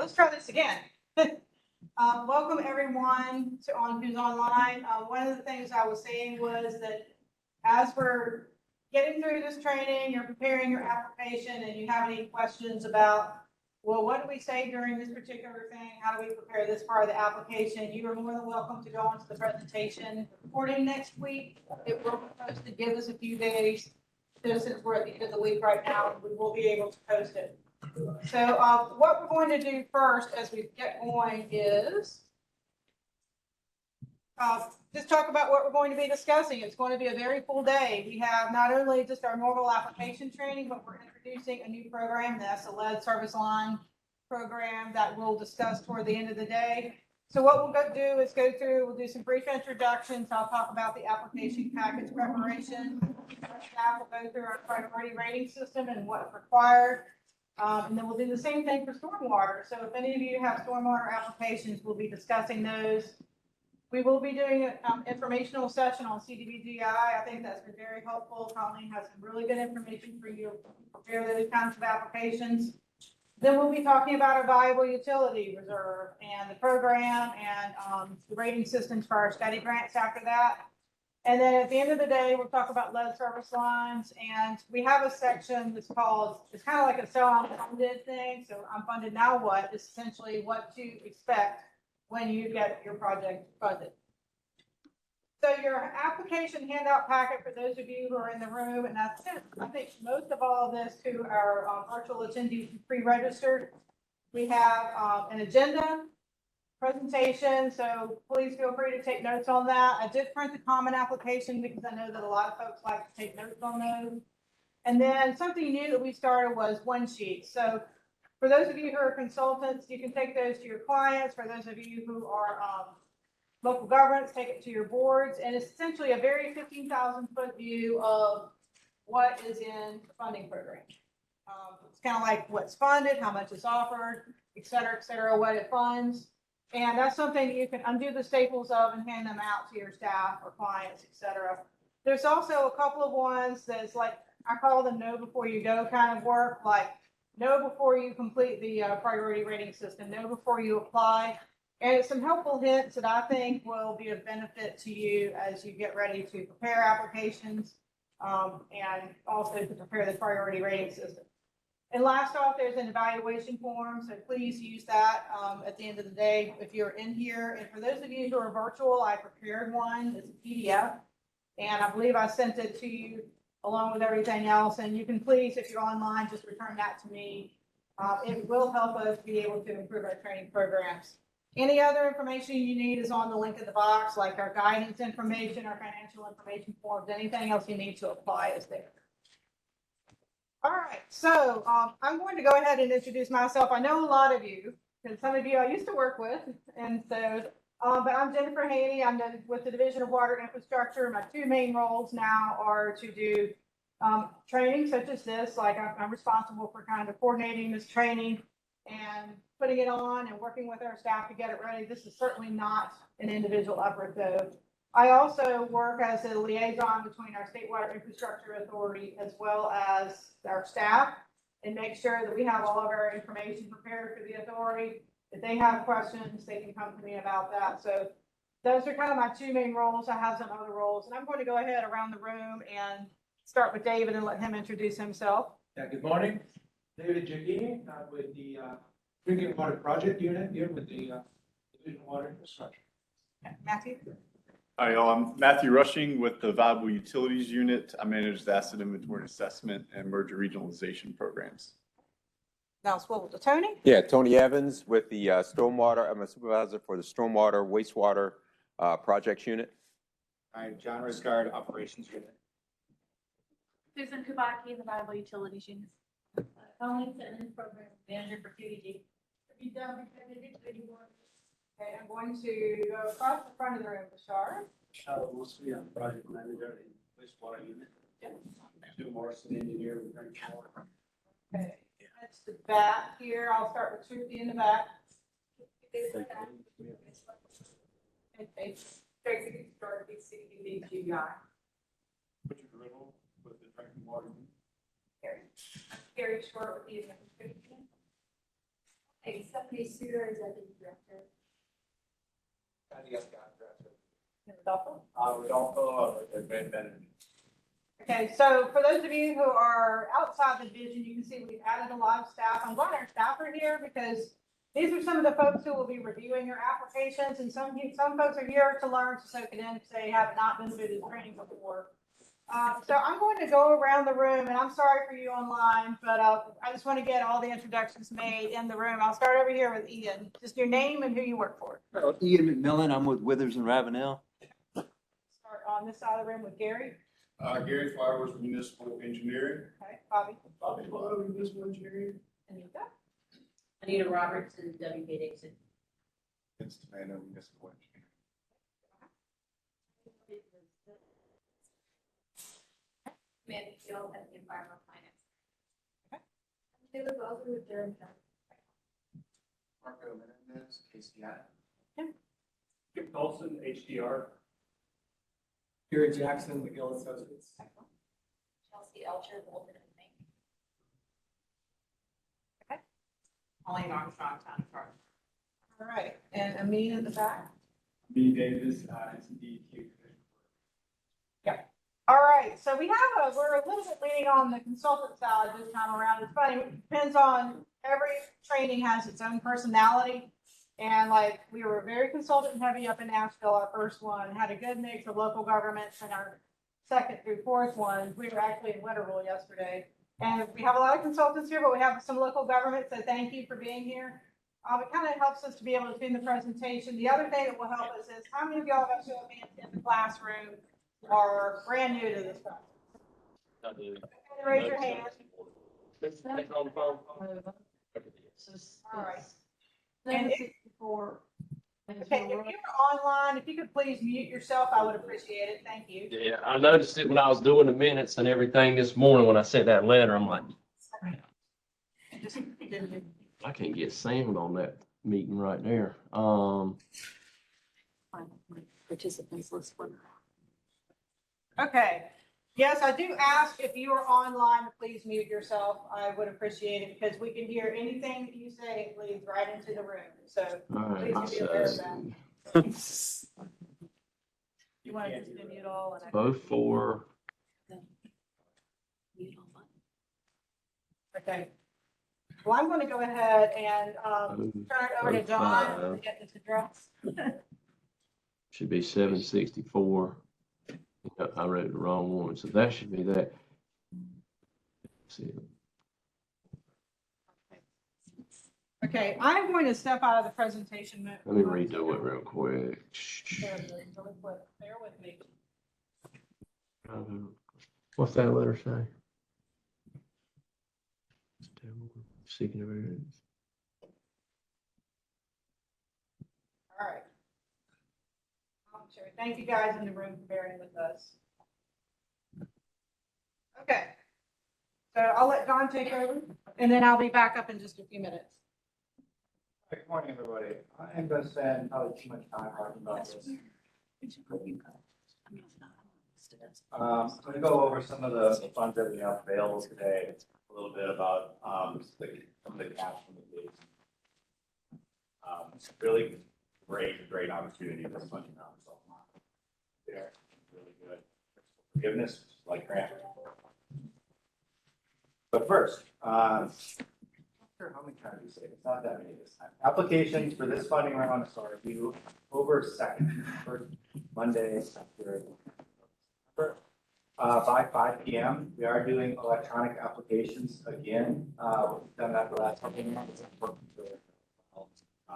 let's try this again. Welcome everyone who's online. One of the things I was saying was that as we're getting through this training, you're preparing your application and you have any questions about, well, what do we say during this particular thing? How do we prepare this part of the application? You are more than welcome to go on to the presentation recording next week. It will be posted. Give us a few days. So since we're at the end of the week right now, we will be able to post it. So what we're going to do first as we get going is just talk about what we're going to be discussing. It's going to be a very full day. We have not only just our normal application training, but we're introducing a new program, that's a lead service line program that we'll discuss toward the end of the day. So what we'll do is go through, we'll do some brief introductions. I'll talk about the application package preparation. Staff will go through our priority rating system and what's required. And then we'll do the same thing for stormwater. So if any of you have stormwater applications, we'll be discussing those. We will be doing an informational session on CDBGI. I think that's been very helpful. Colleen has some really good information for you to prepare those kinds of applications. Then we'll be talking about our valuable utility reserve and the program and the rating systems for our study grants after that. And then at the end of the day, we'll talk about lead service lines. And we have a section that's called, it's kind of like a so I'm funded thing. So I'm funded, now what? It's essentially what to expect when you get your project funded. So your application handout packet, for those of you who are in the room, and I think most of all of this to our virtual attendees pre-registered, we have an agenda, presentation, so please feel free to take notes on that. I did print the common application because I know that a lot of folks like to take notes on those. And then something new that we started was one sheet. So for those of you who are consultants, you can take those to your clients. For those of you who are local governments, take it to your boards. And it's essentially a very 15,000 foot view of what is in the funding program. It's kind of like what's funded, how much is offered, et cetera, what it funds. And that's something you can undo the staples of and hand them out to your staff or clients, et cetera. There's also a couple of ones that's like, I call them know before you go kind of work, like know before you complete the priority rating system, know before you apply. And it's some helpful hints that I think will be of benefit to you as you get ready to prepare applications and also to prepare the priority rating system. And last off, there's an evaluation form, so please use that at the end of the day if you're in here. And for those of you who are virtual, I prepared one. It's a PDF, and I believe I sent it to you along with everything else. And you can please, if you're online, just return that to me. It will help us be able to improve our training programs. Any other information you need is on the link in the box, like our guidance information, our financial information forms, anything else you need to apply is there. All right, so I'm going to go ahead and introduce myself. I know a lot of you, because some of you I used to work with, and so, but I'm Jennifer Haney. I'm with the Division of Water Infrastructure. My two main roles now are to do training such as this, like I'm responsible for kind of coordinating this training and putting it on and working with our staff to get it ready. This is certainly not an individual effort though. I also work as a liaison between our State Water Infrastructure Authority as well as our staff and make sure that we have all of our information prepared for the authority. If they have questions, they can come to me about that. So those are kind of my two main roles. I have some other roles, and I'm going to go ahead around the room and start with David and let him introduce himself. Yeah, good morning. David Giacchini with the Drinking Water Project Unit here with the Division of Water Infrastructure. Matthew? Hi, y'all. I'm Matthew Rushing with the Valuable Utilities Unit. I manage the Asset Inventory Assessment and Merger Regionalization programs. Now swivel to Tony. Yeah, Tony Evans with the Stormwater. I'm a supervisor for the Stormwater Wastewater Projects Unit. I'm John Riscard, Operations Unit. Susan Kubaki in the Valuable Utilities Unit. Colleen Sutton, Program Manager for QEG. Okay, I'm going to go across the front of the room to Shar. Shar Mostly, I'm Project Manager in Wastewater Unit. Stu Morrison, Engineer with Drinking Water. Okay, that's the back here. I'll start with Trudy in the back. Okay, Tracy start with CDBGI. Richard Riddle with the Drinking Water. Gary Short with the administration. Stephanie Suter, Executive Director. Rodolfo, Ben. Okay, so for those of you who are outside the division, you can see we've added a lot of staff. I'm glad our staff are here because these are some of the folks who will be reviewing your applications, and some folks are here to learn, to soak it in, because they have not been through this training before. So I'm going to go around the room, and I'm sorry for you online, but I just want to get all the introductions made in the room. I'll start over here with Ian. Just your name and who you work for. Ian McMillan, I'm with Withers and Ravenel. Start on this side of the room with Gary. Gary Flowers, Municipal Engineering. Okay, Bobby. Bobby Flowers, Municipal Engineering. Anita. Anita Robertson, WK Dixon. Vince Tamano, Municipal Engineering. Mandy Field at the Environmental Finance. Taylor Wells with Durham County. Marco Menendez, KCI. Skip Colson, HDR. Gary Jackson, McGill Associates. Chelsea Elcher, Bolton and Mink. Pauline Armstrong, Town Clerk. All right, and Amin in the back. B. Davis, SDQ. All right, so we're a little bit leaning on the consultant side this time around. It's funny, it depends on, every training has its own personality. And like, we were very consultant heavy up in Nashville, our first one, had a good mix of local governments, and our second through fourth one, we were actually in Winterville yesterday. And we have a lot of consultants here, but we have some local governments, so thank you for being here. It kind of helps us to be able to see the presentation. The other thing that will help us is how many of y'all have show of hands in the classroom are brand new to this process? Raise your hand. All right. And okay, if you're online, if you could please mute yourself, I would appreciate it. Thank you. Yeah, I noticed it when I was doing the minutes and everything this morning when I sent that letter. I'm like, Just I can't get sound on that meeting right there. Participants list one. okay. Yes, I do ask if you are online, please mute yourself. I would appreciate it because we can hear anything you say, it leads right into the room. So All right, please be aware of that. You want to just mute all? And both for, okay. Well, I'm going to go ahead and turn it over to John to get this addressed. should be 764. I wrote the wrong one, so that should be that. Let's see. Okay, I'm going to step out of the presentation mode. Let me redo it real quick. Bear with me. What's that letter say? Seeking a variance. All right. Sure. Thank you guys in the room for bearing with us. Okay. So I'll let Don take over, and then I'll be back up in just a few minutes. Good morning, everybody. I am going to spend probably too much time talking about this. I'm going to go over some of the funds that we have available today, a little bit about some of the cash from the days. It's really great opportunity for funding now. There, really good. Forgiveness, like grant. But first, sure how many times you say it? It's not that many this time. Applications for this funding round are due October 2nd, first Monday after by 5 p.m. We are doing electronic applications again. We've done that the last couple of months.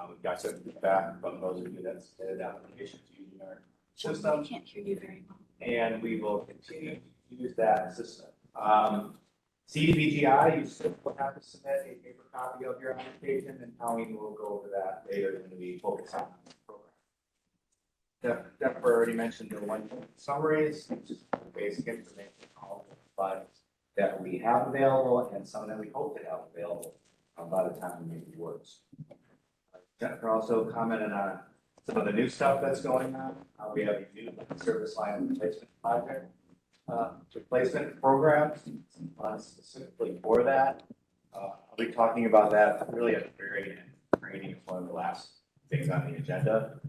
We've got some feedback from those of you that submitted applications using our system. Can't hear you very well. And we will continue to use that system. CDBGI, you still will have to submit a paper copy of your application, and Colleen will go over that later when we focus on the program. Jennifer already mentioned the one summaries, which is basic information, all the funds that we have available and some that we hope to have available by the time we make the works. Jennifer also commented on some of the new stuff that's going on. We have a new service line replacement project, replacement programs specifically for that. I'll be talking about that really at the very end training is one of the last things on the agenda.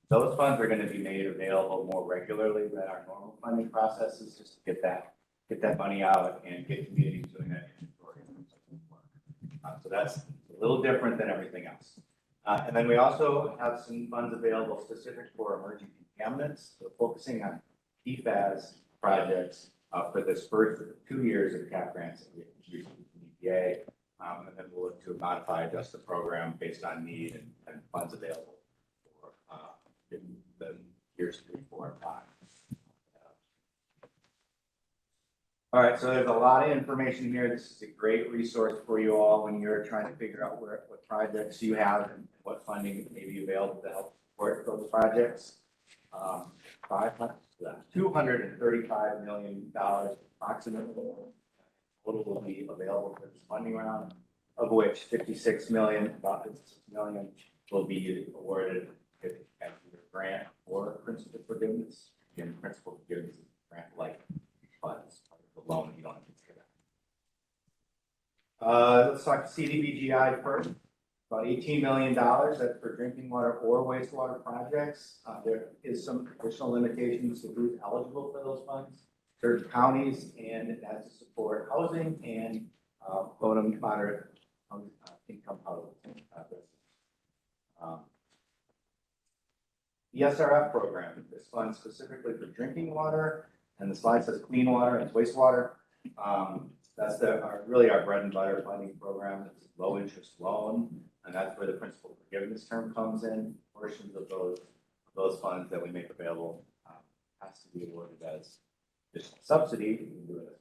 Those funds are gonna be made available more regularly than our normal funding processes, just to get that money out and get communities doing that inventory. So that's a little different than everything else. And then we also have some funds available specific for emerging contaminants, so focusing on PFAS projects for this first 2 years of CAP grants that we introduced from the EPA. And then we'll look to modify, adjust the program based on need and funds available for the years 3, 4, and 5. All right, so there's a lot of information here. This is a great resource for you all when you're trying to figure out what projects you have and what funding may be available to help support those projects. $235 million approximately total will be available for this funding round, of which 56 million, about 56 million, will be awarded as either grant or principal forgiveness. Again, principal forgiveness is grant-like funds. The loan, you don't have to pay that. Let's talk CDBGI first. About $18 million, that's for drinking water or wastewater projects. There is some additional limitations to who's eligible for those funds. Certain counties, and it has to support housing and low to moderate income housing. The SRF program is funded specifically for drinking water, and the slide says clean water and wastewater. That's really our bread and butter funding program. It's a low interest loan, and that's where the principal forgiveness term comes in. Portions of those funds that we make available has to be awarded as additional subsidy. We can do it as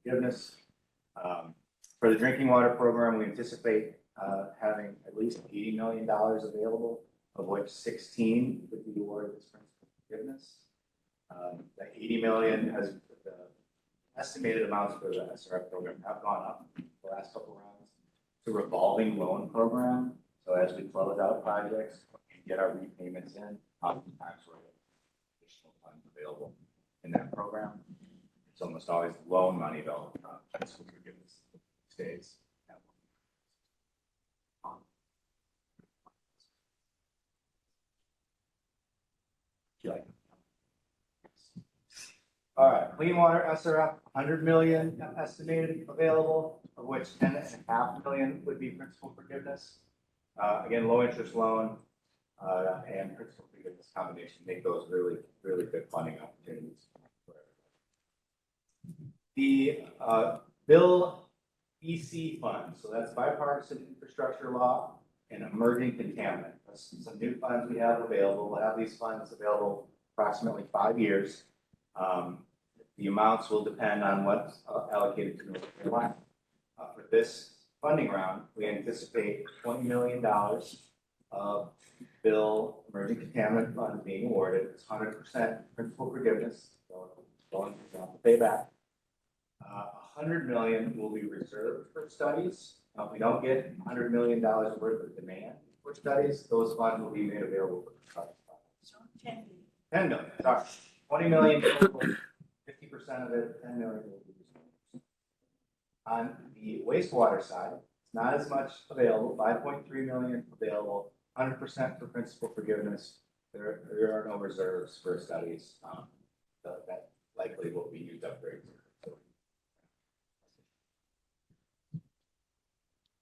forgiveness. For the drinking water program, we anticipate having at least $80 million available, of which 16 would be awarded as principal forgiveness. The 80 million has the estimated amounts for the SRF program have gone up the last couple of rounds. It's a revolving loan program. So as we close out projects and get our repayments in, oftentimes we're additional funds available in that program. It's almost always loan money though. Principal forgiveness stays. All right, clean water SRF, 100 million estimated available, of which 10.5 million would be principal forgiveness. Again, low interest loan and principal forgiveness combination make those really, really good funding opportunities. The Bill EC fund, so that's bipartisan infrastructure law and emerging contaminant. That's some new funds we have available. We'll have these funds available approximately 5 years. The amounts will depend on what's allocated to North Carolina. For this funding round, we anticipate $20 million of bill emerging contaminant funds being awarded. It's 100% principal forgiveness, so going to pay back. 100 million will be reserved for studies. If we don't get $100 million worth of demand for studies, those funds will be made available for studies. 10 million, sorry. 20 million total. 50% of it, 10 million will be reserved. On the wastewater side, it's not as much available, 5.3 million available, 100% for principal forgiveness. There are no reserves for studies. That likely will be used up very soon.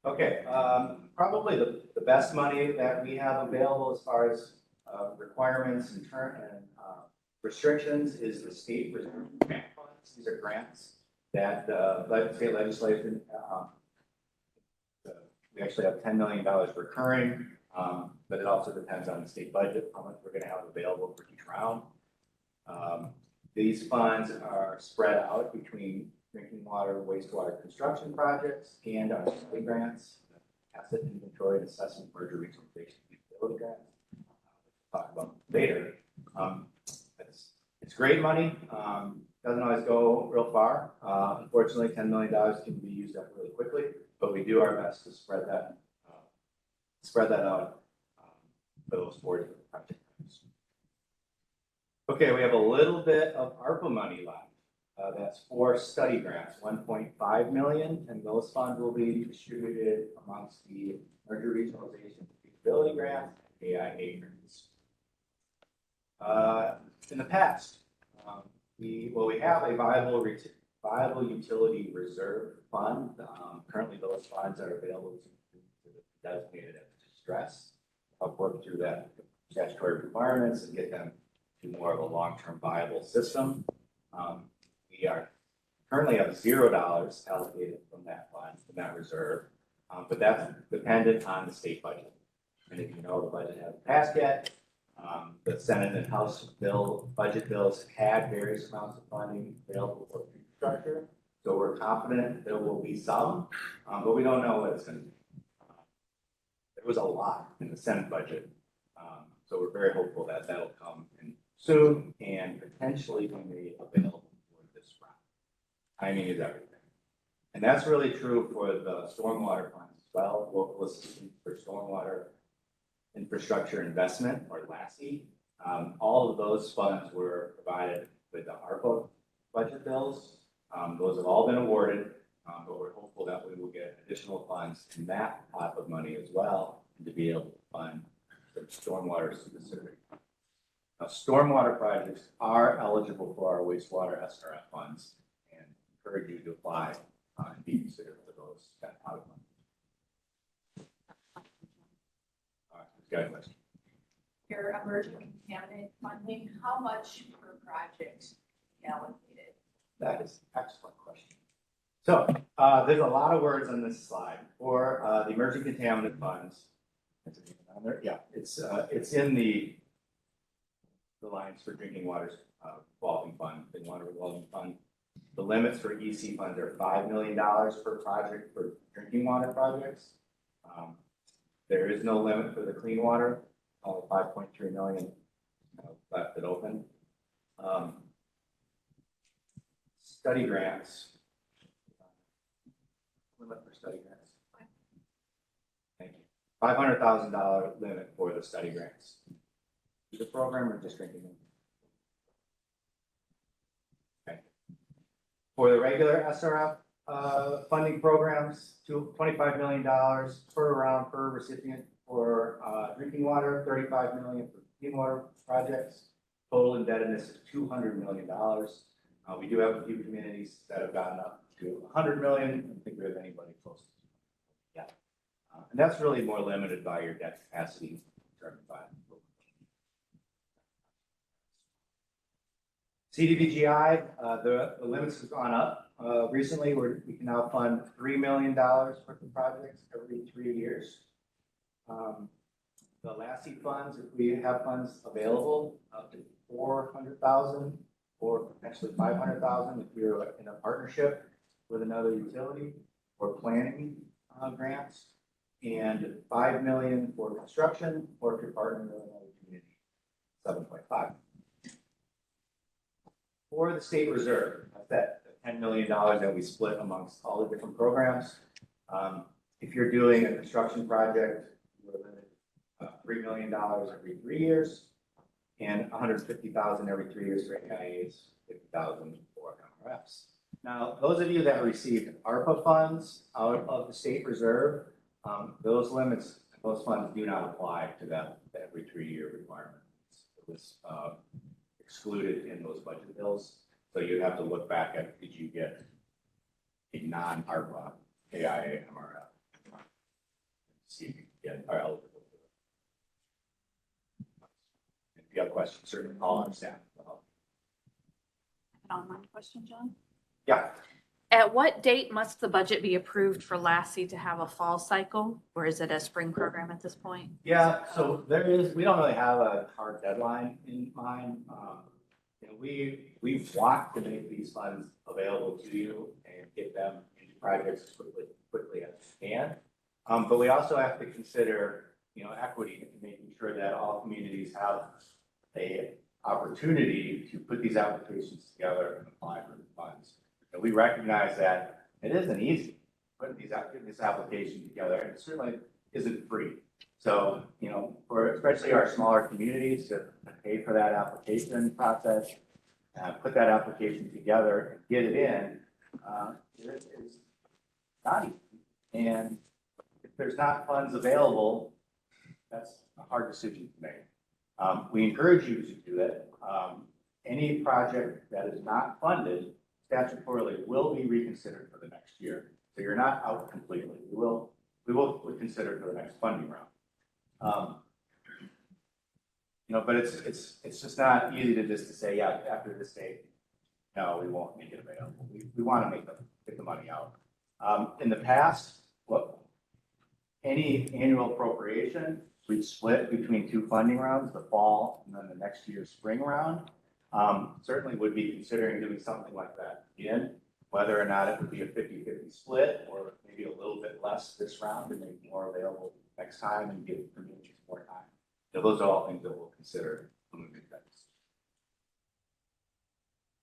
Okay, probably the best money that we have available as far as requirements and restrictions is the state grant funds. These are grants that state legislation. We actually have $10 million recurring, but it also depends on the state budget, how much we're going to have available for each round. These funds are spread out between drinking water, wastewater construction projects, and our state grants, asset inventory and assessment, merger regionalization, utility grants. We'll talk about later. It's great money. Doesn't always go real far. Unfortunately, $10 million can be used up really quickly, but we do our best to spread that out for those 4 different projects. Okay, we have a little bit of ARPA money left. That's 4 study grants, 1.5 million, and those funds will be distributed amongst the merger regionalization feasibility grant and AIA grants. In the past, we have a viable utility reserve fund. Currently, those funds are available to the designated as distress. I'll work through that statutory requirements and get them to more of a long-term viable system. We are currently have $0 allocated from that fund, from that reserve, but that's dependent on the state budget. And if you know, the budget hasn't passed yet. The Senate and House budget bills had various amounts of funding available for infrastructure. So we're confident there will be some, but we don't know what it's going to be. There was a lot in the Senate budget. So we're very hopeful that that'll come in soon and potentially be made available for this round. Timing is everything. And that's really true for the stormwater funds as well, local assistance for stormwater infrastructure investment, or LASI. All of those funds were provided with the ARPA budget bills. Those have all been awarded, but we're hopeful that we will get additional funds in that pot of money as well to be able to fund the stormwater specific. Now, stormwater projects are eligible for our wastewater SRF funds, and encourage you to apply and be considered for those that pot of money. All right, who's got a question? Your emerging contaminant funding, how much per project allocated? That is an excellent question. So there's a lot of words on this slide for the emerging contaminant funds. Is it even on there? Yeah, it's in the lines for drinking water revolving fund, clean water revolving fund. The limits for EC funds are $5 million per project for drinking water projects. There is no limit for the clean water, 5.3 million left it open. Study grants. Limit for study grants. Thank you. $500,000 limit for the study grants. The program or just drinking them? Okay. For the regular SRF funding programs, $25 million per round per recipient for drinking water, $35 million for clean water projects. Total indebtedness is $200 million. We do have a few communities that have gotten up to $100 million. I don't think we have anybody close to yet. And that's really more limited by your debt capacity determined by CDBGI. The limits have gone up. Recently, we can now fund $3 million worth of projects every 3 years. The LASI funds, if we have funds available, up to $400,000 or potentially $500,000 if we're in a partnership with another utility, or planning grants, and $5 million for construction, or if you're partnering with another community, 7.5. For the state reserve, that's that $10 million that we split amongst all the different programs. If you're doing a construction project, we're limited $3 million every 3 years, and $150,000 every 3 years for AIAs, $50,000 for MRFs. Now, those of you that received ARPA funds out of the state reserve, those limits, those funds do not apply to that every 3-year requirement. It was excluded in those budget bills. So you have to look back at, did you get a non-ARPA AIA MRF? See if you are eligible for it. If you have questions, certainly call on staff. An online question, John? Yeah. At what date must the budget be approved for LASI to have a fall cycle, or is it a spring program at this point? Yeah, so we don't really have a hard deadline in mind. We want to make these funds available to you and get them into projects as quickly as we can. But we also have to consider, equity and making sure that all communities have a opportunity to put these applications together and apply for the funds. And we recognize that it isn't easy putting this application together, and it certainly isn't free. So, for especially our smaller communities to pay for that application process, put that application together and get it in, it is not easy. And if there's not funds available, that's a hard decision to make. We encourage you to do it. Any project that is not funded statutorily will be reconsidered for the next year. So you're not out completely. We will consider for the next funding round. But it's just not easy to just to say, yeah, after this date, no, we won't make it available. We want to get the money out. In the past, any annual appropriation, we'd split between two funding rounds, the fall and then the next year's spring round. Certainly would be considering doing something like that again, whether or not it would be a 50-50 split or maybe a little bit less this round and maybe more available next time and give communities more time. So those are all things that we'll consider when we make that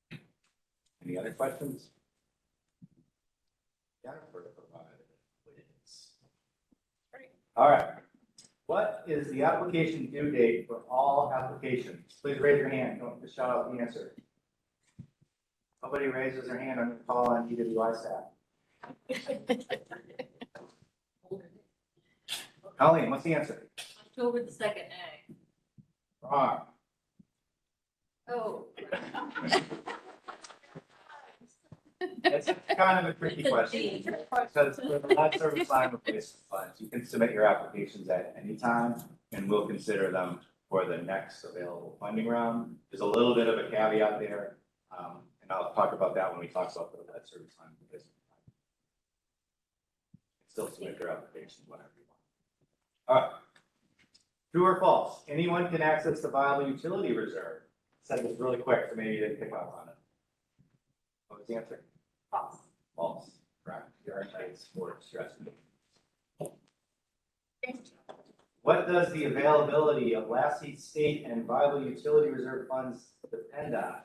decision. Any other questions? Jennifer provided it. All right. What is the application due date for all applications? Please raise your hand. Don't just shout out the answer. Nobody raises their hand. I'm going to call on EWI staff. Colleen, what's the answer? October the 2nd, Wrong. Oh. It's kind of a tricky question. Because for the lead service line replacement funds, you can submit your applications at any time and we'll consider them for the next available funding round. There's a little bit of a caveat there. And I'll talk about that when we talk about the lead service line replacement fund. Still submit your application whenever you want. All right. True or false? Anyone can access the viable utility reserve. Said this really quick, so maybe you didn't pick up on it. What was the answer? false. False. Correct. Your insights for stress. What does the availability of Lassie state and viable utility reserve funds depend on?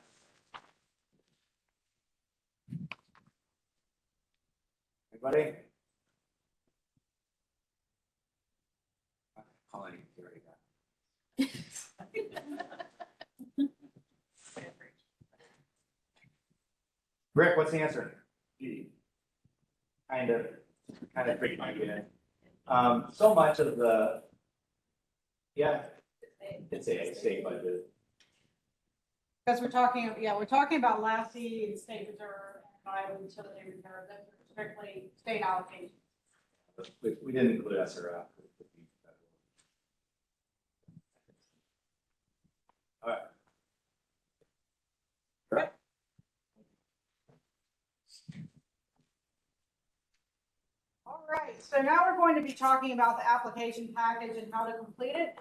Anybody? Colleen, you already got it. Rick, what's the answer? Kind of freaking my head. So much of the, yeah, it's a state budget. Because we're talking about Lassie and state reserve and viable utility reserve, those are strictly state allocations. We didn't include SRF. All right. Correct. All right, so now we're going to be talking about the application package and how to complete it.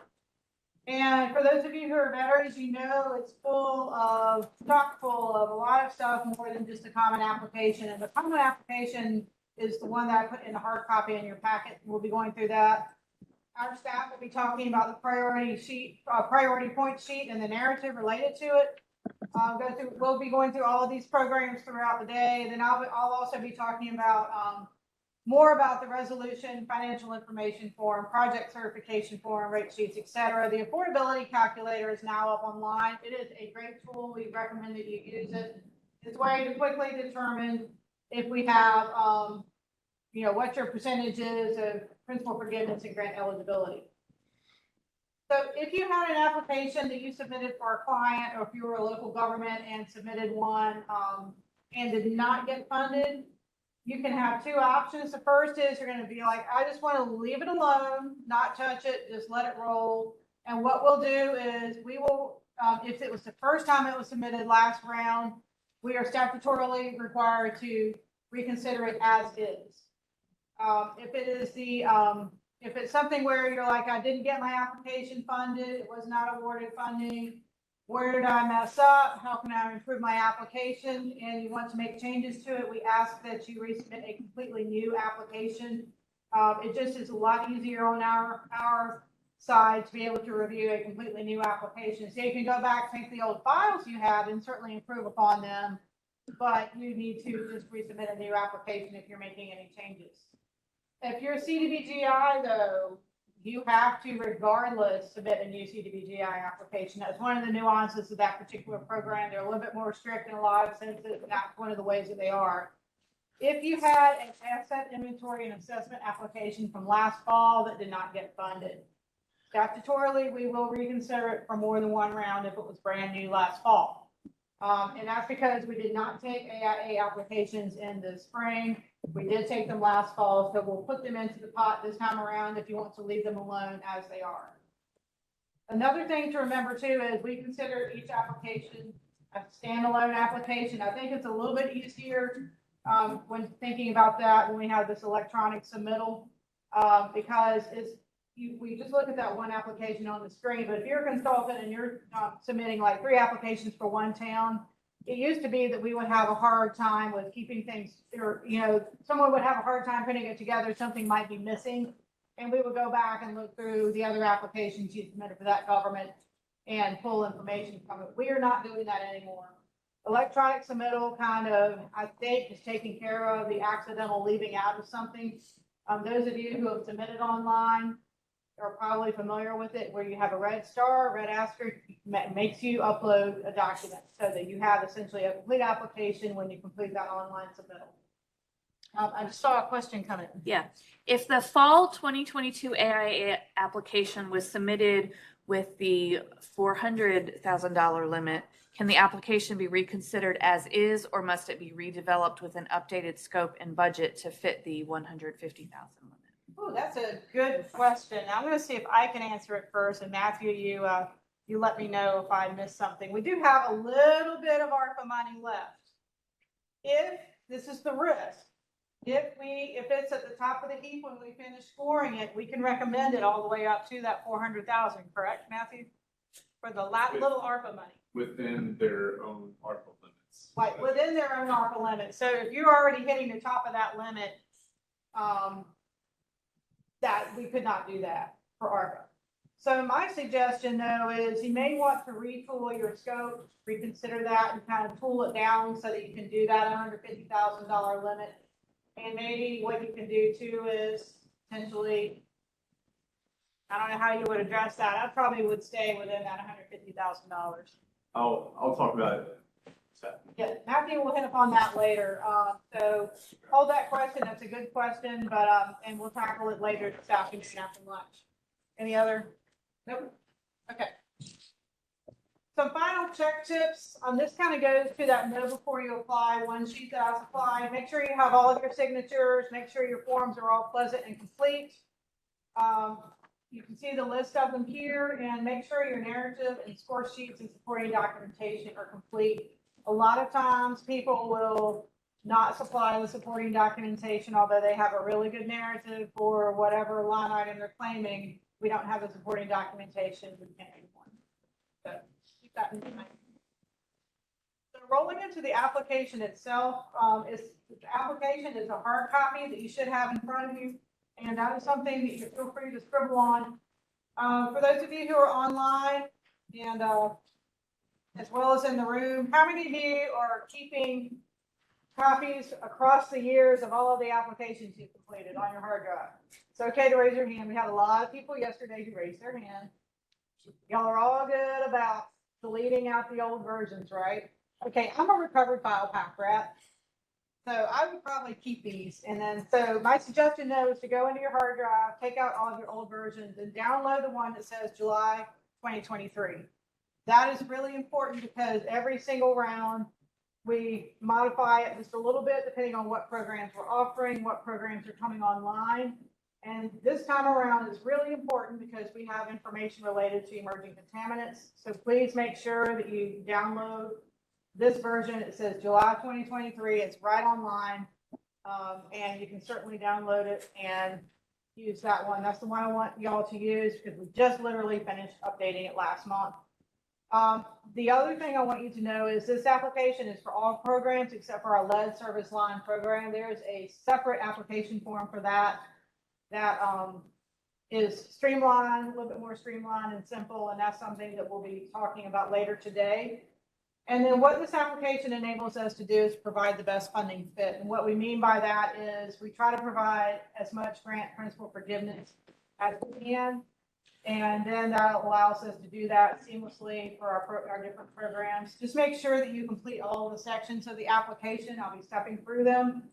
And for those of you who are veterans, you know it's chock full of a lot of stuff more than just a common application. And the common application is the one that I put in the hard copy in your packet. We'll be going through that. Our staff will be talking about the priority point sheet and the narrative related to it. We'll be going through all of these programs throughout the day. And then I'll also be talking about more about the resolution, financial information form, project certification form, rate sheets, etc. The affordability calculator is now up online. It is a great tool. We recommend that you use it. It's a way to quickly determine if we have, what your percentage is of principal forgiveness and grant eligibility. So if you had an application that you submitted for a client, or if you were a local government and submitted one and did not get funded, you can have two options. The first is you're going to be like, I just want to leave it alone, not touch it, just let it roll. And what we'll do is we will, if it was the first time it was submitted last round, we are statutorily required to reconsider it as is. If it's something where you're like, I didn't get my application funded, it was not awarded funding, where did I mess up? How can I improve my application? And you want to make changes to it, we ask that you resubmit a completely new application. It just is a lot easier on our side to be able to review a completely new application. So you can go back, take the old files you have and certainly improve upon them, but you need to just resubmit a new application if you're making any changes. If you're CDBGI though, you have to regardless submit a new CDBGI application. That's one of the nuances of that particular program. They're a little bit more strict in a lot of senses, and that's one of the ways that they are. If you had an asset inventory and assessment application from last fall that did not get funded, statutorily, we will reconsider it for more than one round if it was brand new last fall. And that's because we did not take AIA applications in the spring. We did take them last fall, so we'll put them into the pot this time around if you want to leave them alone as they are. Another thing to remember too is we consider each application a standalone application. I think it's a little bit easier when thinking about that when we have this electronic submittal because we just look at that one application on the screen. But if you're a consultant and you're submitting like 3 applications for one town, it used to be that we would have a hard time with keeping things, or, you know, someone would have a hard time putting it together. Something might be missing. And we would go back and look through the other applications you submitted for that government and pull information from it. We are not doing that anymore. Electronic submittal kind of, I think, is taking care of the accidental leaving out of something. Those of you who have submitted online are probably familiar with it, where you have a red star, red asterisk, makes you upload a document so that you have essentially a complete application when you complete that online submittal. I just saw a question coming. Yeah. If the fall 2022 AIA application was submitted with the $400,000 limit, can the application be reconsidered as is, or must it be redeveloped with an updated scope and budget to fit the $150,000 limit? Oh, that's a good question. I'm going to see if I can answer it first. And Matthew, you let me know if I missed something. We do have a little bit of ARPA money left. If this is the risk, if it's at the top of the heap when we finish scoring it, we can recommend it all the way up to that 400,000. Correct, Matthew? For the little ARPA money. Within their own ARPA limits. Right, within their own ARPA limit. So if you're already hitting the top of that limit, that we could not do that for ARPA. So my suggestion though is you may want to retool your scope, reconsider that and kind of tool it down so that you can do that $150,000 limit. And maybe what you can do too is potentially, I don't know how you would address that. I probably would stay within that $150,000. I'll talk about it. Yeah, Matthew will hit upon that later. So hold that question. That's a good question, but and we'll tackle it later this afternoon after lunch. Any other? Nope. Okay. Some final check tips. This kind of goes to that know before you apply one sheet that I supplied. Make sure you have all of your signatures. Make sure your forms are all pleasant and complete. You can see the list of them here, and make sure your narrative and score sheets and supporting documentation are complete. A lot of times people will not supply the supporting documentation, although they have a really good narrative for whatever line item they're claiming. We don't have the supporting documentation. We can't do one. So keep that in mind. So rolling into the application itself, the application is a hard copy that you should have in front of you. And that is something that you feel free to scribble on. For those of you who are online and as well as in the room, how many of you are keeping copies across the years of all of the applications you've completed on your hard drive? It's okay to raise your hand. We had a lot of people yesterday who raised their hand. Y'all are all good about deleting out the old versions, right? Okay, I'm a recovered file pack rat. So I would probably keep these. And then, so my suggestion though is to go into your hard drive, take out all of your old versions and download the one that says July 2023. That is really important because every single round we modify it just a little bit depending on what programs we're offering, what programs are coming online. And this time around is really important because we have information related to emerging contaminants. So please make sure that you download this version. It says July 2023. It's right online. And you can certainly download it and use that one. That's the one I want y'all to use because we just literally finished updating it last month. The other thing I want you to know is this application is for all programs except for our lead service line program. There's a separate application form for that is streamlined, a little bit more streamlined and simple, and that's something that we'll be talking about later today. And then what this application enables us to do is provide the best funding fit. And what we mean by that is we try to provide as much grant principal forgiveness as we can. And then that allows us to do that seamlessly for our different programs. Just make sure that you complete all of the sections of the application. I'll be stepping through them.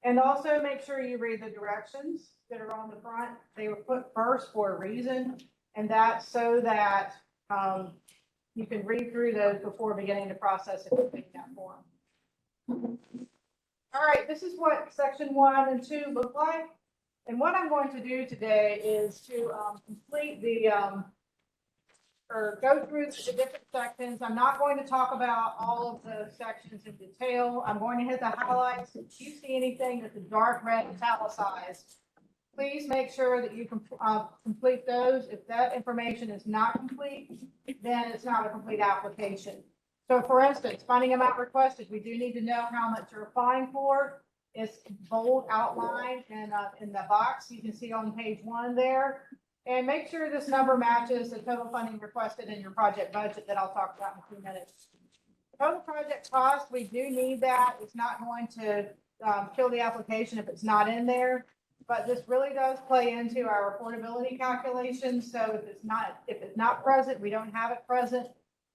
And also make sure you read the directions that are on the front. They were put first for a reason, and that's so that you can read through those before beginning the process of completing that form. All right, this is what section 1 and 2 look like. And what I'm going to do today is to complete the, or go through the different sections. I'm not going to talk about all of the sections in detail. I'm going to hit the highlights. If you see anything that's a dark red italicized, please make sure that you complete those. If that information is not complete, then it's not a complete application. So for instance, funding amount requested, we do need to know how much you're applying for. It's bold outlined in the box you can see on page 1 there. And make sure this number matches the total funding requested in your project budget that I'll talk about in a few minutes. Total project cost, we do need that. It's not going to kill the application if it's not in there. But this really does play into our affordability calculations. So if it's not present, we don't have it present,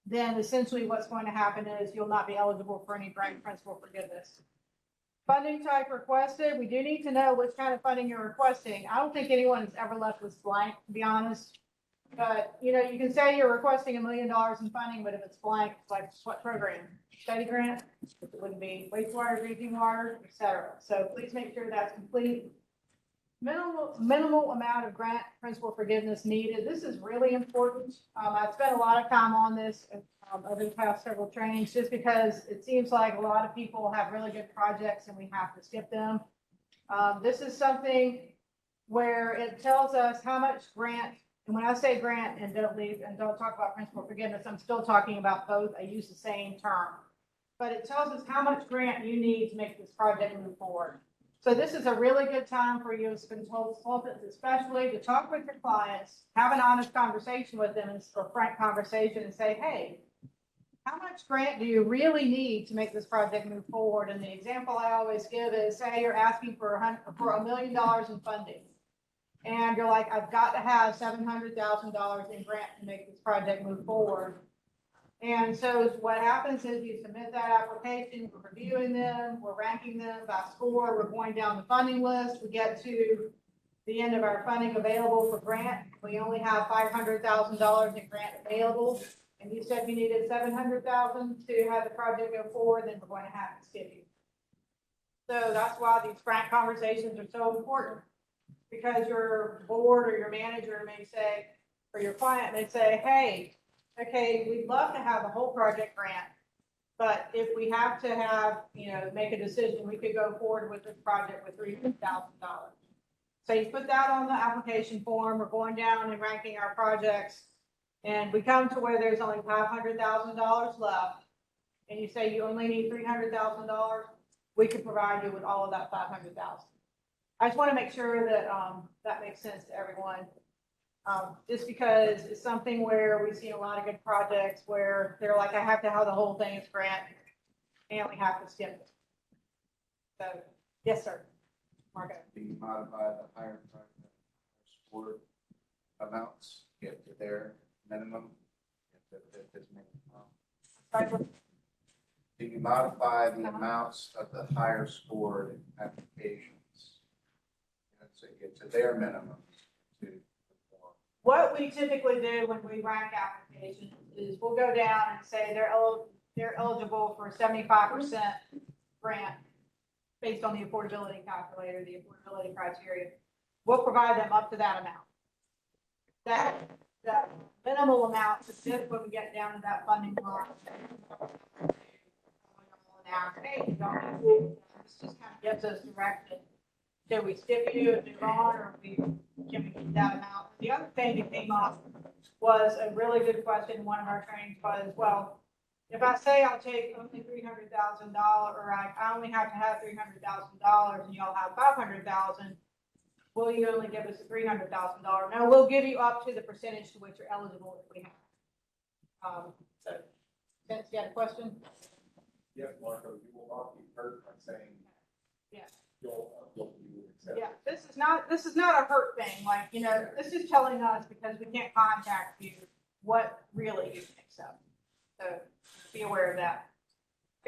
then essentially what's going to happen is you'll not be eligible for any grant principal forgiveness. Funding type requested, we do need to know which kind of funding you're requesting. I don't think anyone has ever left this blank, to be honest. But, you know, you can say you're requesting $1 million in funding, but if it's blank, it's like what program? Study grant? It wouldn't be wastewater, drinking water, et cetera. So please make sure that's complete. Minimal amount of grant principal forgiveness needed. This is really important. I've spent a lot of time on this over the past several trainings just because it seems like a lot of people have really good projects and we have to skip them. This is something where it tells us how much grant, and when I say grant and don't talk about principal forgiveness, I'm still talking about both. I use the same term, but it tells us how much grant you need to make this project move forward. So this is a really good time for you as consultants, especially to talk with your clients, have an honest conversation with them, or frank conversation, and say, hey, how much grant do you really need to make this project move forward? And the example I always give is, say you're asking for $1 million in funding, and you're like, I've got to have $700,000 in grant to make this project move forward. And so what happens is you submit that application, we're reviewing them, we're ranking them by score, we're going down the funding list, we get to the end of our funding available for grant. We only have $500,000 in grant available, and you said you needed $700,000 to have the project go forward, then we're going to have to skip you. So that's why these grant conversations are so important, because your board or your manager may say, or your client may say, hey, okay, we'd love to have a whole project grant, but if we have to have, make a decision, we could go forward with this project with $300,000. So you put that on the application form. We're going down and ranking our projects, and we come to where there's only $500,000 left, and you say you only need $300,000. We could provide you with all of that $500,000. I just want to make sure that that makes sense to everyone. Just because it's something where we see a lot of good projects where they're like, I have to have the whole thing as grant, and we have to skip it. So, yes, sir. Marco. Being modified the higher project support amounts, get to their minimum. Do you modify the amounts of the higher scored applications? So get to their minimum. What we typically do when we rank applications is we'll go down and say they're eligible for 75% grant based on the affordability calculator, the affordability criteria. We'll provide them up to that amount. That minimal amount is just when we get down to that funding line. This just kind of gets us directed. Do we skip you if you're on, or can we keep that amount? The other thing that came up was a really good question in one of our trainings was, well, if I say I'll take only $300,000, or I only have to have $300,000 and y'all have $500,000, will you only give us $300,000? No, we'll give you up to the percentage to which you're eligible if we have. So, Vince, you had a question? Yeah, Marco, you will not be hurt by saying. Yeah. you'll upload you, etc. Yeah, this is not a hurt thing, like, you know, this is telling us because we can't contact you what really you think so. So be aware of that.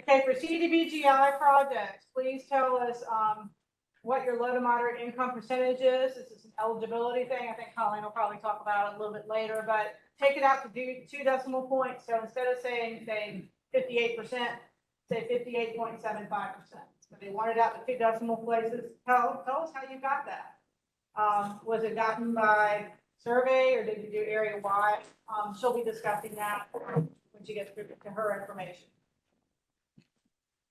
Okay, for CDBGI projects, please tell us, what your low to moderate income percentage is. This is an eligibility thing. I think Colleen will probably talk about it a little bit later, but take it out to do 2 decimal points. So instead of saying 58%, say 58.75%. So they want it out to 2 decimal places. Tell us how you got that. Was it gotten by survey or did you do area wide? She'll be discussing that when she gets to her information.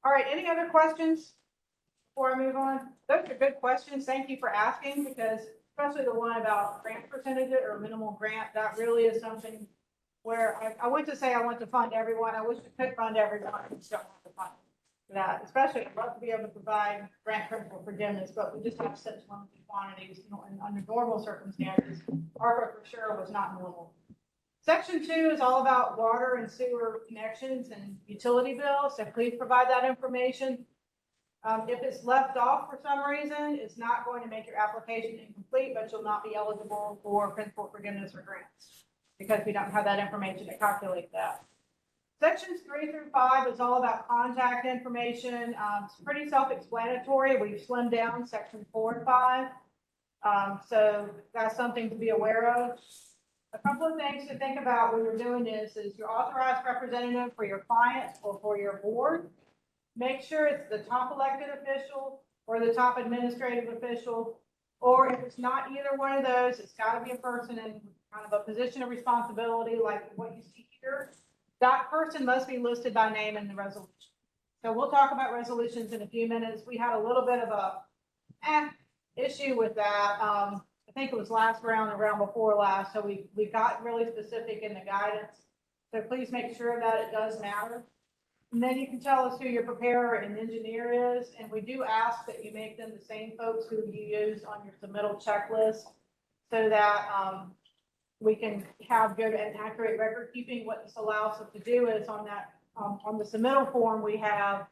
All right, any other questions before I move on? Those are good questions. Thank you for asking, because especially the one about grant percentage or minimal grant, that really is something where I want to say I want to fund everyone. I wish I could fund everyone. I just don't want to fund that, especially I'd love to be able to provide grant principal forgiveness, but we just have such limited quantities, you know, and under normal circumstances, ARPA for sure was not normal. Section 2 is all about water and sewer connections and utility bills, so please provide that information. If it's left off for some reason, it's not going to make your application incomplete, but you'll not be eligible for principal forgiveness or grants because we don't have that information to calculate that. Sections 3 through 5 is all about contact information. It's pretty self-explanatory. We've slimmed down section 4 and 5. So that's something to be aware of. A couple of things to think about when you're doing this is your authorized representative for your clients or for your board. Make sure it's the top elected official or the top administrative official, or if it's not either one of those, it's got to be a person in kind of a position of responsibility like what you see here. That person must be listed by name in the resolution. So we'll talk about resolutions in a few minutes. We had a little bit of a issue with that. I think it was last round or round before last. So we got really specific in the guidance. So please make sure that it does matter. And then you can tell us who your preparer and engineer is. And we do ask that you make them the same folks who you use on your submittal checklist so that we can have good and accurate record keeping. What this allows us to do is on that on the submittal form we have,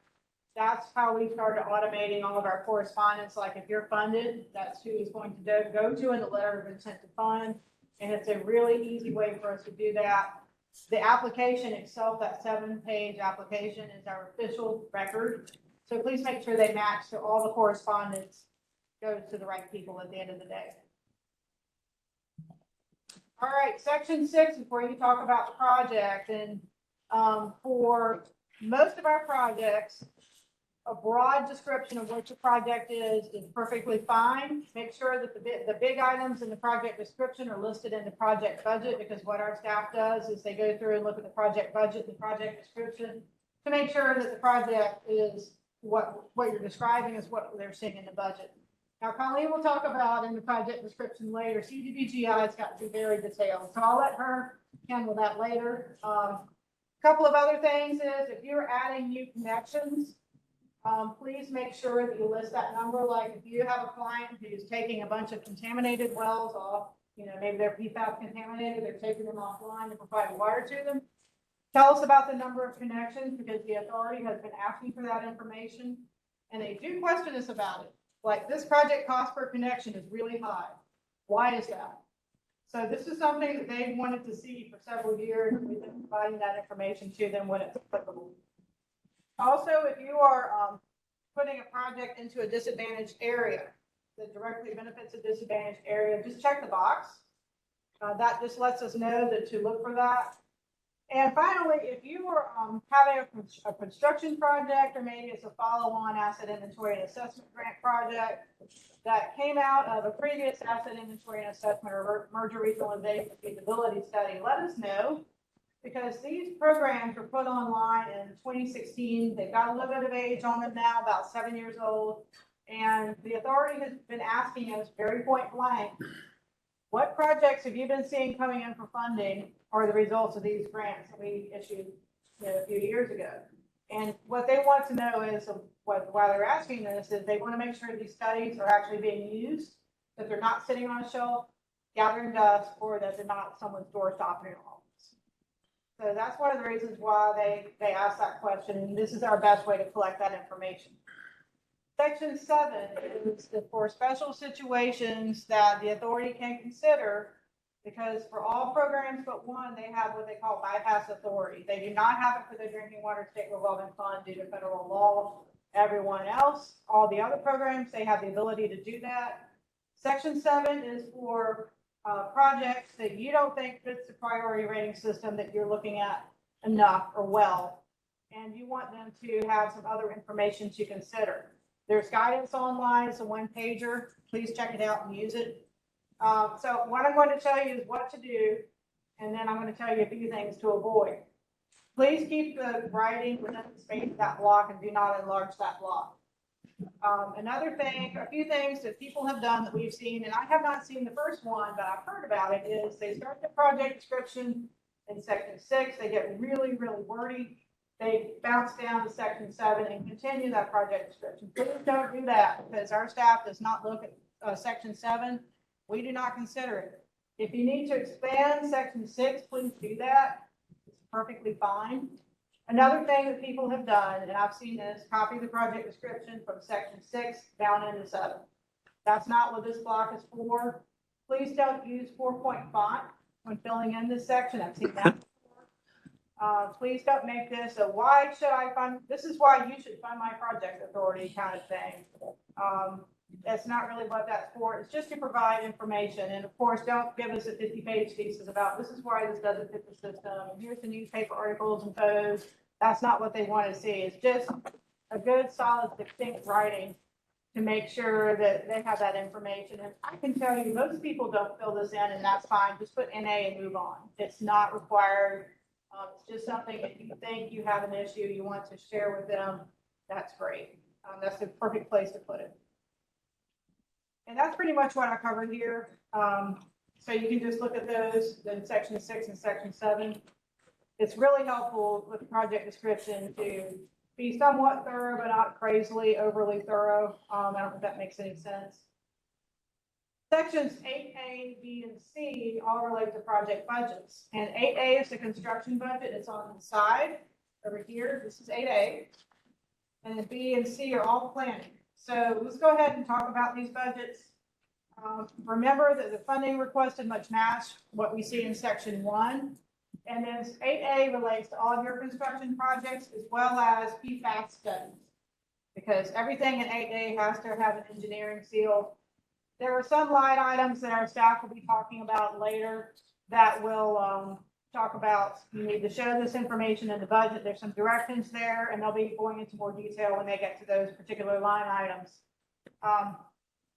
that's how we started automating all of our correspondence. Like if you're funded, that's who is going to go to in the letter of intent to fund. And it's a really easy way for us to do that. The application itself, that 7-page application, is our official record. So please make sure they match so all the correspondence goes to the right people at the end of the day. All right, section 6 is where you talk about the project. And for most of our projects, a broad description of what your project is perfectly fine. Make sure that the big items in the project description are listed in the project budget, because what our staff does is they go through and look at the project budget, the project description, to make sure that the project is what you're describing is what they're seeing in the budget. Now, Colleen will talk about in the project description later. CDBGI's got to be very detailed, so I'll let her handle that later. A couple of other things is if you're adding new connections, please make sure that you list that number. Like if you have a client who's taking a bunch of contaminated wells off, you know, maybe they're PFAS contaminated, they're taking them offline to provide water to them. Tell us about the number of connections, because the authority has been asking for that information. And they do question us about it. Like this project cost per connection is really high. Why is that? So this is something that they've wanted to see for several years. We've been providing that information to them when it's applicable. Also, if you are putting a project into a disadvantaged area that directly benefits a disadvantaged area, just check the box. That just lets us know that to look for that. And finally, if you are having a construction project, or maybe it's a follow-on asset inventory and assessment grant project that came out of a previous asset inventory and assessment or merger regionalization feasibility study, let us know. Because these programs were put online in 2016. They've got a little bit of age on them now, about 7 years old. And the authority has been asking us very point blank, what projects have you been seeing coming in for funding are the results of these grants that we issued a few years ago? And what they want to know is, why they're asking this, is they want to make sure these studies are actually being used, that they're not sitting on a shelf, gathering dust, or that they're not someone's door stopping at all. So that's one of the reasons why they asked that question, and this is our best way to collect that information. Section 7 is for special situations that the authority can consider, because for all programs but one, they have what they call bypass authority. They do not have it for the drinking water state revolving fund due to federal law. Everyone else, all the other programs, they have the ability to do that. Section 7 is for projects that you don't think fits the priority rating system that you're looking at enough or well, and you want them to have some other information to consider. There's guidance online. It's a one-pager. Please check it out and use it. So what I'm going to tell you is what to do, and then I'm going to tell you a few things to avoid. Please keep the writing within the space of that block and do not enlarge that block. Another thing, a few things that people have done that we've seen, and I have not seen the first one, but I've heard about it, is they start the project description in section 6. They get really, really wordy. They bounce down to section 7 and continue that project description. Please don't do that, because our staff does not look at section 7. We do not consider it. If you need to expand section 6, please do that. It's perfectly fine. Another thing that people have done, and I've seen this, copy the project description from section 6 down into 7. That's not what this block is for. Please don't use 4-point font when filling in this section. I've seen that before. Please don't make this a why should I fund, this is why you should fund my project authority kind of thing. That's not really what that's for. It's just to provide information. And of course, don't give us a 50-page thesis about this is why this doesn't fit the system. And here's the newspaper articles and photos. That's not what they want to see. It's just a good, solid, distinct writing to make sure that they have that information. And I can tell you, most people don't fill this in, and that's fine. Just put NA and move on. It's not required. It's just something if you think you have an issue you want to share with them, that's great. That's the perfect place to put it. And that's pretty much what I covered here. So you can just look at those in section 6 and section 7. It's really helpful with the project description to be somewhat thorough, but not crazily overly thorough. I don't know if that makes any sense. Sections 8A, B, and C all relate to project budgets. And 8A is the construction budget. It's on the side over here. This is 8A. And then B and C are all planning. So let's go ahead and talk about these budgets. Remember that the funding requested much match what we see in section 1. And then 8A relates to all of your construction projects as well as PFAS studies, because everything in 8A has to have an engineering seal. There are some line items that our staff will be talking about later that will talk about, you need to show this information in the budget. There's some directions there, and they'll be going into more detail when they get to those particular line items.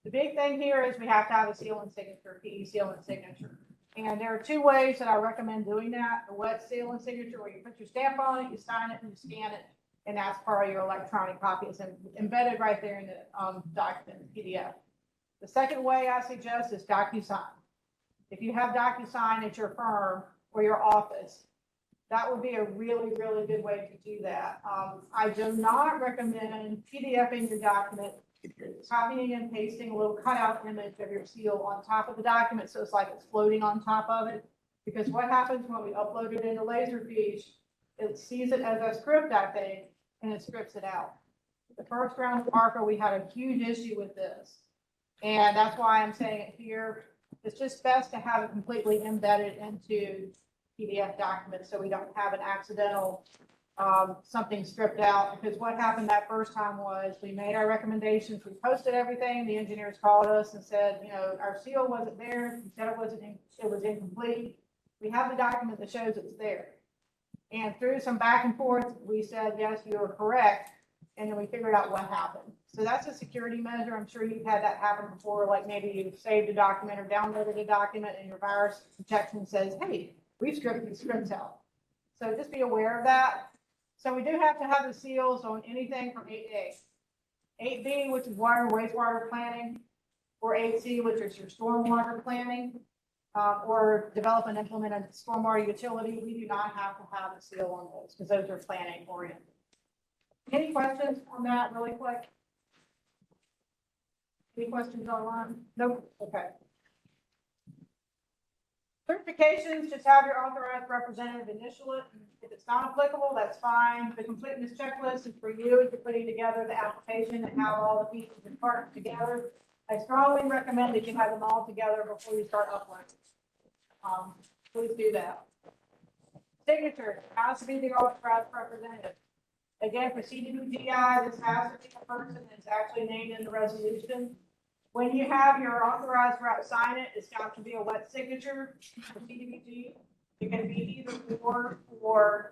The big thing here is we have to have a seal and signature, PE seal and signature. And there are 2 ways that I recommend doing that. The wet seal and signature, where you put your stamp on it, you sign it, and you scan it, and that's part of your electronic copy. It's embedded right there in the document, PDF. The second way I suggest is DocuSign. If you have DocuSign at your firm or your office, that would be a really, really good way to do that. I do not recommend PDFing your document, copying and pasting a little cutout image of your seal on top of the document so it's like it's floating on top of it. Because what happens when we upload it into Laserfiche, it sees it as a script, I think, and it scripts it out. The first round of ARPA, we had a huge issue with this. And that's why I'm saying it here. It's just best to have it completely embedded into PDF documents so we don't have an accidental something stripped out. Because what happened that first time was we made our recommendations, we posted everything, the engineers called us and said, you know, our seal wasn't there, we said it was incomplete. We have the document that shows it's there. And through some back and forth, we said, yes, you are correct. And then we figured out what happened. So that's a security measure. I'm sure you've had that happen before, like maybe you've saved a document or downloaded a document and your virus protection says, hey, we've stripped these scripts out. So just be aware of that. So we do have to have the seals on anything from 8A. 8B, which is water, wastewater planning, or 8C, which is your stormwater planning, or develop and implement a stormwater utility. We do not have to have a seal on those because those are planning oriented. Any questions on that really quick? Any questions online? Nope. Okay. Sure. certifications, just have your authorized representative initial it. If it's not applicable, that's fine. The completeness checklist is for you if you're putting together the application and have all the pieces and parts together. I strongly recommend that you have them all together before you start uploading. Please do that. Signature has to be the authorized representative. Again, for CDBGI, this has to be a person that's actually named in the resolution. When you have your authorized rep sign it, it's got to be a wet signature for CDBG. It can be either or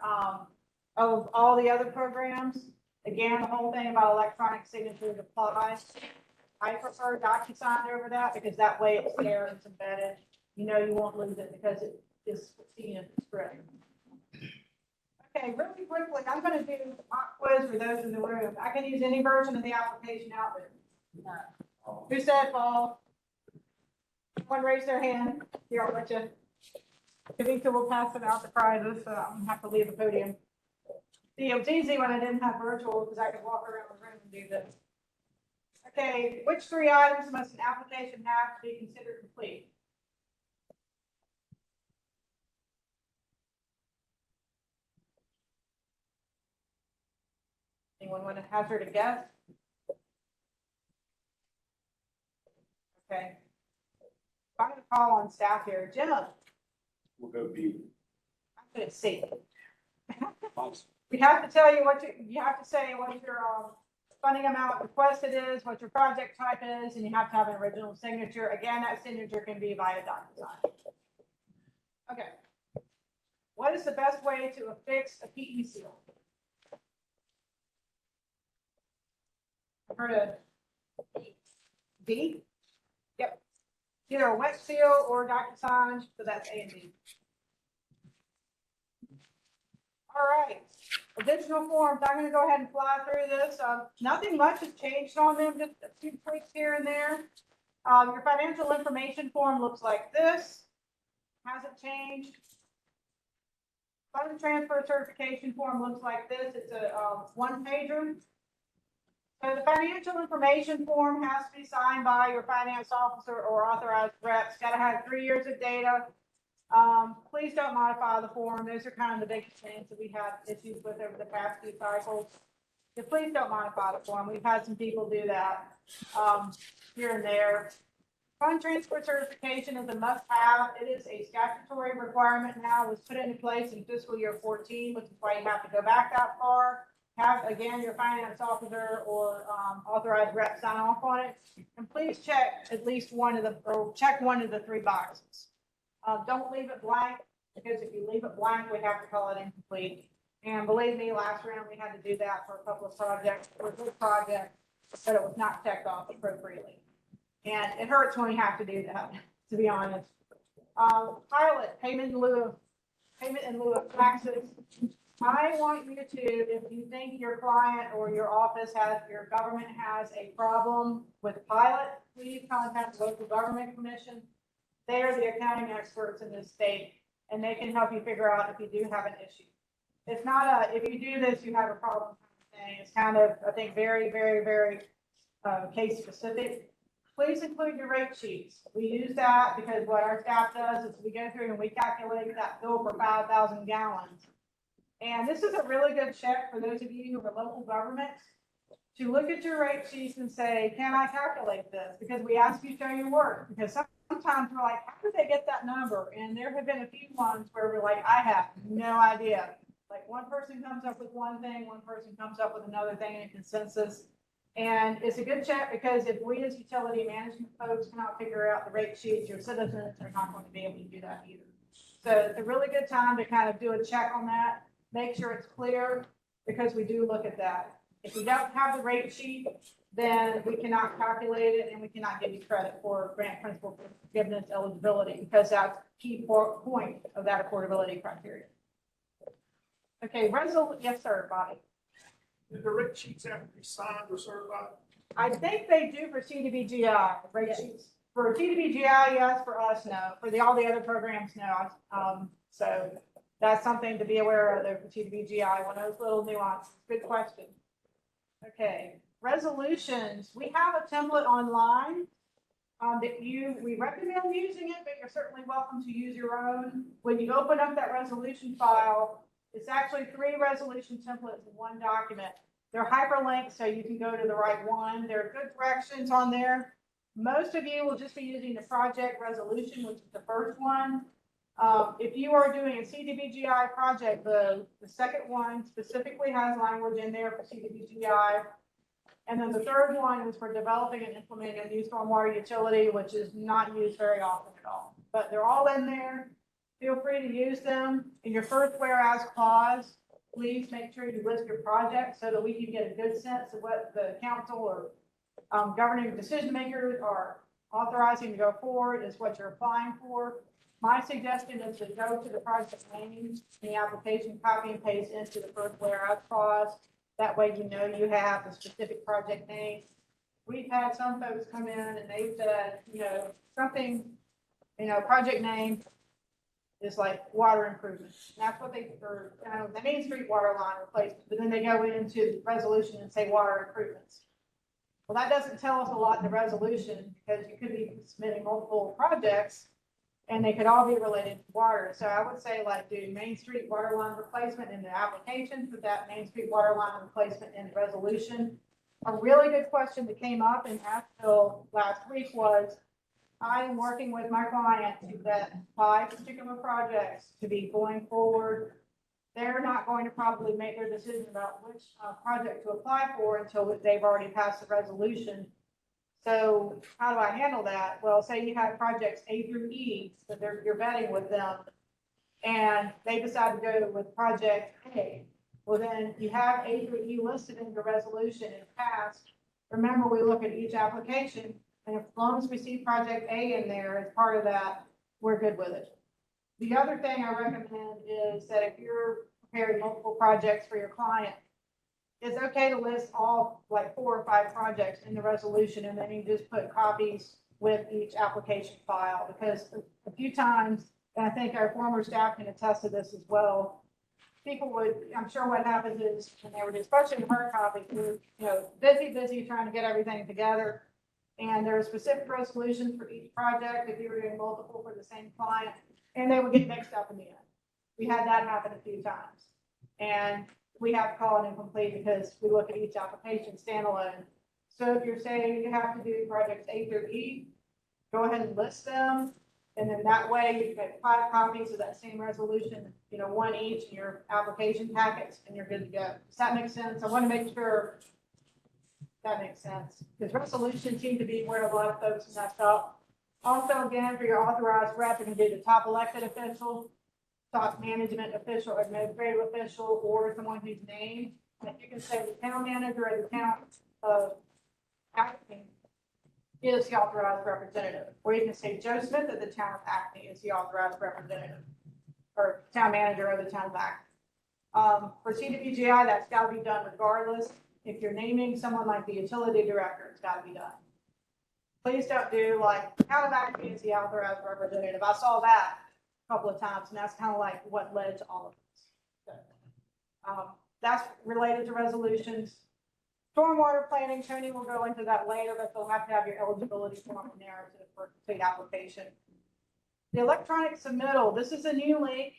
of all the other programs. Again, the whole thing about electronic signatures applies. I prefer DocuSign over that because that way it's there, it's embedded. You know you won't lose it because it is seen as a script. Okay, really quickly, I'm going to do Aquas for those in the room. I can use any version of the application out there. Who said fall? One raise their hand. Here, I'll let you. Kavita will pass it out the prizes, so I'm gonna have to leave the podium. See, it was easy when I didn't have virtual because I could walk around the room and do this. Okay, which 3 items must an application have to be considered complete? Anyone want to hazard a guess? Okay. I'm going to call on staff here. Jenna, We'll go B. I couldn't see. We have to tell you what you have to say what your funding amount requested is, what your project type is, and you have to have an original signature. Again, that signature can be via DocuSign. Okay. What is the best way to affix a PE seal? I've heard of D. Yep. Either a wet seal or DocuSign, so that's A and B. All right. Additional forms, I'm going to go ahead and fly through this. Nothing much has changed on them, just a few tweaks here and there. Your financial information form looks like this. Hasn't changed. Fund transfer certification form looks like this. It's a one-pager. So the financial information form has to be signed by your finance officer or authorized rep. It's got to have 3 years of data. Please don't modify the form. Those are kind of the biggest things that we have issues with over the past few cycles. So please don't modify the form. We've had some people do that here and there. Fund transfer certification is a must-have. It is a statutory requirement now. It was put into place in fiscal year 14, which is why you have to go back that far. Have, again, your finance officer or authorized rep sign off on it. And please check at least check one of the 3 boxes. Don't leave it blank, because if you leave it blank, we have to call it incomplete. And believe me, last round we had to do that for a couple of projects. It was a good project, but it was not checked off appropriately. And it hurts when we have to do that, to be honest. Pilot, payment in lieu of taxes. I want you to, if you think your client or your office your government has a problem with pilot, please contact the local government commission. They are the accounting experts in this state, and they can help you figure out if you do have an issue. It's not if you do this, you have a problem kind of thing. It's kind of, I think, very, very, very case specific. Please include your rate sheets. We use that because what our staff does is we go through and we calculate that bill for 5,000 gallons. And this is a really good check for those of you who are local governments to look at your rate sheets and say, can I calculate this? Because we ask you to show your work. Because sometimes we're like, how did they get that number? And there have been a few ones where we're like, I have no idea. Like one person comes up with one thing, one person comes up with another thing in a consensus. And it's a good check because if we as utility management folks cannot figure out the rate sheets, your citizens are not going to be able to do that either. So it's a really good time to kind of do a check on that. Make sure it's clear because we do look at that. If we don't have the rate sheet, then we cannot calculate it and we cannot give you credit for grant principal forgiveness eligibility because that's a key point of that affordability criteria. Okay, yes, sir, Bobby. Do the rate sheets have to be signed or certified? I think they do for CDBGI rate sheets. For CDBGI, yes. For us, no. For all the other programs, no. So that's something to be aware of there for CDBGI. One of those little nuances. Good question. Okay, resolutions. We have a template online. that we recommend using it, but you're certainly welcome to use your own. When you open up that resolution file, it's actually 3 resolution templates in one document. They're hyperlinked, so you can go to the right one. There are good directions on there. Most of you will just be using the project resolution, which is the first one. If you are doing a CDBGI project, the second one specifically has language in there for CDBGI. And then the third one is for developing and implementing a new stormwater utility, which is not used very often at all. But they're all in there. Feel free to use them. In your first whereas clause, please make sure you list your project so that we can get a good sense of what the council or governing decision makers are authorizing to go forward is what you're applying for. My suggestion is to go to the project name, the application, copy and paste into the first whereas clause. That way you know you have the specific project name. We've had some folks come in and they said, something, project name is like water improvements. That's what or the Main Street water line replacement, but then they go into the resolution and say water improvements. Well, that doesn't tell us a lot in the resolution because you could be submitting multiple projects and they could all be related to water. So I would say do Main Street water line replacement in the application, put that Main Street water line replacement in the resolution. A really good question that came up in Asheville last week was, I am working with my client to vet 5 particular projects to be going forward. They're not going to probably make their decision about which project to apply for until they've already passed the resolution. So how do I handle that? Well, say you have projects A through E that you're vetting with them, and they decide to go with project A. Well, then you have A through E listed in your resolution and passed. Remember, we look at each application, and as long as we see project A in there as part of that, we're good with it. The other thing I recommend is that if you're preparing multiple projects for your client, it's okay to list all 4 or 5 projects in the resolution, and then you just put copies with each application file, because a few times, and I think our former staff can attest to this as well, people would, I'm sure what happens is when they were dispatching hard copies, we're busy trying to get everything together. And there are specific resolutions for each project if you were doing multiple for the same client, and they would get mixed up in the end. We had that happen a few times. And we have to call it incomplete because we look at each application standalone. So if you're saying you have to do projects A through E, go ahead and list them. And then that way you get 5 copies of that same resolution, 1 each in your application packets, and you're good to go. Does that make sense? I want to make sure that makes sense, because resolutions seem to be where a lot of folks mess up. Also, again, for your authorized rep, you can do the top elected official, top management official, administrative official, or someone who's named. And you can say the town manager or the town acting is the authorized representative, or you can say Joe Smith of the town of Acme is the authorized representative, or town manager of the town of Acme. For CDBGI, that's got to be done regardless. If you're naming someone like the utility director, it's got to be done. Please don't do town of Acme is the authorized representative. I saw that a couple of times, and that's kind of what led to all of this. So, that's related to resolutions. Stormwater planning, Tony will go into that later, but they'll have to have your eligibility form and narrative for complete application. The electronic submittal, this is a new link.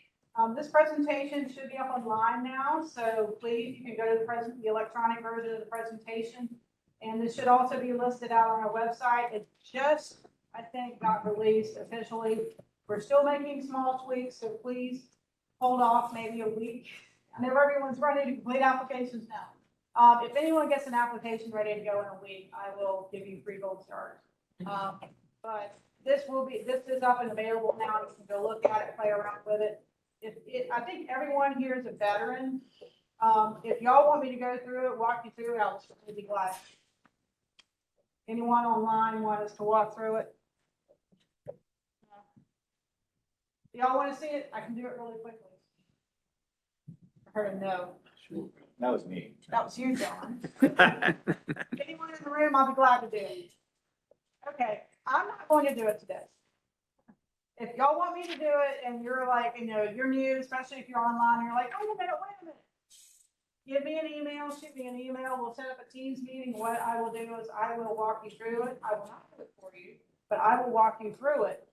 This presentation should be up online now, so please, you can go to the electronic version of the presentation, and this should also be listed out on our website. It just, I think, got released officially. We're still making small tweaks, so please hold off maybe a week. I know everyone's ready to complete applications now. If anyone gets an application ready to go in a week, I will give you free gold stars. But this is up and available now. You can go look at it, play around with it. I think everyone here is a veteran. If y'all want me to go through it, walk you through it, I'll be glad. Anyone online want us to walk through it? Y'all want to see it? I can do it really quickly. I heard a no. Sure. That was me. That was you, John. Anyone in the room, I'll be glad to do it. Okay, I'm not going to do it today. If y'all want me to do it and you're you're new, especially if you're online, and you're like, oh, wait a minute. Give me an email, shoot me an email. We'll set up a Teams meeting. What I will do is I will walk you through it. I will not do it for you. but I will walk you through it.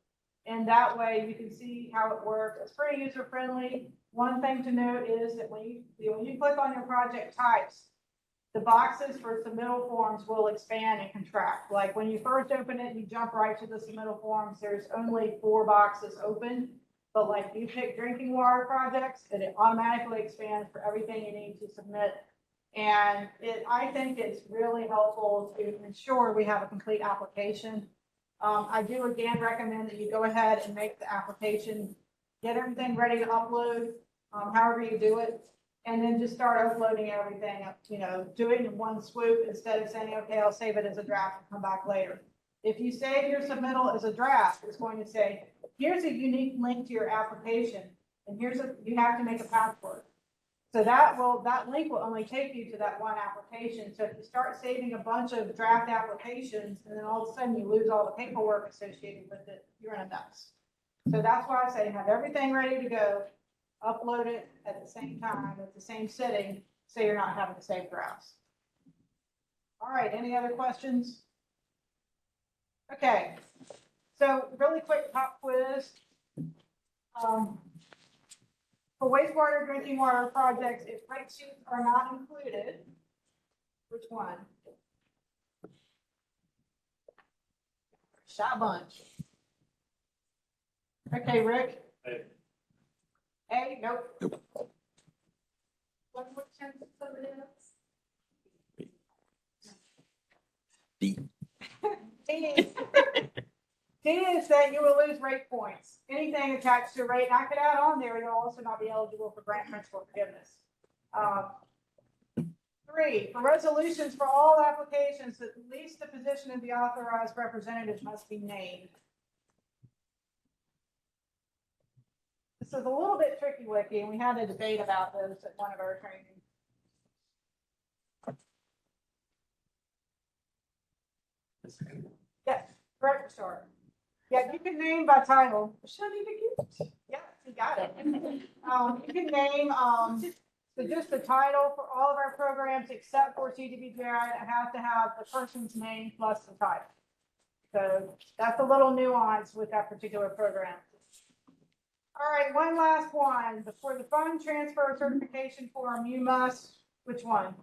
And that way you can see how it works. It's pretty user friendly. One thing to note is that when you click on your project types, the boxes for submittal forms will expand and contract. Like when you first open it and you jump right to the submittal forms, there's only 4 boxes open. But like you pick drinking water projects, and it automatically expands for everything you need to submit. And I think it's really helpful to ensure we have a complete application. I do again recommend that you go ahead and make the application, get everything ready to upload, however you do it, and then just start uploading everything, do it in one swoop instead of saying, okay, I'll save it as a draft and come back later. If you save your submittal as a draft, it's going to say, here's a unique link to your application, and you have to make a password. So that link will only take you to that one application. So if you start saving a bunch of draft applications and then all of a sudden you lose all the paperwork associated with it, you're in a mess. So that's why I say have everything ready to go, upload it at the same time, at the same sitting, so you're not having to save drafts. All right, any other questions? Okay, so really quick pop quiz. For wastewater drinking water projects, if rate sheets are not included, which one? Shot bunch. Okay, Rick? A, nope. What chance is somebody else? D. D is that you will lose rate points. Anything attached to a rate, and I could add on there, you'll also not be eligible for grant principal forgiveness. 3, for resolutions for all applications, at least the position of the authorized representative must be named. This is a little bit tricky, Wiki, and we had a debate about this at one of our trainings. Yes, correct, start. Yeah, you can name by title. Should I even get? Yeah, you got it. You can name just the title for all of our programs except for CDBGI. I have to have the person's name plus the title. So that's a little nuance with that particular program. All right, one last one. For the fund transfer certification form, you must, which one?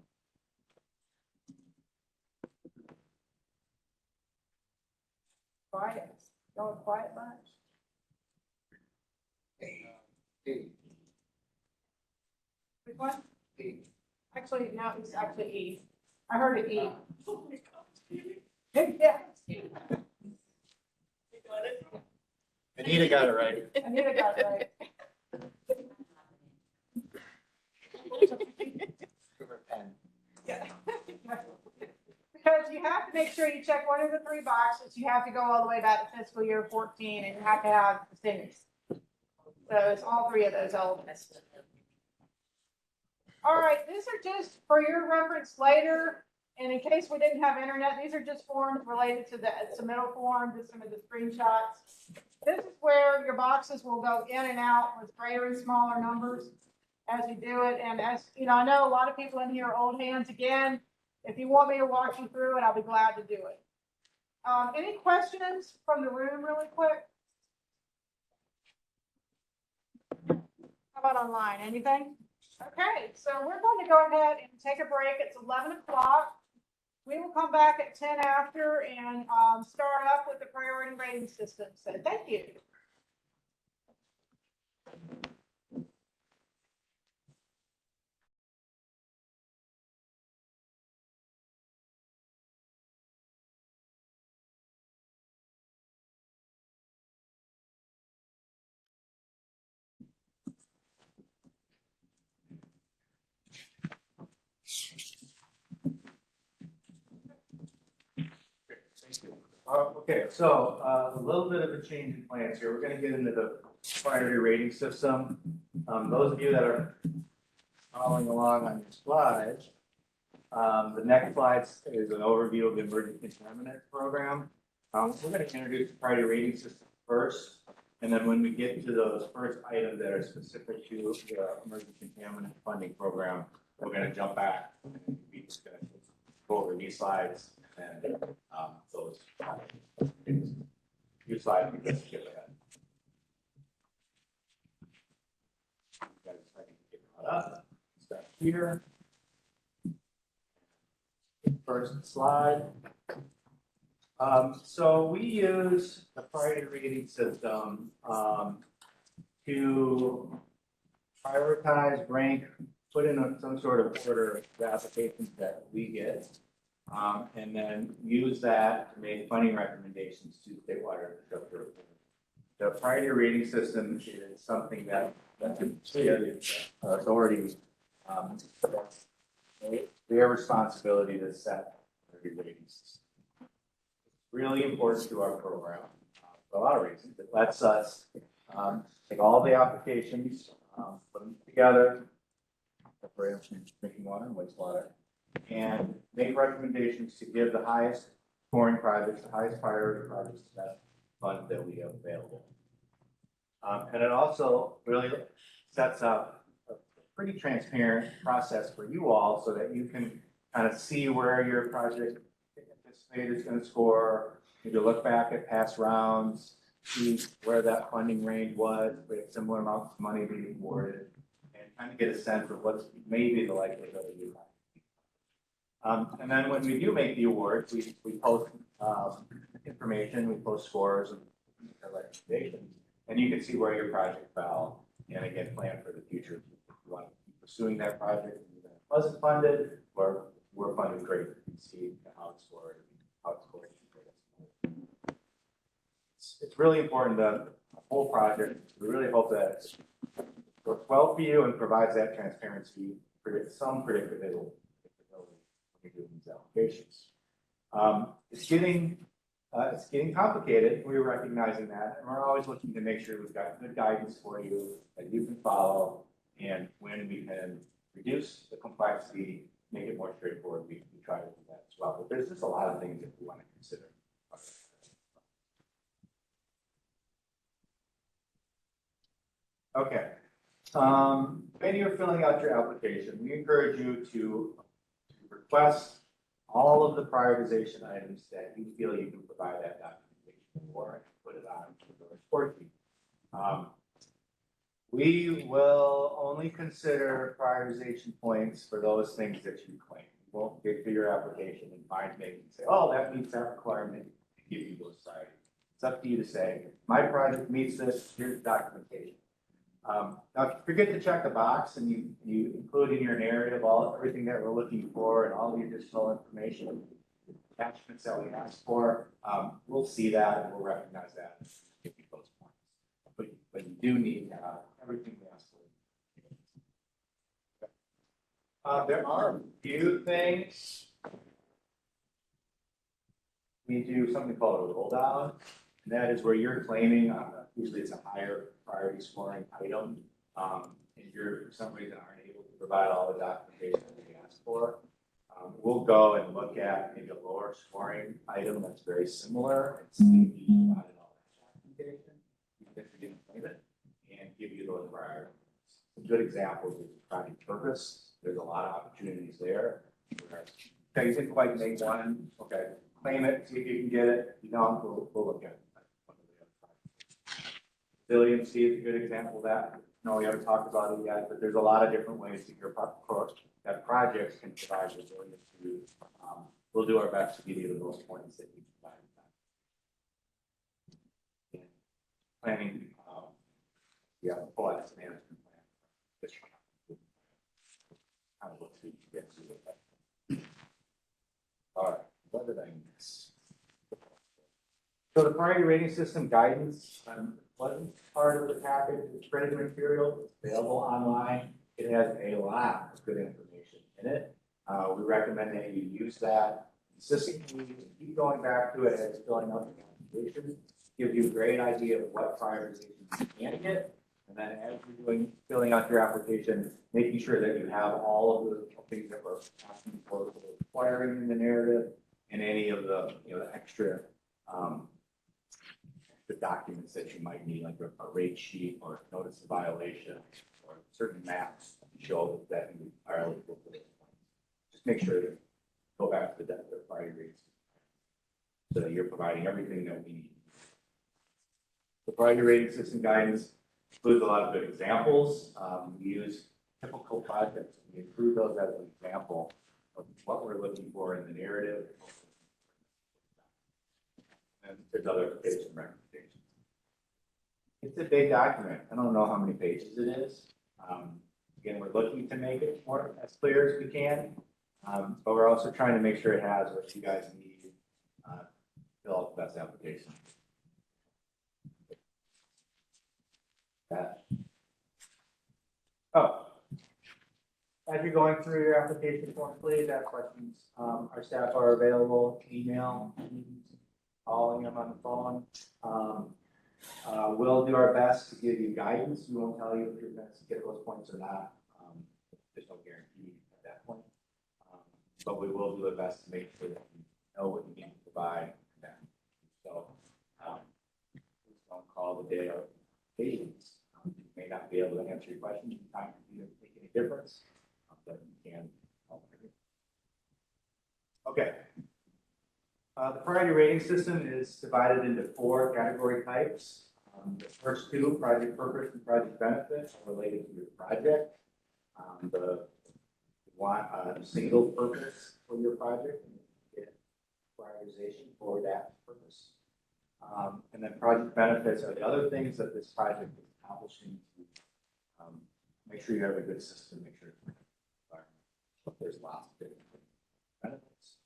Quiet. Going quiet bunch. D. Which one? D. Actually, no, it's actually E. I heard it E. Yeah. Anita got it right. Anita got it right. Pen. Yeah. Because you have to make sure you check one of the 3 boxes. You have to go all the way back to fiscal year 14, and you have to have the things. So it's all 3 of those elements. All right, these are just for your reference later. And in case we didn't have internet, these are just forms related to the submittal form, just some of the screenshots. This is where your boxes will go in and out with greater and smaller numbers as you do it. And as you know, I know a lot of people in here are old hands. Again, if you want me to walk you through it, I'll be glad to do it. Any questions from the room really quick? How about online? Anything? Okay, so we're going to go ahead and take a break. It's 11 o'clock. We will come back at 10 after and start up with the priority rating system. So thank you. Okay, so a little bit of a change in plans here. We're gonna get into the priority rating system. Those of you that are following along on your slides, the next slide is an overview of the emerging contaminant program. We're gonna introduce the priority rating system first, and then when we get to those first items that are specific to the emerging contaminant funding program, we're gonna jump back and we're just gonna go over these slides and those. few slides. We can skip ahead. Guys, I can get caught up. Start here. First slide. So we use the priority rating system to prioritize, rank, put in some sort of order the applications that we get, and then use that to make funding recommendations to state water infrastructure. The priority rating system is something that the authority, their responsibility to set priority rating system. Really important to our program for a lot of reasons. It lets us take all the applications, put them together, separate them from drinking water and wastewater, and make recommendations to give the highest scoring projects, the highest priority projects, the best funds that we have available. And it also really sets up a pretty transparent process for you all so that you can kind of see where your project is going to score. Maybe look back at past rounds, see where that funding range was, with similar amounts of money being awarded, and kind of get a sense of what's maybe the likelihood of you. And then when we do make the awards, we post information, we post scores and recommendations, and you can see where your project fell, and again, plan for the future. If you want to keep pursuing that project, and it wasn't funded, or we're funded great, you can see how it scored. It's really important that the whole project, we really hope that it works well for you and provides that transparency, some predictability when you're doing these applications. It's getting complicated. We're recognizing that, and we're always looking to make sure we've got good guidance for you that you can follow, and when we can reduce the complexity, make it more straightforward, we try to do that as well. But there's just a lot of things that we want to consider. Okay. When you're filling out your application, we encourage you to request all of the prioritization items that you feel you can provide that documentation for and put it on the report sheet. We will only consider prioritization points for those things that you claim. We won't get to your application and find things and say, oh, that meets that requirement, and give you those sites. It's up to you to say, my project meets this, here's the documentation. Now, if you forget to check the box and you include in your narrative everything that we're looking for and all the additional information, attachments that we asked for, we'll see that and we'll recognize that and give you those points. But you do need to have everything we asked for. There are a few things. We do something called a roll down, and that is where you're claiming, usually it's a higher priority scoring item, and you're for some reason aren't able to provide all the documentation that we asked for. We'll go and look at maybe a lower scoring item that's very similar and see if you provided all that documentation, even if you didn't claim it, and give you those priorities. Some good examples is project purpose. There's a lot of opportunities there. Okay, you didn't quite make one. Okay, claim it, see if you can get it. You don't, we'll look at it. Resiliency is a good example of that. No, we haven't talked about it yet, but there's a lot of different ways that that projects can provide resiliency. We'll do our best to give you the most points that you provide. Planning, full asset management plan. Kind of looks to get to it. All right, what did I miss? So the priority rating system guidance wasn't part of the package. It's printed material. It's available online. It has a lot of good information in it. We recommend that you use that consistently. Keep going back to it as filling out the application. Gives you a great idea of what prioritizations you can get. And then as you're filling out your application, making sure that you have all of the things that we're asking for, requiring in the narrative, and any of the the extra the documents that you might need, like a rate sheet or notice of violation or certain maps to show that you are eligible for this. Just make sure to go back to the priority rates so that you're providing everything that we need. The priority rating system guidance includes a lot of good examples. We use typical projects. We include those as an example of what we're looking for in the narrative. And there's other tips and recommendations. It's a big document. I don't know how many pages it is. Again, we're looking to make it more as clear as we can, but we're also trying to make sure it has what you guys need to fill out the best application. Oh, as you're going through your application form, please ask questions. Our staff are available, email, calling them on the phone. We'll do our best to give you guidance. We won't tell you if you're going to get those points or not. There's no guarantee at that point. But we will do our best to make sure that you know what you need to provide them. So, please don't call the day of patience. You may not be able to answer your questions in time to make any difference, but you can. Okay. The priority rating system is divided into 4 category types. The first 2, project purpose and project benefits, are related to your project. You want a single purpose for your project and get prioritization for that purpose. And then project benefits are the other things that this project is accomplishing to make sure you have a good system, make sure there's lots of different benefits.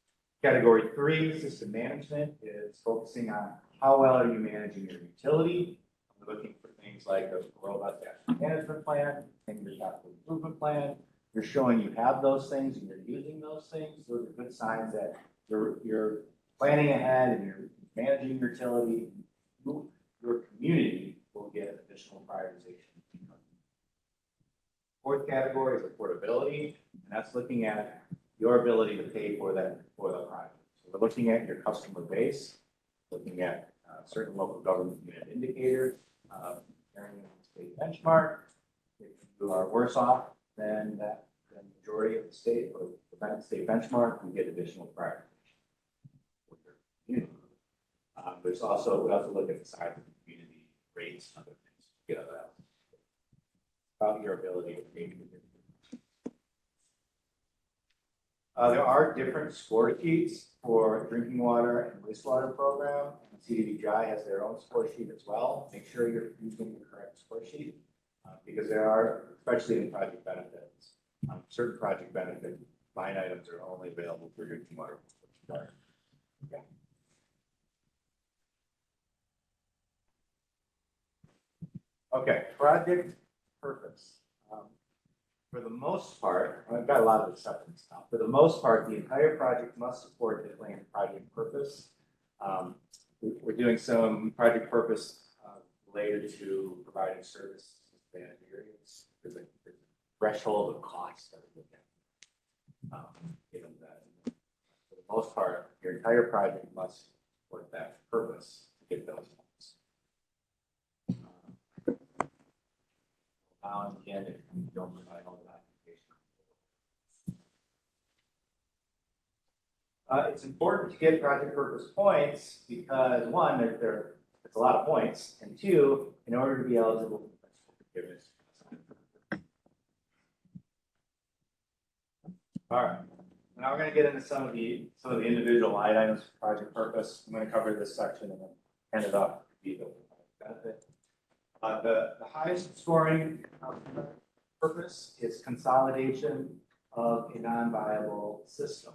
Category 3, system management, is focusing on how well are you managing your utility. We're looking for things like a robust asset management plan, your capital improvement plan. You're showing you have those things and you're using those things. Those are good signs that you're planning ahead and you're managing your utility. Your community will get additional prioritization. 4th category is affordability, and that's looking at your ability to pay for the project. So we're looking at your customer base, looking at certain local government unit indicators, comparing them to state benchmark. If you are worse off than the majority of the state or the state benchmark, you get additional prioritization with your community. There's also, we also look at the size of the community, rates, and other things to get out of that. About your ability to pay for it. There are different score sheets for drinking water and wastewater program. CDBGI has their own score sheet as well. Make sure you're using the correct score sheet because there are, especially in project benefits, certain project benefit line items are only available for drinking water. Okay. Okay, project purpose. For the most part, I've got a lot of acceptance now. For the most part, the entire project must support the planned project purpose. We're doing some project purpose related to providing service to bad areas. There's a threshold of cost that we look at. Given that, for the most part, your entire project must support that purpose to get those funds. Now and again, if you don't provide all the documentation. It's important to get project purpose points because 1, it's a lot of points, and 2, in order to be eligible for forgiveness. All right, now we're going to get into some of the individual line items for project purpose. I'm going to cover this section and then hand it off to be the benefit. The highest scoring purpose is consolidation of a non-viable system.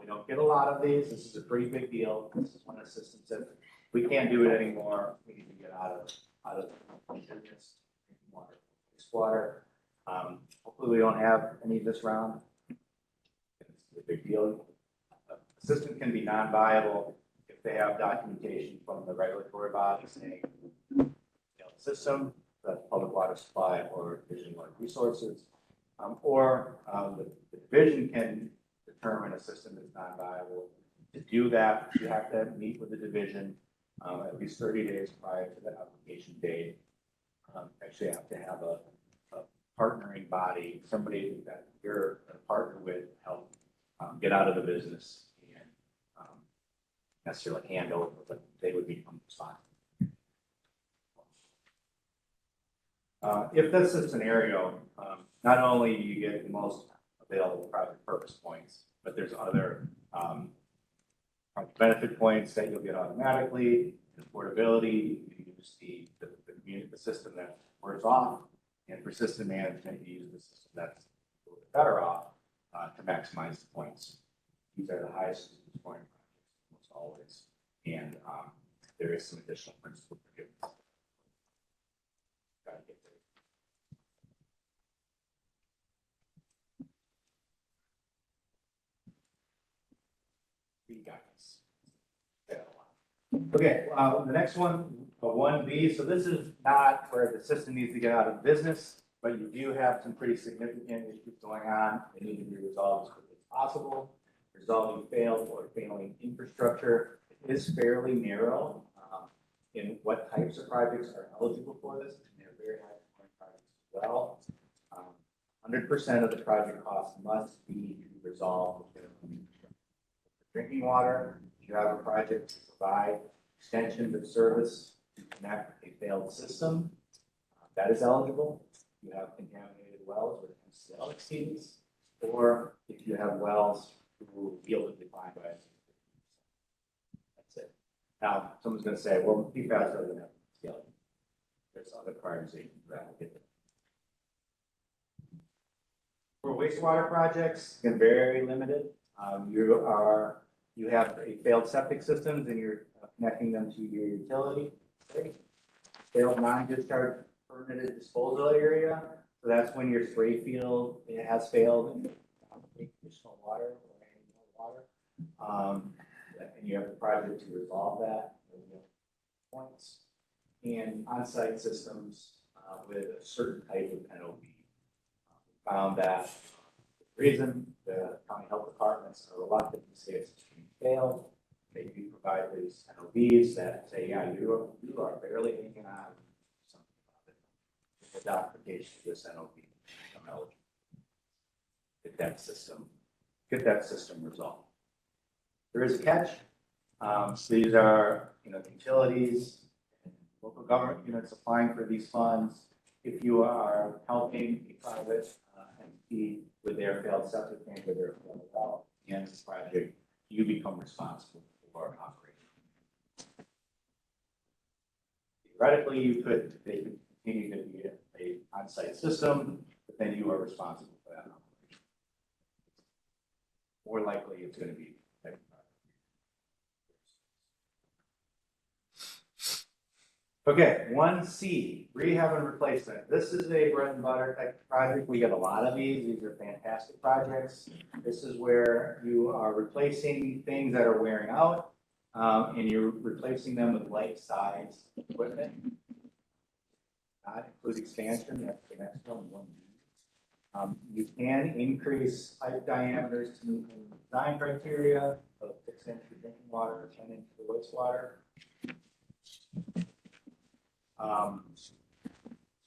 We don't get a lot of these. This is a pretty big deal. This is one of the systems that we can't do it anymore. We need to get out of business, water, wastewater. Hopefully we don't have any of this round. It's a big deal. A system can be non-viable if they have documentation from the regulatory body saying system, the public water supply or division of water resources, or the division can determine a system is not viable. To do that, you have to meet with the division at least 30 days prior to the application date. Actually, you have to have a partnering body, somebody that you're a partner with, help get out of the business and necessarily hand over, but they would become responsible. If that's the scenario, not only do you get the most available project purpose points, but there's other benefit points that you'll get automatically, affordability, you use the system that wears off, and for system management, you use the system that's a little bit better off to maximize the points. These are the highest scoring projects almost always, and there is some additional principal forgiveness. Gotta get there. You got this. Okay, the next one, 1B. So this is not where the system needs to get out of business, but you do have some pretty significant issues going on. They need to be resolved as quickly as possible. Resolving failed or failing infrastructure is fairly narrow in what types of projects are eligible for this, and they're very high performing projects as well. 100% of the project cost must be resolved within infrastructure. Drinking water, if you have a project to provide extensions of service to connect a failed system, that is eligible. If you have contaminated wells with MCL exceeds, or if you have wells who yield a decline by 50%. That's it. Now, someone's going to say, well, PFAS doesn't have MCL. There's other prioritization that will get there. For wastewater projects, again, very limited. You have a failed septic systems and you're connecting them to your utility. Okay. Failed non-discharge permitted disposal area. So that's when your spray field has failed and additional water or any more water. And you have the project to resolve that. Points. And on-site systems with a certain type of NOV. Found that the reason the county health departments are reluctant to say it's failed, they do provide these NOVs that say, yeah, you are barely hanging on something about it. The documentation of this NOV, I'm eligible. Get that system resolved. There is a catch. So these are, utilities, and local government units applying for these funds. If you are helping a private entity with their failed septic tank or their failed well, and this project, you become responsible for operating. Theoretically, they could continue to be a on-site system, but then you are responsible for that operation. More likely, it's going to be. Okay, 1C, rehab and replacement. This is a bread and butter type of project. We get a lot of these. These are fantastic projects. This is where you are replacing things that are wearing out, and you're replacing them with life-size equipment. Not include expansion, that's the next one. You can increase pipe diameters to meet the design criteria of 6-inch for drinking water, 10-inch for wastewater.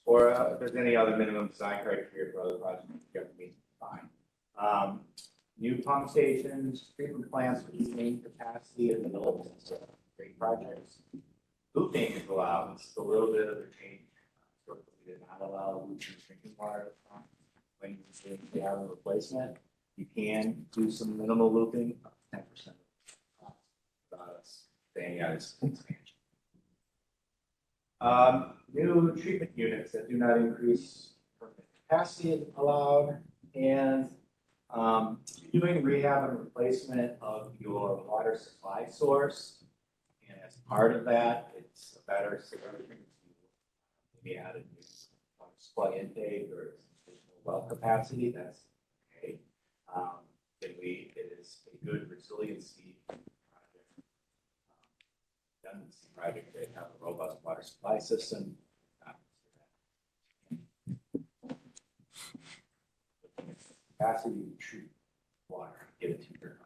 Or if there's any other minimum design criteria for other projects, you have to meet, fine. New pump stations, treatment plants with the same capacity as adults, great projects. Looping is allowed. It's a little bit of a change. We did not allow looping drinking water when you have a replacement. You can do some minimal looping, 10%. Staying out as expansion. New treatment units that do not increase capacity is allowed, and doing rehab and replacement of your water supply source. And as part of that, it's a better solution to maybe add a new plug intake or additional well capacity. That's okay. It is a good resiliency project. They have a robust water supply system. Capacity to treat water, get it to your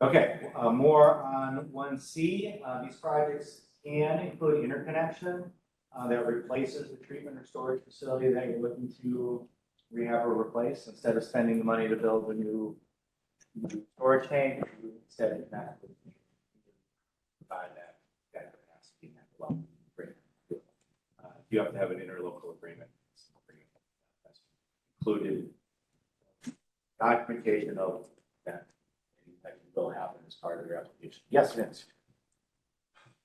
customers. Okay, more on 1C. These projects can include interconnection that replaces the treatment or storage facility that you're looking to rehab or replace. Instead of spending the money to build a new storage tank, instead of that, provide that capacity in that well. Great. you have to have an interlocal agreement. That's included documentation of that will happen as part of your application. Yes, Vince?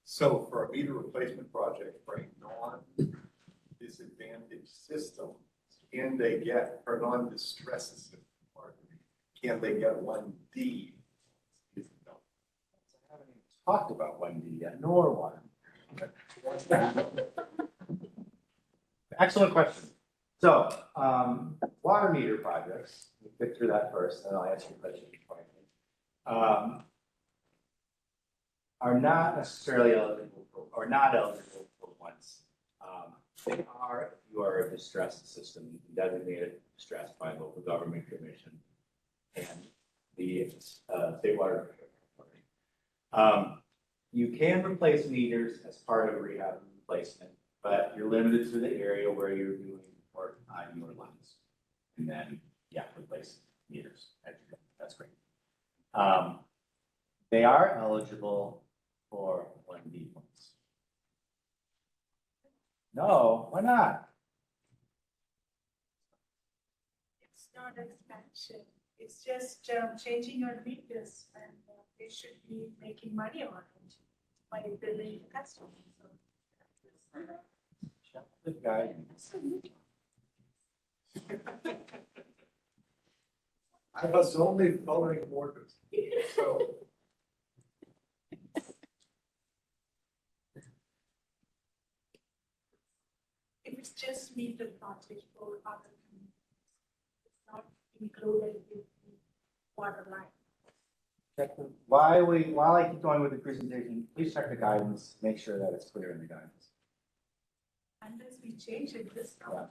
So for a meter replacement project for a non-disadvantaged system, can they get, or non-distressed system, or can they get 1D? I haven't even talked about 1D yet, nor 1. Excellent question. So, water meter projects, we'll get through that first, and then I'll answer your question. Are not necessarily eligible for, or not eligible for once. They are, if you are a distressed system, designated distressed by local government commission and the state water authority. You can replace meters as part of a rehab replacement, but you're limited to the area where you're doing work on your lines. And then, yeah, replace meters. That's great. They are eligible for 1D points. No, why not? It's not expansion, it's just changing your meters and they should be making money on it by billing customers. Good guy. I was only following orders, so. If it's just meter project for other communities, it's not included with the water line. While I keep going with the presentation, please check the guidance, make sure that it's clear in the guidance. Unless we change it this time.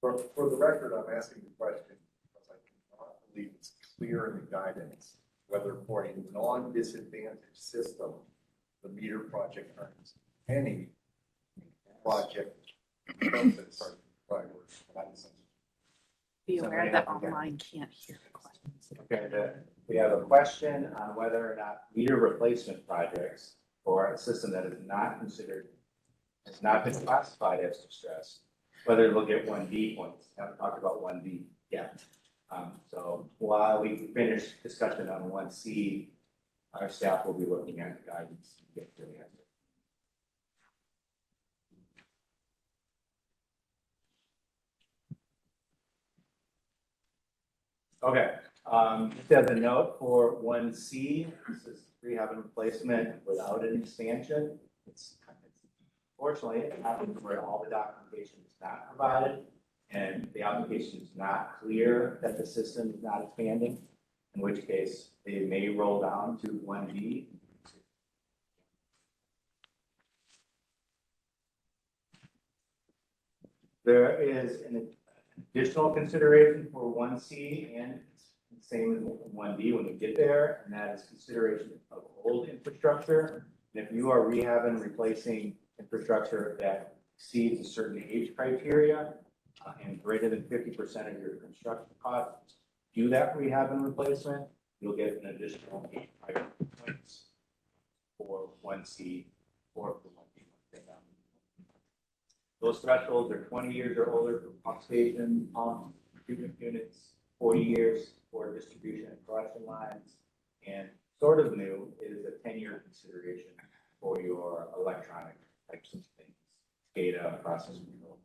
For the record, I'm asking the question because I do not believe it's clear in the guidance whether for a non-disadvantaged system, the meter project earns any project. Be aware that online can't hear the questions. Okay, we have a question on whether or not meter replacement projects for a system that is not considered, has not been classified as distressed, whether they'll get 1D points. Haven't talked about 1D yet. So while we finish discussion on 1C, our staff will be looking at the guidance to get to the answer. Okay, just as a note for 1C, this is rehab and replacement without an expansion. It's fortunately, it happens where all the documentation is not provided and the application is not clear that the system is not expanding, in which case they may roll down to 1D. There is an additional consideration for 1C and same as 1D when we get there, and that is consideration of old infrastructure. And if you are rehabbing and replacing infrastructure that exceeds a certain age criteria and greater than 50% of your construction costs, do that rehab and replacement, you'll get an additional 8 priority points for 1C or for 1D. Those thresholds are 20 years or older for pump station, pump, treatment units, 40 years for distribution and collection lines, and sort of new is a 10-year consideration for your electronic types of things, data, process control.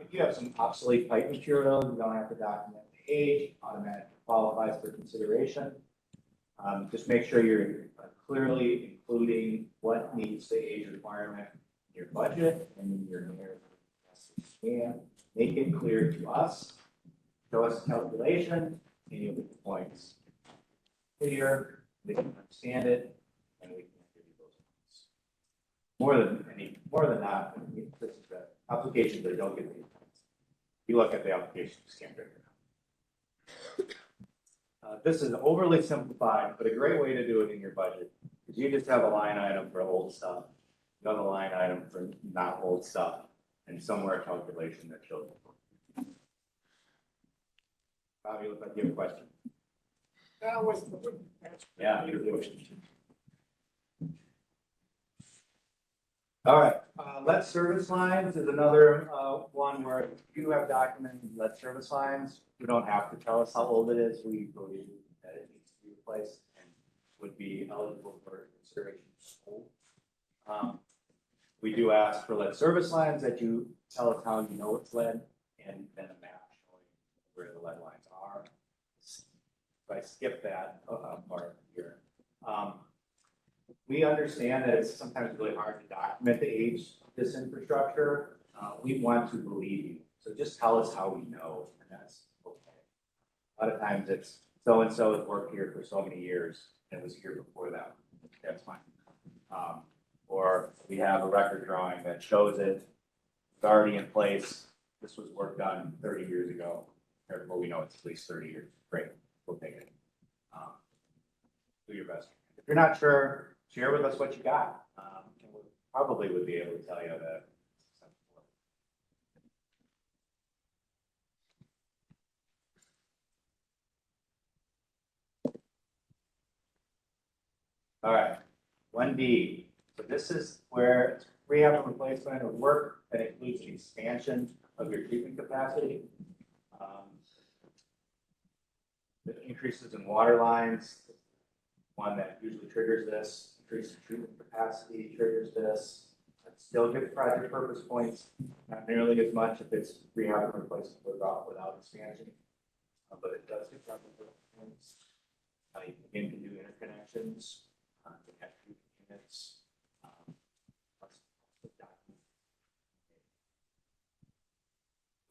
If you have some obsolete pipe material, you don't have to document the age, automatically qualifies for consideration. Just make sure you're clearly including what meets the age requirement in your budget and in your narrative. And make it clear to us, show us a calculation, and you'll get the points. Clear, they can understand it, and we can give you those points. More than that, this is the applications that don't get these points. You look at the application, you can't figure it out. This is overly simplified, but a great way to do it in your budget is you just have a line item for old stuff, another line item for not old stuff, and somewhere a calculation that shows it. Bobby, look like you have a question. That was Yeah, you do. All right, lead service lines is another, one where you have documented lead service lines. You don't have to tell us how old it is. We believe that it needs to be replaced and would be eligible for consideration. We do ask for lead service lines that you tell us how you know it's lead and then a map showing where the lead lines are. If I skip that part here. We understand that it's sometimes really hard to document the age of this infrastructure. We want to believe you. So just tell us how we know, and that's okay. A lot of times it's so-and-so has worked here for so many years and was here before that. That's fine. Or we have a record drawing that shows it. It's already in place. This was work done 30 years ago. Therefore, we know it's at least 30 years. Great, we'll take it. Do your best. If you're not sure, share with us what you got. And we probably would be able to tell you that. All right, 1D. So this is where it's rehab and replacement of work that includes the expansion of your treatment capacity. The increases in water lines, one that usually triggers this, increase in treatment capacity triggers this. It still gets project purpose points, not nearly as much if it's rehab and replacement without expansion, but it does get project purpose points. You again can do interconnections, you have units.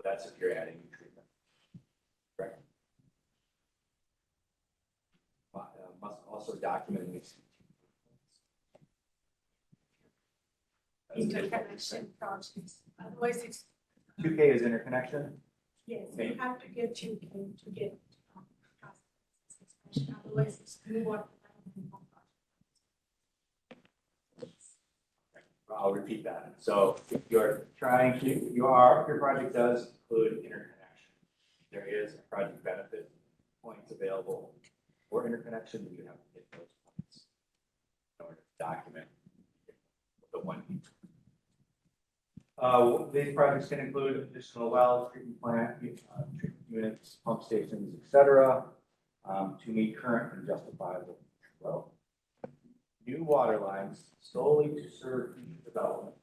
That's if you're adding new treatment. Correct. Must also document these. Interconnection projects, otherwise it's, 2K is interconnection. yes, you have to get 2K to get. Otherwise it's new water. I'll repeat that. So if you're trying to, your project does include interconnection. There is a project benefit points available for interconnection. You have to get those points in order to document the 1D. These projects can include additional wells, treatment plant, treatment units, pump stations, etc., to meet current and justifiable flow. New water lines solely to serve future development,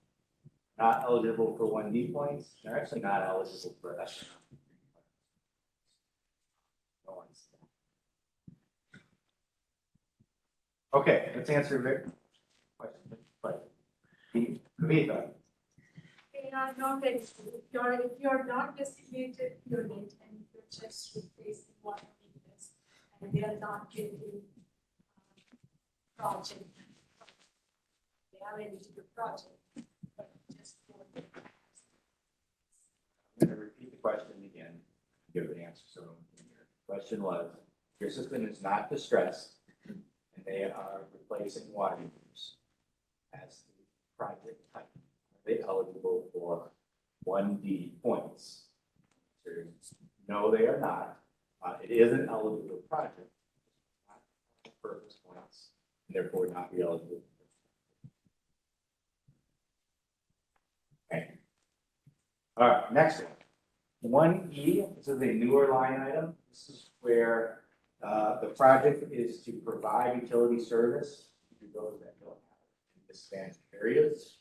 not eligible for 1D points. They're actually not eligible for that. Okay, let's answer Vic question. Kavita. They are not eligible. If you're not designated unit and you're just replacing water meters and they are not getting project. They are eligible project, but just for the. I'm going to repeat the question again, give an answer. So the question was, your system is not distressed and they are replacing water meters as the project type. Are they eligible for 1D points? No, they are not. It is an eligible project, not purpose points, and therefore not be eligible. Okay. All right, next one. 1E, this is a newer line item. This is where the project is to provide utility service to those that don't have it in disadvantaged areas.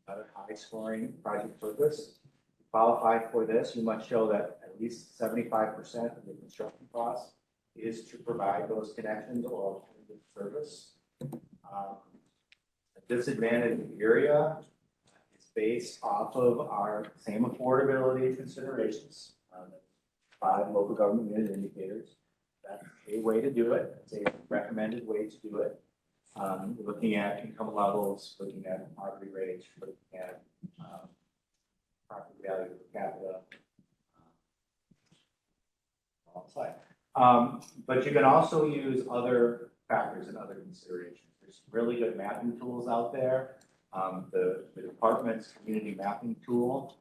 Another high scoring project purpose. To qualify for this, you must show that at least 75% of the construction cost is to provide those connections or alternative service. A disadvantaged area is based off of our same affordability considerations, 5 local government unit indicators. That's a way to do it. It's a recommended way to do it. Looking at income levels, looking at poverty rates, looking at property value per capita. But you can also use other factors and other considerations. There's really good mapping tools out there. The department's community mapping tool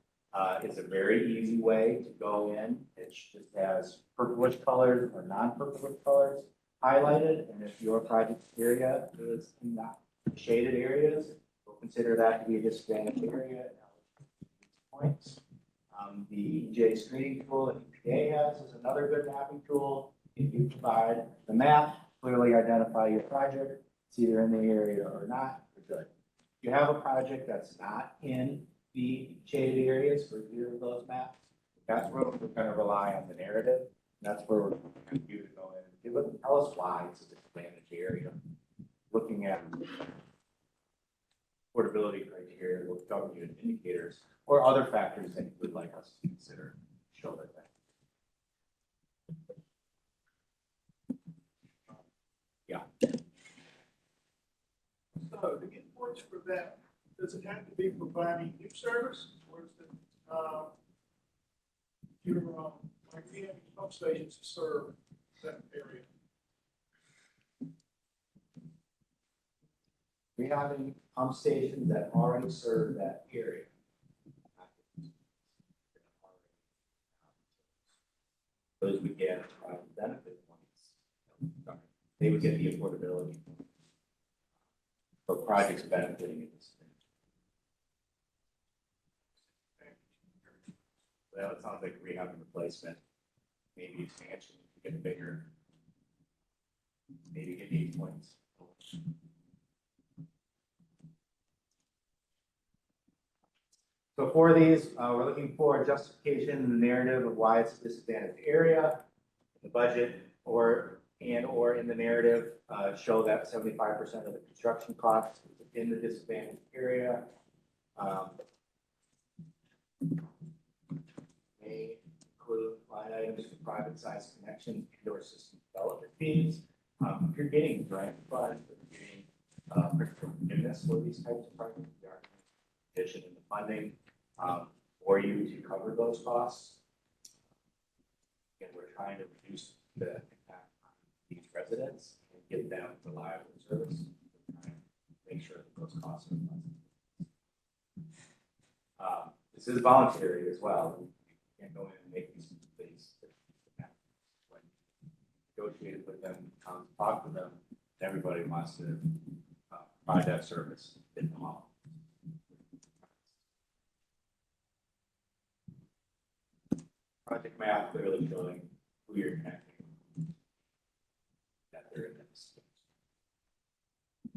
is a very easy way to go in. It just has purplish colors or non-purplish colors highlighted, and if your project area is in that shaded areas, consider that to be a disadvantaged area at points. The EJ screening tool that EPA has is another good mapping tool. If you provide the map, clearly identify your project, it's either in the area or not, you're good. If you have a project that's not in the shaded areas for either of those maps, that's where we're going to rely on the narrative. That's where we're going to you to go in and tell us why it's a disadvantaged area. Looking at affordability criteria, with government indicators, or other factors that you would like us to consider, show that. Yeah. So to get points for that, does it have to be providing new service, or is it, your, like we have pump stations to serve that area? We have any pump stations that already serve that area. Those would get benefit points. They would get the affordability for projects benefiting in this. Well, it sounds like rehab and replacement, maybe expansion, get bigger, maybe get 8 points. So for these, we're looking for a justification in the narrative of why it's a disadvantaged area, the budget, or in the narrative, show that 75% of the construction costs is in the disadvantaged area. May include line items for private size connection and/or system development fees. If you're getting grant funds, if you're getting critical forgiveness for these types of projects, the addition in the funding for you to cover those costs. And we're trying to reduce the impact on these residents and give them reliable service. We're trying to make sure that those costs are less. This is voluntary as well. You can't go in and make these things. When negotiated with them, talk to them, everybody wants to provide that service in the hall. Project map clearly showing who you're connecting. That they're in this.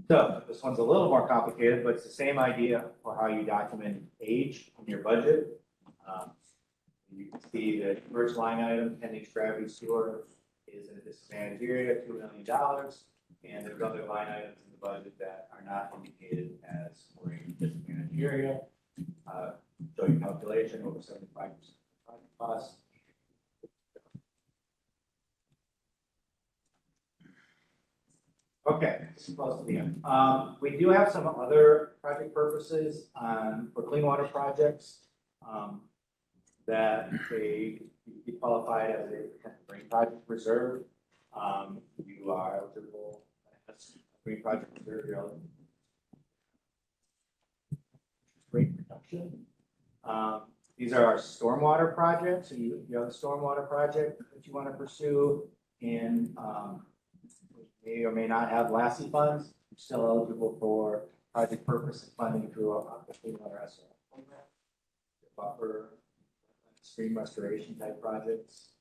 So this one's a little more complicated, but it's the same idea for how you document age in your budget. You can see the first line item, pending gravity sewer, is in a disadvantaged area, $2 million. And there's other line items in the budget that are not indicated as we're in a disadvantaged area. Show your calculation over 75% project cost. Okay, this is close to the end. We do have some other project purposes for clean water projects that they be qualified as a green project reserve. You are eligible as a green project reserve. You're eligible. Great production. These are our stormwater projects. So you have a stormwater project that you want to pursue in may or may not have LASI funds. You're still eligible for project purpose funding through the Clean Water SRF program. Buffer, stream restoration type projects,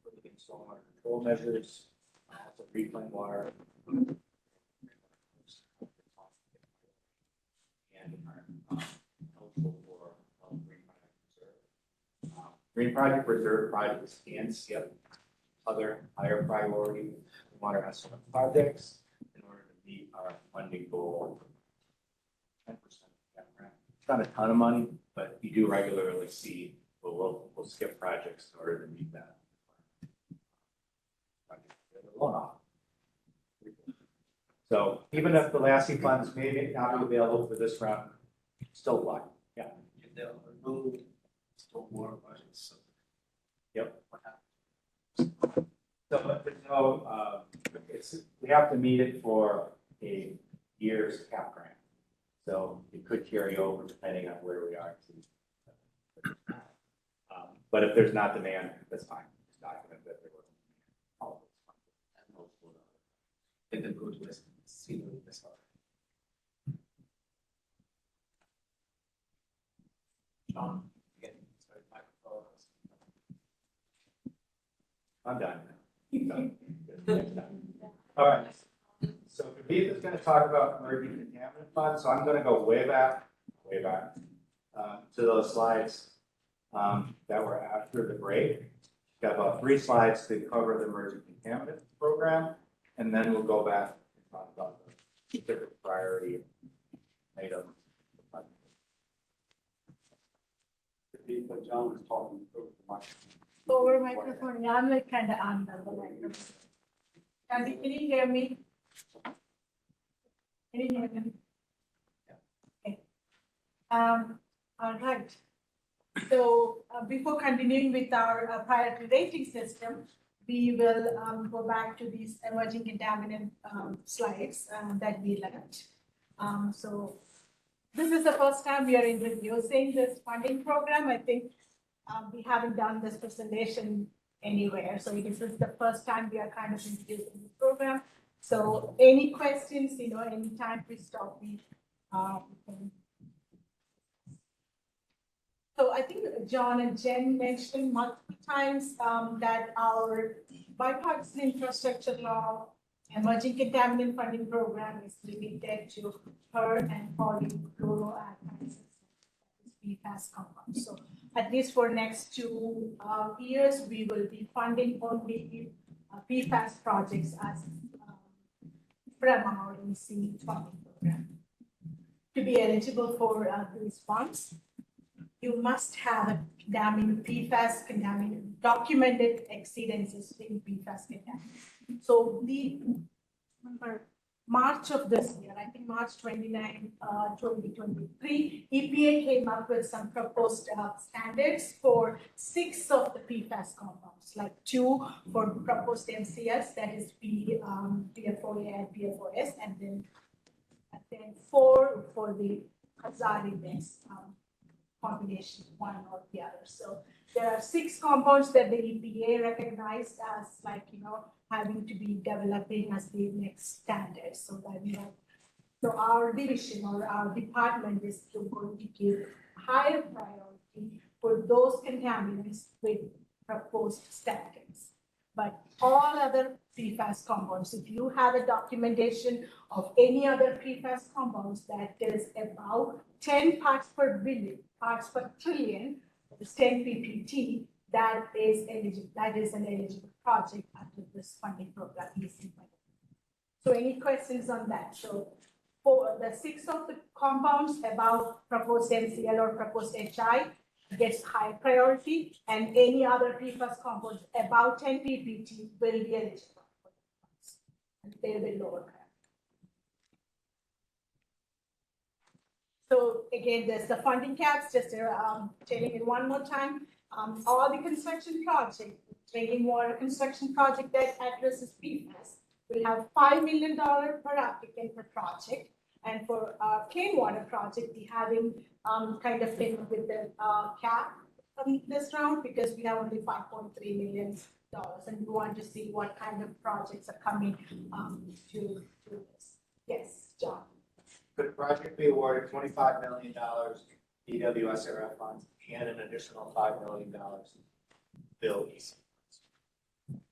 looking at stormwater control measures, also reclaim water, and are eligible for Green Project Reserve projects can skip other higher priority water SRF projects in order to meet our funding goal. 10%. It's not a ton of money, but you do regularly see we'll skip projects in order to meet that. So even if the LASI funds may not be available for this round, still apply. Yeah. If they'll remove stormwater projects. Yep. So but there's no, we have to meet it for a year's cap grant. So it could carry over depending on where we are. But if there's not demand, that's fine. Just document that there wasn't all of And then go to this, see this. John, again, sorry, microphone. I'm done. Keep done. All right. So Kavitha is going to talk about emerging contaminant funds. So I'm going to go way back, to those slides that were after the break. Got about 3 slides to cover the emerging contaminant program, and then we'll go back and talk about the specific priority item. Kavitha, John was talking over the mic. Over microphone, yeah, I'm like kind of under the microphone. Can you hear me? Can you hear me? Okay. All right. So before continuing with our priority rating system, we will go back to these emerging contaminant slides that we left. So this is the first time we are introducing this funding program. I think we haven't done this presentation anywhere. So this is the first time we are kind of introducing this program. So any questions, anytime we stop, we can. So I think John and Jen mentioned multiple times that our bipartisan infrastructure law emerging contaminant funding program is limited to per and polychloroalkyl PFAS compounds. So at least for next 2 years, we will be funding only PFAS projects as from our EC funding program. To be eligible for these funds, you must have PFAS documented exceedances in PFAS contaminants. So remember March of this year, I think March 29, 2023, EPA came up with some proposed standards for 6 of the PFAS compounds, like 2 for proposed MCS, that is PFOA and PFOS, and then 4 for the hazardous combination, one or the other. So there are 6 compounds that the EPA recognized as having to be developing as the next standard. So that so our division or our department is going to give higher priority for those contaminants with proposed standards. But all other PFAS compounds, if you have a documentation of any other PFAS compounds that is about 10 parts per billion, parts per trillion, is 10 PPT, that is an eligible project under this funding program. So any questions on that? So for the 6 of the compounds about proposed MCL or proposed HI gets high priority, and any other PFAS compounds about 10 PPT will be eligible for the funds, and they will be lower priority. So again, there's the funding caps, just telling it one more time. All the construction project, drinking water construction project that addresses PFAS will have $5 million per applicant per project. And for clean water project, we having kind of thing with the cap this round because we have only $5.3 million. And we want to see what kind of projects are coming to this. Yes, John. Could the project be awarded $25 million EWSRF funds and an additional $5 million bill EC?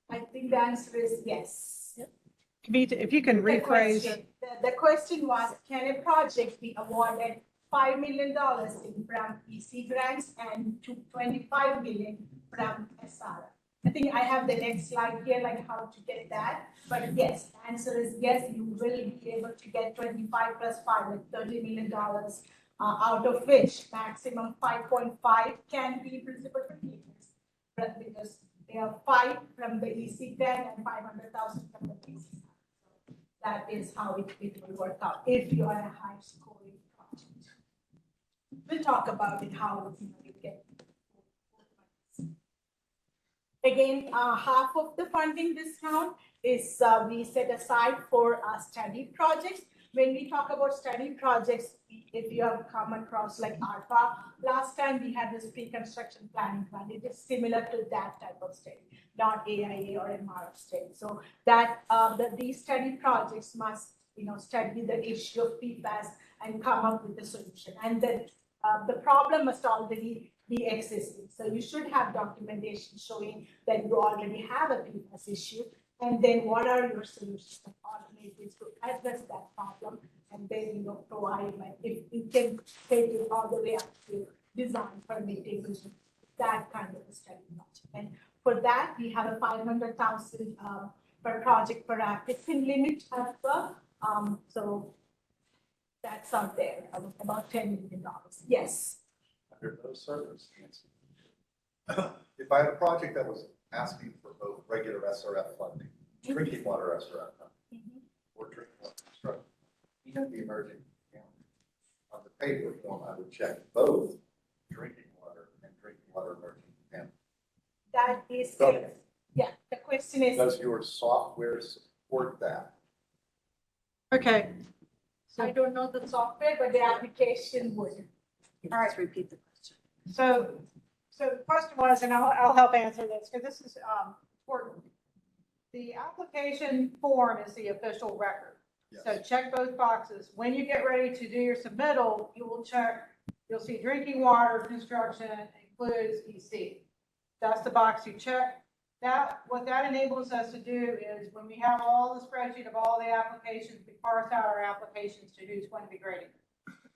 I think the answer is yes. Kavitha, if you can rephrase. The question was, can a project be awarded $5 million from EC grants and $25 million from SR? I think I have the next slide here, like how to get that. But yes, the answer is yes, you will be able to get 25 plus 5, like $30 million, out of which maximum 5.5 can be principal forgiveness. But because there are 5 from the EC grant and 500,000 from the EC. So that is how it will work out if you are a high scoring project. We'll talk about it, how you get. Again, half of the funding this round is we set aside for study projects. When we talk about study projects, if you have come across like ARPA, last time we had this pre-construction planning plan. It is similar to that type of study, not AIA or MRF study. So that these study projects must study the issue of PFAS and come up with a solution. And then the problem must already be existing. So you should have documentation showing that you already have a PFAS issue. And then what are your solutions and alternatives to address that problem? And then, provide, like, if you can take it all the way up to design permitting, that kind of a study project. And for that, we have a 500,000 per project per applicant limit as well. So that's out there, about $10 million. Yes. Under those circumstances, if I had a project that was asking for both regular SRF funding, drinking water SRF funding, or drinking water construction, and the emerging account, on the paper form, I would check both drinking water and drinking water emerging account. That is, So- yeah, the question is, Does your software support that? Okay, I don't know the software, but the application would. All right. Just repeat the question. so the question was, and I'll help answer this, because this is important. The application form is the official record. So check both boxes. When you get ready to do your submittal, you will check, you'll see drinking water construction includes EC. That's the box you check. That, what that enables us to do is when we have all the spreadsheet of all the applications, we parse out our applications to who's going to be grading.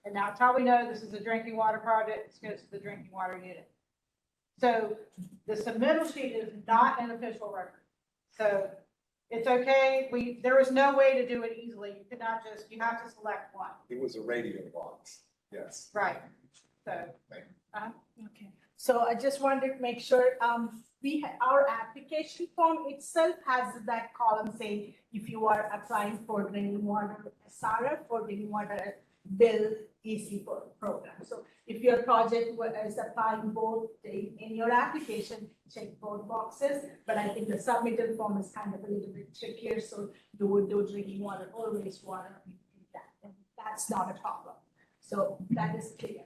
And that's how we know this is a drinking water project, it goes to the drinking water unit. So the submittal sheet is not an official record. So it's okay, there is no way to do it easily. You could not just, you have to select one. It was a radio box, yes. Right. So, Okay. So I just wanted to make sure, our application form itself has that column saying if you are applying for drinking water SRF or drinking water bill EC program. So if your project is applying both in your application, check both boxes. But I think the submittal form is kind of a little bit trickier. So you would do drinking water or wastewater, and that's not a problem. So that is clear.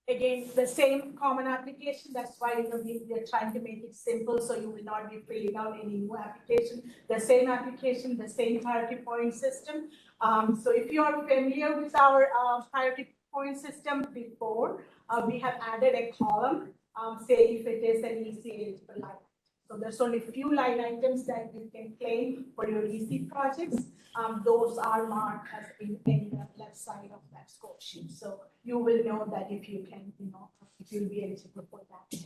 Again, the same common application, that's why we're trying to make it simple, so you will not be filling out any new application. The same application, the same priority point system. So if you are familiar with our priority point system before, we have added a column, say if it is an EC eligible line. So there's only a few line items that you can claim for your EC projects. Those are marked as in the left side of that score sheet. So you will know that if you can, if you'll be eligible for that.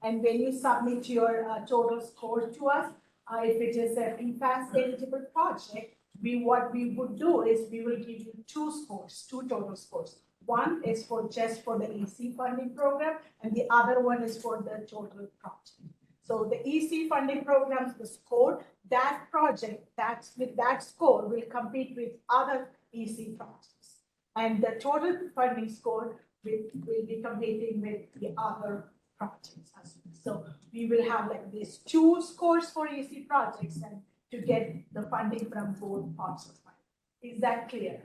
And when you submit your total score to us, if it is a PFAS eligible project, what we would do is we will give you two total scores. One is just for the EC funding program, and the other one is for the total project. So the EC funding programs, the score, that project, with that score will compete with other EC projects. And the total funding score will be competing with the other projects as well. So we will have like these two scores for EC projects and to get the funding from both parts of it. Is that clear?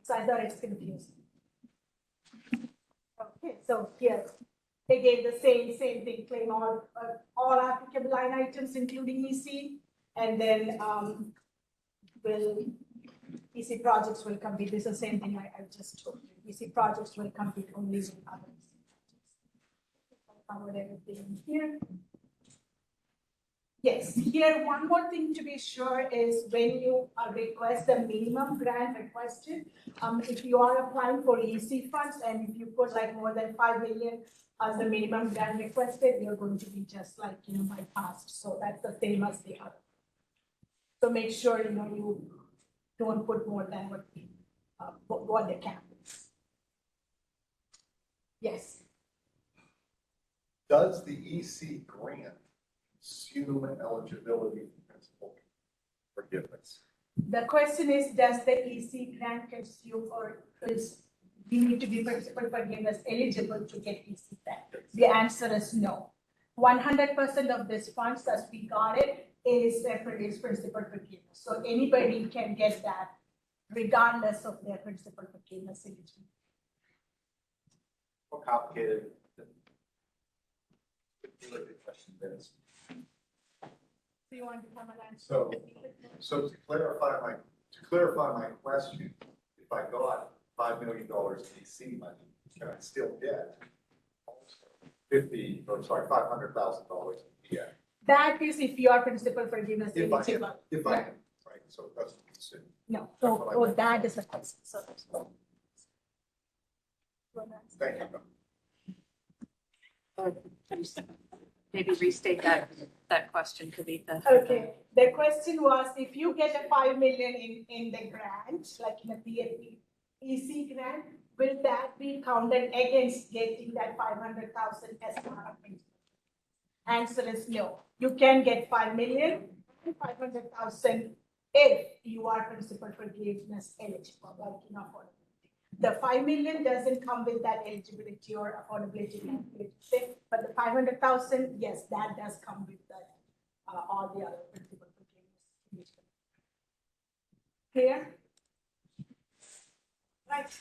So I thought it's confusing. Okay, so here, again, the same thing, claim all applicable line items, including EC, and then EC projects will compete. This is the same thing I just told you. EC projects will compete only with other EC projects. I covered everything here. Yes, here one more thing to be sure is when you request the minimum grant requested, if you are applying for EC funds and if you put like more than 5 million as the minimum grant requested, you're going to be just like, bypassed. So that's the same as the other. So make sure, you don't put more than what the cap is. Yes. Does the EC grant consume eligibility for principal forgiveness? The question is, does the EC grant consume or is we need to be principal forgiveness eligible to get EC grant? The answer is no. 100% of this funds as we got it is principal forgiveness. So anybody can get that regardless of their principal forgiveness eligibility. More complicated. Really good question, Dennis. Do you want to come and answer? So to clarify clarify my question, if I got $5 million DC money, can I still get $500,000 in PA? That is if you are principal forgiveness If I am, eligible. if I am, right, so that's what you said. No, That's what I oh, meant. that is the question. So. Thank you. Maybe restate that question, Kavitha. Okay, the question was, if you get a 5 million in the grant, like in a PFP, EC grant, will that be counted against getting that 500,000 as part of it? Answer is no. You can get 5 million and 500,000 if you are principal forgiveness eligible, like in affordability. The 5 million doesn't come with that eligibility or affordability calculation, but the 500,000, yes, that does come with that, all the other principal forgiveness. Clear? Right.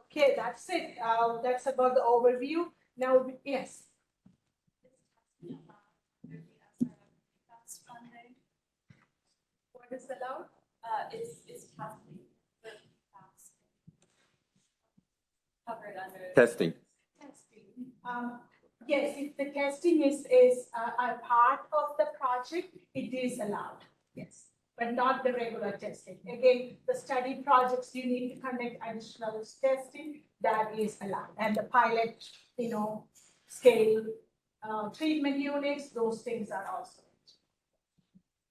Okay, that's it. That's about the overview. Now, yes. What is allowed? It's testing. Covered under. Testing. Testing. Yes, if the testing is a part of the project, it is allowed, yes, but not the regular testing. Again, the study projects, you need to conduct additional testing, that is allowed. And the pilot, scale treatment units, those things are also.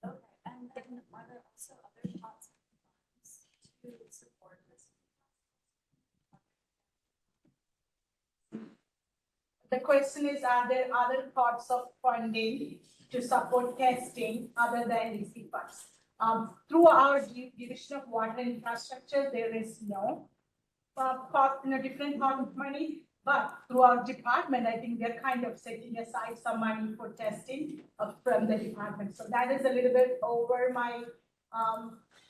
Okay, and then are there also other pots of funds to support this? The question is, are there other parts of funding to support testing other than EC funds? Through our Division of Water Infrastructure, there is no different part of money, but through our department, I think they're kind of setting aside some money for testing from the department. So that is a little bit over my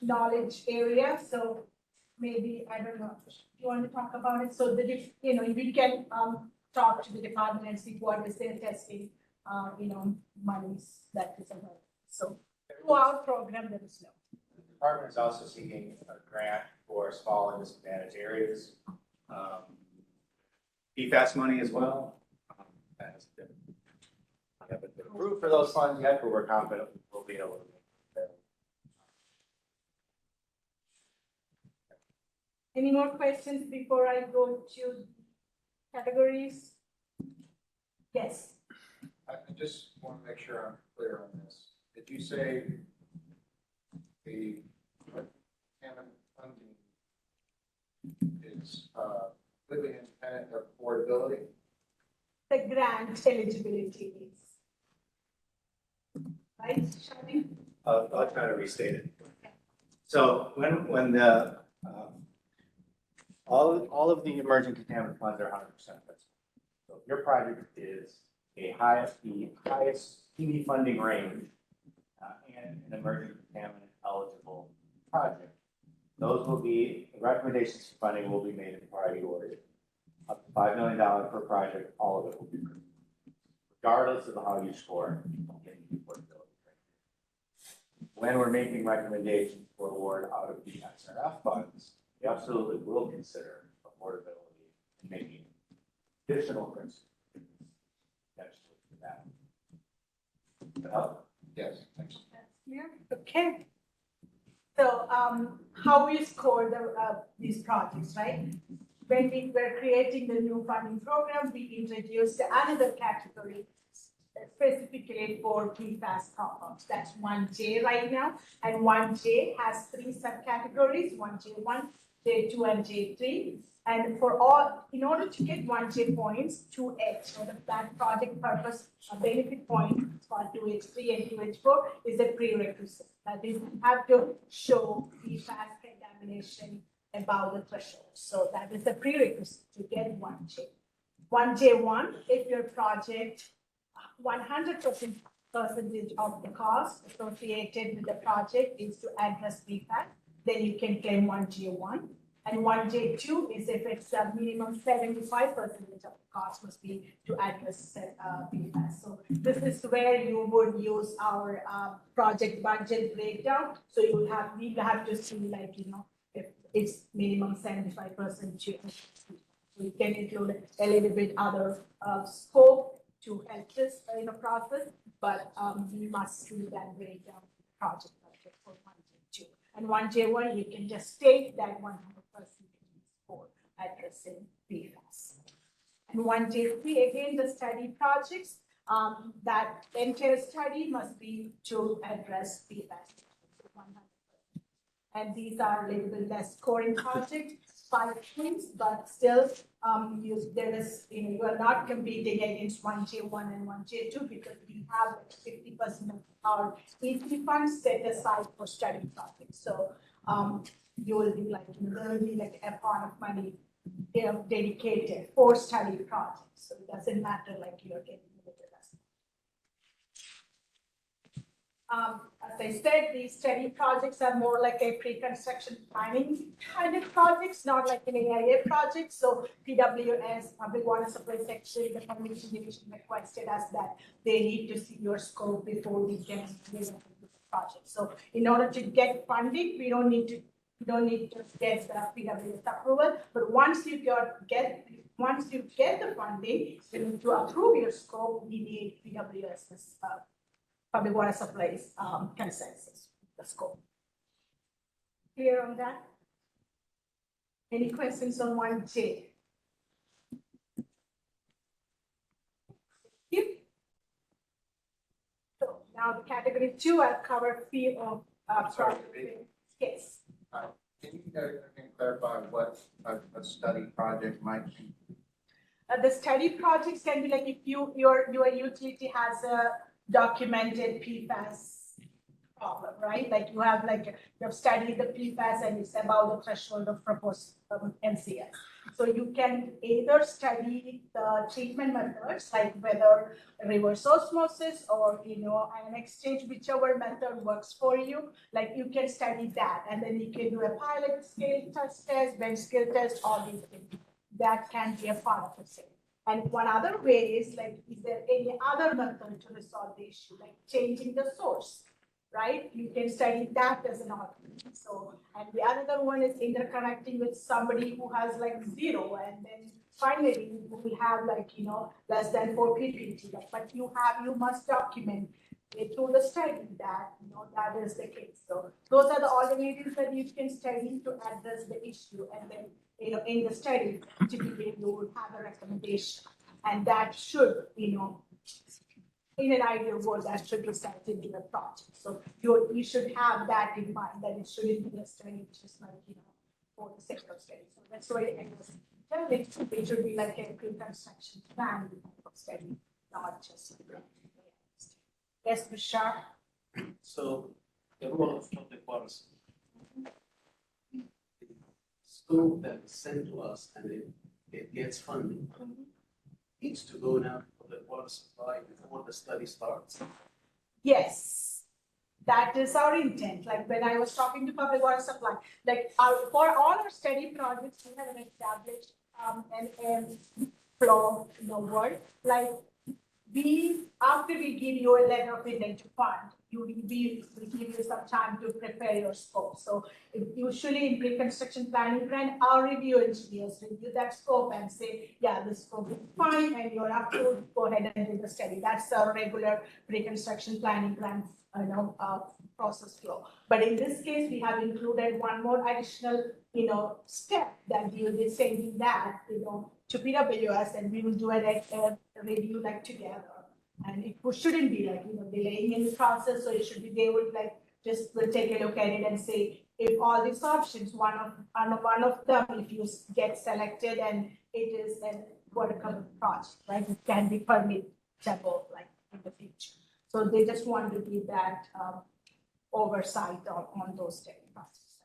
knowledge area. So maybe, I don't know, if you want to talk about it? So we can talk to the department and see what is their testing, monies that is available. So through our program, there is no. The department is also seeking a grant for small and disadvantaged areas. PFAS money as well. We haven't been approved for those funds yet, but we're confident we'll be able to make it. Any more questions before I go to categories? Yes. I just want to make sure I'm clear on this. Did you say the funding is living independent of affordability? The grant eligibility is. Right, Shani? I'll try to restate it. So when the, all of the emerging contaminant funds are 100% principal. So if your project is the highest TV funding range and an emerging contaminant eligible project, those will be, recommendations for funding will be made in priority order. Up to $5 million per project, all of it will be approved. Regardless of how you score, in the affordability criteria. When we're making recommendations for award out of the SRF funds, we absolutely will consider affordability and making additional principles. Yes, thanks. Clear? Okay. So, how we score these projects, right? When we were creating the new funding program, we introduced another category specifically for PFAS compounds. That's 1J right now, and 1J has 3 subcategories: 1J1, J2, and J3. And in order to get 1J points, 2H, so that project purpose benefit point for 2H3 and 2H4 is a prerequisite. That is, you have to show PFAS contamination above the threshold. So that is the prerequisite to get 1J. 1J1, if your project 100% of the cost associated with the project is to address PFAS, then you can claim 1J1. And 1J2 is if it's a minimum 75% of the cost must be to address PFAS. So this is where you would use our project budget breakdown. So we have to see like, if it's minimum 75% to. We can include a little bit other scope to help this process, but we must see that breakdown project budget for 1J2. And 1J1, you can just state that 100% for addressing PFAS. And 1J3, again, the study projects, that entire study must be to address PFAS. 100%. And these are a little bit less scoring projects, 5 points, but still, you are not competing against 1J1 and 1J2 because we have 50% of our EP funds set aside for study projects. So you will be like, there will be like a pot of money dedicated for study projects. So it doesn't matter like you're getting the rest. As I said, these study projects are more like a pre-construction planning kind of projects, not like an AIA project. So PWS, Public Water Supply Section, the Permission Division requested us that they need to see your scope before we can the project. So in order to get funding, we don't need to get the PWS approval, but once you get the funding, to approve your scope, we need PWS's Public Water Supplies consensus, the scope. Clear on that? Any questions on 1J? Yep. So now the category 2, I'll cover fee of project. Yes. Can you clarify what a study project might be? The study projects can be like if your utility has a documented PFAS problem, right? Like you have studied the PFAS and it's above the threshold of proposed MCS. So you can either study the treatment methods, like whether reverse osmosis or ion exchange, whichever method works for you. Like you can study that, and then you can do a pilot scale test, bench scale test, all these things. That can be a part of it. And one other way is like, is there any other method to resolve the issue, like changing the source, right? You can study that as an option. So, and the other one is interconnecting with somebody who has like 0, and then finally you will have like, less than 4 ppt. But you must document it through the study that, that is the case. So those are the alternatives that you can study to address the issue. And then, in the study, typically you would have a recommendation, and that should, in an ideal world, that should result into a project. So you should have that in mind, that it shouldn't be a study just like, for the sake of study. So that's why it should be like a pre-construction plan of study, not just. Yes, Bashar. So the role of public policy. Scope that is sent to us and it gets funding needs to go now to public water supply before the study starts. Yes, that is our intent. Like when I was talking to public water supply, like for all our study projects, we have an established flow in the world. Like after we give you a letter of intent to fund, we give you some time to prepare your scope. So usually in pre-construction planning grant, our review engineers review that scope and say, yeah, this scope is fine and you're up to go ahead and do the study. That's our regular pre-construction planning grant process flow. But in this case, we have included one more additional, step that we will be sending that, to PWS, and we will do a review like together. And it shouldn't be like, delaying in the process. So it should be, they would like, we'll take a look at it and say, if all these options, one of them, if you get selected and it is a workable project, right? It can be permissible like in the future. So they just want to give that oversight on those study processes.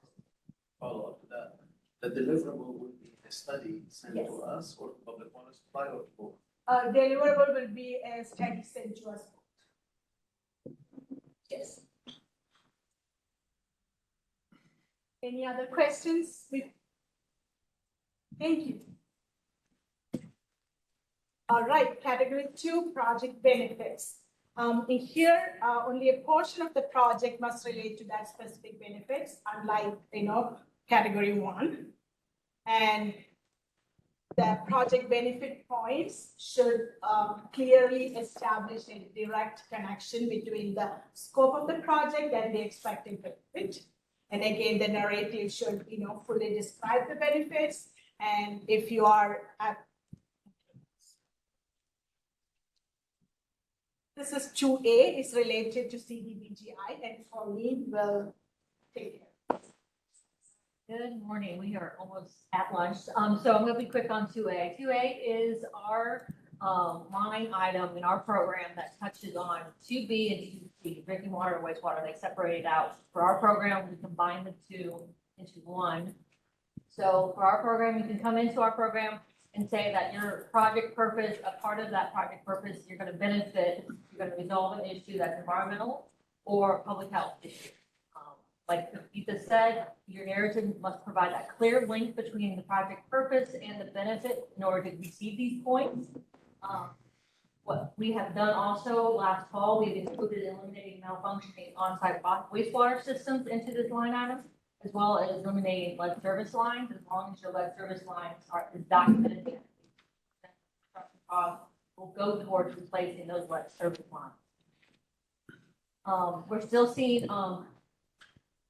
Follow up to that. The deliverable would be a study sent Yes. to us or public water supply or both. Deliverable will be a study sent to us. Yes. Any other questions? Thank you. All right, category 2, project benefits. In here, only a portion of the project must relate to that specific benefits, unlike, category 1. And the project benefit points should clearly establish a direct connection between the scope of the project and the expected benefit. And again, the narrative should, fully describe the benefits. And if you are at this is 2A, is related to CDBGI, and Pauline will take care. Good morning. We are almost at lunch. So I'm going to be quick on 2A. 2A is our line item in our program that touches on 2B and 2C, drinking water and wastewater. They separate it out. For our program, we combine the two into one. So for our program, you can come into our program and say that your project purpose, a part of that project purpose, you're going to benefit, you're going to resolve an issue that's environmental or public health issue. Like Geeta said, your narrative must provide a clear link between the project purpose and the benefit in order to receive these points. What we have done also last fall, we've included eliminating malfunctioning on-site wastewater systems into this line item, as well as eliminating lead service lines, as long as your lead service lines is documented. Will go towards replacing those lead service lines. We're still seeing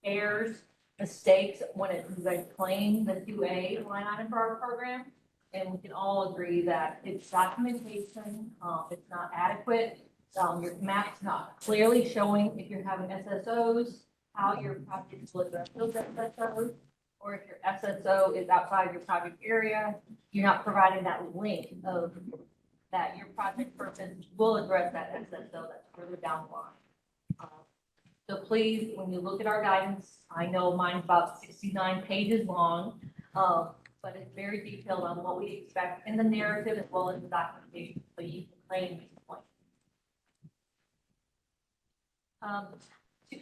errors, mistakes when you guys claim the 2A line item for our program. And we can all agree that it's documentation, it's not adequate. Your map's not clearly showing if you're having SSOs, how your project will address those SSOs, or if your SSO is outside your project area, you're not providing that link of that your project purpose will address that SSO that's further down the line. So please, when you look at our guidance, I know mine's about 69 pages long, but it's very detailed on what we expect in the narrative as well as the documentation, so you can claim these points.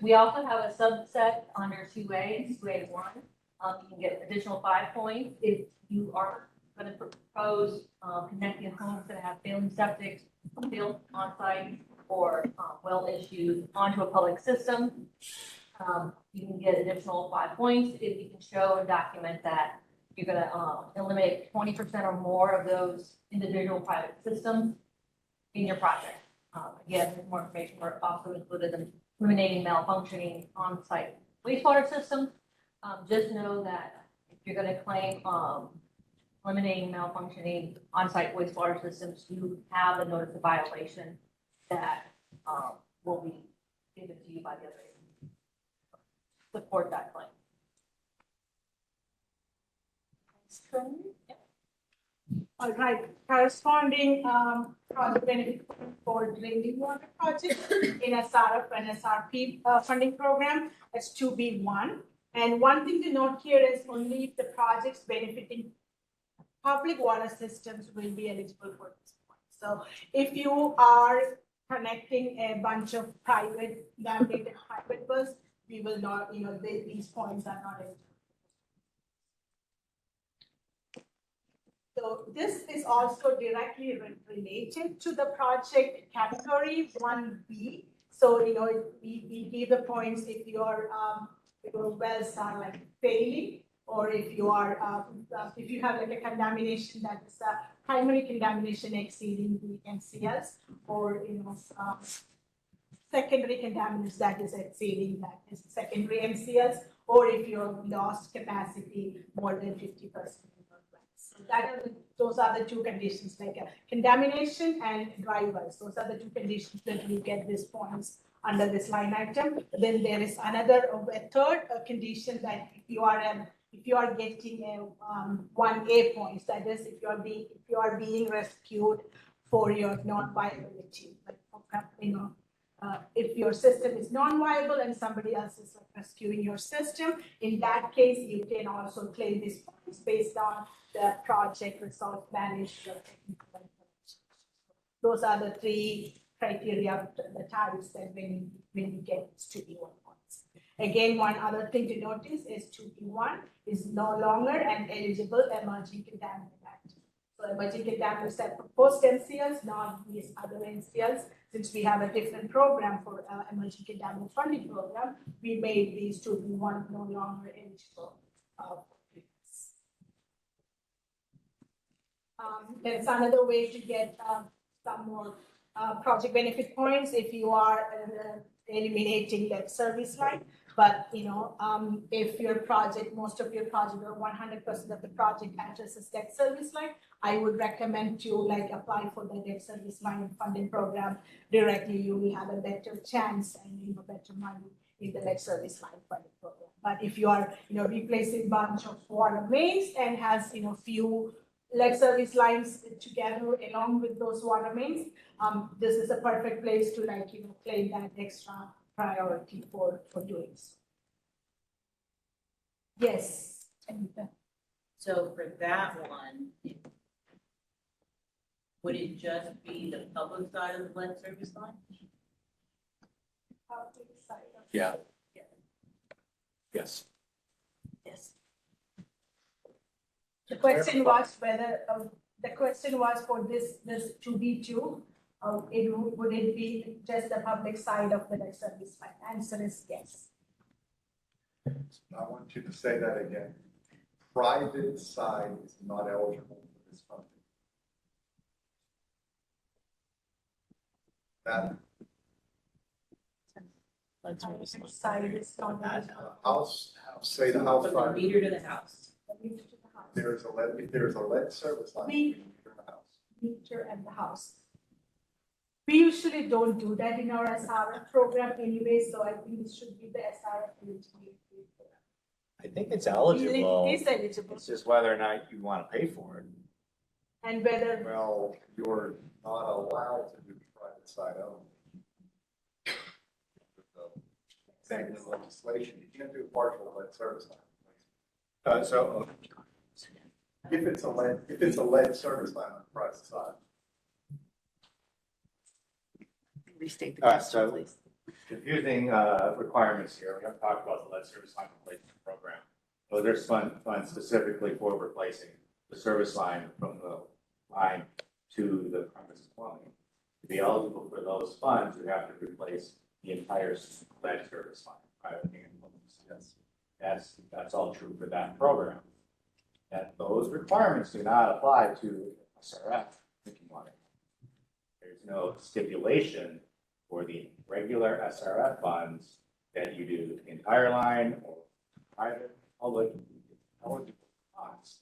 We also have a subset under 2A and 2A1. You can get additional 5 points if you are going to propose connecting homes that have failing septic built on site or well issues onto a public system. You can get additional 5 points if you can show and document that you're going to eliminate 20% or more of those individual private systems in your project. Again, there's more information. We're also included in eliminating malfunctioning on-site wastewater systems. Just know that if you're going to claim eliminating malfunctioning on-site wastewater systems, you have a notice of violation that will be given to you by the other agency. Support that claim. Yep. All right, corresponding project benefit for drinking water project in SRF and SRP funding program is 2B1. And one thing to note here is only if the projects benefiting public water systems will be eligible for this point. So if you are connecting a bunch of private wells, we will not, these points are not eligible. So this is also directly related to the project category 1B. So, we give the points if your wells are like failing, or if you are, if you have like a contamination that is primary contamination exceeding the MCS, or, secondary contaminants that is exceeding that is secondary MCS, or if you have lost capacity more than 50%. So those are the two conditions, like contamination and dry wells. Those are the two conditions that you get these points under this line item. Then there is a third condition that if you are getting a 1A points, that is if you are being rescued for your non-viability, like if your system is non-viable and somebody else is rescuing your system, in that case you can also claim these points based on the project resource management. Those are the 3 criteria, the types that when you get to be 1 points. Again, one other thing to notice is 2B1 is no longer an eligible emerging contaminant act. So emerging contaminants are proposed MCLs, not these other MCLs. Since we have a different program for emerging contaminant funding program, we made these 2B1 no longer eligible. There's another way to get some more project benefit points if you are eliminating that service line. But if your project, most of your project or 100% of the project addresses debt service line, I would recommend to apply for the debt service line funding program directly. You will have a better chance and better money in the debt service line funding program. But if you are replacing bunch of water mains and has few lead service lines together along with those water mains, this is a perfect place to claim that extra priority for doing so. Yes. So for that one, would it just be the public side of the lead service line? Public side of- Yeah. Yes. Yes. The question was whether, the question was for this 2B2, would it be just the public side of the debt service line? Answer is yes. I want you to say that again. Private side is not eligible for this funding. That Private side is not eligible. house, say the house From the side, meter to the house. Meter to the house. there's a lead service line. We- in the house. Meter and the house. We usually don't do that in our SRF program anyway, so I think it should be the SRF eligibility. I think it's It eligible. is eligible, It's just whether or not you want to pay for it. and whether, Well, you're not allowed to do private side only. Same with legislation, you can't do partial lead service line. If it's a lead service line on the private side. Restate the All right, question, so- please. Confusing requirements here. We haven't talked about the lead service line replacement program. So there's funds specifically for replacing the service line from the line to the premises plumbing. To be eligible for those funds, you have to replace the entire lead service line, private and public. Yes, that's all true for that program. That those requirements do not apply to SRF drinking water. There's no stipulation for the regular SRF funds that you do the entire line or private, public, eligible funds.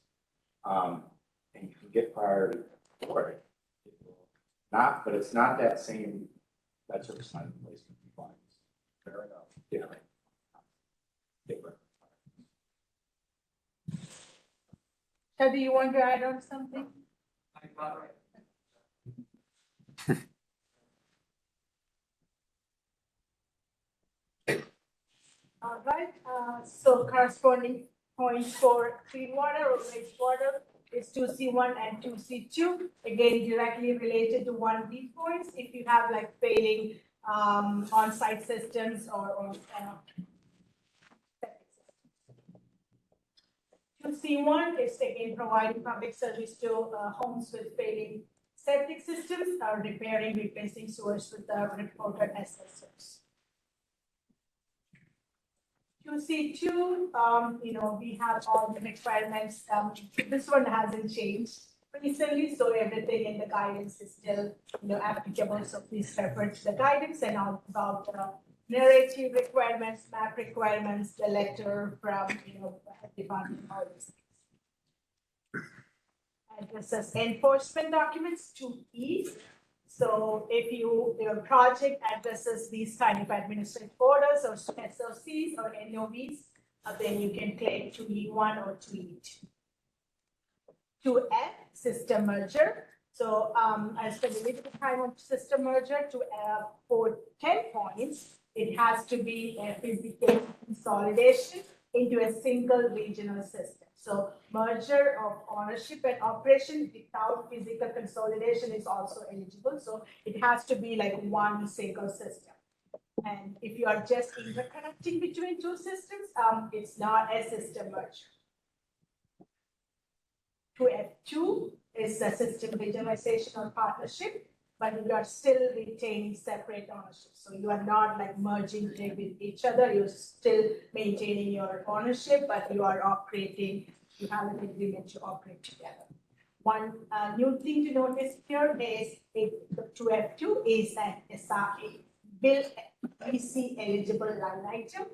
And you can get priority for it. Not, but it's not that same, that service line replacement funds. Fair enough. Yeah. Different. so do you want to add on something? All right, so corresponding points for clean water or wastewater is 2C1 and 2C2. Again, directly related to 1B points. If you have failing on-site systems or septic systems. 2C1 is again providing public service to homes with failing septic systems or repairing, replacing sewers with the reported assessors. 2C2, we have all the requirements. This one hasn't changed recently, so everything in the guidance is still, applicable. So please refer to the guidance and all about the narrative requirements, map requirements, the letter from, department, all these things. Addresses enforcement documents 2E. So if your project addresses these kind of administrative orders or SOCs or NOVs, then you can claim 2E1 or 2E2. 2F, system merger. So as for the limited time of system merger for 10 points, it has to be a physical consolidation into a single regional system. So merger of ownership and operation without physical consolidation is also eligible. So it has to be one single system. And if you are just interconnecting between two systems, it's not a system merger. 2F2 is a system regionalization or partnership, but you are still retaining separate ownership. So you are not like merging with each other. You're still maintaining your ownership, but you are operating, you have an agreement to operate together. One new thing to notice here is the 2F2 is an SRA, bill EC eligible line item,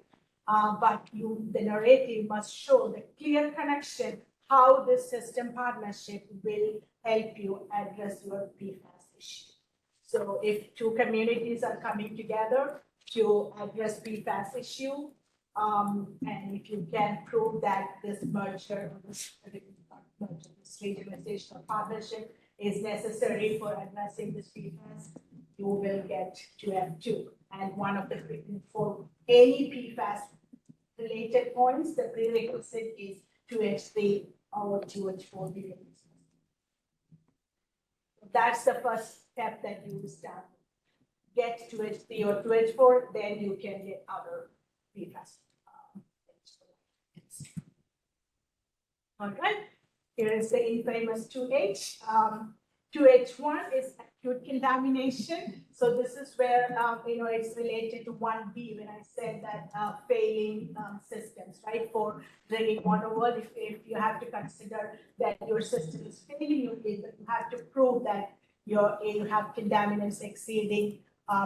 but the narrative must show the clear connection how this system partnership will help you address your PFAS issue. So if two communities are coming together to address PFAS issue, and if you can prove that this merger, this regionalization or partnership is necessary for addressing this PFAS, you will get to F2. And one of the, for any PFAS related points, the prerequisite is 2H3 or 2H4 deliveries. That's the first step that you start. Get 2H3 or 2H4, then you can get other PFAS. All right, here is the infamous 2H. 2H1 is acute contamination. So this is where, it's related to 1B when I said that failing systems, right? For drinking water world, if you have to consider that your system is failing, you have to prove that you have contaminants exceeding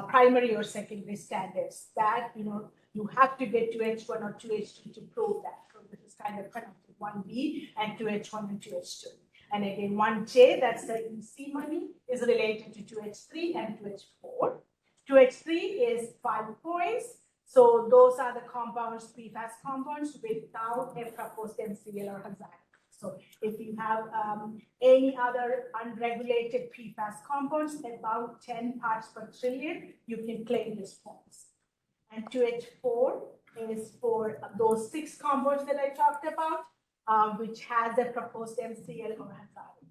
primary or secondary standards. That, you have to get 2H1 or 2H2 to prove that. So this is kind of connected, 1B and 2H1 and 2H2. And again, 1J, that's the EC money, is related to 2H3 and 2H4. 2H3 is 5 points. So those are the compounds, PFAS compounds, without a proposed MCL or hazard. So if you have any other unregulated PFAS compounds, about 10 parts per trillion, you can claim these points. And 2H4 is for those 6 compounds that I talked about, which has a proposed MCL or hazard.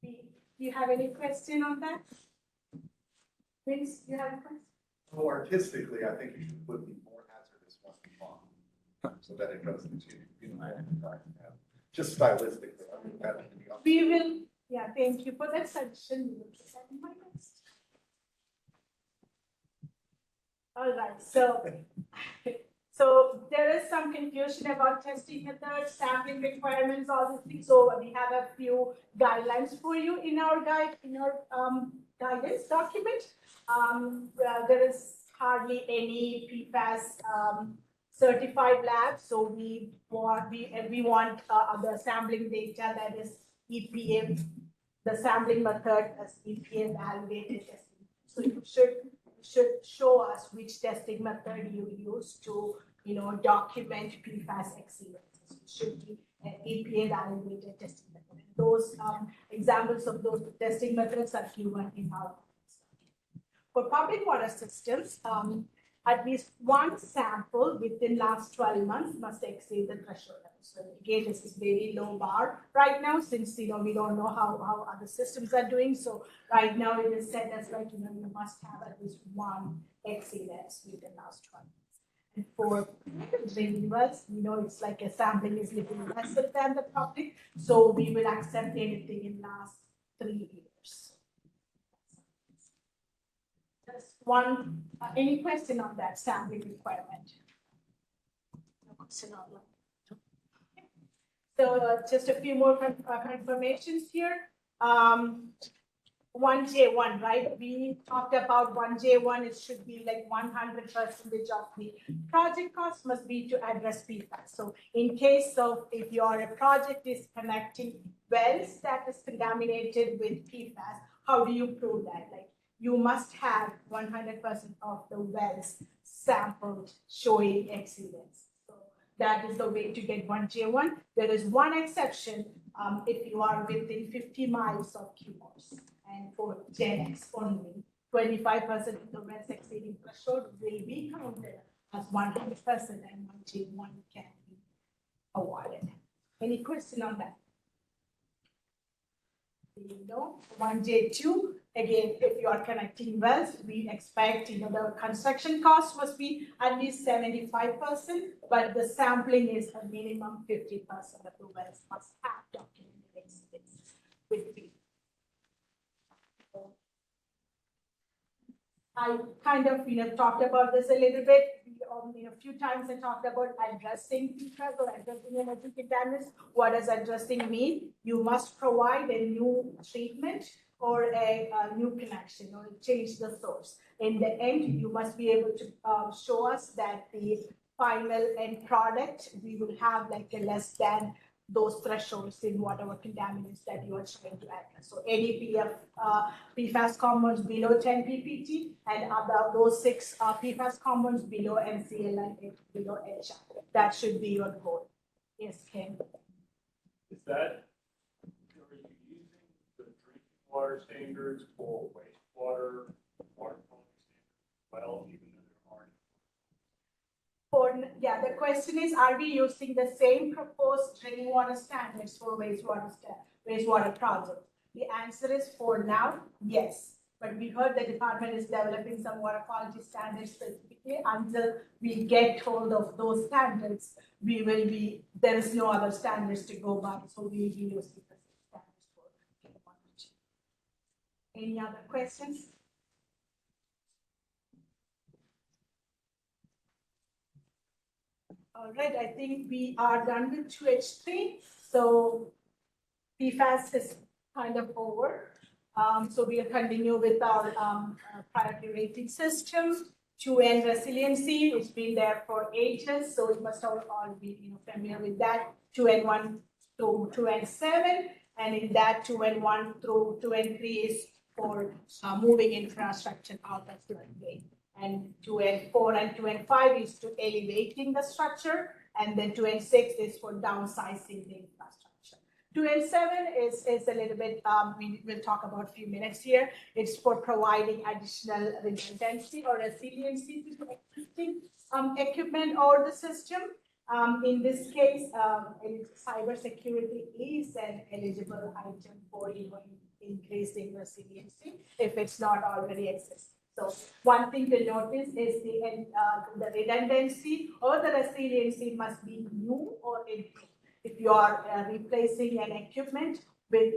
Do you have any question on that? Vince, you have a question? So artistically, I think you should put the more hazardous one on, so that it doesn't, just stylistically. We will, thank you for that suggestion. We will put that in my list. All right, so there is some confusion about testing methods, sampling requirements, all these things. So we have a few guidelines for you in our guidance document. There is hardly any PFAS certified labs, so we want the sampling data that is EPA, the sampling method as EPA validated testing. So you should show us which testing method you use to document PFAS exceedances. It should be an EPA validated testing method. Those examples of those testing methods are given in our. For public water systems, at least one sample within last 12 months must exceed the threshold level. So again, this is very low bar right now, since we don't know how other systems are doing. So right now it is set as like you must have at least one exceedance within last 12 months. And for drinking wells, it's like a sampling is little lesser than the public, so we will accept anything in last 3 years. Just one, any question on that sampling requirement? No question on that. So just a few more confirmations here. 1J1, right? We talked about 1J1, it should be like 100% of the project cost must be to address PFAS. So in case of if your project is connecting wells that is contaminated with PFAS, how do you prove that? Like you must have 100% of the wells sampled showing exceedance. So that is the way to get 1J1. There is one exception if you are within 50 miles of QMOS. And for GenX only, 25% of the wells exceeding threshold will be counted as 100% and 1J1 can be awarded. Any question on that? 1J2, again, if you are connecting wells, we expect, the construction cost must be at least 75%, but the sampling is a minimum 50% of the wells must have documented exceedance with B. I kind of, talked about this a little bit. A few times I talked about addressing PFAS or addressing energy contaminants. What does addressing mean? You must provide a new treatment or a new connection or change the source. In the end, you must be able to show us that the final end product, we will have like a less than those thresholds in whatever contaminants that you are trying to address. So any PFAS compounds below 10 ppt and about those 6 PFAS compounds below MCL and below HR. That should be your goal. Yes, Ken. Is that, are you using the drinking water standards for wastewater, water quality standards, well, even though there aren't? The question is, are we using the same proposed drinking water standards for wastewater project? The answer is for now, yes. But we heard the department is developing some water quality standards specifically. Until we get hold of those standards, there is no other standards to go by. So we will be using the same standards for drinking water. Any other questions? All right, I think we are done with 2H3. So PFAS is kind of over. So we'll continue with our priority rating system. 2N resiliency, it's been there for ages, so you must all be familiar with that. 2N1 through 2N7, and in that 2N1 through 2N3 is for moving infrastructure out of floodway. And 2N4 and 2N5 is to elevating the structure, and then 2N6 is for downsizing the infrastructure. 2N7 is a little bit, we'll talk about a few minutes here. It's for providing additional redundancy or resiliency to the existing equipment or the system. In this case, cybersecurity is an eligible item for increasing resiliency if it's not already existing. So one thing to notice is the redundancy or the resiliency must be new or improved. If you are replacing an equipment with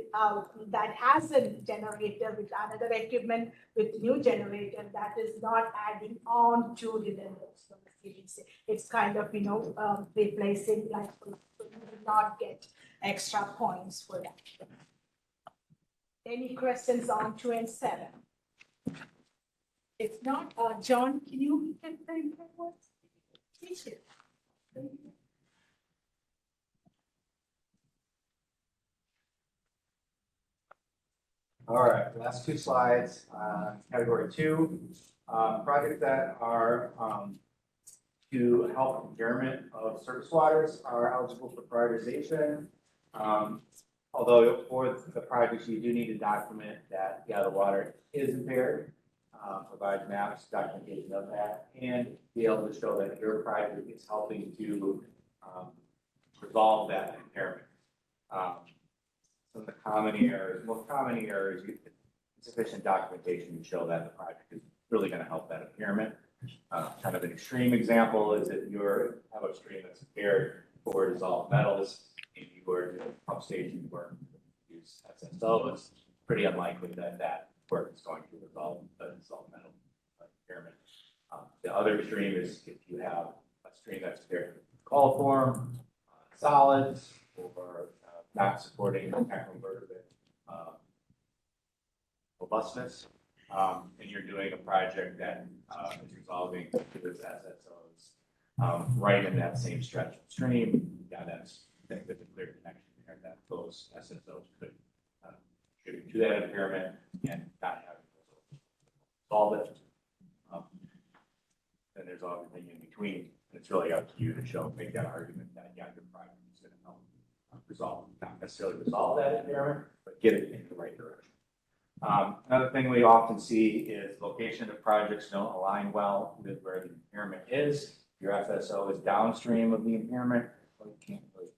that has a generator with another equipment with new generator, that is not adding on to redundancy or resiliency. It's kind of replacing, like, so you will not get extra points for that. Any questions on 2 and 7? If not, John, can you get the report? Please. All right, last 2 slides. Category 2, projects that are to help impairment of surface waters are eligible for prioritization. Although for the projects, you do need to document that, the water is impaired, provide maps, documentation of that, and be able to show that your project is helping to resolve that impairment. Some of the most common errors, insufficient documentation to show that the project is really going to help that impairment. Kind of an extreme example is if you have a stream that's impaired for dissolved metals and you were doing pump station work, use SSO, it's pretty unlikely that that work is going to resolve the dissolved metal impairment. The other extreme is if you have a stream that's impaired coliform, solids, or not supporting macroinvertebrate robustness, and you're doing a project that is resolving those SSOs right in that same stretch of stream. Yeah, that's a clear connection there that those SSOs could contribute to that impairment and not having to solve it. Then there's everything in between. It's really up to you to make that argument that your project is going to help resolve, not necessarily resolve that impairment, but get it in the right direction. Another thing we often see is location of projects don't align well with where the impairment is. Your FSO is downstream of the impairment, so you can't really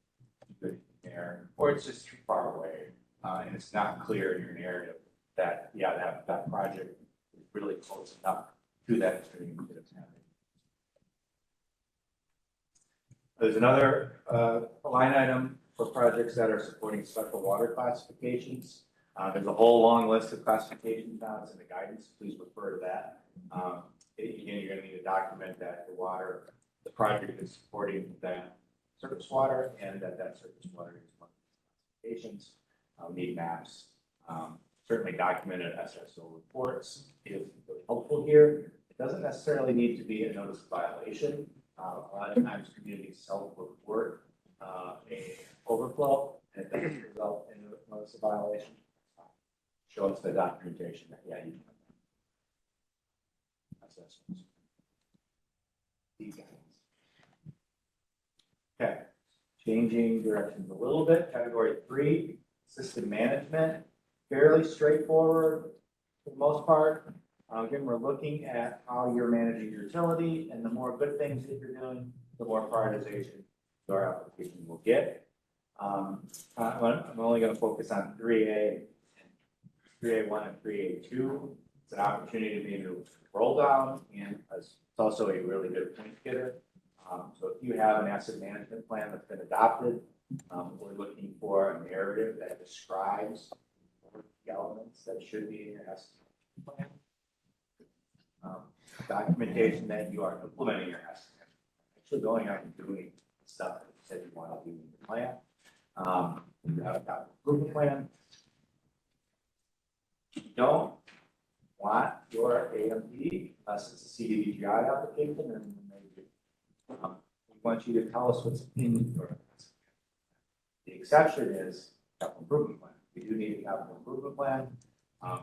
do it there, or it's just too far away. and it's not clear in your narrative that, yeah, that project is really close enough to that stream that it's happening. There's another line item for projects that are supporting special water classifications. There's a whole long list of classifications now. It's in the guidance. Please refer to that. Again, you're going to need to document that the project is supporting that surface water and that surface water is one of the classifications. Need maps. Certainly documented SSO reports is really helpful here. It doesn't necessarily need to be a notice of violation. A lot of times communities self-report a overflow, and it doesn't result in a notice of violation. Show us the documentation that, yeah, you can. Assessments. These guys. Okay, changing directions a little bit. Category 3, system management. Fairly straightforward for the most part. Again, we're looking at how you're managing your utility, and the more good things that you're doing, the more prioritization your application will get. I'm only going to focus on 3A, 3A1 and 3A2. It's an opportunity to maybe roll down, and it's also a really good point getter. So if you have an asset management plan that's been adopted, we're looking for a narrative that describes the elements that should be in your asset management plan. Documentation that you are implementing your asset management, actually going out and doing stuff that you said you want to do in your plan. You have a capital improvement plan. You don't want your AMP unless it's a CDBGI application, and maybe we want you to tell us what's in your. The exception is capital improvement plan. We do need a capital improvement plan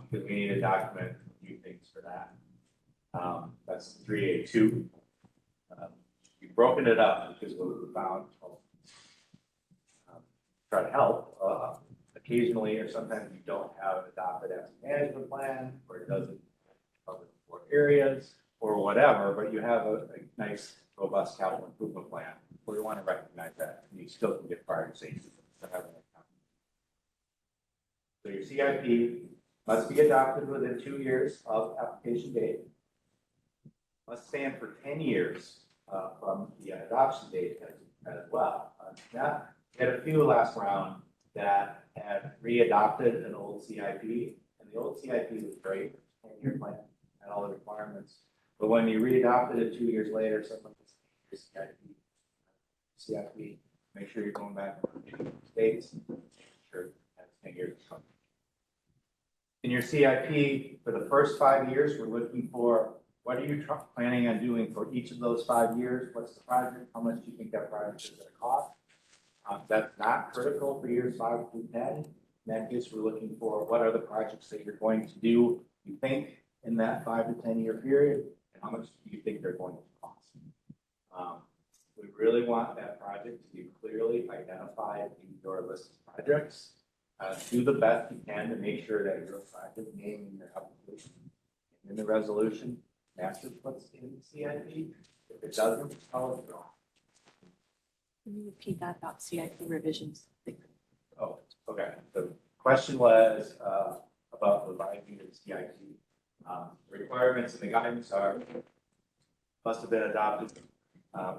because we need to document a few things for that. That's 3A2. We've broken it up because what we found, try to help. Occasionally, or sometimes you don't have an adopted asset management plan, or it doesn't cover 4 areas, or whatever, but you have a nice, robust capital improvement plan. We want to recognize that you still can get prioritization. So your CIP must be adopted within 2 years of application date. Must stand for 10 years from the adoption date as well. Now, we had a few last round that had re-adopted an old CIP, and the old CIP was great, 10-year plan, and all the requirements. But when you re-adopted it 2 years later, someone just CIP, make sure you're going back to states, make sure that's 10 years. In your CIP, for the first 5 years, we're looking for what are you planning on doing for each of those 5 years? What's the project? How much do you think that project is going to cost? That's not critical for years 5 through 10. In that case, we're looking for what are the projects that you're going to do, you think, in that 5 to 10 year period, and how much do you think they're going to cost? We really want that project to be clearly identified in your list of projects. Do the best you can to make sure that your project name in your application, in the resolution, matches what's in the CIP. If it doesn't, tell us wrong. Can you repeat that about CIP revisions? Oh, okay. The question was about revising the CIP. Requirements in the guidance are must have been adopted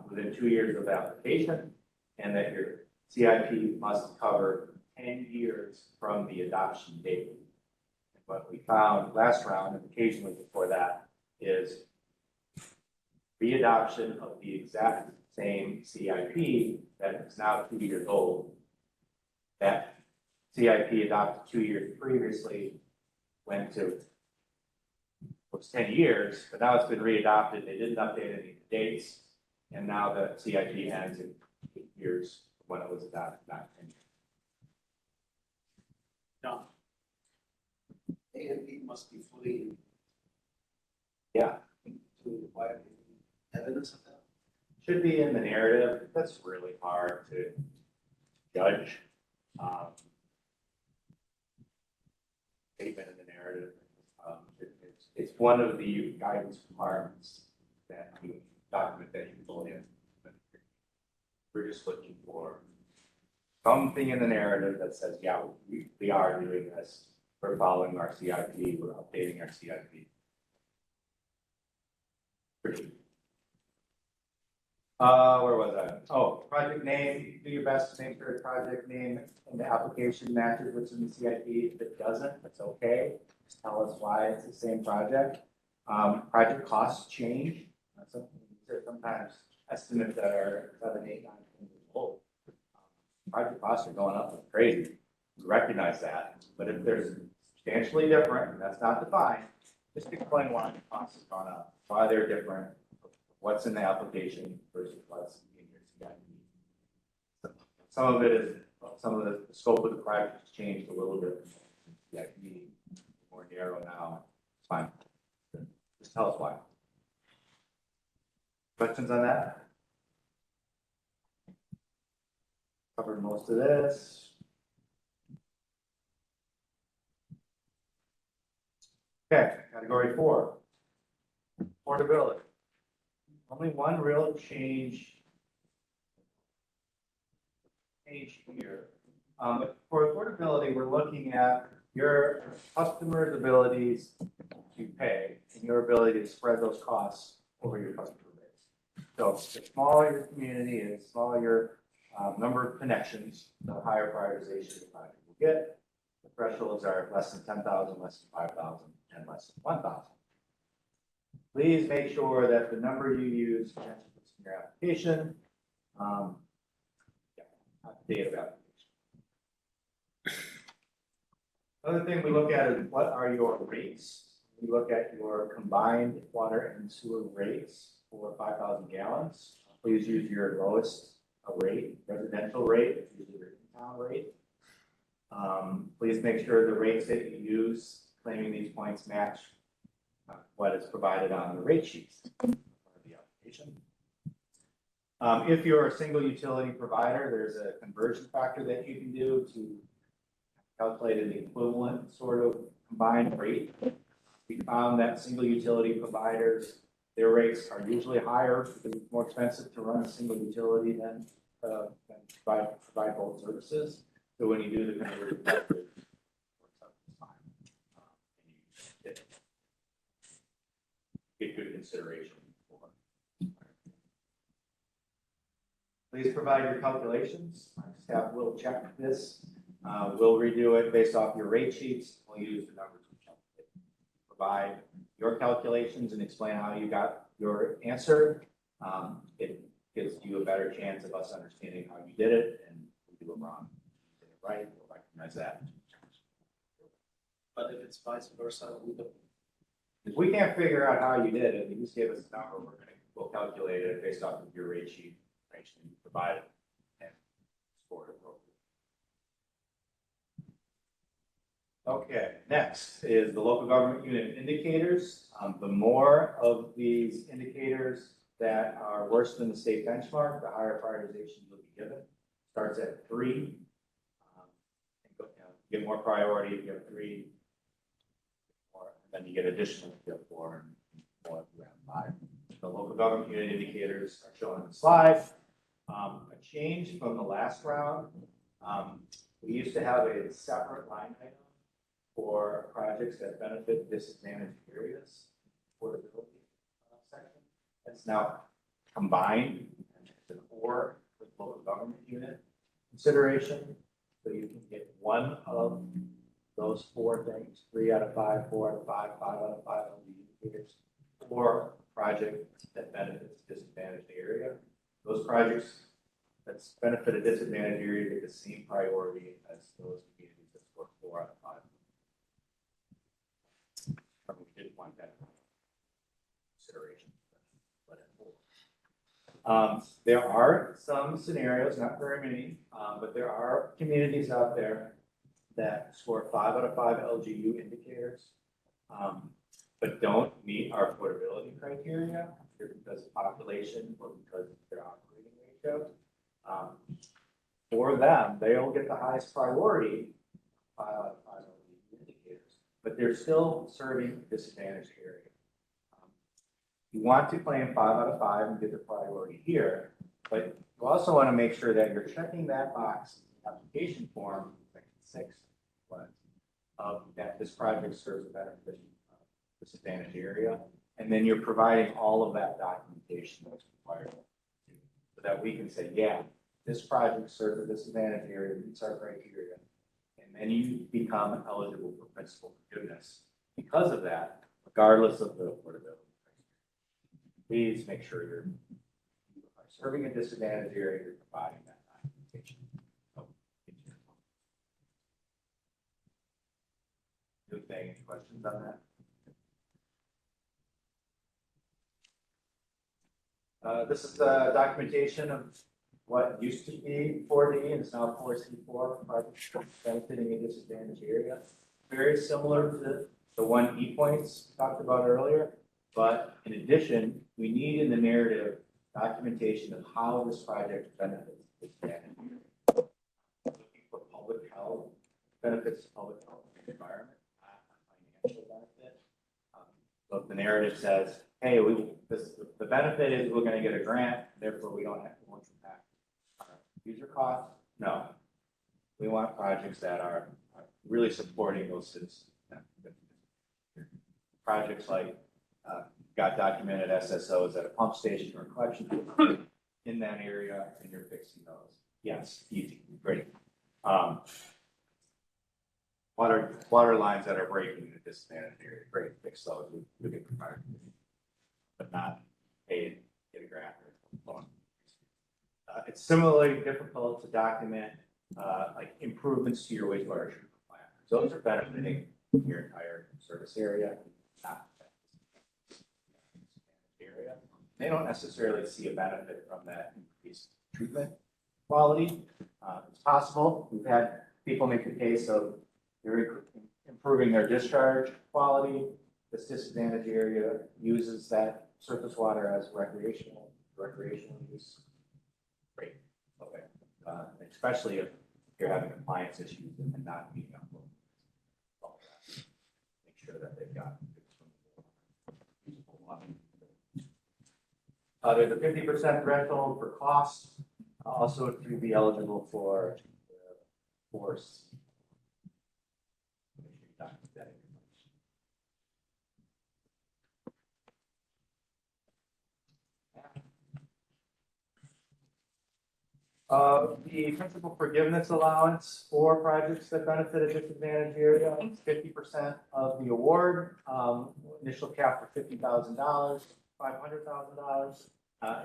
within 2 years of application, and that your CIP must cover 10 years from the adoption date. And what we found last round, and occasionally before that, is re-adoption of the exact same CIP that is now 2 years old. That CIP adopted 2 years previously went to, was 10 years, but now it's been re-adopted. They didn't update any of the dates, and now the CIP ends in 8 years when it was adopted, not 10 years. No. AMP must be fully. Yeah. To provide evidence of that. Should be in the narrative. That's really hard to judge. Statement in the narrative. It's one of the guidance requirements that you document that you pull in. We're just looking for something in the narrative that says, yeah, we are doing this. We're following our CIP, we're updating our CIP. Where was I? Oh, project name, do your best to make sure the project name and the application matches what's in the CIP. If it doesn't, that's okay. Just tell us why it's the same project. Project costs change. Sometimes estimates that are 7, 8, 9 years old. Project costs are going up like crazy. We recognize that. But if there's substantially different, and that's not defined, just explain why the cost has gone up, why they're different, what's in the application versus what's in your CIP. Some of it is, some of the scope of the project has changed a little bit. CIP more narrow now. It's fine. Just tell us why. Questions on that? Covered most of this. Okay, category 4, affordability. Only one real change here. But for affordability, we're looking at your customers' abilities to pay and your ability to spread those costs over your customer base. So the smaller your community is, the smaller your number of connections, the higher prioritization the project will get. The thresholds are less than 10,000, less than 5,000, and less than 1,000. Please make sure that the number you use matches what's in your application. Date of application. Another thing we look at is what are your rates. We look at your combined water and sewer rates for 5,000 gallons. Please use your lowest rate, residential rate, usually your in-town rate. Please make sure the rates that you use claiming these points match what is provided on the rate sheets of the application. If you're a single utility provider, there's a conversion factor that you can do to calculate an equivalent sort of combined rate. We found that single utility providers, their rates are usually higher because it's more expensive to run a single utility than provide both services. So when you do the conversion factor, it works out just fine. And you get good consideration. Please provide your calculations. Staff will check this. We'll redo it based off your rate sheets. We'll use the numbers we calculate. Provide your calculations and explain how you got your answer. It gives you a better chance of us understanding how you did it, and if we do it wrong, you did it right, we'll recognize that. But if it's vice versa, If we can't figure out how you did it, you just give us a number, we'll calculate it based off of your rate sheet information you provided and score it appropriately. Okay, next is the local government unit indicators. The more of these indicators that are worse than the state benchmark, the higher prioritization you'll be given. Starts at 3. Get more priority, you get 3. More, then you get additional, you get 4, and more around 5. The local government unit indicators are shown on the slide. A change from the last round. We used to have a separate line item for projects that benefit disadvantaged areas affordability section. It's now combined as an or with local government unit consideration. So you can get one of those 4 things, 3 out of 5, 4 out of 5, 5 out of 5 of the indicators, or a project that benefits a disadvantaged area. Those projects that benefit a disadvantaged area get the same priority as those communities that score 4 out of 5. We didn't want that consideration. There are some scenarios, not very many, but there are communities out there that score 5 out of 5 LGU indicators, but don't meet our affordability criteria either because of population or because of their operating ratio. For them, they'll get the highest priority, 5 out of 5 LGU indicators, but they're still serving disadvantaged area. You want to claim 5 out of 5 and get the priority here, but you also want to make sure that you're checking that box application form, section 6, was that this project serves a beneficial disadvantaged area. And then you're providing all of that documentation that's required so that we can say, yeah, this project serves a disadvantaged area, meets our criteria. And then you become eligible for principal forgiveness because of that, regardless of the affordability. Please make sure you're serving a disadvantaged area, you're providing that documentation. Good thing. Any questions on that? This is the documentation of what used to be 4D and is now 4C4, projects benefiting a disadvantaged area. Very similar to the 1E points talked about earlier, but in addition, we need in the narrative documentation of how this project benefits the disadvantaged area. Looking for public health, benefits to public health and the environment, not a financial benefit. So if the narrative says, hey, the benefit is we're going to get a grant, therefore we don't have to want to impact our user costs. No, we want projects that are really supporting those citizens. Projects like got documented SSOs at a pump station or a collection in that area, and you're fixing those. Yes, easy, great. Water lines that are breaking in a disadvantaged area, great, fix those. We can provide, but not pay, get a grant or loan. It's similarly difficult to document like improvements to your wastewater treatment plant. Those are benefiting your entire service area, not area. They don't necessarily see a benefit from that increased treatment quality. It's possible. We've had people make the case of they're improving their discharge quality. This disadvantaged area uses that surface water as recreational use. Great. Okay. Especially if you're having compliance issues and not meeting up. Make sure that they've got usable water. There's a 50% threshold for costs. Also to be eligible for the force. The principal forgiveness allowance for projects that benefit a disadvantaged area is 50% of the award. Initial cap for $50,000, $500,000.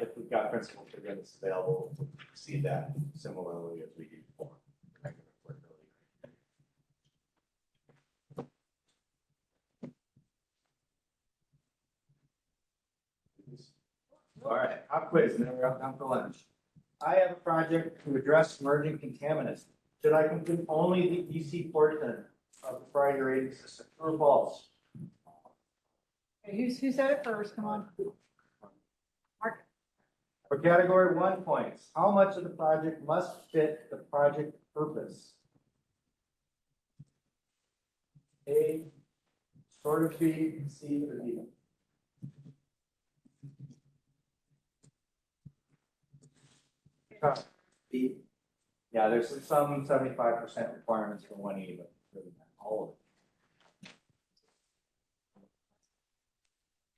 If we've got principal forgiveness available, we'll exceed that similarly as we do for regular affordability. All right, hot quiz, and then we're up down for lunch. I have a project to address emerging contaminants. Should I complete only the EC portion of the priority rating system? True or false? Okay, who said it first? Come on. Mark. For category 1 points, how much of the project must fit the project purpose? A, sort of B, C, or D? B. Yeah, there's some 75% requirements for 1E, but really not all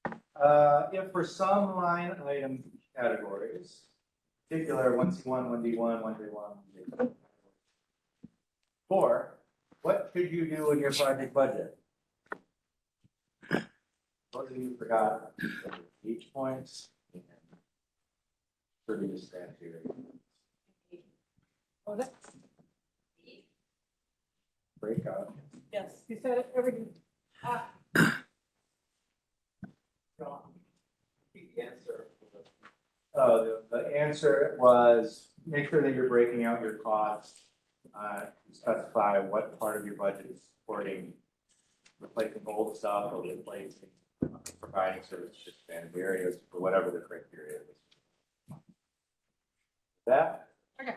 of it. If for some line item categories, particular 1C1, 1D1, 1D1, 1D2, 4, what could you do in your project budget? What have you forgot? Each points. Previous criteria. Oh, that's, Breakout. yes, you said it, everything. The answer. The answer was make sure that you're breaking out your costs. Specify what part of your budget is supporting replacing old stuff or replacing providing service to expanded areas for whatever the criteria is. That. Okay.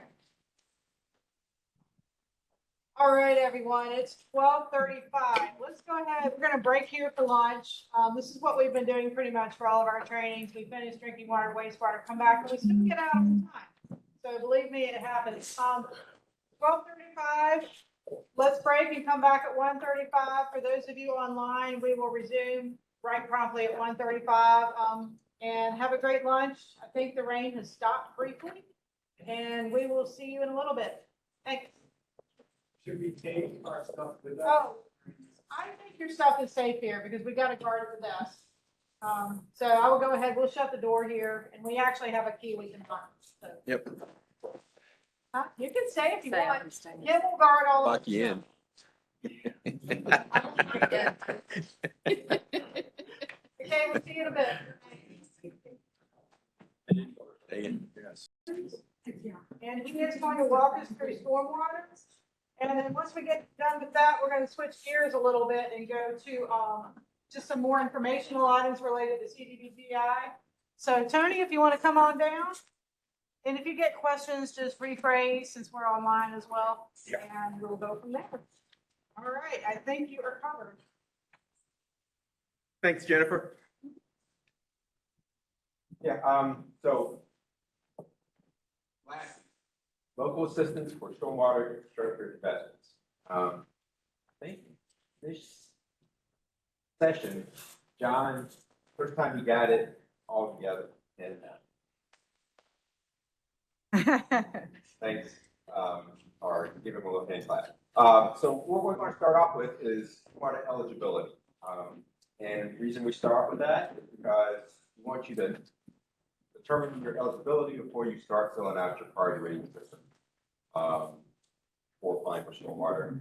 All right, everyone, it's 12:35. Let's go ahead. We're going to break here for lunch. This is what we've been doing pretty much for all of our trainings. We finish drinking water, wastewater, come back, and we still get out on time. So believe me, it happens. 12:35. Let's break and come back at 1:35. For those of you online, we will resume right promptly at 1:35. And have a great lunch. I think the rain has stopped briefly, and we will see you in a little bit. Thanks. Should we take our stuff with us? Oh, I think your stuff is safe here because we got a guard at the desk. So I will go ahead. We'll shut the door here, and we actually have a key we can lock. So. Yep. You can stay if you Stay, want. I'm staying. Kim will guard all of Lock you in. Okay, we'll see you in a bit. Yes. And he is going to walk us through stormwater. And then once we get done with that, we're going to switch gears a little bit and go to just some more informational items related to CDBGI. So Tony, if you want to come on down. And if you get questions, just rephrase since we're online as well. Yeah. And we'll go from there. All right, I think you are covered. Thanks, Jennifer. Yeah, so last, local assistance for stormwater infrastructure investments. I think this session, John, first time you got it all together, and thanks, or give him a little hand clap. So what we're going to start off with is water eligibility. And the reason we start with that is because we want you to determine your eligibility before you start filling out your priority rating system for applying for stormwater.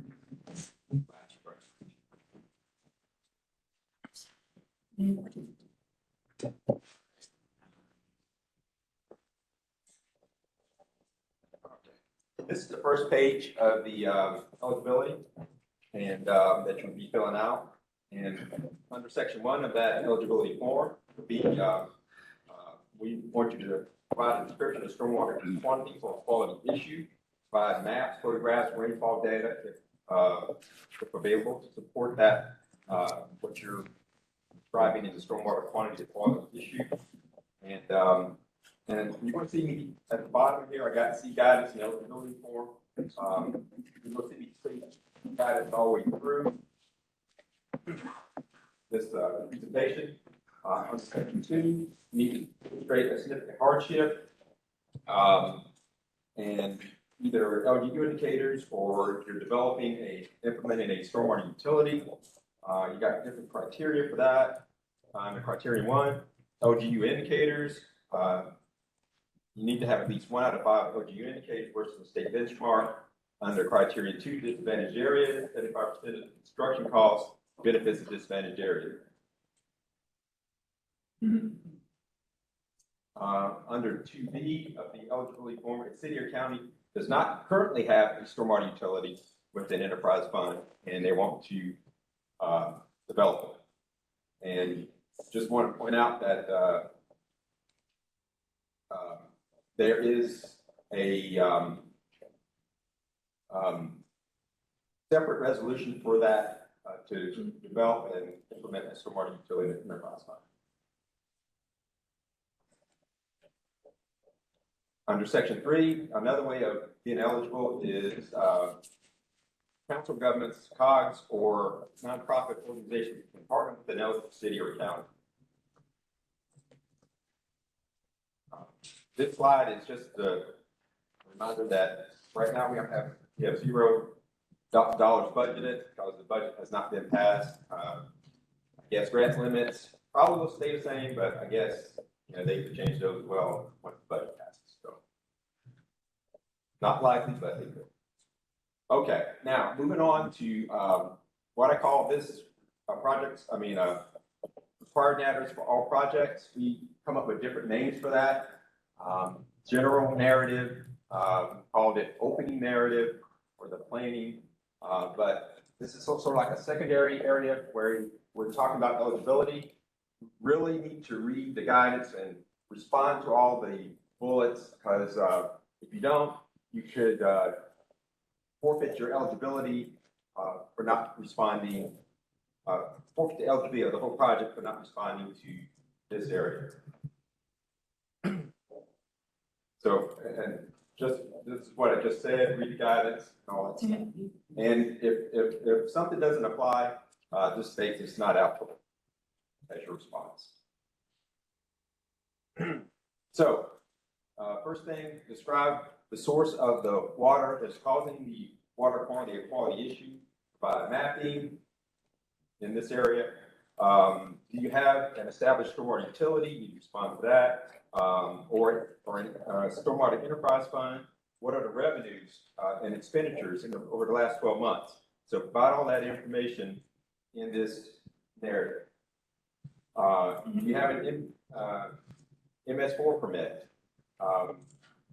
This is the first page of the eligibility and that you'll be filling out. And under section 1 of that eligibility form would be we want you to provide a description of stormwater quantity for a quality issue, provide maps, photographs, rainfall data if available to support that what you're describing in the stormwater quantity of quality issue. And you're going to see me at the bottom here. I got C guidance and eligibility form. You're going to see me guidance all the way through this presentation. On section 2, you need to demonstrate a significant hardship and either LGU indicators or if you're implementing a stormwater utility. You got different criteria for that. The criteria 1, LGU indicators. You need to have at least 1 out of 5 LGU indicators versus the state benchmark. Under criteria 2, disadvantaged area, 75% of the construction costs benefits the disadvantaged area. Under 2B of the eligibility form, a city or county does not currently have a stormwater utility with an enterprise fund, and they want to develop it. And just want to point out that there is a separate resolution for that to develop and implement a stormwater utility with an enterprise fund. Under section 3, another way of being eligible is council governments, COGS, or nonprofit organizations can partner with an eligible city or county. This slide is just a reminder that right now we have $0 budgeted because the budget has not been passed. I guess grant limits probably will stay the same, but I guess they could change those as well once the budget passes. So not likely, but they could. Okay, now moving on to what I call this projects. Required narratives for all projects. We come up with different names for that. General narrative, called it opening narrative or the planning. But this is sort of like a secondary area where we're talking about eligibility. You really need to read the guidance and respond to all the bullets because if you don't, you could forfeit your eligibility for not responding, forfeit the eligibility of the whole project for not responding to this area. So, and this is what I just said, read the guidance and all that stuff. And if something doesn't apply, just state it's not applicable as your response. So, first thing, describe the source of the water that's causing the water quality issue by mapping in this area. Do you have an established stormwater utility? You respond to that. Or a stormwater enterprise fund. What are the revenues and expenditures over the last 12 months? So provide all that information in this narrative. You have an MS4 permit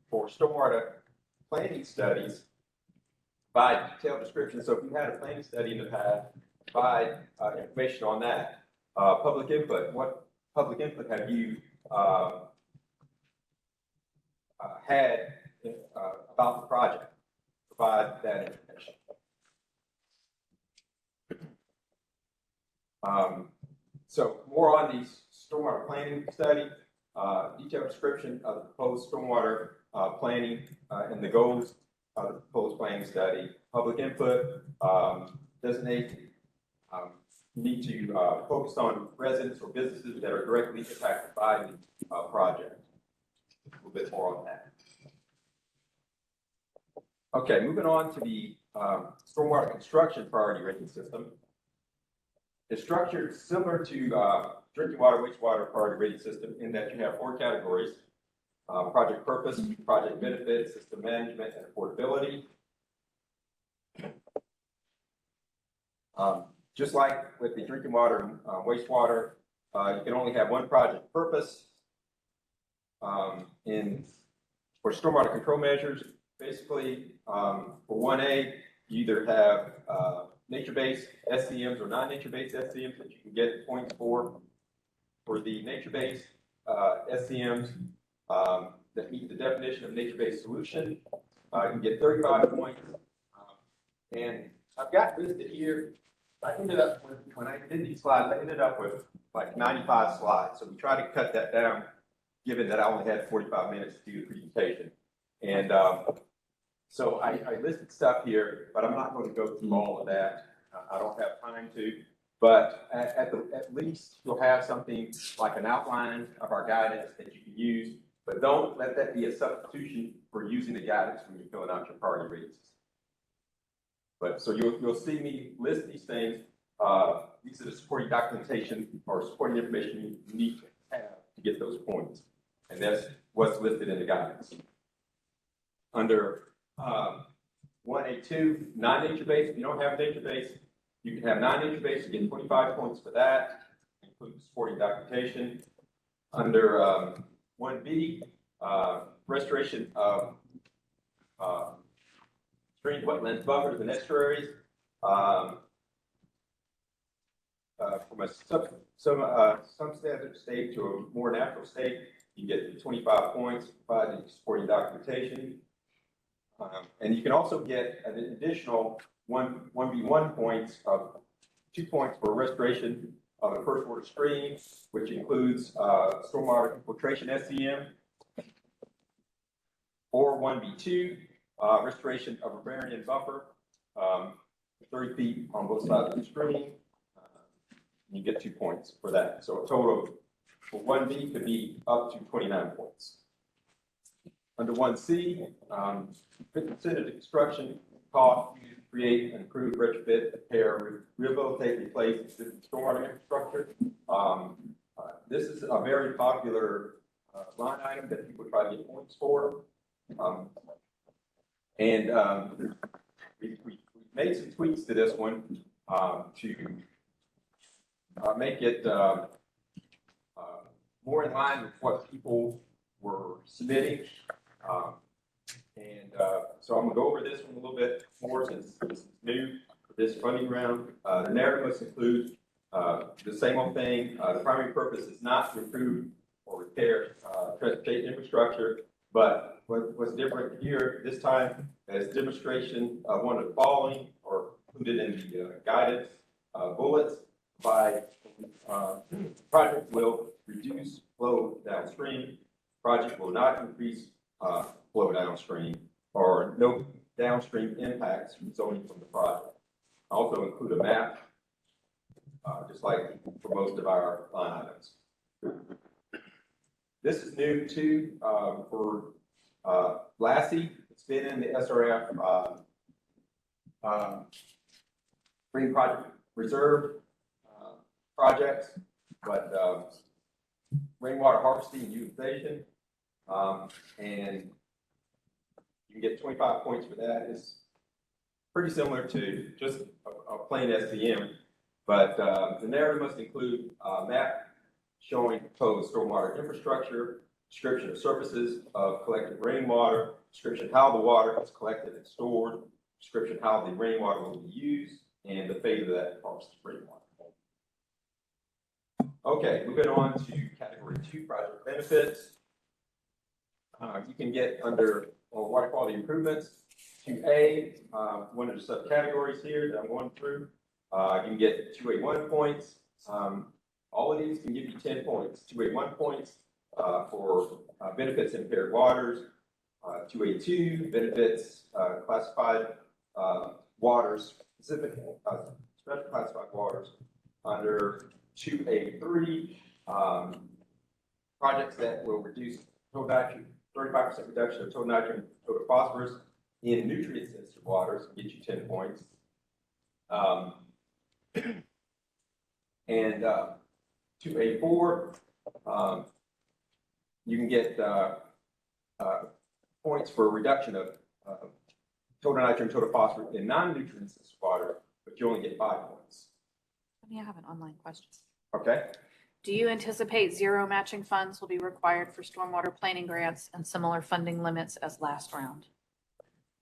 for stormwater planning studies by detailed description. So if you had a planning study in the past, provide information on that. Public input. What public input have you had about the project? Provide that information. So more on the stormwater planning study, detailed description of the proposed stormwater planning and the goals of the proposed planning study. Public input, designate, you need to focus on residents or businesses that are directly impacted by the project. A little bit more on that. Okay, moving on to the stormwater construction priority rating system. It's structured similar to drinking water, wastewater priority rating system in that you have 4 categories: project purpose, project benefit, system management, and affordability. Just like with the drinking water and wastewater, you can only have one project purpose. For stormwater control measures, basically, for 1A, you either have nature-based SCMs or non-nature-based SCMs that you can get points for. For the nature-based SCMs that meet the definition of nature-based solution, you can get 35 points. And I've got listed here, I ended up with, when I did these slides, I ended up with like 95 slides. So we tried to cut that down, given that I only had 45 minutes to do the presentation. And so I listed stuff here, but I'm not going to go through all of that. I don't have time to. But at least you'll have something like an outline of our guidance that you can use. But don't let that be a substitution for using the guidance when you're filling out your priority ratings. But so you'll see me list these things. These are the supporting documentation or supporting information you need to have to get those points. And that's what's listed in the guidance. Under 1A2, non-nature-based, if you don't have nature-based, you can have non-nature-based, you get 25 points for that, including supporting documentation. Under 1B, restoration of streams, wetlands, buffers, and estuaries. From a substandard state to a more natural state, you get 25 points, providing supporting documentation. And you can also get an additional 1B1 points of 2 points for restoration of a first order stream, which includes stormwater infiltration SCM, or 1B2, restoration of a riparian buffer, 30 feet on both sides of the stream. You get 2 points for that. So a total for 1B could be up to 29 points. Under 1C, 50% of the construction cost to create and improve, retrofit, repair, rehabilitate, replace existing stormwater infrastructure. This is a very popular line item that people try to get points for. We made some tweaks to this one to make it more in line with what people were submitting. So I'm going to go over this one a little bit more since this is new for this funding round. The narrative must include the same old thing. The primary purpose is not to improve or repair transportation infrastructure, but what's different here this time is demonstration of one of the following, or included in the guidance bullets. By project will reduce flow downstream. Project will not increase flow downstream or no downstream impacts resulting from the project. I also include a map, just like for most of our line items. This is new too, for Lassie. It's been in the SRF Green Project Reserve projects, but rainwater harvesting and utilization, and you can get 25 points for that. It's pretty similar to just a plain SDM, but the narrative must include a map showing proposed stormwater infrastructure, description of surfaces of collected rainwater, description how the water is collected and stored, description how the rainwater will be used, and the fate of that harvested rainwater. Okay, moving on to category 2, project benefits. You can get under water quality improvements. 2A, one of the subcategories here that I'm going through. You can get 2A1 points. All of these can give you 10 points. 2A1 points for benefits in impaired waters. 2A2 benefits classified waters, specific special classified waters. Under 2A3, projects that will reduce total nitrogen, 35% reduction of total nitrogen, total phosphorus in nutrient sensitive waters, get you 10 points. And 2A4, you can get points for reduction of total nitrogen, total phosphorus in non-nutrient sensitive water, but you only get 5 points. Let me have an online question. Okay. Do you anticipate zero matching funds will be required for stormwater planning grants and similar funding limits as last round?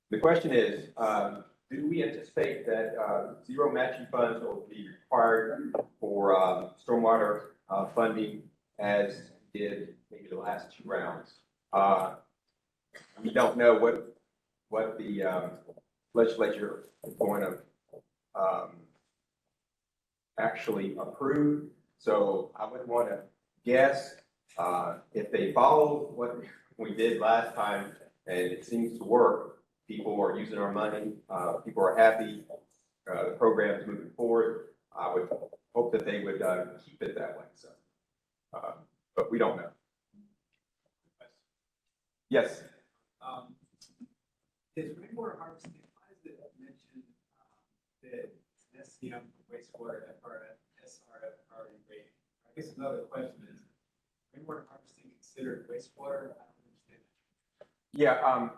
The question is, do we anticipate that zero matching funds will be required for stormwater funding as did maybe the last 2 rounds? We don't know what the legislature is going to actually approve. So I would want to guess if they follow what we did last time and it seems to work, people are using our money, people are happy, the program is moving forward. I would hope that they would keep it that way. So, but we don't know. Yes. Is rainwater harvesting, why does it mention that SCM wastewater SRF priority rating? I guess another question is, rainwater harvesting considered wastewater? I don't understand. Yeah,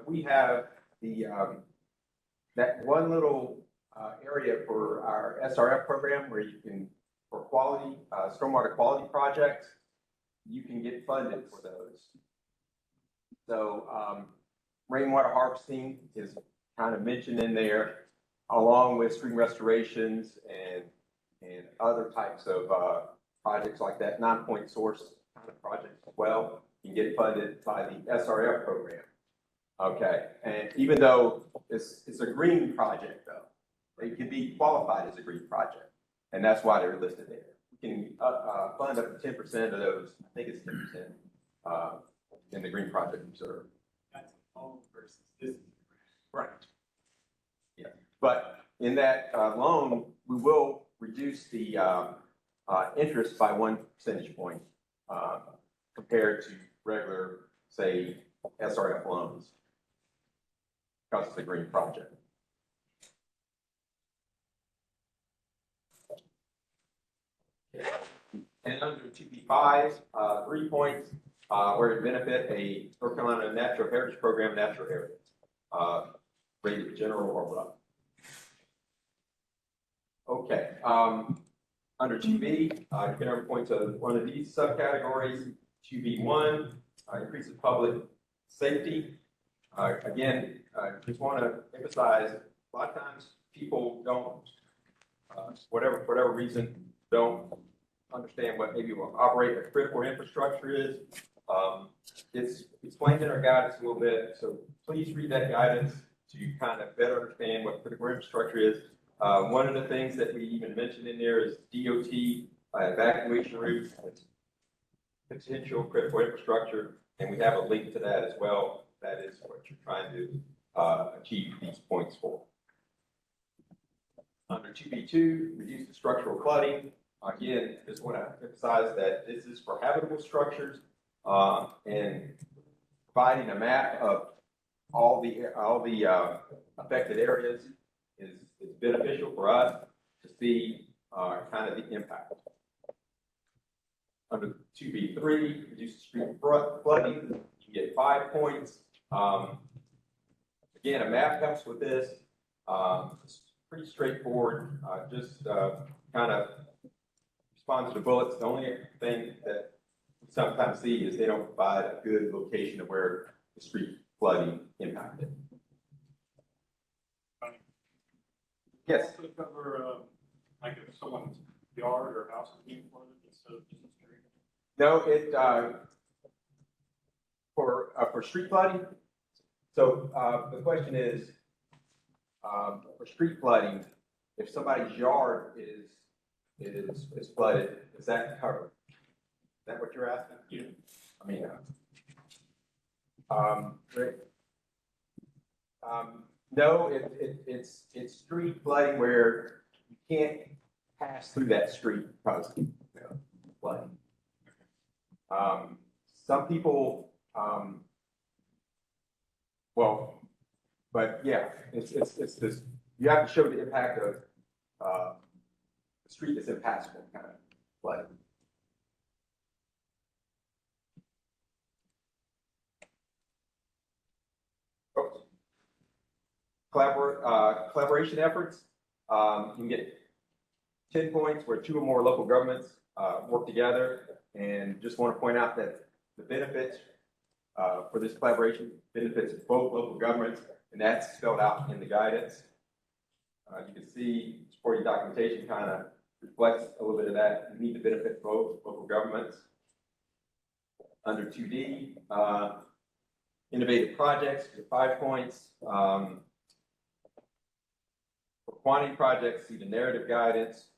we have the that one little area for our SRF program where you can, for quality stormwater quality projects, you can get funded for those. So rainwater harvesting is kind of mentioned in there, along with stream restorations and other types of projects like that, non-point source kind of projects as well. You can get funded by the SRF program. Okay, and even though it's a green project though, it can be qualified as a green project, and that's why they're listed there. We can fund up to 10% of those. I think it's 10% in the green project reserve. That's a loan versus this. Right. Yeah, but in that loan, we will reduce the interest by 1 percentage point compared to regular, say, SRF loans, because it's a green project. And under 2B5, 3 points where it benefit a North Carolina Natural Heritage Program, natural heritage, rated general or above. Okay, under 2B, you can earn points of one of these subcategories. 2B1, increases public safety. Again, just want to emphasize, a lot of times people don't, for whatever reason, don't understand what maybe what operate a critical infrastructure is. It's explained in our guidance a little bit, so please read that guidance to kind of better understand what critical infrastructure is. One of the things that we even mentioned in there is DOT evacuation routes, potential critical infrastructure, And we have a link to that as well. That is what you're trying to achieve these points for. Under 2B2, reduce the structural flooding. Again, just want to emphasize that this is for habitable structures, and providing a map of all the affected areas is beneficial for us to see kind of the impact. Under 2B3, reduce the street flooding, you get 5 points. Again, a map helps with this. It's pretty straightforward. Just kind of respond to the bullets. The only thing that we sometimes see is they don't provide a good location of where the street flooding impacted. Yes. Also cover, like if someone's yard or house is being flooded instead of just a street? No, it, for street flooding. So, the question is, for street flooding, if somebody's yard is flooded, is that covered? Is that what you're asking? Yeah. I mean, no, it's street flooding where you can't pass through that street because of flooding. Some people, well, but yeah, it's this, you have to show the impact of, the street that's impassable kind of flooding. Collaboration efforts, you can get 10 points where 2 or more local governments work together. And just want to point out that the benefits for this collaboration benefits both local governments, and that's spelled out in the guidance. You can see supporting documentation kind of reflects a little bit of that. You need to benefit both local governments. Under 2D, innovative projects, 5 points. For quantity projects, see the narrative guidance.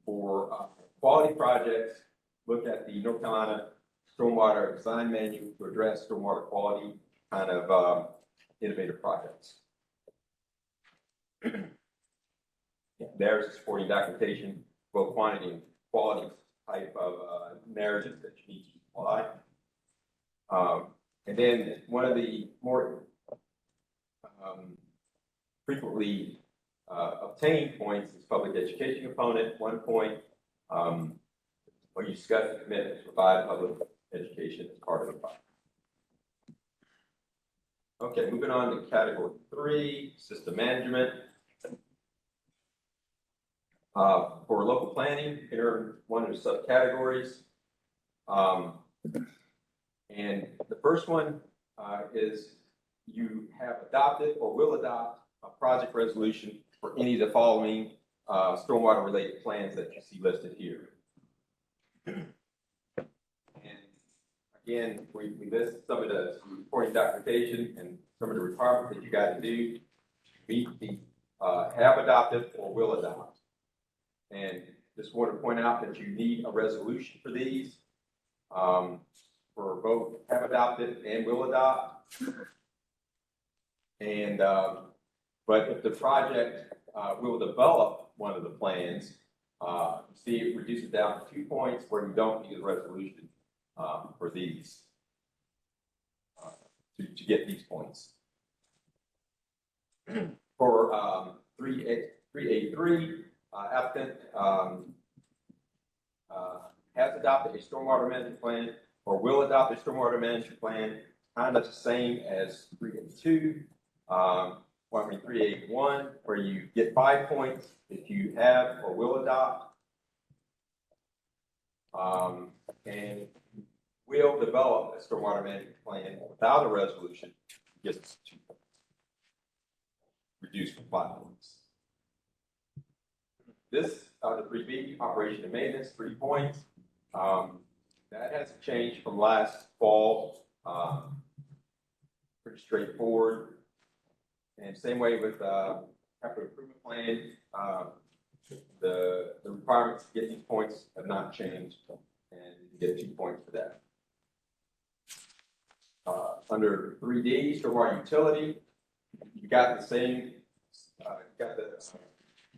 For quality projects, look at the North Carolina Stormwater Design Manual to address stormwater quality kind of innovative projects. There's supporting documentation, both quantity and quality type of narratives that you need to apply. And then one of the more frequently obtained points is public education component. 1 point, where you discuss the commitment to provide public education as part of the project. Okay, moving on to category 3, system management. For local planning, here are one of the subcategories. And the first one is you have adopted or will adopt a project resolution for any of the following stormwater related plans that you see listed here. And again, we list some of the supporting documentation and some of the requirements that you got to do to meet the have adopted or will adopt. And just want to point out that you need a resolution for these, for both have adopted and will adopt. And but if the project will develop one of the plans, see it reduces down to 2 points where you don't need a resolution for these to get these points. For 3A3, applicant has adopted a stormwater management plan or will adopt a stormwater management plan, kind of the same as 3A2. 3A1, where you get 5 points if you have or will adopt, and will develop a stormwater management plan without a resolution, gets 2 points, reduced from 5 points. This, the 3B, operation and maintenance, 3 points. That hasn't changed from last fall. Pretty straightforward. And same way with capital improvement plan, the requirements to get these points have not changed, and you get 2 points for that. Under 3D, stormwater utility, you got the same,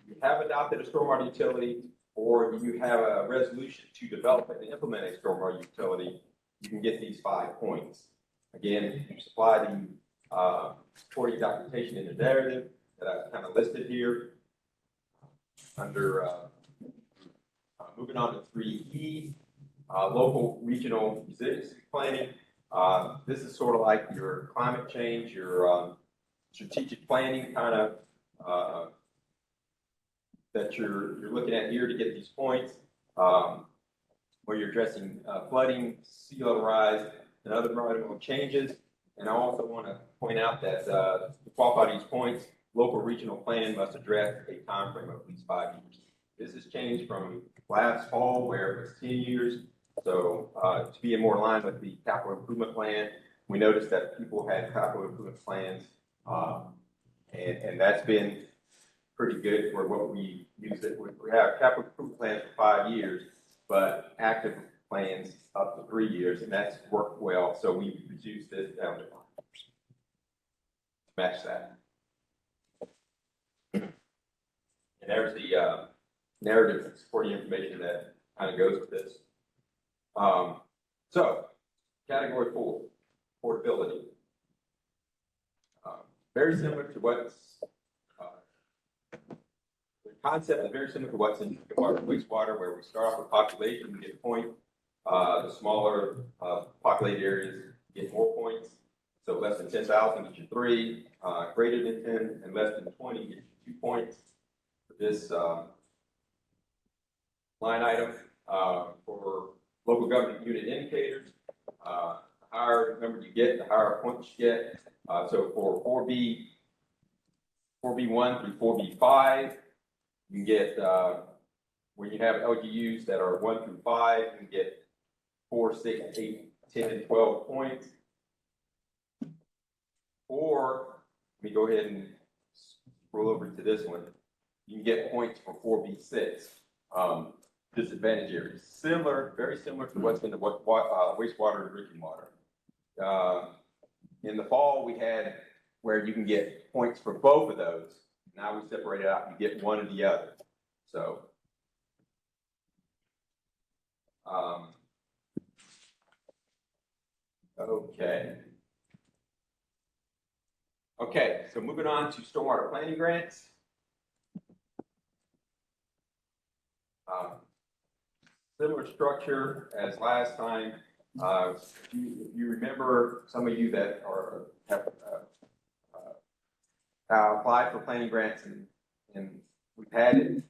you have adopted a stormwater utility, or you have a resolution to develop and implement a stormwater utility, you can get these 5 points. Again, you supply the supporting documentation in the narrative that I've kind of listed here. Under moving on to 3E, local regional resiliency planning. This is sort of like your climate change, your strategic planning kind of that you're looking at here to get these points, where you're addressing flooding, sea level rise, and other environmental changes. And I also want to point out that to qualify these points, local regional plan must address a time frame of at least 5 years. This has changed from last fall where it was 10 years. So to be more aligned with the capital improvement plan, we noticed that people had capital improvement plans, and that's been pretty good for what we use. It. We have capital improvement plans for 5 years, but active plans up to 3 years, and that's worked well. So we reduced this down to 5 years to match that. And there's the narrative supporting information that kind of goes with this. So, category 4, portability. Very similar to what's, the concept is very similar to what's in water, wastewater, where we start off with population, we get a point. The smaller populated areas get more points. So less than 10,000 gets you 3, greater than 10 and less than 20 gets you 2 points. For this line item for local government unit indicators, the higher number you get, the higher points you get. So for 4B1 through 4B5, you can get, when you have LGUs that are 1 through 5, you can get 4, 6, 8, 10, and 12 points. Or, let me go ahead and scroll over to this one. You can get points for 4B6. Disadvantage areas. Similar, very similar to what's in the wastewater and drinking water. In the fall, we had where you can get points for both of those. Now we separate it out and get one or the other. So, okay. Okay, so moving on to stormwater planning grants. Similar structure as last time. If you remember, some of you that have applied for planning grants, and we've had it in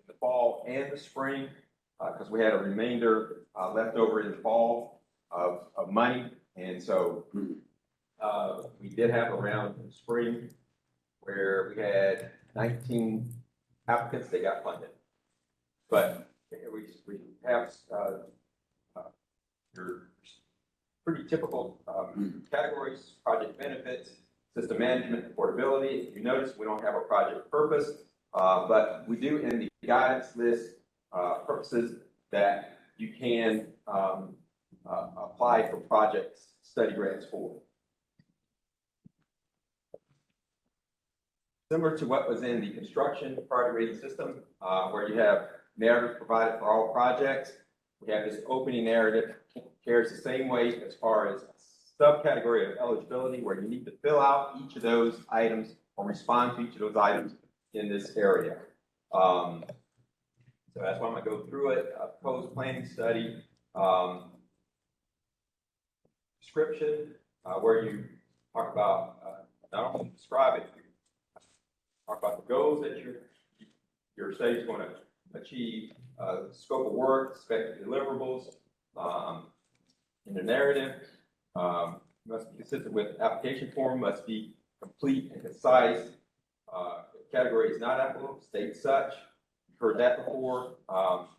the fall and the spring because we had a remainder left over in the fall of money, and so we did have a round in the spring where we had 19 applicants that got funded, but we have your pretty typical categories: project benefits, system management, and affordability. If you notice, we don't have a project purpose, but we do in the guidance list purposes that you can apply for project study grants for. Similar to what was in the construction priority rating system, where you have narrative provided for all projects. We have this opening narrative carries the same weight as far as subcategory of eligibility, where you need to fill out each of those items or respond to each of those items in this area. So that's why I'm going to go through it. Proposed planning study, description, where you talk about not only describe it, talk about the goals that your study is going to achieve, scope of work, expected deliverables, in the narrative, must be consistent with application form, must be complete and concise. If category is not applicable, state such. You've heard that before.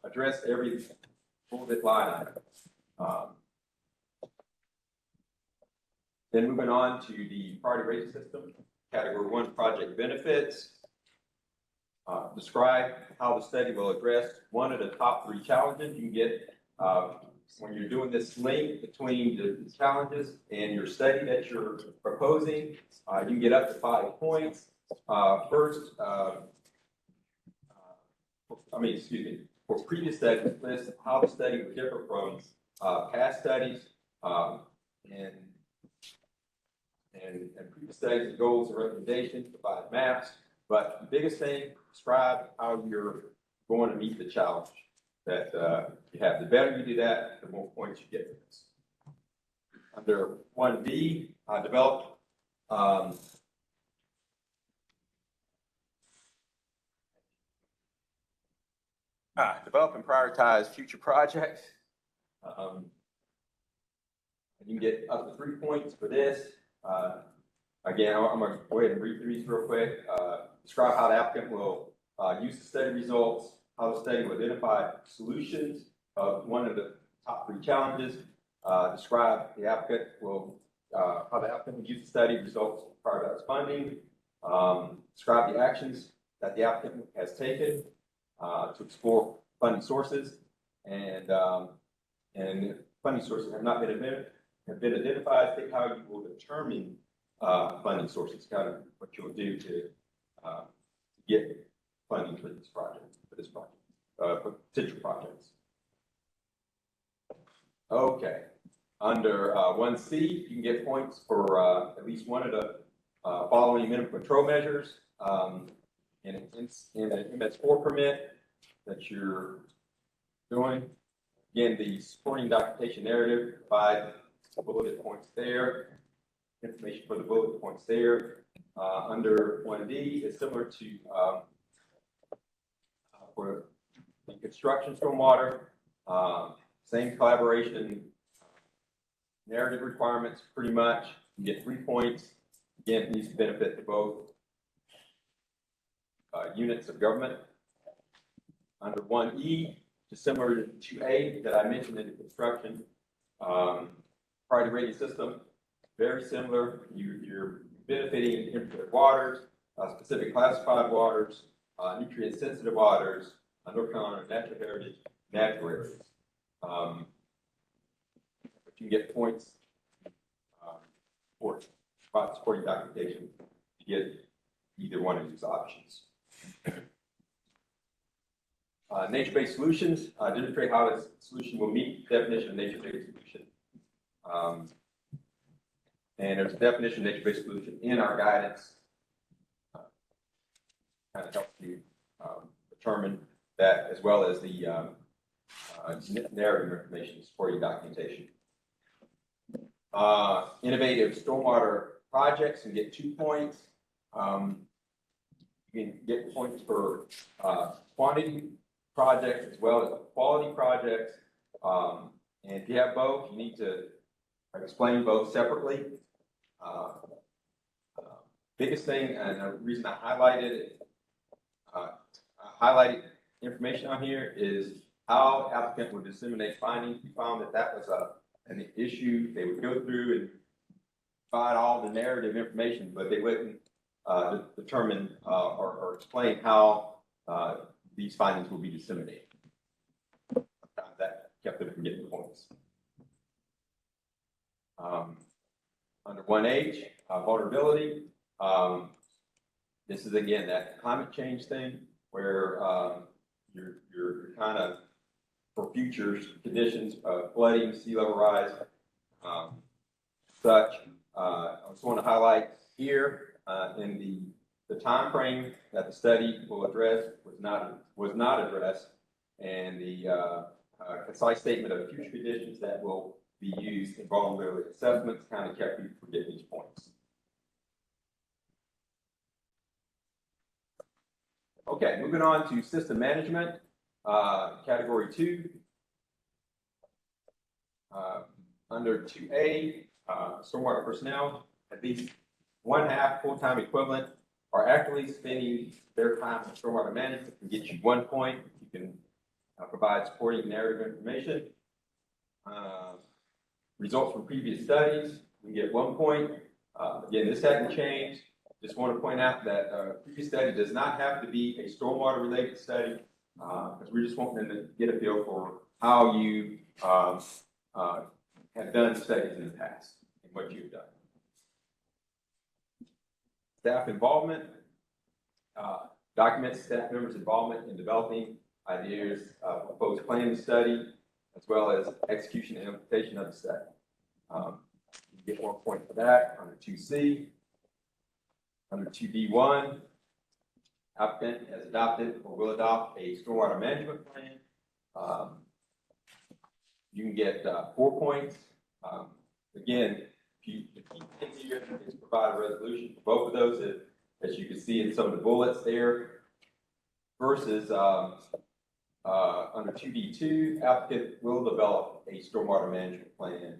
Address every bullet line item. Then moving on to the priority rating system, category 1, project benefits. Describe how the study will address one of the top 3 challenges. You can get when you're doing this link between the challenges and your study that you're proposing, you can get up to 5 points. First, for previous studies, list how the study would differ from past studies, and previous studies, goals and recommendations, provide maps. But the biggest thing, describe how you're going to meet the challenge that you have. The better you do that, the more points you get for this. Under 1B, develop develop and prioritize future projects. And you can get up to 3 points for this. Again, I'm going to go ahead and read through these real quick. Describe how the applicant will use the study results, how the study will identify solutions of one of the top 3 challenges. Describe the applicant will how the applicant will use the study results to prioritize funding. Describe the actions that the applicant has taken to explore funding sources, and funding sources have not been identified. Think how you will determine funding sources, kind of what you'll do to get funding for this project, for potential projects. Okay, under 1C, you can get points for at least one of the following minimum control measures in an MS4 permit that you're doing. Again, the supporting documentation narrative provide bullet points there, information for the bullet points there. Under 1D, it's similar to for the construction stormwater, same collaboration narrative requirements pretty much. You get 3 points. Again, it needs to benefit to both units of government. Under 1E, just similar to 2A that I mentioned in the construction, priority rating system, very similar. You're benefiting infinite waters, specific classified waters, nutrient sensitive waters, North Carolina natural heritage, natural areas. But you get points for supporting documentation to get either one of these options. Nature-based solutions, demonstrate how this solution will meet the definition of nature-based solution. And there's a definition of nature-based solution in our guidance. Kind of helps you determine that, as well as the narrative information supporting documentation. Innovative stormwater projects and get 2 points. You can get points for quantity projects as well as quality projects. And if you have both, you need to explain both separately. Biggest thing, and the reason I highlighted information on here is how applicant would disseminate findings. We found that was an issue. They would go through and provide all the narrative information, but they wouldn't determine or explain how these findings will be disseminated. Sometimes that kept them from getting points. Under 1H, vulnerability. This is again that climate change thing where you're kind of for future conditions, flooding, sea level rise, such. I just want to highlight here in the time frame that the study will address was not addressed, and the concise statement of future conditions that will be used in vulnerability assessments kind of kept you from getting these points. Okay, moving on to system management, category 2. Under 2A, stormwater personnel, at least 1/2 full-time equivalent are actively spending their time on stormwater management can get you 1 point. You can provide supporting narrative information. Results from previous studies, you get 1 point. Again, this hasn't changed. Just want to point out that previous study does not have to be a stormwater related study because we're just wanting to get a feel for how you um, have done studies in the past and what you've done. Staff involvement, documents staff members' involvement in developing ideas, proposed plan and study, as well as execution and implementation of the study. You get 1 point for that under 2C. Under 2D1, applicant has adopted or will adopt a stormwater management plan. You can get 4 points. Again, the key thing here is provide a resolution for both of those, as you can see in some of the bullets there, versus under 2D2, applicant will develop a stormwater management plan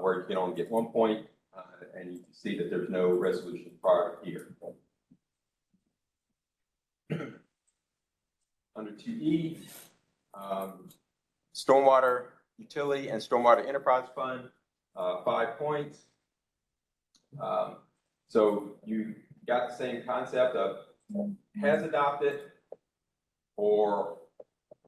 where you can only get 1 point, and you can see that there's no resolution prior here. Under 2E, stormwater utility and stormwater enterprise fund, 5 points. So you got the same concept of has adopted or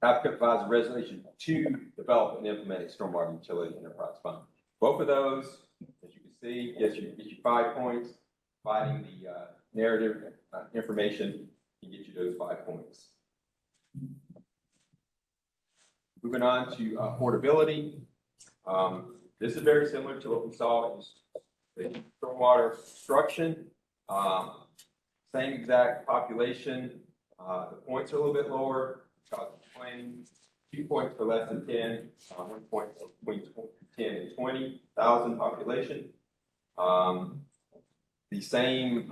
applicant provides a resolution to develop and implement a stormwater utility enterprise fund. Both of those, as you can see, gets you 5 points. Providing the narrative information can get you those 5 points. Moving on to affordability. This is very similar to what we saw in the stormwater construction. Same exact population. The points are a little bit lower because of planning. 2 points for less than 10, 1 point for between 10 and 20,000 population. The same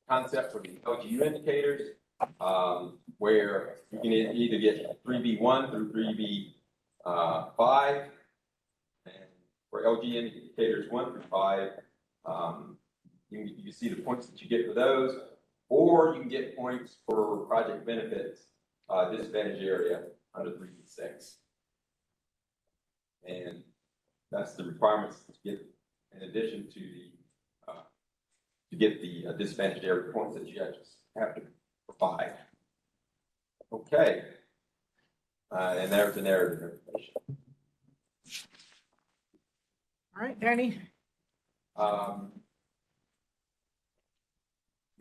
concept for the LGU indicators, where you can either get 3B1 through 3B5, and for LG indicators 1 through 5, you see the points that you get for those, or you can get points for project benefits, disadvantaged area under 3B6. And that's the requirements to get, in addition to the disadvantaged area points that you just have to provide. Okay. And there's the narrative information. All right, Danny. You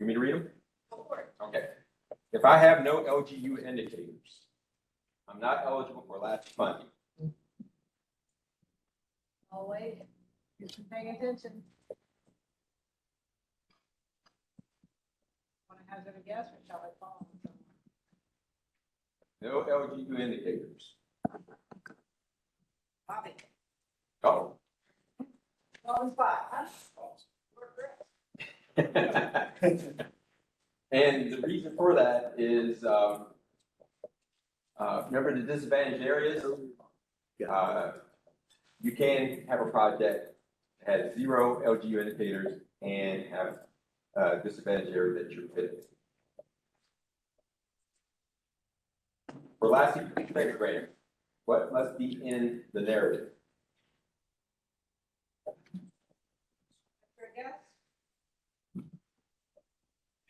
want me to read them? Okay. If I have no LGU indicators, I'm not eligible for latch funding. Oh, wait. You're paying attention. Want to hazard a guess, or shall I follow? No LGU indicators. Bobby. Oh. On spot, huh? And the reason for that is, remember the disadvantaged areas? You can have a project that has 0 LGU indicators and have a disadvantaged area that you're fitting. For last year's second grader, what must be in the narrative?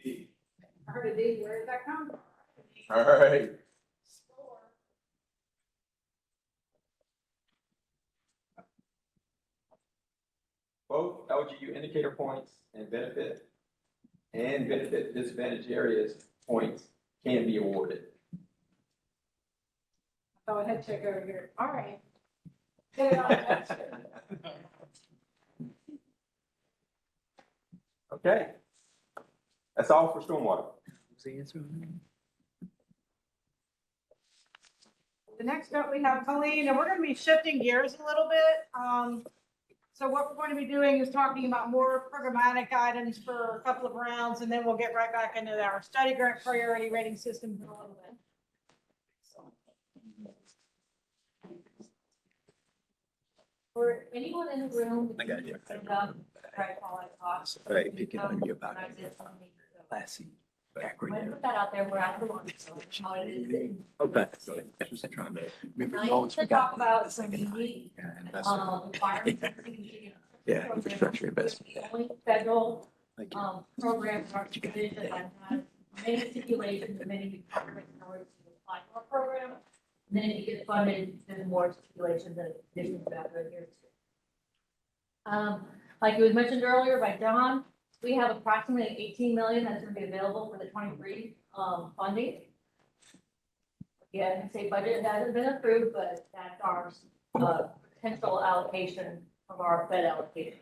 D. I heard a D. Where did that come from? All right. Both LGU indicator points and benefit disadvantaged areas points can be awarded. Oh, head check over here. All right. Okay. That's all for stormwater. The next up, we have Colleen, and we're going to be shifting gears a little bit. So what we're going to be doing is talking about more programmatic items for a couple of rounds, and then we'll get right back into our study grant priority rating system for a little bit. For anyone in the room. I got you. Right, while I talk. All right, picking on you about I did something, so. classy I'm gonna acronym. put that out there, we're at the one, so how it is. Okay. Just trying to remember. I want to talk about some unique, Investment. requirements. Yeah, infrastructure investment. The only federal, Thank you. program in our division that has many stipulations and many requirements in order to apply to our program. Then if you get funded, there's more stipulations and conditions about it here too. Like it was mentioned earlier by John, we have approximately 18 million that's gonna be available for the 23 funding. Yeah, say budget hasn't been approved, but that's our potential allocation of our Fed allocation.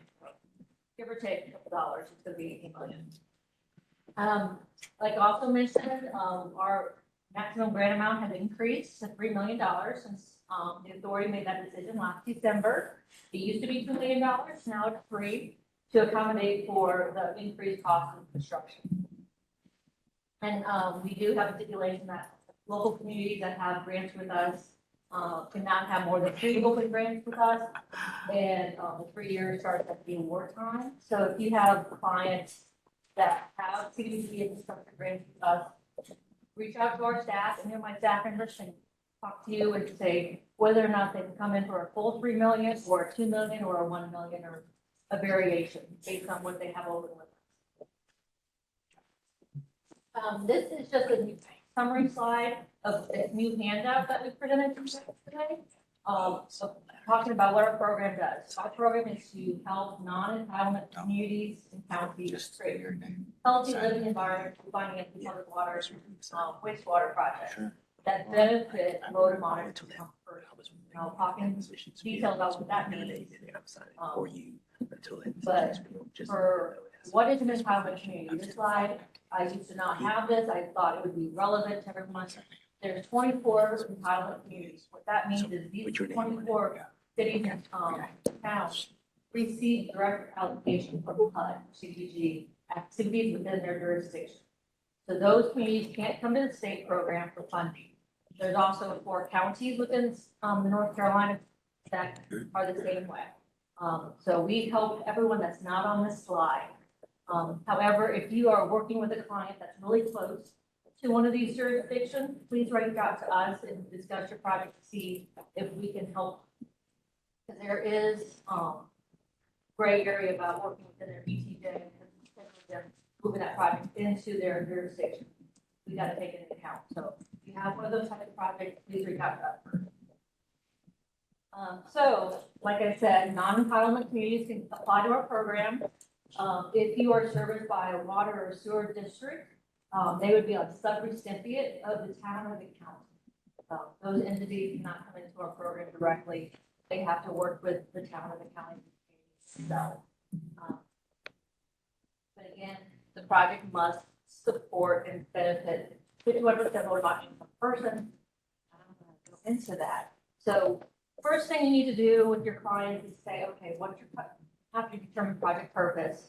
Give or take a couple dollars, it's gonna be 18 million. Like also mentioned, our maximum grant amount has increased to $3 million since the authority made that decision last December. It used to be $2 million, now it's 3 to accommodate for the increased cost of construction. And we do have a stipulation that local communities that have grants with us cannot have more than 3 open grants with us. And the 3 years starts at the award time. So if you have clients that have CDBG infrastructure grants with us, reach out to our staff, and my staff members can talk to you and say whether or not they can come in for a full 3 million or a 2 million or a 1 million or a variation based on what they have open with us. This is just a summary slide of a new handout that we presented today. So talking about what our program does. Our program is to help non-entitlement communities and counties create healthy living environments, finance public water, wastewater projects that benefit low to moderate income persons. I'll talk in detail about what that means. But for what is an entitlement community? This slide, I used to not have this. I thought it would be relevant to everyone. There's 24 entitlement communities. What that means is these 24 cities and towns receive direct allocation from HUD, CDBG activities within their jurisdiction. So those communities can't come to the state program for funding. There's also 4 counties within the North Carolina that are the same way. So we help everyone that's not on this slide. However, if you are working with a client that's really close to one of these jurisdictions, please reach out to us and discuss your project to see if we can help. Because there is gray area about working within their ETJ and moving that project into their jurisdiction. We got to take it into account. So if you have one of those type of projects, please reach out to us. So, like I said, non-entitlement communities can apply to our program. If you are serviced by a water or sewer district, they would be a sub-recipient of the town or the county. Those entities cannot come into our program directly. They have to work with the town or the county. So, but again, the project must support and benefit 51% lower income person. I'm going to go into that. So, first thing you need to do with your clients is say, okay, what's your have to determine project purpose.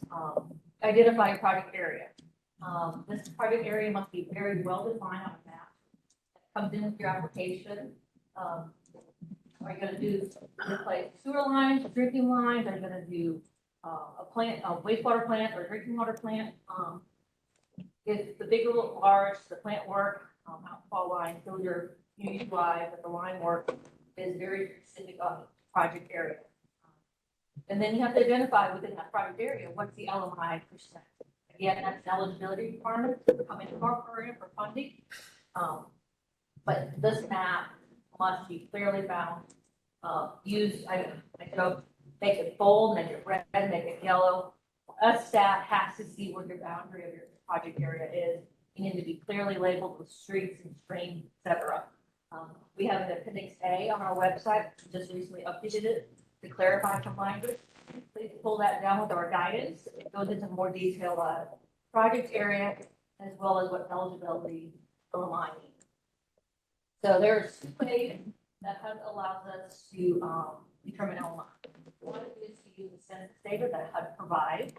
Identify your project area. This project area must be very well defined on a map. That comes in with your application. Are you going to do replace sewer lines, drinking lines? Are you going to do a wastewater plant or a drinking water plant? If the bigger large, the plant work, outfall line, those are community-wide, but the line work is very specific on the project area. And then you have to identify within that project area, what's the LMI percent. Again, that's an eligibility requirement to come into our program for funding. But this map must be clearly bound. I joke, make it bold, make it red, make it yellow. Us staff has to see where your boundary of your project area is. You need to be clearly labeled with streets and streams, etc. We have an appendix A on our website. We just recently updated it to clarify some language. Please pull that down with our guidance. It goes into more detail on project area as well as what eligibility for line means. So there's 2 ways that HUD allows us to determine LMI. One is to use the census data that HUD provides.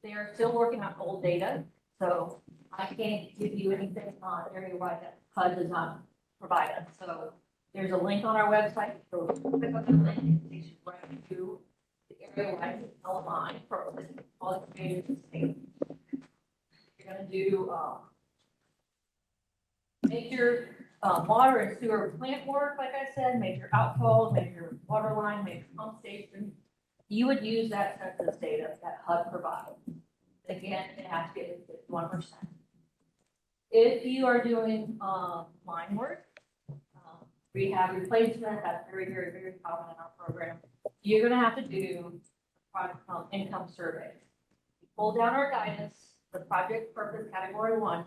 They are still working on old data, so I can't give you anything on area-wide that HUD does not provide us. So there's a link on our website. So click on the link and it takes you right to the area-wide LMI for all the communities in the state. You're going to do major water and sewer plant work, like I said, major outfalls, major water line, major pump station. You would use that census data that HUD provides. Again, it has to be at 51%. If you are doing, line work, rehab replacement, that's very, very, very common in our program. You're gonna have to do product, income survey. Pull down our guidance, the project purpose category 1,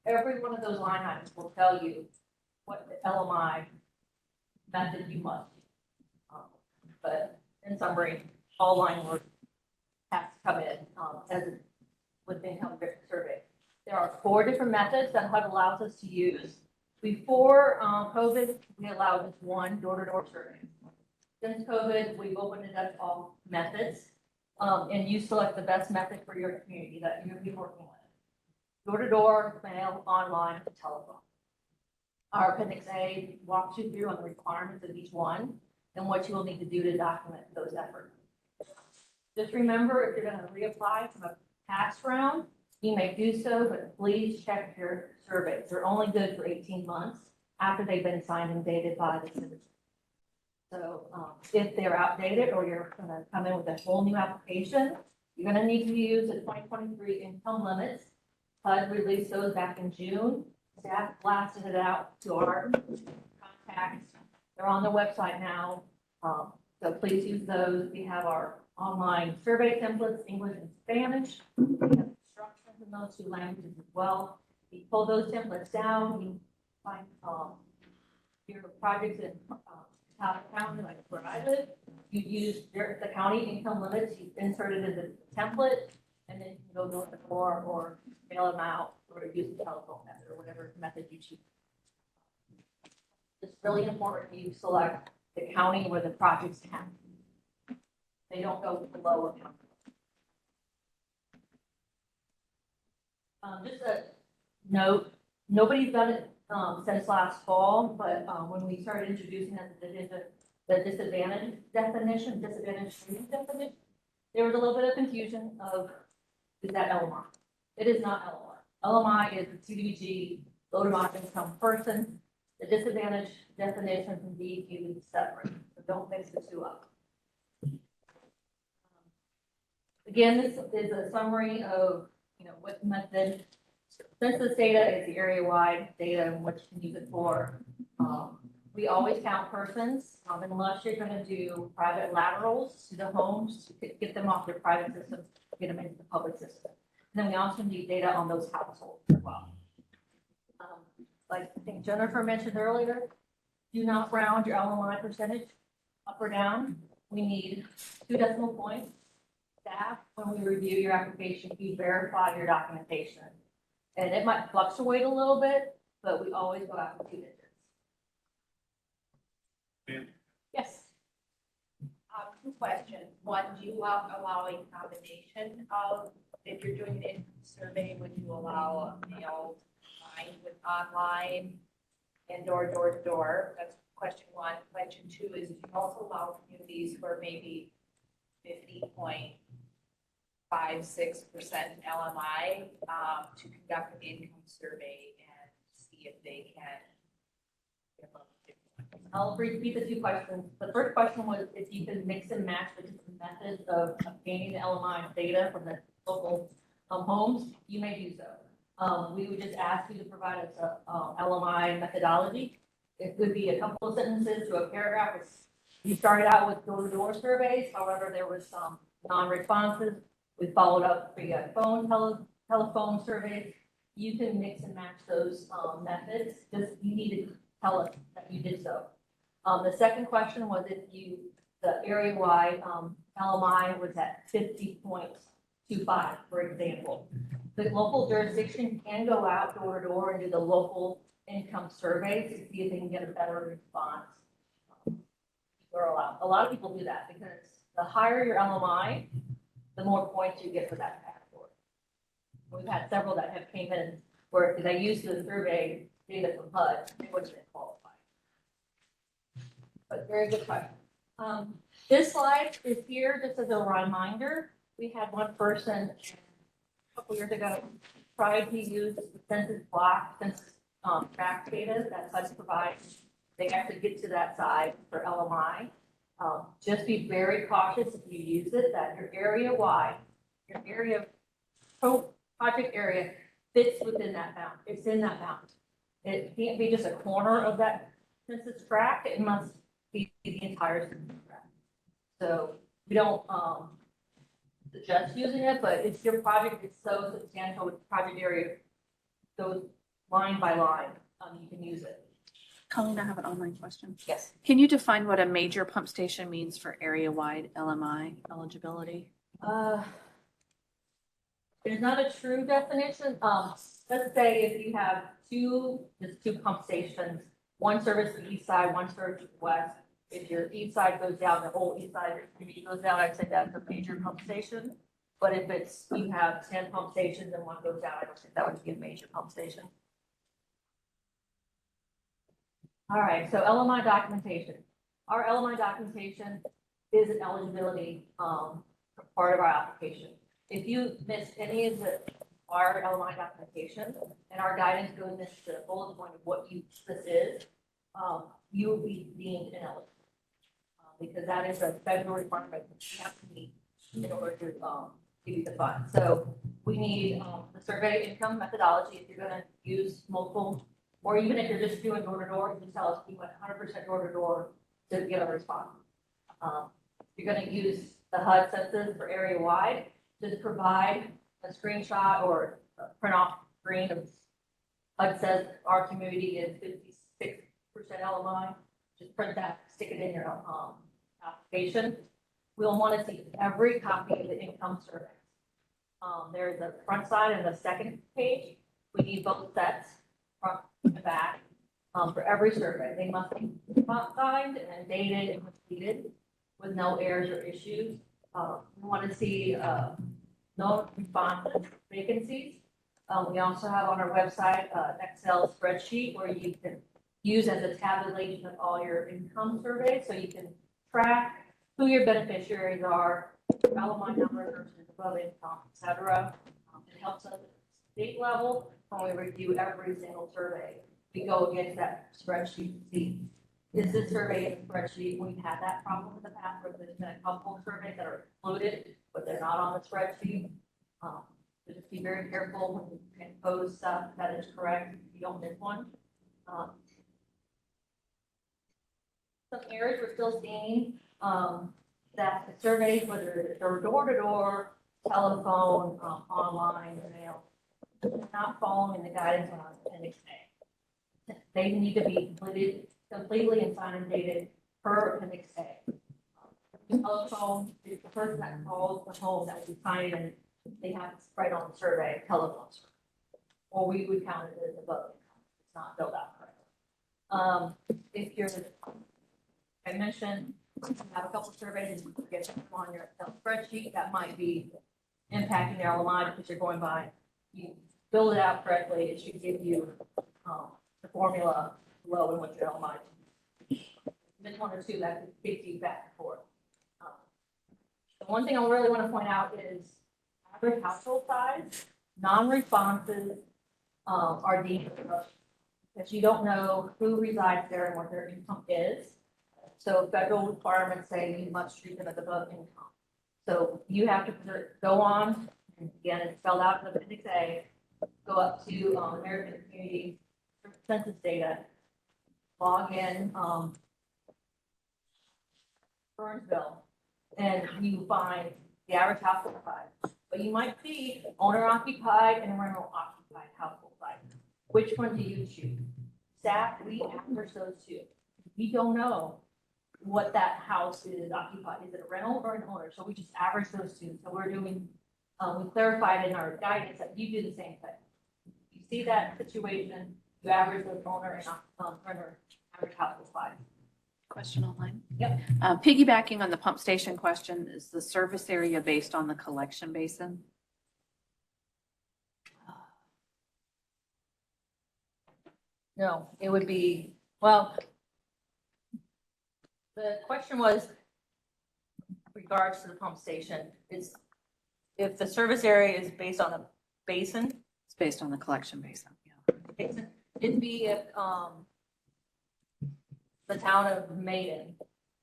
every one of those line items will tell you what the LMI method you must. But in summary, all line work has to come in, as a, with the income survey. There are 4 different methods that HUD allows us to use. Before, COVID, we allowed just 1 door-to-door survey. Since COVID, we've opened it up to all methods, and you select the best method for your community that you'll be working with. Door-to-door, mail, online, telephone. Our Appendix A walks you through on the requirements of each one and what you will need to do to document those efforts. Just remember, if you're going to reapply from a past round, you may do so, but please check your surveys. They're only good for 18 months after they've been signed and dated by the citizen. So if they're outdated or you're going to come in with a whole new application, you're going to need to use the 2023 income limits. HUD released those back in June. Staff blasted it out to our contacts. They're on the website now. So please use those. We have our online survey templates, English and Spanish. We have instructions in those 2 languages as well. You pull those templates down, you find your projects in County, like where I live. You use the county income limits, you insert it in the template, and then you can go door to door or mail them out or use the telephone method or whatever method you choose. It's really important you select the county where the projects happen. They don't go below a county. Just a note, nobody's done it since last fall, but when we started introducing the disadvantage definition, there was a little bit of confusion of, is that LMI? It is not LMI. LMI is a CDBG, low to moderate income person. The disadvantage definition from DEQ is separate, so don't mix the 2 up. Again, this is a summary of, what method. Census data is the area-wide data and what you can use it for. We always count persons, unless you're going to do private laterals to the homes to get them off their private systems, get them into the public system. And then we also need data on those households as well. Like I think Jennifer mentioned earlier, do not round your LMI percentage up or down. We need 2 decimal points. Staff, when we review your application, you verify your documentation. And it might fluctuate a little bit, but we always go after 2 digits. Yes. 2 questions. One, do you allow a combination of, if you're doing an income survey, would you allow mail combined with online and door to door? That's question 1. Question 2 is, do you also allow communities where maybe 50.56% LMI to conduct an income survey and see if they can? I'll repeat the 2 questions. The first question was if you can mix and match the different methods of obtaining the LMI data from the local homes, you may do so. We would just ask you to provide us a LMI methodology. It could be a couple of sentences to a paragraph. We started out with door-to-door surveys. However, there was some non-responses. We followed up via telephone surveys. You can mix and match those methods. Just you need to tell us that you did so. The second question was if the area-wide LMI was at 50.25, for example. The local jurisdiction can go out door to door and do the local income survey to see if they can get a better response. A lot of people do that because the higher your LMI, the more points you get for that category. We've had several that have came in where they used the survey data from HUD, they wouldn't have qualified. But very good question. This slide is here just as a reminder. We had one person a couple years ago tried to use the census block, census track data that HUD provides. They actually get to that side for LMI. Just be very cautious if you use it, that your area-wide, your area, project area fits within that bound. It's in that bound. It can't be just a corner of that census tract. It must be the entire census tract. So we don't, suggest using it, but if your project is so substantial with project area goes line by line, you can use it. Colleen, I have an online question. Yes. Can you define what a major pump station means for area-wide LMI eligibility? There's not a true definition. Let's say if you have just two pump stations, one service the east side, one service the west. If your east side goes down, the whole east side goes down, I'd say that's a major pump station. But if you have 10 pump stations and one goes down, I don't think that would be a major pump station. All right, so LMI documentation. Our LMI documentation is an eligibility part of our application. If you miss any of our LMI documentation and our guidance goes into the bullet point of what this is, you will be deemed ineligible. Because that is a federal requirement that you have to meet in order to give you the funds. So we need the survey income methodology if you're going to use multiple, or even if you're just doing door to door, you tell us we went 100% door to door to get a response. You're going to use the HUD census for area wide. Just provide a screenshot or a print off screen of HUD says our community is 56% LMI. Just print that, stick it in your application. We'll want to see every copy of the income survey. There's a front side and the second page. We need both sets, front and back, for every survey. They must be signed and dated and completed with no errors or issues. We want to see no response vacancies. We also have on our website an Excel spreadsheet where you can use as a tabulation of all your income surveys, so you can track who your beneficiaries are, LMI numbers versus above income, et cetera. It helps us at the state level when we review every single survey. We go against that spreadsheet to see, is this survey in the spreadsheet? We've had that problem in the past where there's been a couple of surveys that are included, but they're not on the spreadsheet. So just be very careful when you compose stuff that is correct. You don't miss one. Some areas we're still seeing that the surveys, whether they're door to door, telephone, online, or mail, not following the guidance on Appendix A. They need to be completed completely and signed and dated per Appendix A. Telephone, the person that calls the home that we sign and they have to write on the survey, telephone survey. Or we would count it as above income. It's not filled out correctly. If you're, I mentioned, you have a couple of surveys and you get them on your Excel spreadsheet, that might be impacting your LMI because you're going by, you fill it out correctly, it should give you the formula below and what your LMI is. Miss one or two, that could give you back and forth. The one thing I really want to point out is average household size, non-responses are deemed if you don't know who resides there and what their income is. So federal requirements say you must treat them as above income. So you have to go on, and again, it's spelled out in the Appendix A, go up to American Community Census Data, log in Burnsville, and you find the average household size. But you might see owner occupied and rental occupied household size. Which one do you choose? Staff, we average those two. We don't know what that house is occupied. Is it a rental or an owner? So we just average those two. So we're doing, we clarified in our guidance that you do the same thing. You see that situation, you average the owner and renter, average household size. Question online. Yep. Piggybacking on the pump station question, is the service area based on the collection basin? No, it would be, well, the question was regards to the pump station, is if the service area is based on a basin, It's based on the collection basin. Yeah. it'd be if, the town of Maiden,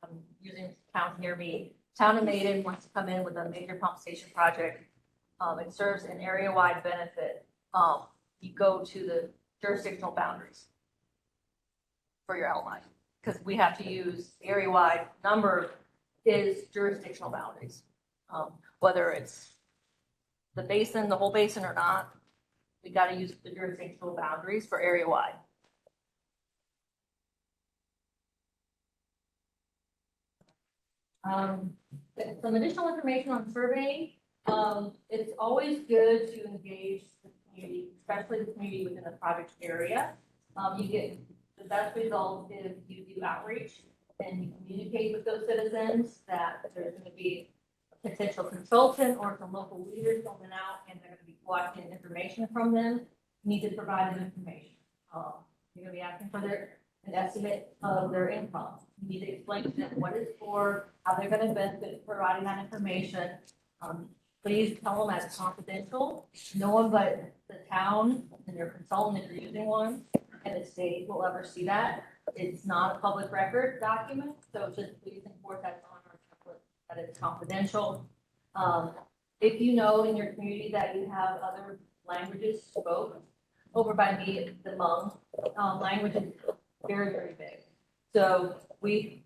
I'm using towns near me, town of Maiden wants to come in with a major pump station project. It serves an area-wide benefit. you go to the jurisdictional boundaries for your outline, because we have to use area-wide number is jurisdictional boundaries. Whether it's the basin, the whole basin or not, we got to use the jurisdictional boundaries for area-wide. Some additional information on surveying. It's always good to engage the community, especially the community within the project area. You get the best results if you do outreach and you communicate with those citizens that there's going to be a potential consultant or some local leaders going out and they're going to be collecting information from them. You need to provide them information. You're going to be asking for an estimate of their income. You need to explain to them what it's for, how they're going to benefit providing that information. Please tell them that's confidential. No one but the town and their consultant, if you're using one, and the state will ever see that. It's not a public record document, so just please enforce that on our template, that it's confidential. If you know in your community that you have other languages spoken, over by me, the Hmong language is very, very big. So we,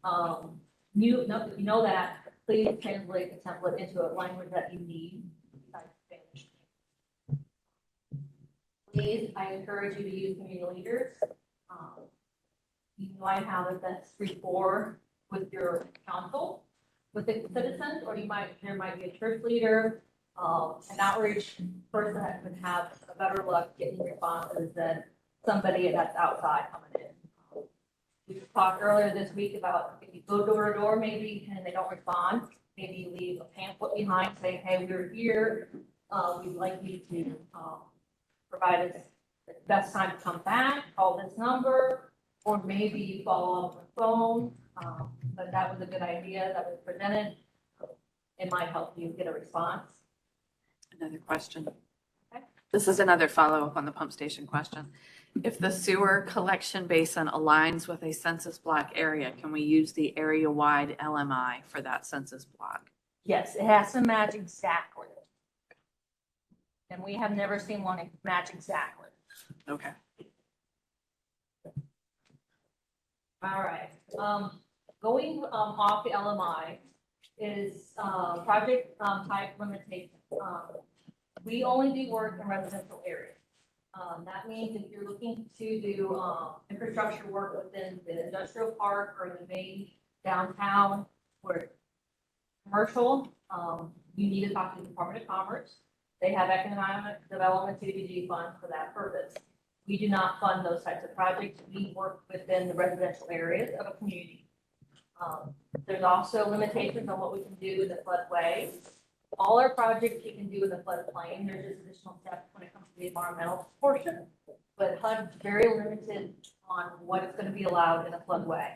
you know that, please translate the template into a language that you need, besides Spanish. Please, I encourage you to use community leaders. You might have a best rapport with your council, with the citizens, or there might be a church leader, an outreach person that could have a better luck getting responses than somebody that's outside coming in. We talked earlier this week about if you go door to door, maybe, and they don't respond, maybe you leave a pamphlet behind saying, hey, we're here. We'd like you to provide us the best time to come back, call this number, or maybe you follow up on the phone. But that was a good idea that was presented. It might help you get a response. Another question. Okay. This is another follow-up on the pump station question. If the sewer collection basin aligns with a census block area, can we use the area-wide LMI for that census block? Yes, it has to match exactly. And we have never seen one match exactly. Okay. All right. Going off the LMI is project type limitation. We only do work in residential areas. That means if you're looking to do infrastructure work within the industrial park or in the main downtown or commercial, you need to talk to the Department of Commerce. They have economic development CDBG funds for that purpose. We do not fund those types of projects. We work within the residential areas of a community. There's also limitations on what we can do in the floodway. All our projects you can do in the floodplain. There's just additional steps when it comes to the environmental portion, but HUD's very limited on what is going to be allowed in a floodway.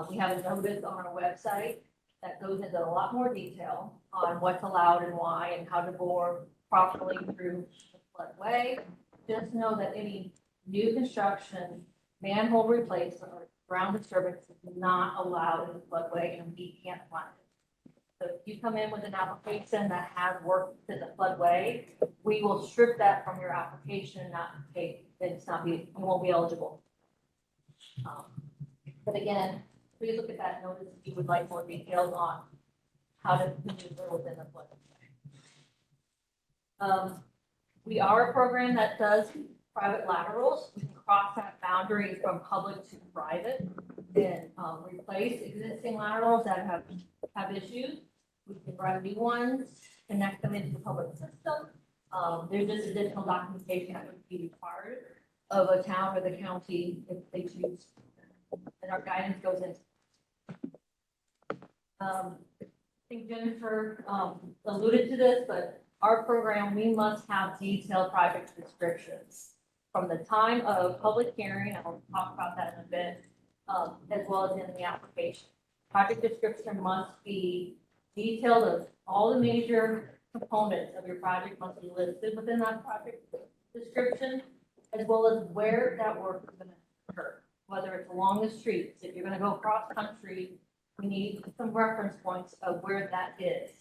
We have a notice on our website that goes into a lot more detail on what's allowed and why and how to bore properly through the floodway. Just know that any new construction, manhole replacement, or ground disturbance is not allowed in the floodway, and we can't fund it. So if you come in with an application that has work in the floodway, we will strip that from your application, not take, you won't be eligible. But again, please look at that notice if you would like more details on how to maneuver within the floodway. We are a program that does private laterals. We can cross that boundary from public to private and replace existing laterals that have issues. We can run new ones, connect them into the public system. There's just additional documentation that would be required of a town or the county if they choose. And our guidance goes into. I think Jennifer alluded to this, but our program, we must have detailed project descriptions from the time of public hearing. I'll talk about that in a bit, as well as in the application. Project description must be detailed of all the major components of your project must be listed within that project description, as well as where that work is going to occur, whether it's along the streets. If you're going to go cross country, we need some reference points of where that is.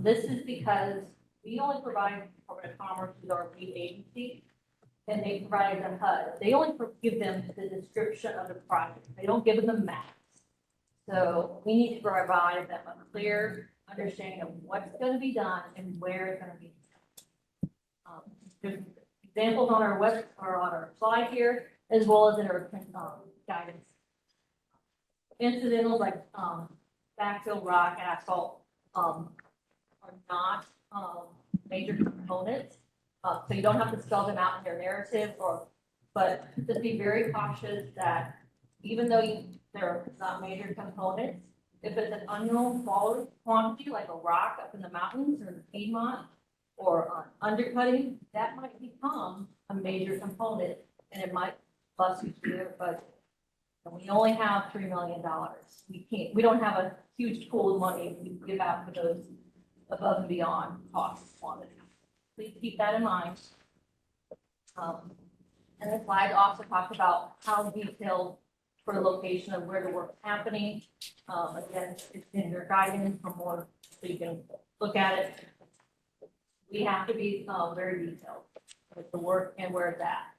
This is because we only provide Department of Commerce with our lead agency. and they provided the HUD. They only give them the description of the project. They don't give them the maps. So we need to provide them a clear understanding of what's going to be done and where it's going to be done. There's examples on our web or on our slide here, as well as in our guidance. Incidentals like backfill, rock, asphalt are not major components. So you don't have to spell them out in your narrative, but just be very cautious that even though they're not major components, if it's an unknown quantity like a rock up in the mountains or in the Piedmont or undercutting, that might become a major component and it might bust you through their budget. And we only have $3 million. We don't have a huge pool of money we give out for those above and beyond cost quantity. Please keep that in mind. And the slide also talks about how detailed for the location of where the work is happening. Again, it's in your guidance for more, so you can look at it. We have to be very detailed with the work and where it's at.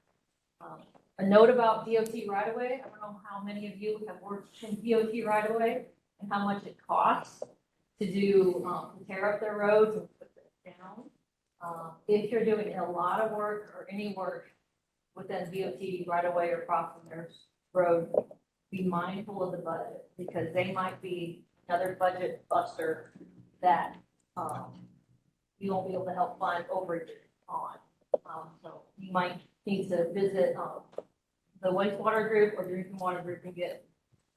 A note about DOT right of way. I don't know how many of you have worked in DOT right of way and how much it costs to do, to tear up their roads and put it down. If you're doing a lot of work or any work within DOT right away or crossing their road, be mindful of the budget because they might be another budget buster that you won't be able to help fund overage on. So you might need to visit the wastewater group or drinking water group and get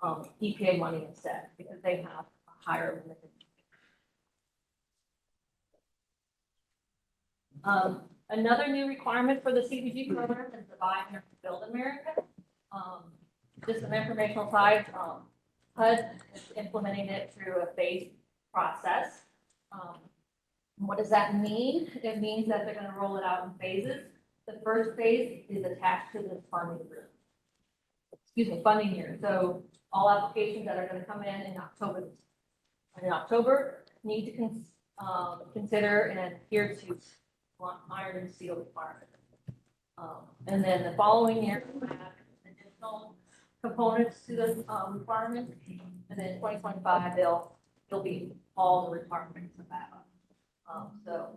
EPA money instead because they have a higher limit. Another new requirement for the CDG program is the Buy America, Build America. Just an informational slide. HUD is implementing it through a phased process. What does that mean? It means that they're going to roll it out in phases. The first phase is attached to the funding year. Funding year. So all applications that are going to come in October need to consider and adhere to iron and steel requirements. And then the following year, we have additional components to the requirements. And then 2025, they'll be all the requirements of that. So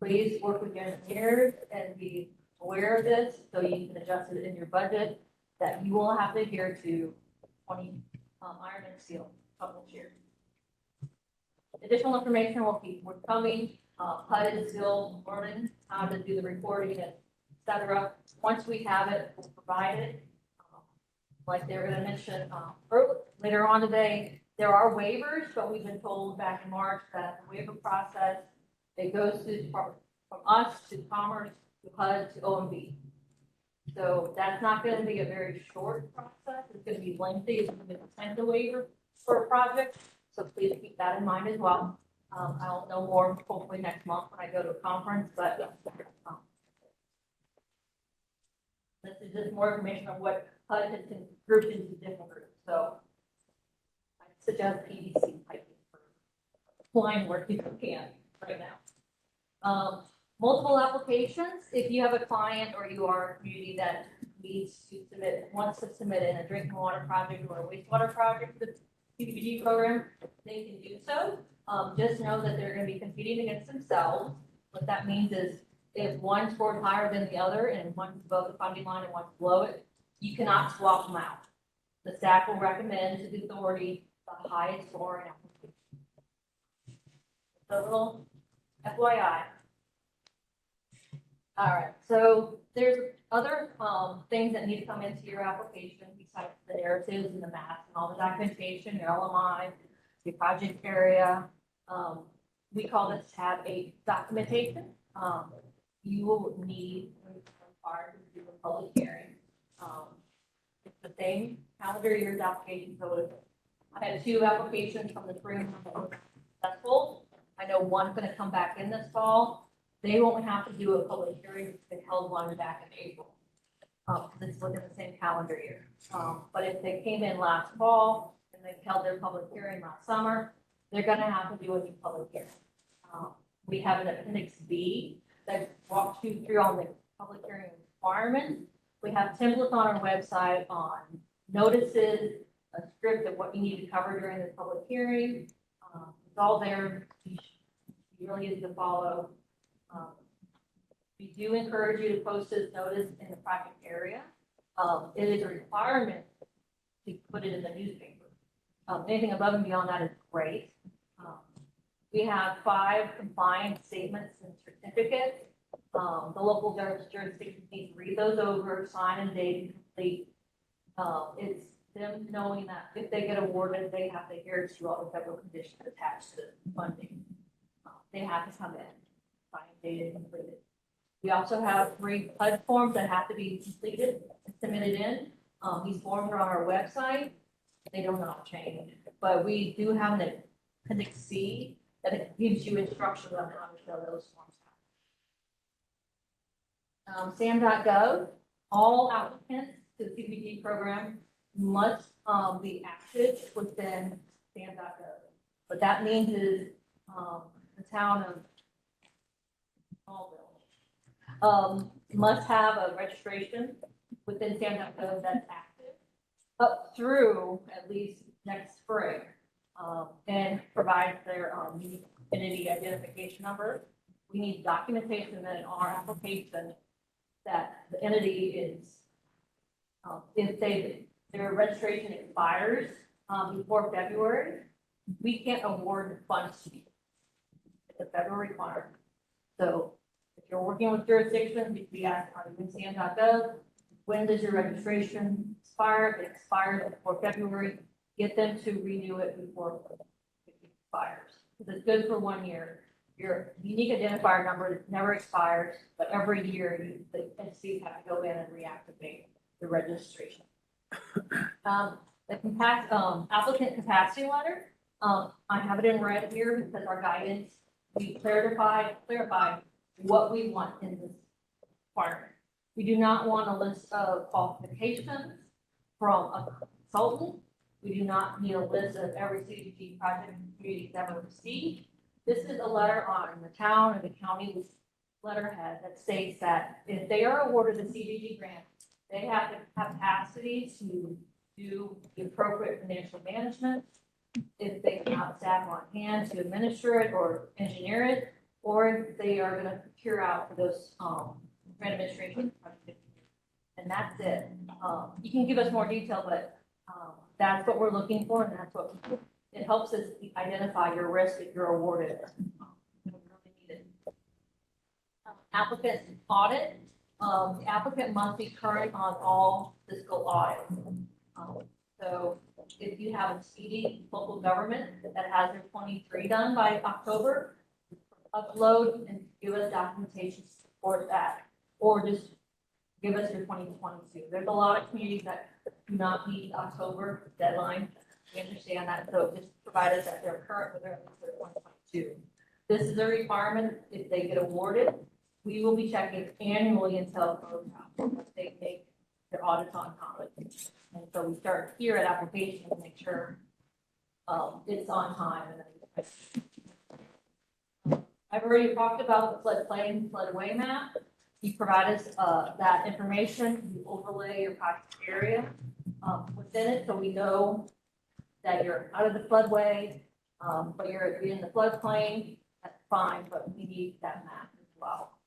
please work with your engineers and be aware of this so you can adjust it in your budget that you will have to adhere to 20 iron and steel couple years. Additional information will keep forthcoming. HUD is still learning how to do the reporting, et cetera. Once we have it, we'll provide it. Like they were going to mention later on today, there are waivers, but we've been told back in March that the waiver process, it goes from us to Commerce to HUD to OMB. So that's not going to be a very short process. It's going to be lengthy. It's going to be a 10-day waiver for a project. So please keep that in mind as well. I'll know more hopefully next month when I go to a conference, but this is just more information on what HUD has been grouped into different groups. So I suggest PVC piping for line work if you can right now. Multiple applications. If you have a client or you are a community that wants to submit in a drinking water project or a wastewater project for the CDBG program, they can do so. Just know that they're going to be competing against themselves. What that means is if one scored higher than the other and one's above the funding line and one's below it, you cannot swap them out. The staff will recommend to the authority the highest scoring application. So a little FYI. All right, so there's other things that need to come into your application besides the narratives and the maps and all the documentation, your LMI, your project area. We call this tab 8 documentation. You will need required to do a public hearing. It's the same calendar year's application. So I had 2 applications from the spring that were successful. I know one's going to come back in this fall. They won't have to do a public hearing. They held one back in April. It's within the same calendar year. But if they came in last fall and they held their public hearing last summer, they're going to have to do a new public hearing. We have an appendix B that walks you through all the public hearing requirements. We have templates on our website on notices, a script of what you need to cover during the public hearing. It's all there. You really is to follow. We do encourage you to post this notice in the project area. It is a requirement to put it in the newspaper. Anything above and beyond that is great. We have 5 compliance statements and certificates. The local jurisdiction needs to read those over, sign and date and complete. It's them knowing that if they get awarded, they have to adhere to all the federal conditions attached to funding. They have to come in, sign, dated, and completed. We also have 3 PUD forms that have to be completed and submitted in. These forms are on our website. They do not change, but we do have an appendix C that it gives you instructions on how to fill those forms out. SAM.gov, all applicants to the CDBG program must be active within SAM.gov. What that means is the town of Smallville must have a registration within SAM.gov that's active up through at least next spring, and provide their unique entity identification number. We need documentation that in our application that the entity is, if their registration expires before February, we can't award funds to you. It's a federal requirement. So if you're working with jurisdictions, we ask, are you in SAM.gov? When does your registration expire? If it expires before February, get them to renew it before it expires. Because it's good for 1 year. Your unique identifier number never expires, but every year the entities have to go in and reactivate the registration. Applicant capacity letter, I have it in red here because our guidance, we clarify what we want in this requirement. We do not want a list of qualifications from a consultant. We do not need a list of every CDBG project community's ever received. This is a letter on the town or the county letterhead that states that if they are awarded a CDBG grant, they have to have capacity to do the appropriate financial management. If they have staff on hand to administer it or engineer it, or if they are going to procure out for those grant administration. And that's it. You can give us more detail, but that's what we're looking for, and that's what it helps us identify your risk if you're awarded. We really need it. Applicant audit. The applicant must be current on all fiscal audits. So if you have a speedy local government that has their 23 done by October, upload and give us documentation to support that, or just give us your 2022. There's a lot of communities that do not meet October deadline. We understand that, so just provide us that they're current with their 2022. This is a requirement. If they get awarded, we will be checking annually until closeout. They make their audits on time. And so we start here at application to make sure it's on time. I've already talked about the floodplain, floodway map. You provide us that information, you overlay your project area within it, so we know that you're out of the floodway, but you're in the floodplain. That's fine, but we need that map as well.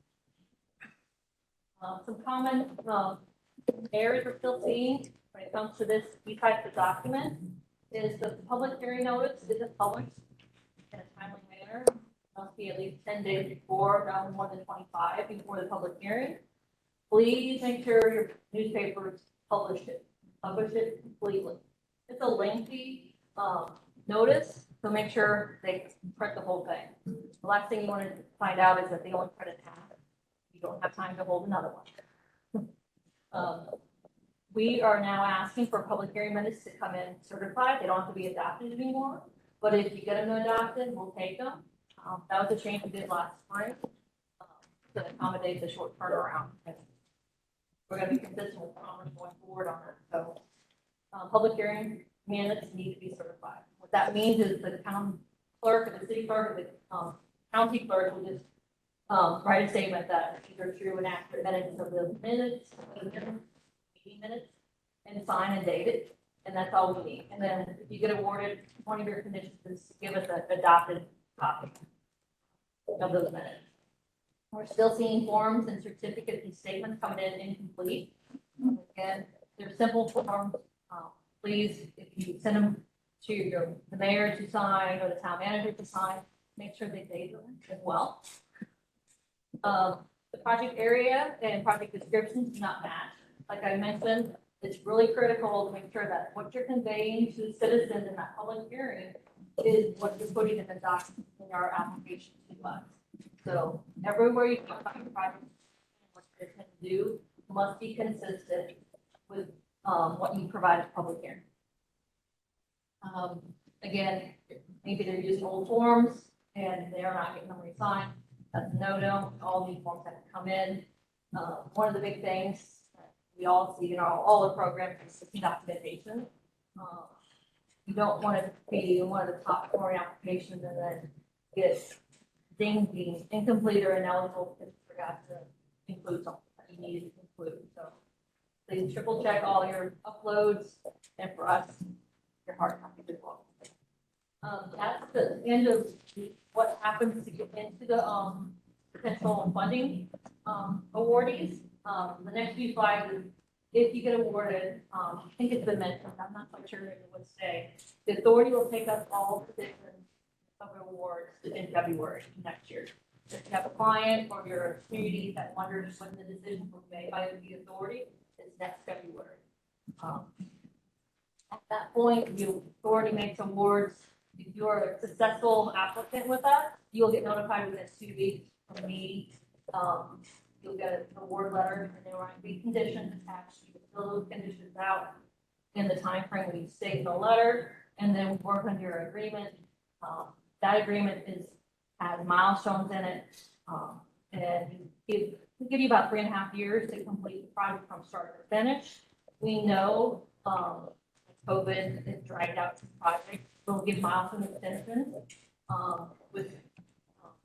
Some common areas we're still seeing when it comes to these types of documents is the public hearing notice isn't published in a timely manner. Must be at least 10 days before, no more than 25 before the public hearing. Please make sure your newspapers publish it completely. It's a lengthy notice, so make sure they print the whole thing. The last thing you want to find out is that they only print half. You don't have time to hold another one. We are now asking for public hearing minutes to come in certified. They don't have to be adopted anymore, but if you get them adopted, we'll take them. That was a change we did last spring to accommodate the short turnaround. And we're going to be consistent with Congress going forward on it. So public hearing minutes need to be certified. What that means is the town clerk or the city clerk or the county clerk will just write a statement that either true and accurate minutes of the minutes, meeting minutes, and sign and date it. And that's all we need. And then if you get awarded, one of your conditions is give us an adopted copy of those minutes. We're still seeing forms and certificates and statements coming in incomplete. Again, they're simple forms. Please, if you send them to the mayor to sign or the town manager to sign, make sure they date them as well. The project area and project descriptions do not match. Like I mentioned, it's really critical to make sure that what you're conveying to citizens in that public hearing is what you're putting in the document in our application to us. So everywhere you talk about your project, what you're going to do must be consistent with what you provide at public hearing. Again, maybe they're using old forms and they're not getting them re-signed. That's a no-no. All these forms have to come in. One of the big things we all see in all the programs is the documentation. You don't want to be one of the top scoring applications and then get things being incomplete or ineligible because you forgot to include something that you needed to include. So please triple check all your uploads, and for us, your hard copy as well. That's the end of what happens to get into the potential funding awardees. The next few slides is if you get awarded, I think it's been mentioned, I'm not quite sure if it would say, the authority will take up all positions of awards in February next year. If you have a client or your community that wonders when the decision will be made by the authority, it's next February. At that point, the authority makes awards. If you're a successful applicant with us, you'll get notified within 2 weeks from me. You'll get an award letter, and there might be conditions attached. You can fill those conditions out in the time frame we state in the letter, and then work on your agreement. That agreement has milestones in it, and we give you about 3.5 years to complete the project from start to finish. We know COVID has dragged out the project. We'll give milestone extensions with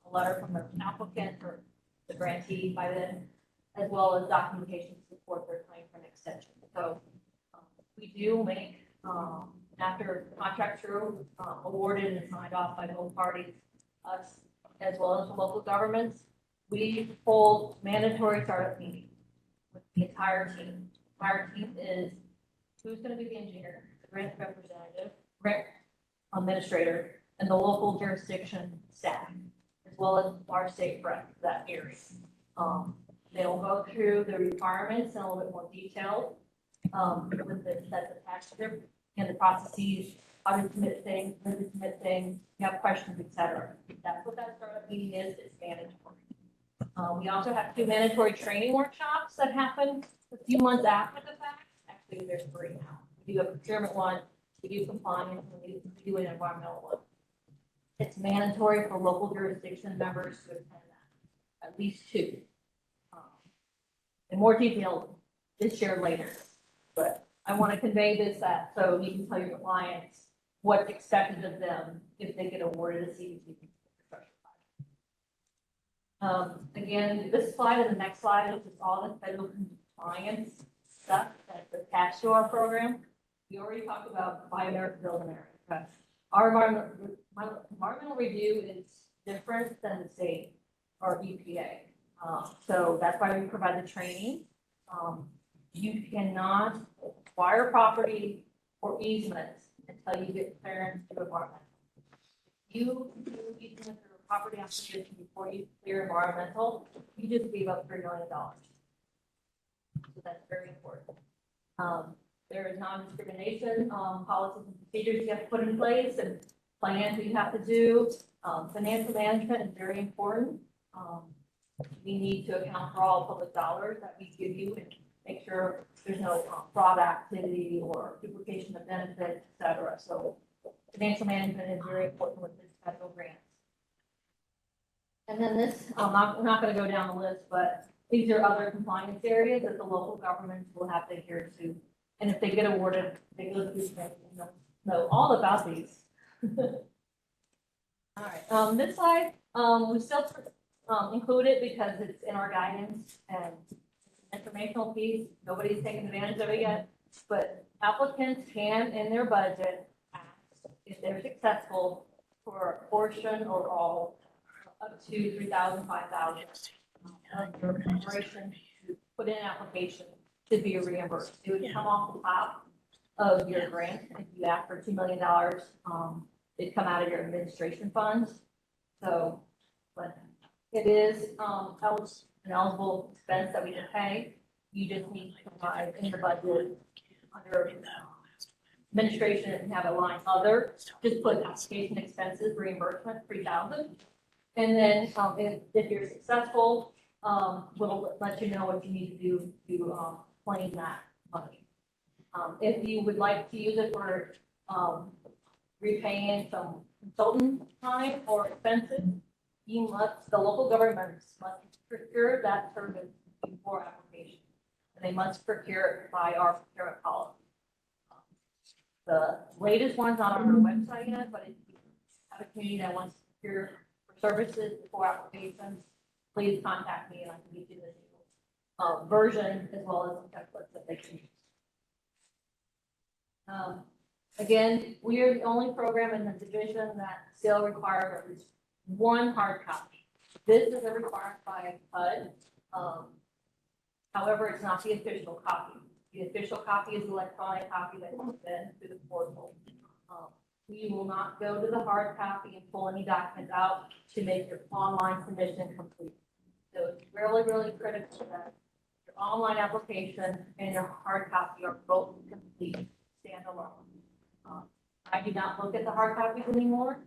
a letter from the applicant or the grantee by then, as well as documentation to support their claim for an extension. So we do make, after contracts are awarded and signed off by both parties, us as well as the local governments, we hold mandatory startup meetings with the entire team. Our team is who's going to be the engineer, the grant representative, grant administrator, and the local jurisdiction staff, as well as our state rep for that area. They'll go through the requirements in a little bit more detail with that's attached to them and the processes, how to submit things, when to submit things, you have questions, etc. That's what that startup meeting is. It's mandatory. We also have 2 mandatory training workshops that happen a few months after the fact. Actually, there's 3 now. We do a procurement one, we do compliance, and we do an environmental one. It's mandatory for local jurisdiction members to attend that, at least 2. In more detail is shared later, but I want to convey this that so you can tell your clients what's expected of them if they get awarded a CDC construction project. Again, this slide and the next slide is just all the federal compliance stuff that's attached to our program. We already talked about Buy America, Build America. But our environmental review is different than the state or EPA. So that's why we provide the training. You cannot acquire property or easements until you get clearance to environmental. You do easement or property acquisition before you clear environmental, you just gave up $3 million. So that's very important. There is non-discrimination policies and procedures you have to put in place and plans you have to do. Financial management is very important. We need to account for all public dollars that we give you and make sure there's no fraud activity or duplication of benefits, et cetera. So financial management is very important with this federal grants. And then this, I'm not going to go down the list, but these are other compliance areas that the local governments will have to adhere to. And if they get awarded, they go through and know all about these. All right, this slide, we still include it because it's in our guidance and it's an informational piece. Nobody's taken advantage of it yet. But applicants can, in their budget, ask if they're successful for a portion or all up to 3,000, 5,000 of your corporation to put in an application to be reimbursed. It would come off the top of your grant. If you ask for $2 million, it'd come out of your administration funds. So, but it is an eligible expense that we can pay. You just need to provide in the budget under administration and have a line other, just put application expenses reimbursement, 3,000. And then if you're successful, we'll let you know what you need to do to claim that money. If you would like to use it for repaying some consultant time or expenses, the local governments must procure that service before application. And they must procure it by our procurement policy. The latest one's not on our website yet, but if you have a community that wants to procure services before applications, please contact me and I can give you the new version as well as the templates that they can use. Again, we are the only program in the division that still requires at least one hard copy. This is a required by HUD. However, it's not the official copy. The official copy is the electronic copy that comes in through the portal. We will not go to the hard copy and pull any documents out to make your online submission complete. So it's really, really critical that your online application and your hard copy are both complete, standalone. I do not look at the hard copies anymore.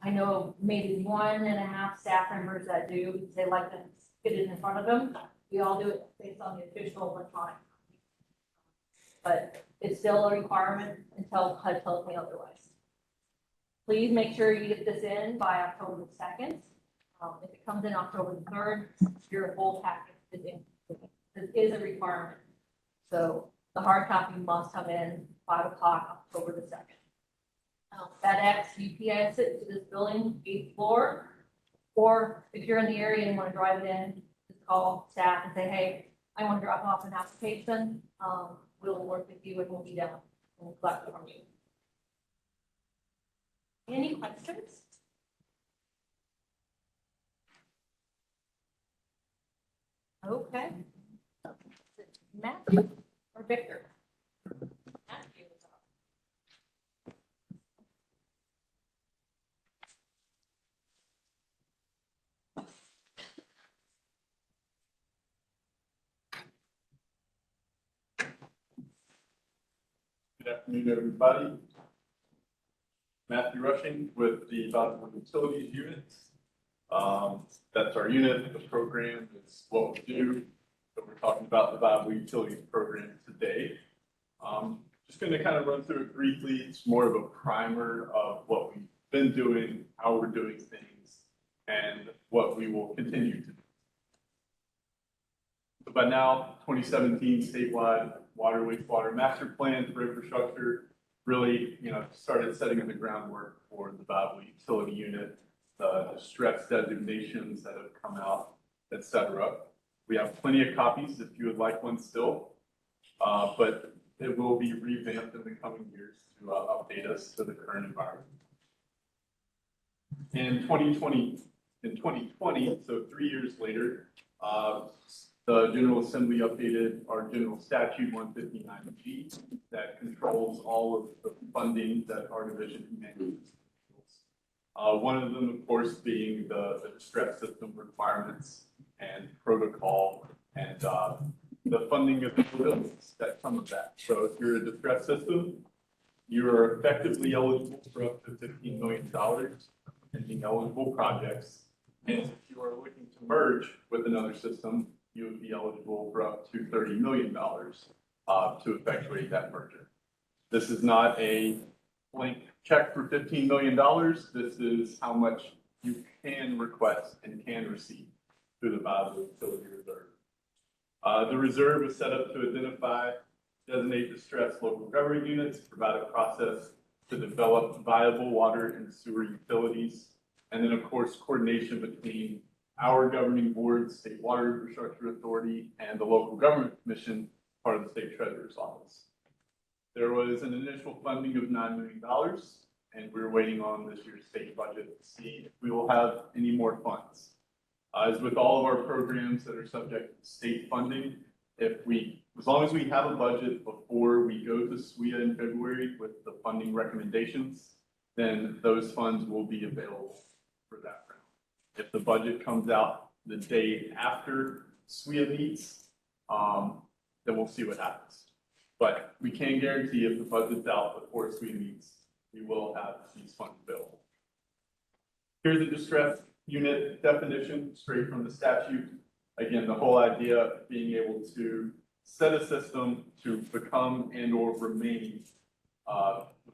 I know maybe 1.5 staff members that do, because they like to get it in front of them. We all do it based on the official electronic copy. But it's still a requirement until HUD tells me otherwise. Please make sure you get this in by October 2nd. If it comes in October 3rd, your whole package is in. This is a requirement. So the hard copy must come in 5 o'clock, October 2nd. FedEx, UPS it to this building, 8th floor. Or if you're in the area and want to drive it in, just call staff and say, hey, I want to drop off an application. We'll work with you and we'll be down and we'll collect it from you. Any questions? Okay. Matthew or Victor? Matthew. Good afternoon, everybody. Matthew Rushing with the Valuable Utilities Unit. That's our unit. The program is what we do. So we're talking about the Valuable Utilities program today. Just going to kind of run through it briefly. It's more of a primer of what we've been doing, how we're doing things, and what we will continue to do. So by now, 2017 statewide water wastewater master plan for infrastructure really, started setting the groundwork for the valuable utility unit, the distress designations that have come out, et cetera. We have plenty of copies if you would like one still, but it will be revamped in the coming years to update us to the current environment. In 2020, so 3 years later, the General Assembly updated our General Statute 159G that controls all of the funding that our division manages. One of them, of course, being the distress system requirements and protocol and the funding of the bills that come with that. So if you're a distress system, you are effectively eligible for up to $15 million in being eligible projects. And if you are looking to merge with another system, you would be eligible for up to $30 million to effectuate that merger. This is not a blank check for $15 million. This is how much you can request and can receive through the Valuable Utility Reserve. The reserve is set up to identify, designate distressed local government units, provide a process to develop viable water and sewer utilities, and then, of course, coordination between our governing board, State Water Infrastructure Authority, and the Local Government Commission, part of the State Treasurer's Office. There was an initial funding of $9 million, and we're waiting on this year's state budget to see if we will have any more funds. As with all of our programs that are subject to state funding, as long as we have a budget before we go to SWIA in February with the funding recommendations, then those funds will be available for that round. If the budget comes out the day after SWIA meets, then we'll see what happens. But we can guarantee if the budget's out before SWIA meets, we will have these funds available. Here's a distress unit definition straight from the statute. Again, the whole idea of being able to set a system to become and or remain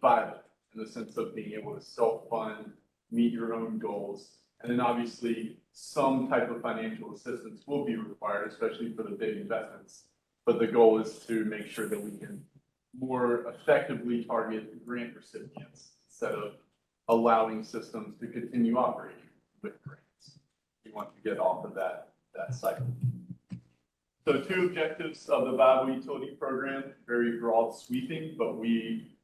viable in the sense of being able to self-fund, meet your own goals. And then obviously some type of financial assistance will be required, especially for the big investments. But the goal is to make sure that we can more effectively target grant recipients instead of allowing systems to continue operating with grants. We want to get off of that cycle. So 2 objectives of the Viable Utility Program, very broad sweeping, but we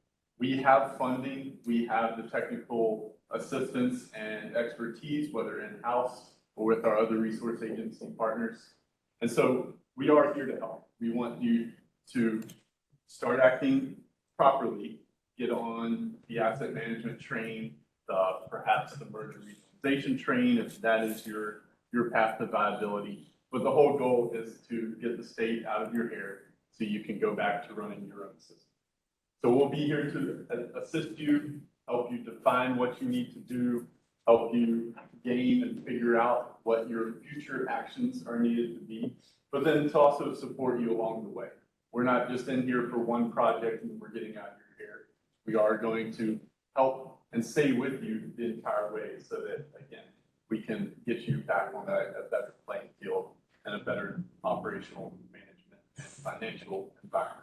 have funding, we have the technical assistance and expertise, whether in-house or with our other resource agency partners. And so we are here to help. We want you to start acting properly, get on the asset management train, perhaps the merger regionalization train, if that is your path to viability. But the whole goal is to get the state out of your hair so you can go back to running your own system. So we'll be here to assist you, help you define what you need to do, help you gain and figure out what your future actions are needed to be, but then to also support you along the way. We're not just in here for one project and we're getting out of your hair. We are going to help and stay with you the entire way so that, again, we can get you back on a better playing field and a better operational management and financial environment.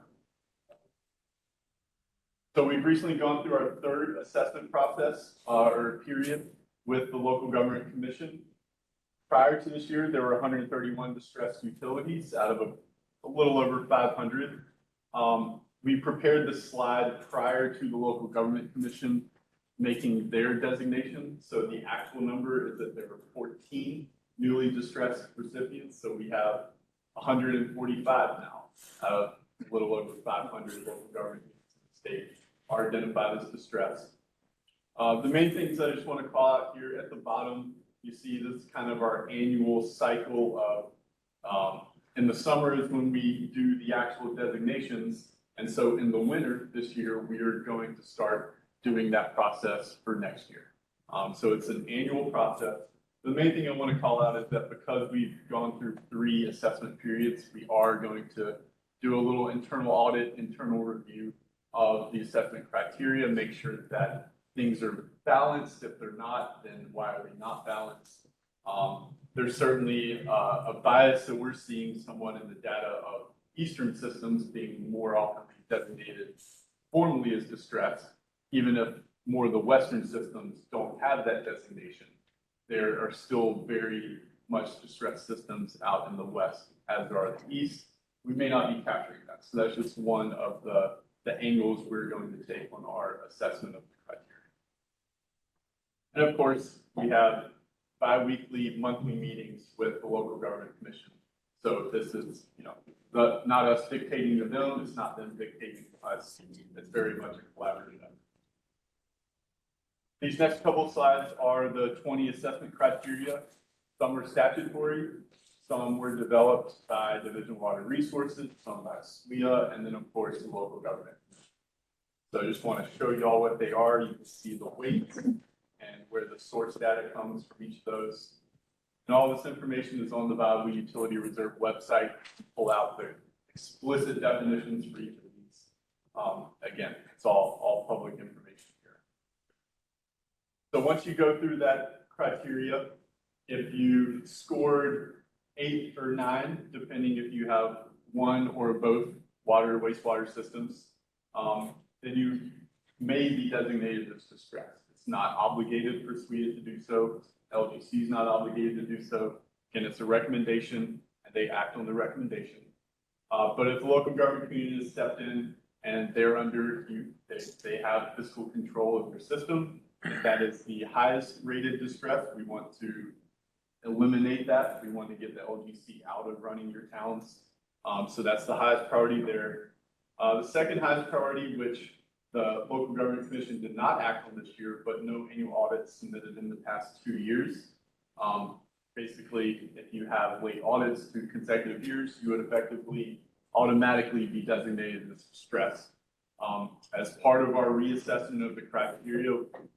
So we've recently gone through our 3rd assessment process or period with the Local Government Commission. Prior to this year, there were 131 distressed utilities out of a little over 500. We prepared this slide prior to the Local Government Commission making their designation. So the actual number is that there were 14 newly distressed recipients. So we have 145 now, a little over 500 local government units in the state are identified as distressed. The main things I just want to call out here at the bottom, you see this is kind of our annual cycle of, in the summer is when we do the actual designations. And so in the winter this year, we are going to start doing that process for next year. So it's an annual process. The main thing I want to call out is that because we've gone through 3 assessment periods, we are going to do a little internal audit, internal review of the assessment criteria, make sure that things are balanced. If they're not, then why are they not balanced? There's certainly a bias that we're seeing somewhat in the data of eastern systems being more often designated formally as distressed, even if more of the western systems don't have that designation. There are still very much distressed systems out in the west as there are in the east. We may not be capturing that. So that's just one of the angles we're going to take on our assessment of the criteria. And of course, we have bi-weekly, monthly meetings with the Local Government Commission. So this is, not us dictating to them, it's not them dictating to us. It's very much a collaborative effort. These next couple of slides are the 20 assessment criteria. Some are statutory, some were developed by Division of Water Resources, some by SWIA, and then of course the local government. So I just want to show you all what they are. You can see the weights and where the source data comes from each of those. And all this information is on the Viable Utility Reserve website. Pull out the explicit definitions for each of these. Again, it's all public information here. So once you go through that criteria, if you scored 8 or 9, depending if you have one or both water or wastewater systems, then you may be designated as distressed. It's not obligated for SWIA to do so. LGC is not obligated to do so. Again, it's a recommendation and they act on the recommendation. But if the local government community has stepped in and they're under, they have fiscal control of your system, if that is the highest rated distress, we want to eliminate that. We want to get the LGC out of running your towns. So that's the highest priority there. The second highest priority, which the local government commission did not act on this year, but no annual audits submitted in the past 2 years. Basically, if you have late audits 2 consecutive years, you would effectively automatically be designated as distress. As part of our reassessment of the criteria,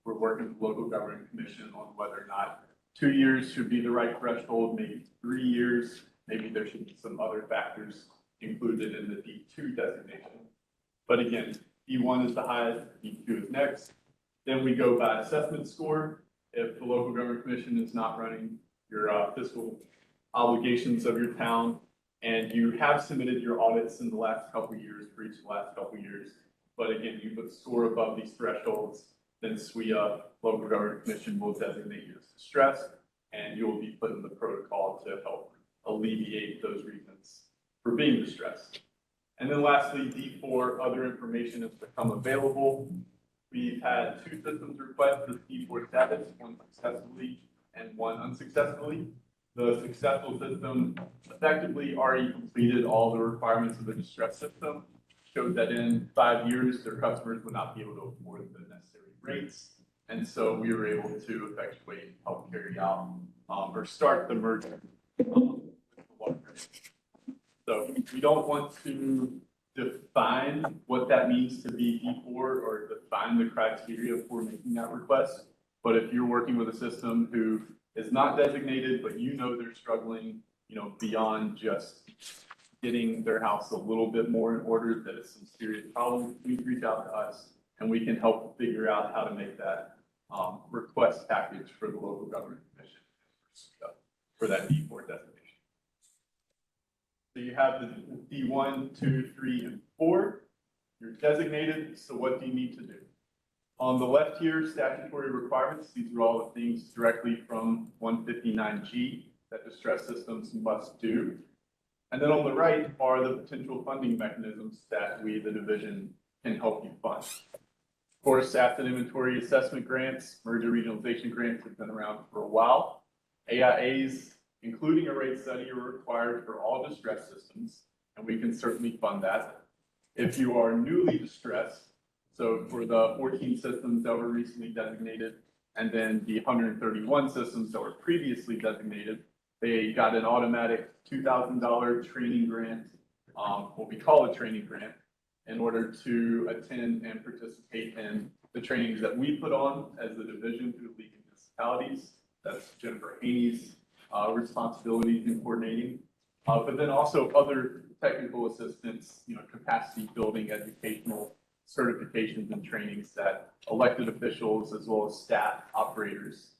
we're working with the local government commission on whether or not 2 years should be the right threshold, maybe 3 years, maybe there should be some other factors included in the D2 designation. But again, D1 is the highest, D2 is next. Then we go by assessment score. If the local government commission is not running your fiscal obligations of your town, and you have submitted your audits in the last couple of years, for each of the last couple of years, but again, you would score above these thresholds, then SWIA, local government commission, will designate you as distressed, and you will be put in the protocol to help alleviate those reasons for being distressed. And then lastly, D4, other information has become available. We've had 2 systems request for D4 status, one successfully and one unsuccessfully. The successful system effectively already completed all the requirements of the distress system, showed that in 5 years, their customers would not be able to afford the necessary rates. And so we were able to effectuate, help carry out, or start the merger with the water. So we don't want to define what that means to be D4 or define the criteria for making that request. But if you're working with a system who is not designated, but you know they're struggling, beyond just getting their house a little bit more in order, that it's some serious problem, please reach out to us and we can help figure out how to make that request package for the local government commission for that D4 designation. So you have the D1, 2, 3, and 4. You're designated, so what do you need to do? On the left here, statutory requirements. These are all the things directly from 159G that distress systems must do. And then on the right are the potential funding mechanisms that we, the division, can help you fund. Of course, asset inventory assessment grants, merger regionalization grants have been around for a while. AIAs, including a rate study, are required for all distress systems, and we can certainly fund that. If you are newly distressed, so for the 14 systems that were recently designated, and then the 131 systems that were previously designated, they got an automatic $2,000 training grant, what we call a training grant, in order to attend and participate in the trainings that we put on as the division through the League of Municipalities. That's Jennifer Haney's responsibilities in coordinating, but then also other technical assistance, capacity building, educational certifications and trainings that elected officials as well as staff operators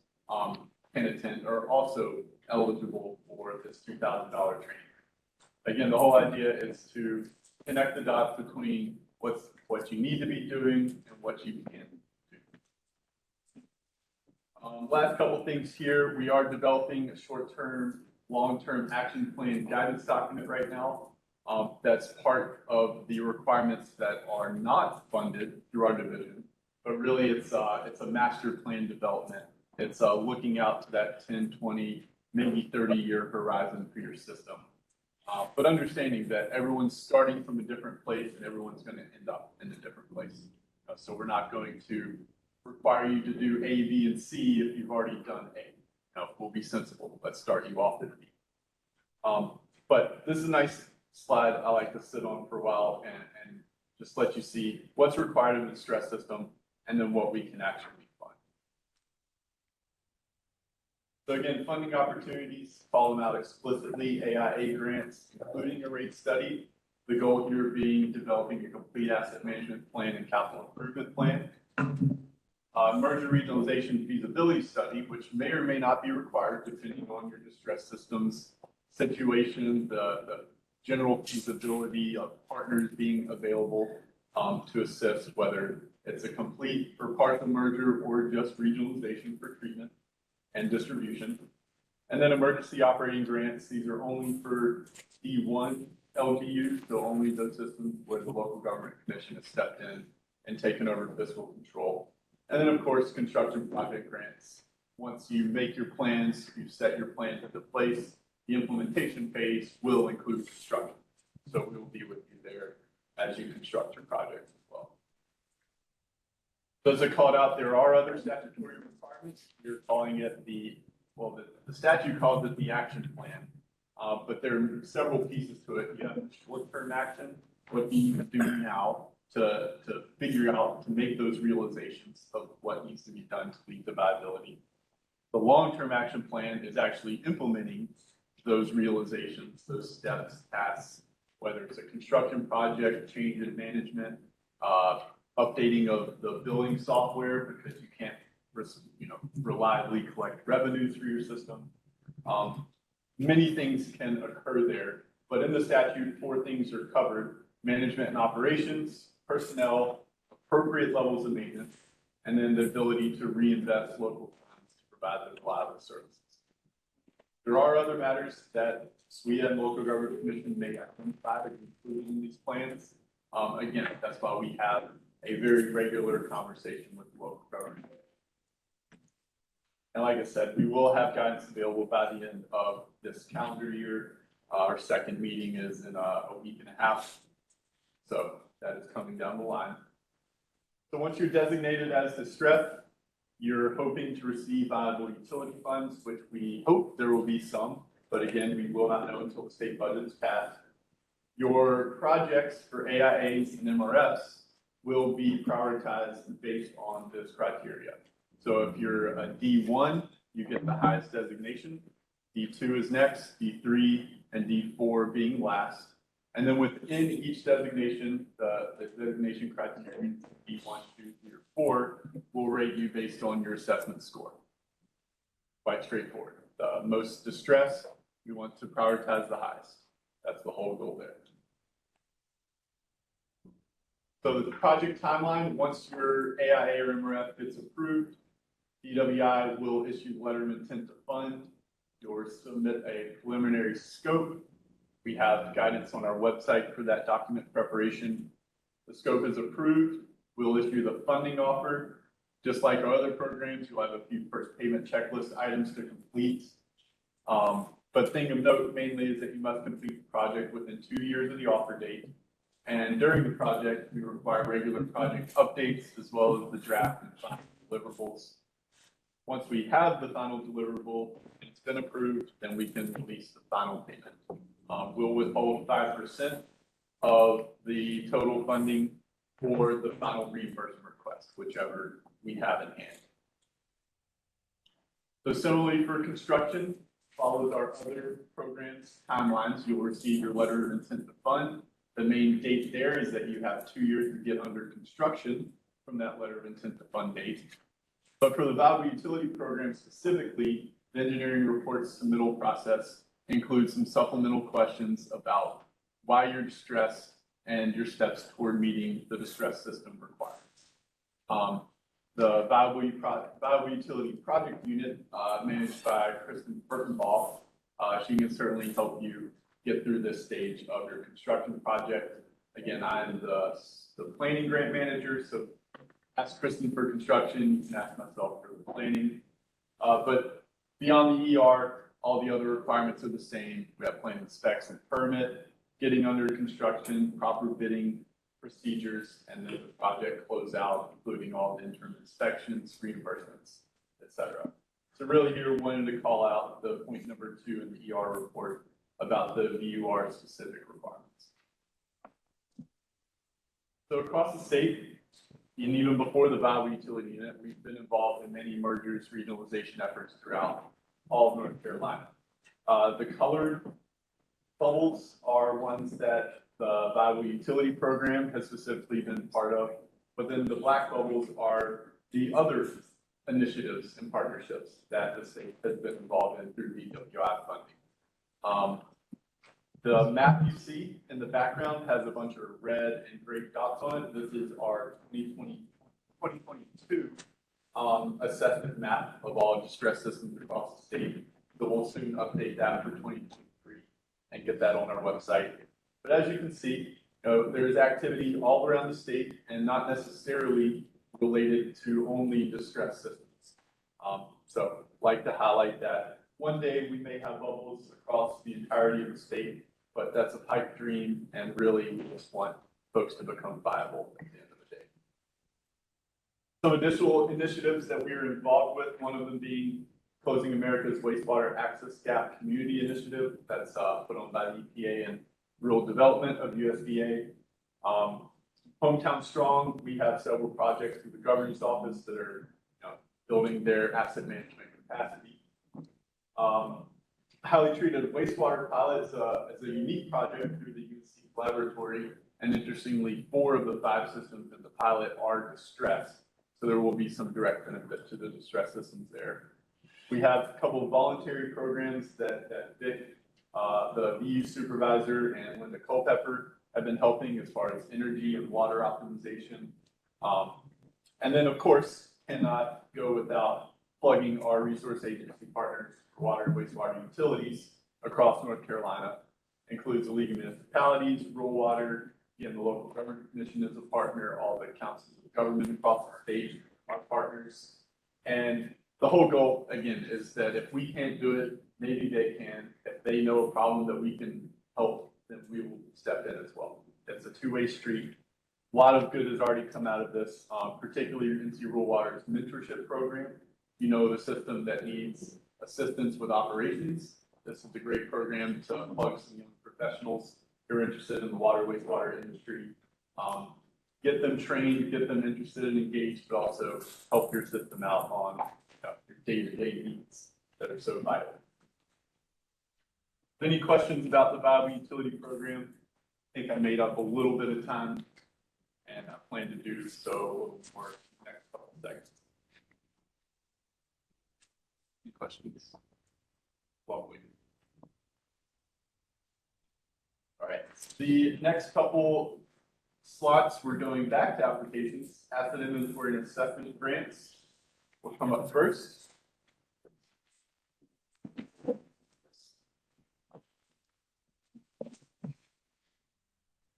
can attend are also eligible for this $2,000 training. Again, the whole idea is to connect the dots between what you need to be doing and what you can do. Last couple things here. We are developing a short-term, long-term action plan guidance document right now. That's part of the requirements that are not funded through our division, but really it's a master plan development. It's looking out to that 10, 20, maybe 30-year horizon for your system. But understanding that everyone's starting from a different place and everyone's going to end up in a different place. So we're not going to require you to do A, B, and C if you've already done A. We'll be sensible. Let's start you off at B. But this is a nice slide I like to sit on for a while and just let you see what's required in the stress system and then what we can actually fund. So again, funding opportunities, call them out explicitly, AIA grants, including a rate study. The goal here being developing a complete asset management plan and capital improvement plan. Merger regionalization feasibility study, which may or may not be required depending on your distress systems situation, the general feasibility of partners being available to assist whether it's a complete or partial merger or just regionalization for treatment and distribution. And then emergency operating grants, these are only for D1 LGUs, so only those systems where the local government commission has stepped in and taken over fiscal control. And then, of course, construction project grants. Once you make your plans, you set your plans into place, the implementation phase will include construction. So we will be with you there as you construct your project as well. So as I called out, there are other statutory requirements. You're calling it the statute calls it the action plan, but there are several pieces to it. You have the short-term action, what do you do now to figure out, to make those realizations of what needs to be done to lead to viability. The long-term action plan is actually implementing those realizations, those steps, tasks, whether it's a construction project, change in management, updating of the billing software because you can't reliably collect revenue through your system. Many things can occur there, but in the statute, 4 things are covered: management and operations, personnel, appropriate levels of maintenance, and then the ability to reinvest local funds to provide the reliable services. There are other matters that SWEA and local government commission may identify to include in these plans. Again, that's why we have a very regular conversation with the local government. And like I said, we will have guidance available by the end of this calendar year. Our second meeting is in a week and a half. So that is coming down the line. So once you're designated as distressed, you're hoping to receive viable utility funds, which we hope there will be some, but again, we will not know until the state budget is passed. Your projects for AIAs and MRFs will be prioritized based on this criteria. So if you're a D1, you get the highest designation. D2 is next, D3 and D4 being last. And then within each designation, the designation criteria, D1, 2, 3, or 4, will rate you based on your assessment score. Quite straightforward. The most distress, we want to prioritize the highest. That's the whole goal there. So the project timeline, once your AIA or MRF gets approved, DWI will issue the letter of intent to fund. You'll submit a preliminary scope. We have guidance on our website for that document preparation. The scope is approved. We'll issue the funding offer. Just like our other programs, you'll have a few first payment checklist items to complete. But thing of note mainly is that you must complete the project within 2 years of the offer date. And during the project, we require regular project updates as well as the draft and final deliverables. Once we have the final deliverable and it's been approved, then we can release the final payment. We'll withhold 5% of the total funding for the final reimbursement request, whichever we have in hand. So similarly for construction, follows our other programs timelines. You'll receive your letter of intent to fund. The main date there is that you have 2 years to get under construction from that letter of intent to fund date. But for the valuable utility program specifically, the engineering report submittal process includes some supplemental questions about why you're distressed and your steps toward meeting the distress system requirements. The valuable utility project unit managed by Kristen Burtonball, she can certainly help you get through this stage of your construction project. Again, I'm the planning grant manager, so ask Kristen for construction, you can ask myself for the planning. But beyond the ER, all the other requirements are the same. We have planning specs and permit, getting under construction, proper bidding procedures, and then the project closeout, including all the interim inspections, reimbursements, et cetera. So really here, wanted to call out the point number 2 in the ER report about the VUR specific requirements. So across the state, and even before the valuable utility unit, we've been involved in many mergers, regionalization efforts throughout all of North Carolina. The colored bubbles are ones that the valuable utility program has specifically been part of, but then the black bubbles are the other initiatives and partnerships that the state has been involved in through DWI funding. The map you see in the background has a bunch of red and gray dots on it. This is our 2022 assessment map of all distress systems across the state. So we'll soon update that for 2023 and get that on our website. But as you can see, there's activity all around the state and not necessarily related to only distress systems. So like to highlight that one day we may have bubbles across the entirety of the state, but that's a pipe dream, and really we just want folks to become viable at the end of the day. Some additional initiatives that we are involved with, one of them being Closing America's Wastewater Access Gap Community Initiative that's put on by the EPA and Rural Development of USDA. Hometown Strong, we have several projects through the governor's office that are building their asset management capacity. Highly Treated Wastewater Pilot is a unique project through the UC Laboratory, and interestingly, 4 of the 5 systems in the pilot are distressed, so there will be some direct benefit to the distress systems there. We have a couple of voluntary programs that Vic, the VU supervisor, and Linda Culpepper have been helping as far as energy and water optimization. And then, of course, cannot go without plugging our resource agency partners for water and wastewater utilities across North Carolina. Includes the League of Municipalities, Rural Water, again, the Local Government Commission is a partner, all the councils of government across the state are partners. And the whole goal, again, is that if we can't do it, maybe they can. If they know a problem that we can help, then we will step in as well. It's a two-way street. A lot of good has already come out of this, particularly NC Rural Water's mentorship program. You know, the system that needs assistance with operations. This is a great program to plug some young professionals who are interested in the water wastewater industry. Get them trained, get them interested and engaged, but also help your system out on your day-to-day needs that are so vital. Any questions about the Viable Utility Program? I think I made up a little bit of time, and I plan to do so a little more in the next couple of seconds. Any questions? Lovely. All right, the next couple slots, we're going back to applications. Asset inventory and assessment grants will come up first.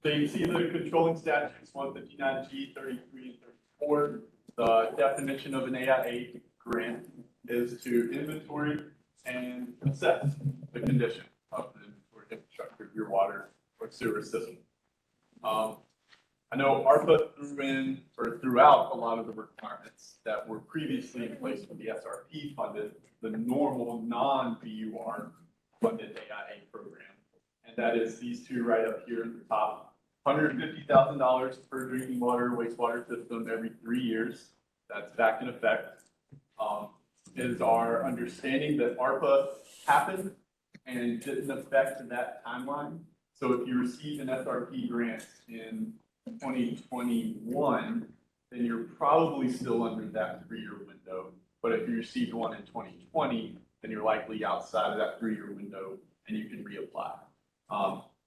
So you see the controlling statutes 159G, 33, and 34. The definition of an AIA grant is to inventory and assess the condition of the inventory infrastructure of your water or sewer system. I know ARPA threw out a lot of the requirements that were previously in place with the SRP funded, the normal non-BUR funded AIA program. And that is these two right up here at the top. $150,000 per drinking water wastewater system every 3 years. That's back in effect. Is our understanding that ARPA happened and didn't affect that timeline. So if you received an SRP grant in 2021, then you're probably still under that 3-year window. But if you received one in 2020, then you're likely outside of that 3-year window and you can reapply.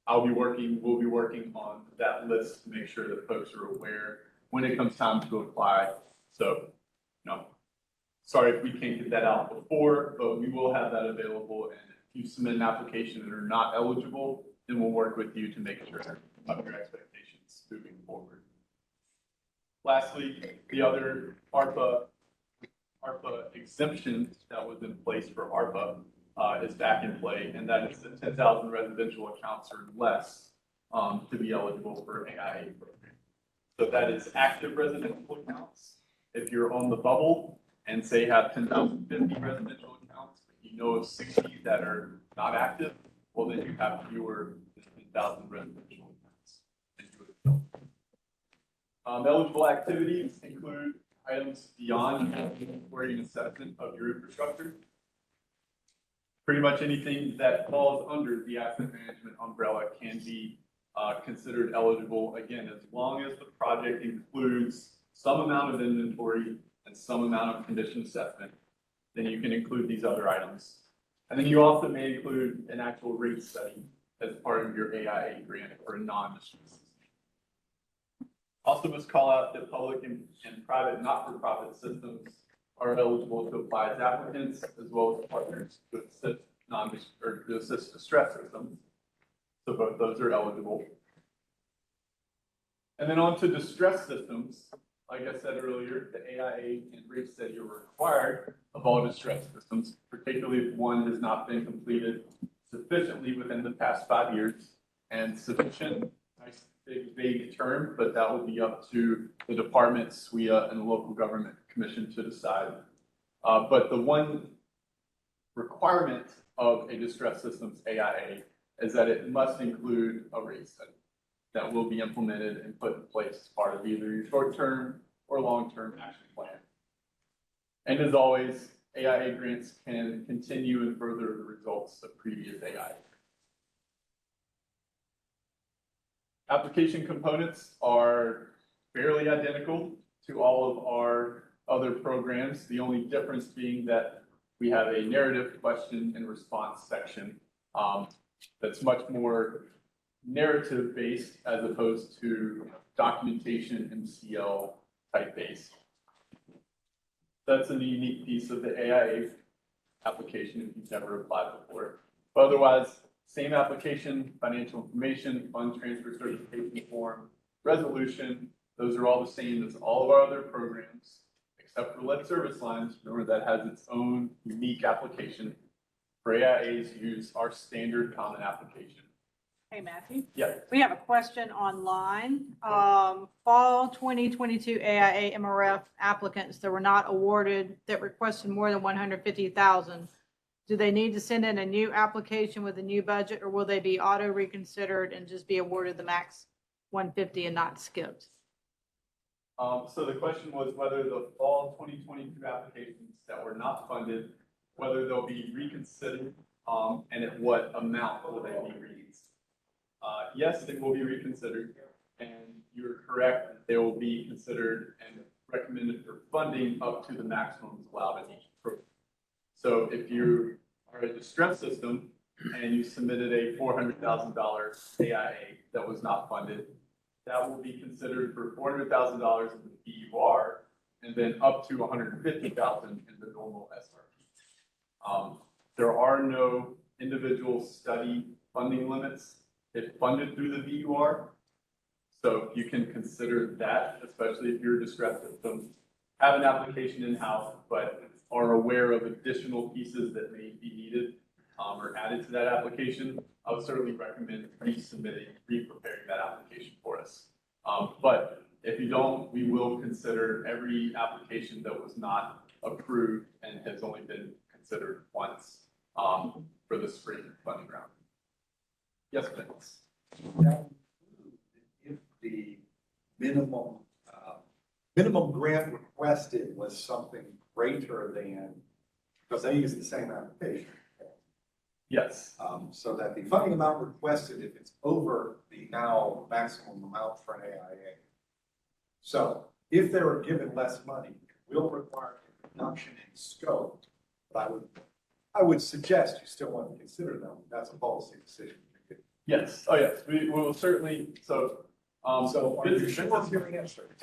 We'll be working on that list to make sure that folks are aware when it comes time to apply. So, sorry if we can't get that out before, but we will have that available. And if you submit an application and are not eligible, then we'll work with you to make sure of your expectations moving forward. Lastly, the other ARPA exemption that was in place for ARPA is back in play, and that is the 10,000 residential accounts or less to be eligible for an AIA program. So that is active residential accounts. If you're on the bubble and say have 10,050 residential accounts, but you know of 60 that are not active, well then you have fewer than 10,000 residential accounts. Eligible activities include items beyond inventory and assessment of your infrastructure. Pretty much anything that falls under the asset management umbrella can be considered eligible, again, as long as the project includes some amount of inventory and some amount of condition assessment, then you can include these other items. And then you also may include an actual rate study as part of your AIA grant for a non-distress system. Also must call out that public and private not-for-profit systems are eligible to apply as applicants as well as partners to or the distress systems. So both those are eligible. And then on to distress systems. Like I said earlier, the AIA and Rich said you're required of all distress systems, particularly if one has not been completed sufficiently within the past 5 years. And sufficient, nice big vague term, but that will be up to the department, SWIA, and the local government commission to decide. But the one requirement of a distress systems AIA is that it must include a rate study that will be implemented and put in place as part of either your short-term or long-term action plan. And as always, AIA grants can continue and further the results of previous AIA. Application components are fairly identical to all of our other programs. The only difference being that we have a narrative question and response section that's much more narrative based as opposed to documentation MCL type based. That's a unique piece of the AIA application if you've never applied before. But otherwise, same application, financial information, fund transfer certification form, resolution, those are all the same as all of our other programs, except for lead service lines. Remember, that has its own unique application. For AIAs, use our standard common application. Hey, Matthew. Yeah. We have a question online. Fall 2022 AIA MRF applicants that were not awarded that requested more than 150,000. Do they need to send in a new application with a new budget, or will they be auto reconsidered and just be awarded the max 150 and not skipped? So the question was whether the fall 2022 applications that were not funded, whether they'll be reconsidered, and at what amount will they be reconsidered? Yes, they will be reconsidered, and you're correct that they will be considered and recommended for funding up to the maximums allowed in each program. So if you are a distress system and you submitted a $400,000 AIA that was not funded, that will be considered for $400,000 in the BUR and then up to $150,000 in the normal SRP. There are no individual study funding limits if funded through the BUR. So you can consider that, especially if you're a distress system, have an application in-house, but are aware of additional pieces that may be needed or added to that application. I would certainly recommend resubmitting, re-preparing that application for us. But if you don't, we will consider every application that was not approved and has only been considered once for the spring funding round. Yes, Vince. If the minimum grant requested was something greater than, because they use the same application. Yes. So that the funding amount requested, if it's over the now maximum amount for an AIA. So if they were given less money, it will require a reduction in scope. But I would suggest you still want to consider them. That's a policy decision. Yes. Oh, yes. We will certainly. So are you sure of your answer?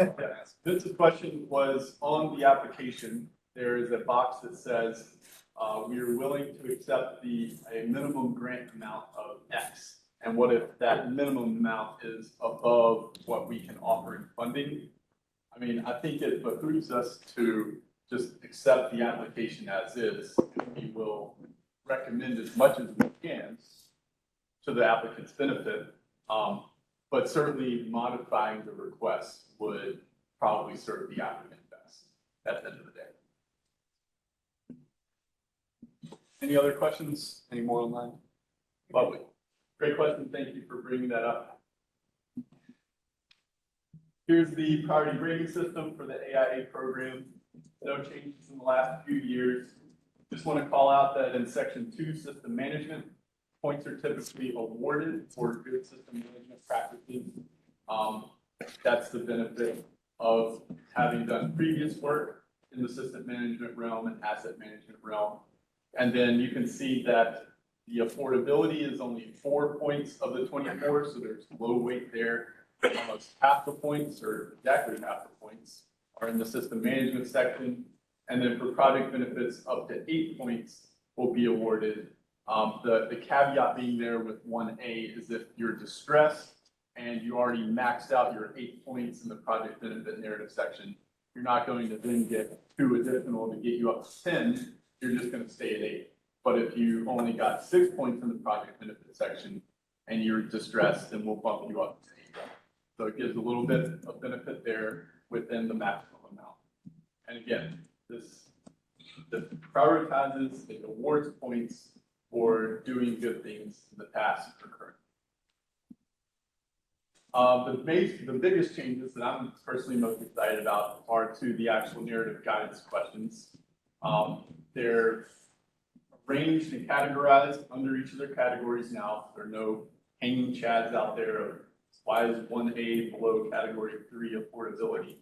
Vince's question was on the application. There is a box that says we are willing to accept a minimum grant amount of X. And what if that minimum amount is above what we can offer in funding? I mean, I think it behooves us to just accept the application as is. We will recommend as much as we can to the applicant's benefit. But certainly modifying the request would probably serve the applicant best at the end of the day. Any other questions? Any more online? Lovely. Great question. Thank you for bringing that up. Here's the priority rating system for the AIA program. No changes in the last few years. Just want to call out that in section 2, system management, points are typically awarded for good system management practices. That's the benefit of having done previous work in the system management realm and asset management realm. And then you can see that the affordability is only 4 points of the 24, so there's low weight there. Almost half the points, or exactly half the points, are in the system management section. And then for project benefits, up to 8 points will be awarded The caveat being there with 1A is if you're distressed and you already maxed out your 8 points in the project benefit narrative section, you're not going to then get 2 additional to get you up to 10. You're just going to stay at 8. But if you only got 6 points in the project benefit section and you're distressed, then we'll bump you up to 8. So it gives a little bit of benefit there within the maximum amount. And again, this prioritizes, it awards points for doing good things in the past or current. The biggest changes that I'm personally most excited about are to the actual narrative guidance questions. They're arranged and categorized under each of their categories now. There are no hanging chads out there of why is 1A below category 3 affordability.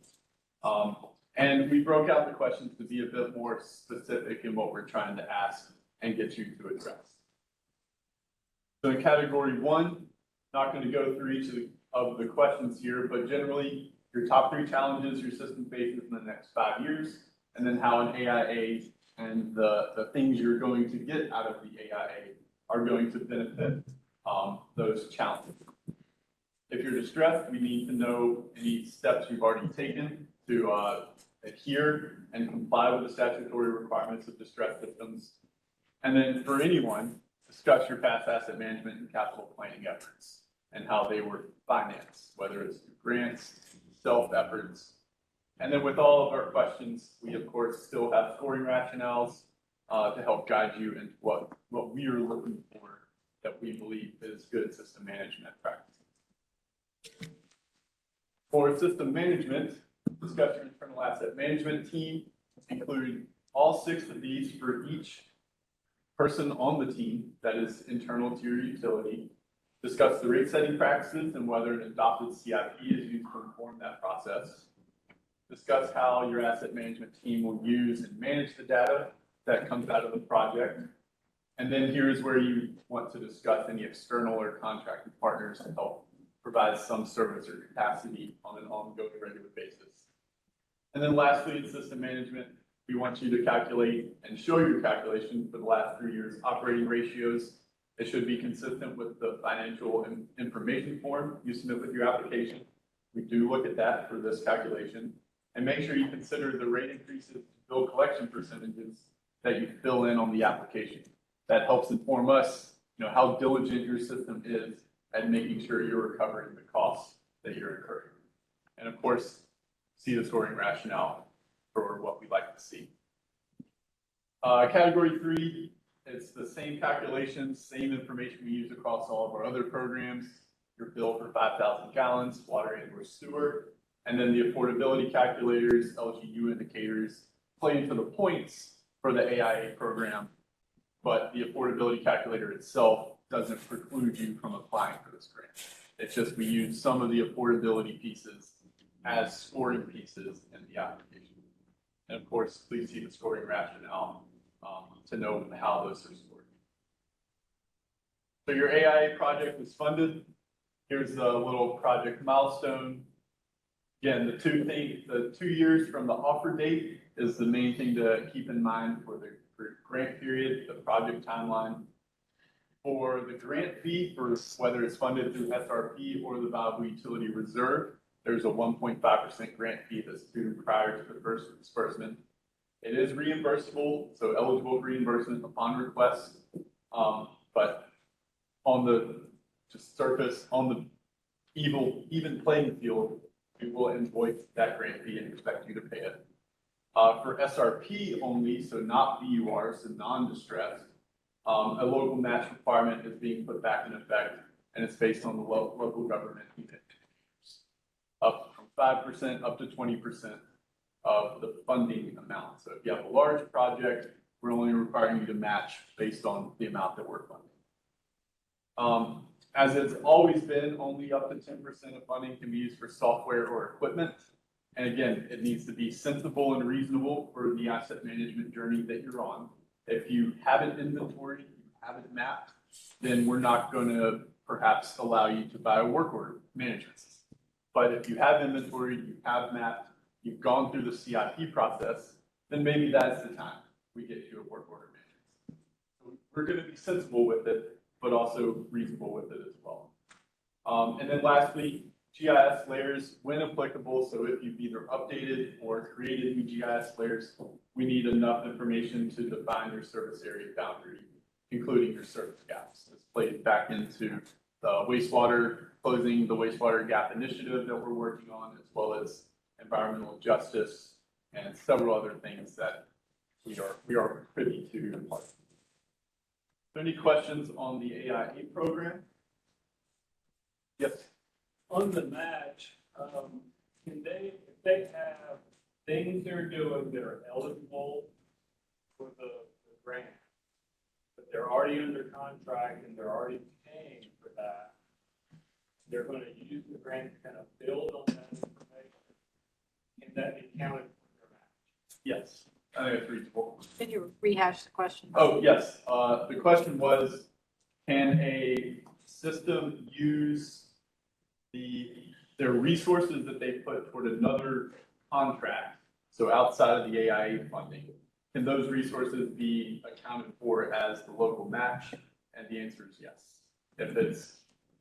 And we broke out the questions to be a bit more specific in what we're trying to ask and get you to address. So in category 1, not going to go through each of the questions here, but generally your top 3 challenges your system faces in the next 5 years, and then how an AIA and the things you're going to get out of the AIA are going to benefit those challenges. If you're distressed, we need to know any steps you've already taken to adhere and comply with the statutory requirements of distressed systems. And then for anyone, discuss your past asset management and capital planning efforts and how they were financed, whether it's through grants, self efforts. And then with all of our questions, we of course still have scoring rationales to help guide you into what we are looking for that we believe is good system management practices. For system management, discuss your internal asset management team, including all 6 of these for each person on the team that is internal to your utility. Discuss the rate setting practices and whether an adopted CIP is used to inform that process. Discuss how your asset management team will use and manage the data that comes out of the project. And then here's where you want to discuss any external or contracted partners to help provide some service or capacity on an ongoing regular basis. And then lastly, in system management, we want you to calculate and show your calculation for the last 3 years operating ratios. It should be consistent with the financial information form you submit with your application. We do look at that for this calculation. And make sure you consider the rate increases to bill collection percentages that you fill in on the application. That helps inform us, how diligent your system is at making sure you're recovering the costs that you're incurring. And of course, see the scoring rationale for what we'd like to see. Category 3, it's the same calculations, same information we use across all of our other programs. Your bill for 5,000 gallons, water and or sewer, and then the affordability calculators, LGU indicators, play into the points for the AIA program, but the affordability calculator itself doesn't preclude you from applying for this grant. It's just we use some of the affordability pieces as scoring pieces in the application. And of course, please see the scoring rationale to know how those are scored. So your AIA project was funded. Here's the little project milestone. Again, the 2 years from the offer date is the main thing to keep in mind for the grant period, the project timeline. For the grant fee, for whether it's funded through SRP or the Valuable Utility Reserve, there's a 1.5% grant fee that's due prior to the first disbursement. It is reimbursable, so eligible for reimbursement upon request. But on the surface, on the even playing field, we will invoice that grant fee and expect you to pay it. For SRP only, so not VUR, so non-distressed, a local match requirement is being put back in effect, and it's based on the local government unit, up from 5% up to 20% of the funding amount. So if you have a large project, we're only requiring you to match based on the amount that we're funding. As it's always been, only up to 10% of funding can be used for software or equipment. And again, it needs to be sensible and reasonable for the asset management journey that you're on. If you haven't inventoried, you haven't mapped, then we're not going to perhaps allow you to buy a work order management system. But if you have inventoried, you have mapped, you've gone through the CIP process, then maybe that's the time we get you a work order management system. So we're gonna be sensible with it, but also reasonable with it as well. And then lastly, GIS layers when applicable. So if you've either updated or created new GIS layers, we need enough information to define your service area boundary, including your service gaps. This plays back into the wastewater, closing the wastewater gap initiative that we're working on, as well as environmental justice and several other things that we are privy to. So any questions on the AIA program? Yes. On the match, can they, if they have things they're doing that are eligible for the grant, but they're already under contract and they're already paying for that, they're gonna use the grant to kind of build on that information, can that be counted for their match? Yes, I think it's reasonable. Can you rehash the question? Oh, yes. The question was, can a system use their resources that they put toward another contract, so outside of the AIA funding, can those resources be accounted for as the local match? And the answer is yes. If it's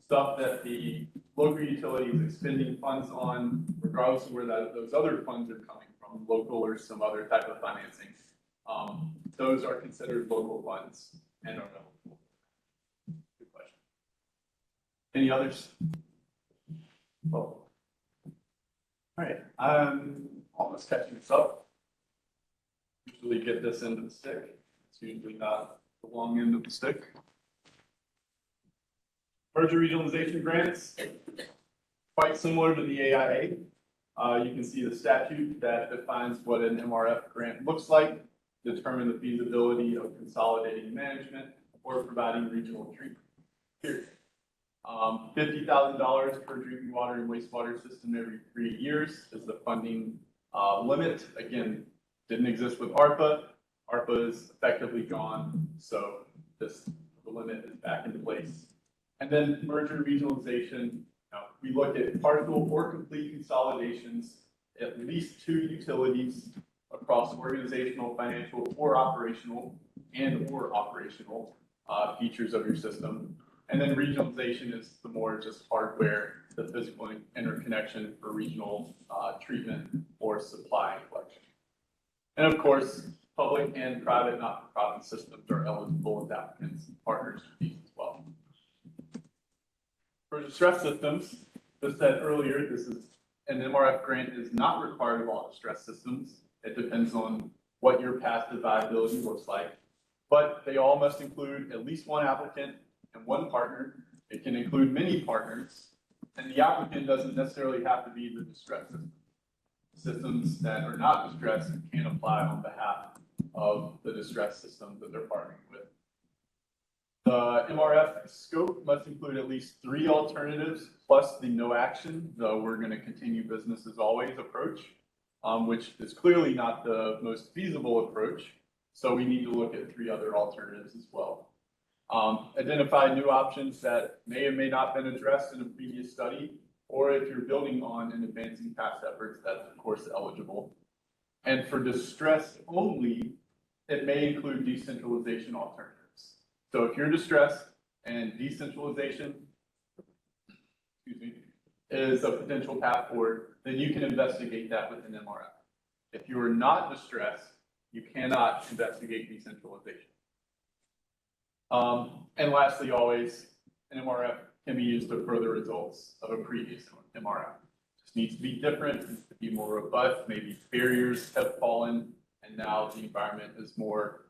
stuff that the local utility is expending funds on, regardless of where those other funds are coming from, local or some other type of financing, those are considered local funds and are eligible. Good question. Any others? Oh. All right, I'm almost catching this up. Usually get this end of the stick. It's usually not the long end of the stick. Merger regionalization grants, quite similar to the AIA. You can see the statute that defines what an MRF grant looks like, determine the feasibility of consolidating management or providing regional treatment. Period. $50,000 per drinking water and wastewater system every 3 years is the funding limit. Again, didn't exist with ARPA. ARPA is effectively gone, so the limit is back into place. And then merger regionalization, we look at partial or complete consolidations, at least 2 utilities across organizational, financial, or operational features of your system. And then regionalization is the more just hardware, the physical interconnection for regional treatment or supply and collection. And of course, public and private not-for-profit systems are eligible as applicants and partners for these as well. For distress systems, as said earlier, an MRF grant is not required of all distress systems. It depends on what your path to viability looks like, but they all must include at least 1 applicant and 1 partner. It can include many partners, and the applicant doesn't necessarily have to be the distress system. Systems that are not distressed can apply on behalf of the distress system that they're partnering with. The MRF scope must include at least 3 alternatives plus the no action, though we're going to continue business as always approach, which is clearly not the most feasible approach. So we need to look at 3 other alternatives as well. Identify new options that may or may not have been addressed in a previous study, or if you're building on and advancing past efforts, that's of course eligible. And for distress only, it may include decentralization alternatives. So if you're distressed and decentralization, is a potential path forward, then you can investigate that with an MRF. If you are not distressed, you cannot investigate decentralization. And lastly, always, an MRF can be used to further results of a previous MRF. Just needs to be different, needs to be more robust, maybe barriers have fallen, and now the environment is more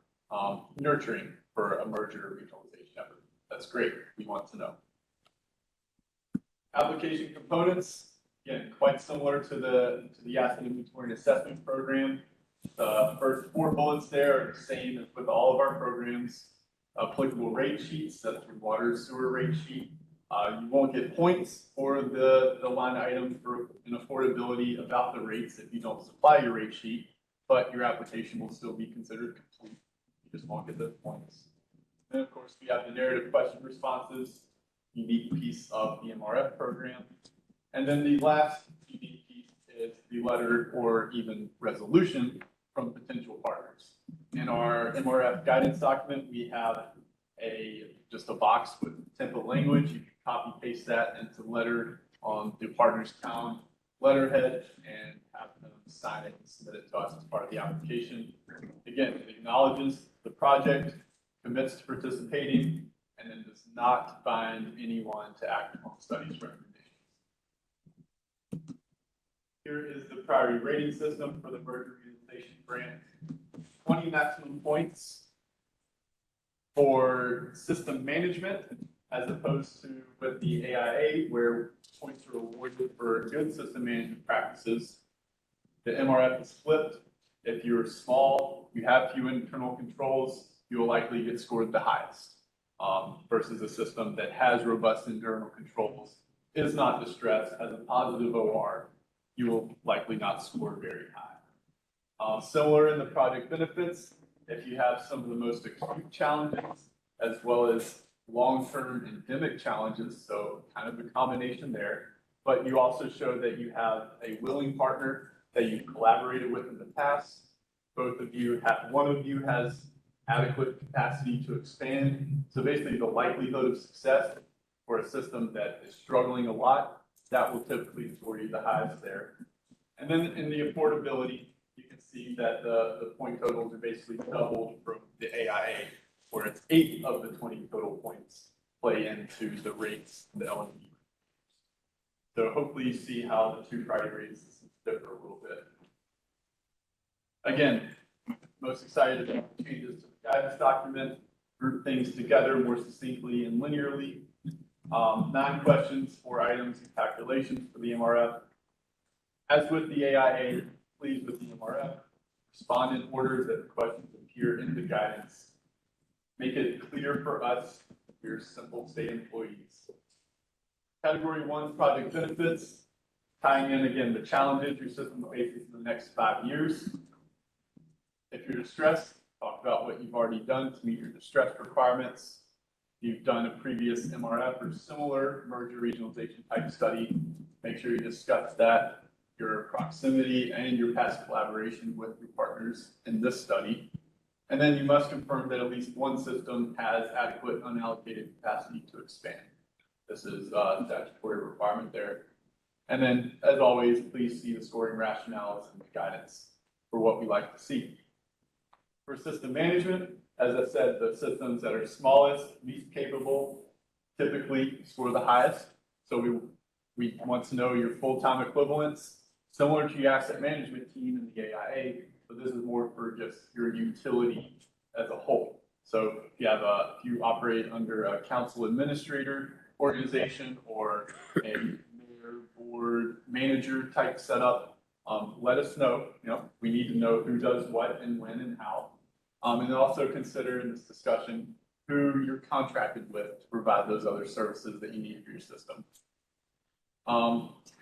nurturing for a merger regionalization effort. That's great, we want to know. Application components, again, quite similar to the asset inventory and assessment program. The first 4 bullets there are the same as with all of our programs. Applicable rate sheets, that's your water sewer rate sheet. You won't get points for the line item for an affordability about the rates if you don't supply your rate sheet, but your application will still be considered complete. You just won't get those points. And of course, we have the narrative question responses, unique piece of the MRF program. And then the last unique piece is the letter or even resolution from potential partners. In our MRF guidance document, we have just a box with template language. You can copy paste that into letter on the partner's town letterhead and have them sign it and submit it to us as part of the application. Again, it acknowledges the project, commits to participating, and then does not bind anyone to act upon studies recommendations. Here is the priority rating system for the merger realization grant. 20 maximum points for system management, as opposed to with the AIA, where points are awarded for good system management practices. The MRF is flipped. If you're small, you have few internal controls, you will likely get scored the highest, versus a system that has robust internal controls, is not distressed, has a positive OR, you will likely not score very high. Similar in the project benefits, if you have some of the most acute challenges, as well as long-term endemic challenges, so kind of a combination there, but you also show that you have a willing partner that you've collaborated with in the past. Both of you have, one of you has adequate capacity to expand. So basically the likelihood of success for a system that is struggling a lot, that will typically score you the highest there. And then in the affordability, you can see that the point totals are basically doubled from the AIA, where it's 8 of the 20 total points play into the rates, the LNP. So hopefully you see how the two priority rates differ a little bit. Again, most excited about the changes to the guidance document, group things together more succinctly and linearly. 9 questions, 4 items and calculations for the MRF. As with the AIA, please with the MRF, respond in order that the questions appear in the guidance. Make it clear for us, your simple state employees. Category 1, project benefits, tying in again the challenges your system faces in the next 5 years. If you're distressed, talk about what you've already done to meet your distress requirements. You've done a previous MRF or similar merger regionalization type study. Make sure you discuss that, your proximity and your past collaboration with your partners in this study. And then you must confirm that at least one system has adequate unallocated capacity to expand. This is a statutory requirement there. And then, as always, please see the scoring rationales and the guidance for what we like to see. For system management, as I said, the systems that are smallest, least capable, typically score the highest. So we want to know your full-time equivalents, similar to your asset management team in the AIA, but this is more for just your utility as a whole. So if you operate under a council administrator organization or a mayor, board, manager type setup, let us know. We need to know who does what and when and how. And then also consider in this discussion who you're contracted with to provide those other services that you need for your system.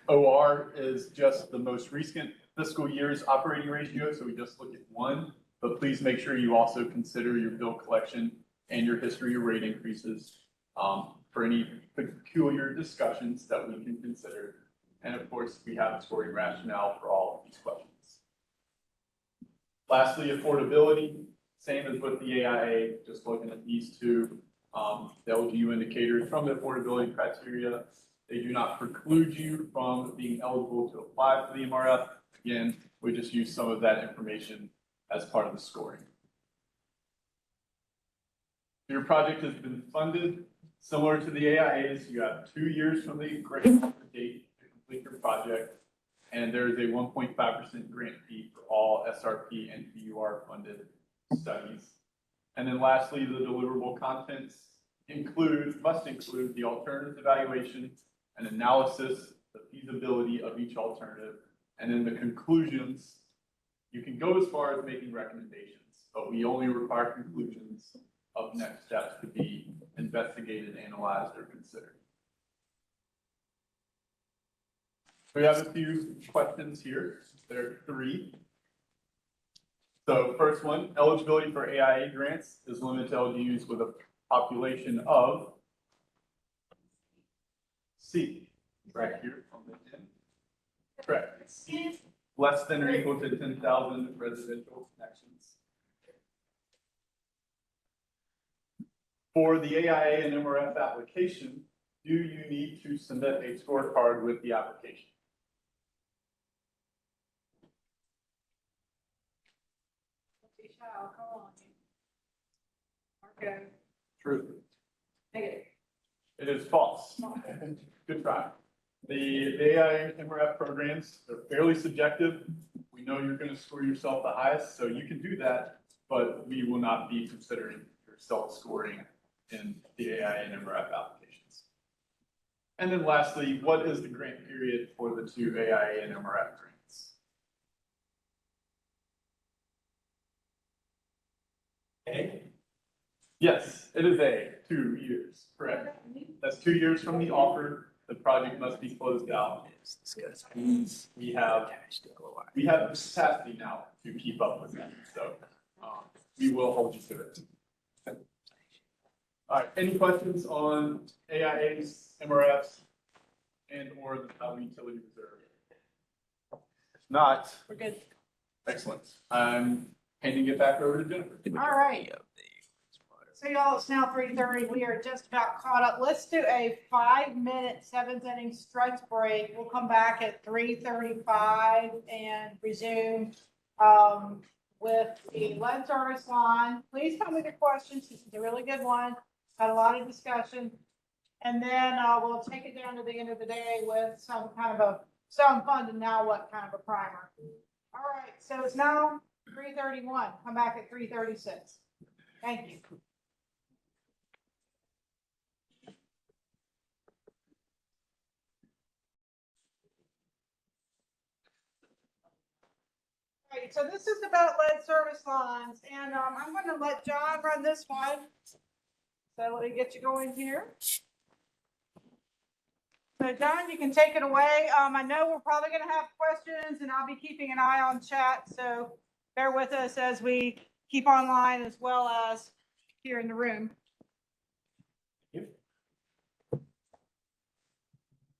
OR is just the most recent fiscal year's operating ratio, so we just look at one, but please make sure you also consider your bill collection and your history of rate increases for any peculiar discussions that we can consider. And of course, we have a scoring rationale for all of these questions. Lastly, affordability, same as with the AIA, just looking at these two, the LGU indicators from the affordability criteria. They do not preclude you from being eligible to apply for the MRF. Again, we just use some of that information as part of the scoring. Your project has been funded. Similar to the AIAs, you have 2 years from the grant date to complete your project, and there is a 1.5% grant fee for all SRP and PUR funded studies. And then lastly, the deliverable contents must include the alternatives evaluation, an analysis, the feasibility of each alternative, and then the conclusions. You can go as far as making recommendations, but we only require conclusions of next steps to be investigated, analyzed, or considered. We have a few questions here. There are 3. So first one, eligibility for AIA grants is limited to LGUs with a population of C, right here on the end. Correct. C, less than or equal to 10,000 residential connections. For the AIA and MRF application, do you need to submit a scorecard with the application? Come on. Okay. True. Negative. It is false. Good try. The AI and MRF programs, they're fairly subjective. We know you're going to score yourself the highest, so you can do that, but we will not be considering your self-scoring in the AI and MRF applications. And then lastly, what is the grant period for the two AIA and MRF grants? A? Yes, it is A, 2 years, correct. That's 2 years from the offer. The project must be closed out. We have the capacity now to keep up with that, so we will hold you to it. All right, any questions on AIAs, MRFs, and or the Powder Utility Reserve? If not, We're good. excellent. I'm handing it back over to Jennifer. All right. So y'all, it's now 3:30. We are just about caught up. Let's do a 5-minute, 7th-inning stretch break. We'll come back at 3:35 and resume with the lead service line. Please come with your questions. This is a really good one. Had a lot of discussion. And then we'll take it down to the end of the day with some kind of a some fun and now what kind of a primer. All right. So it's now 3:31. Come back at 3:36. Thank you. Right, so this is about lead service lines, and I'm going to let John run this one. So let me get you going here. So John, you can take it away. I know we're probably going to have questions, and I'll be keeping an eye on chat. So bear with us as we keep online as well as here in the room.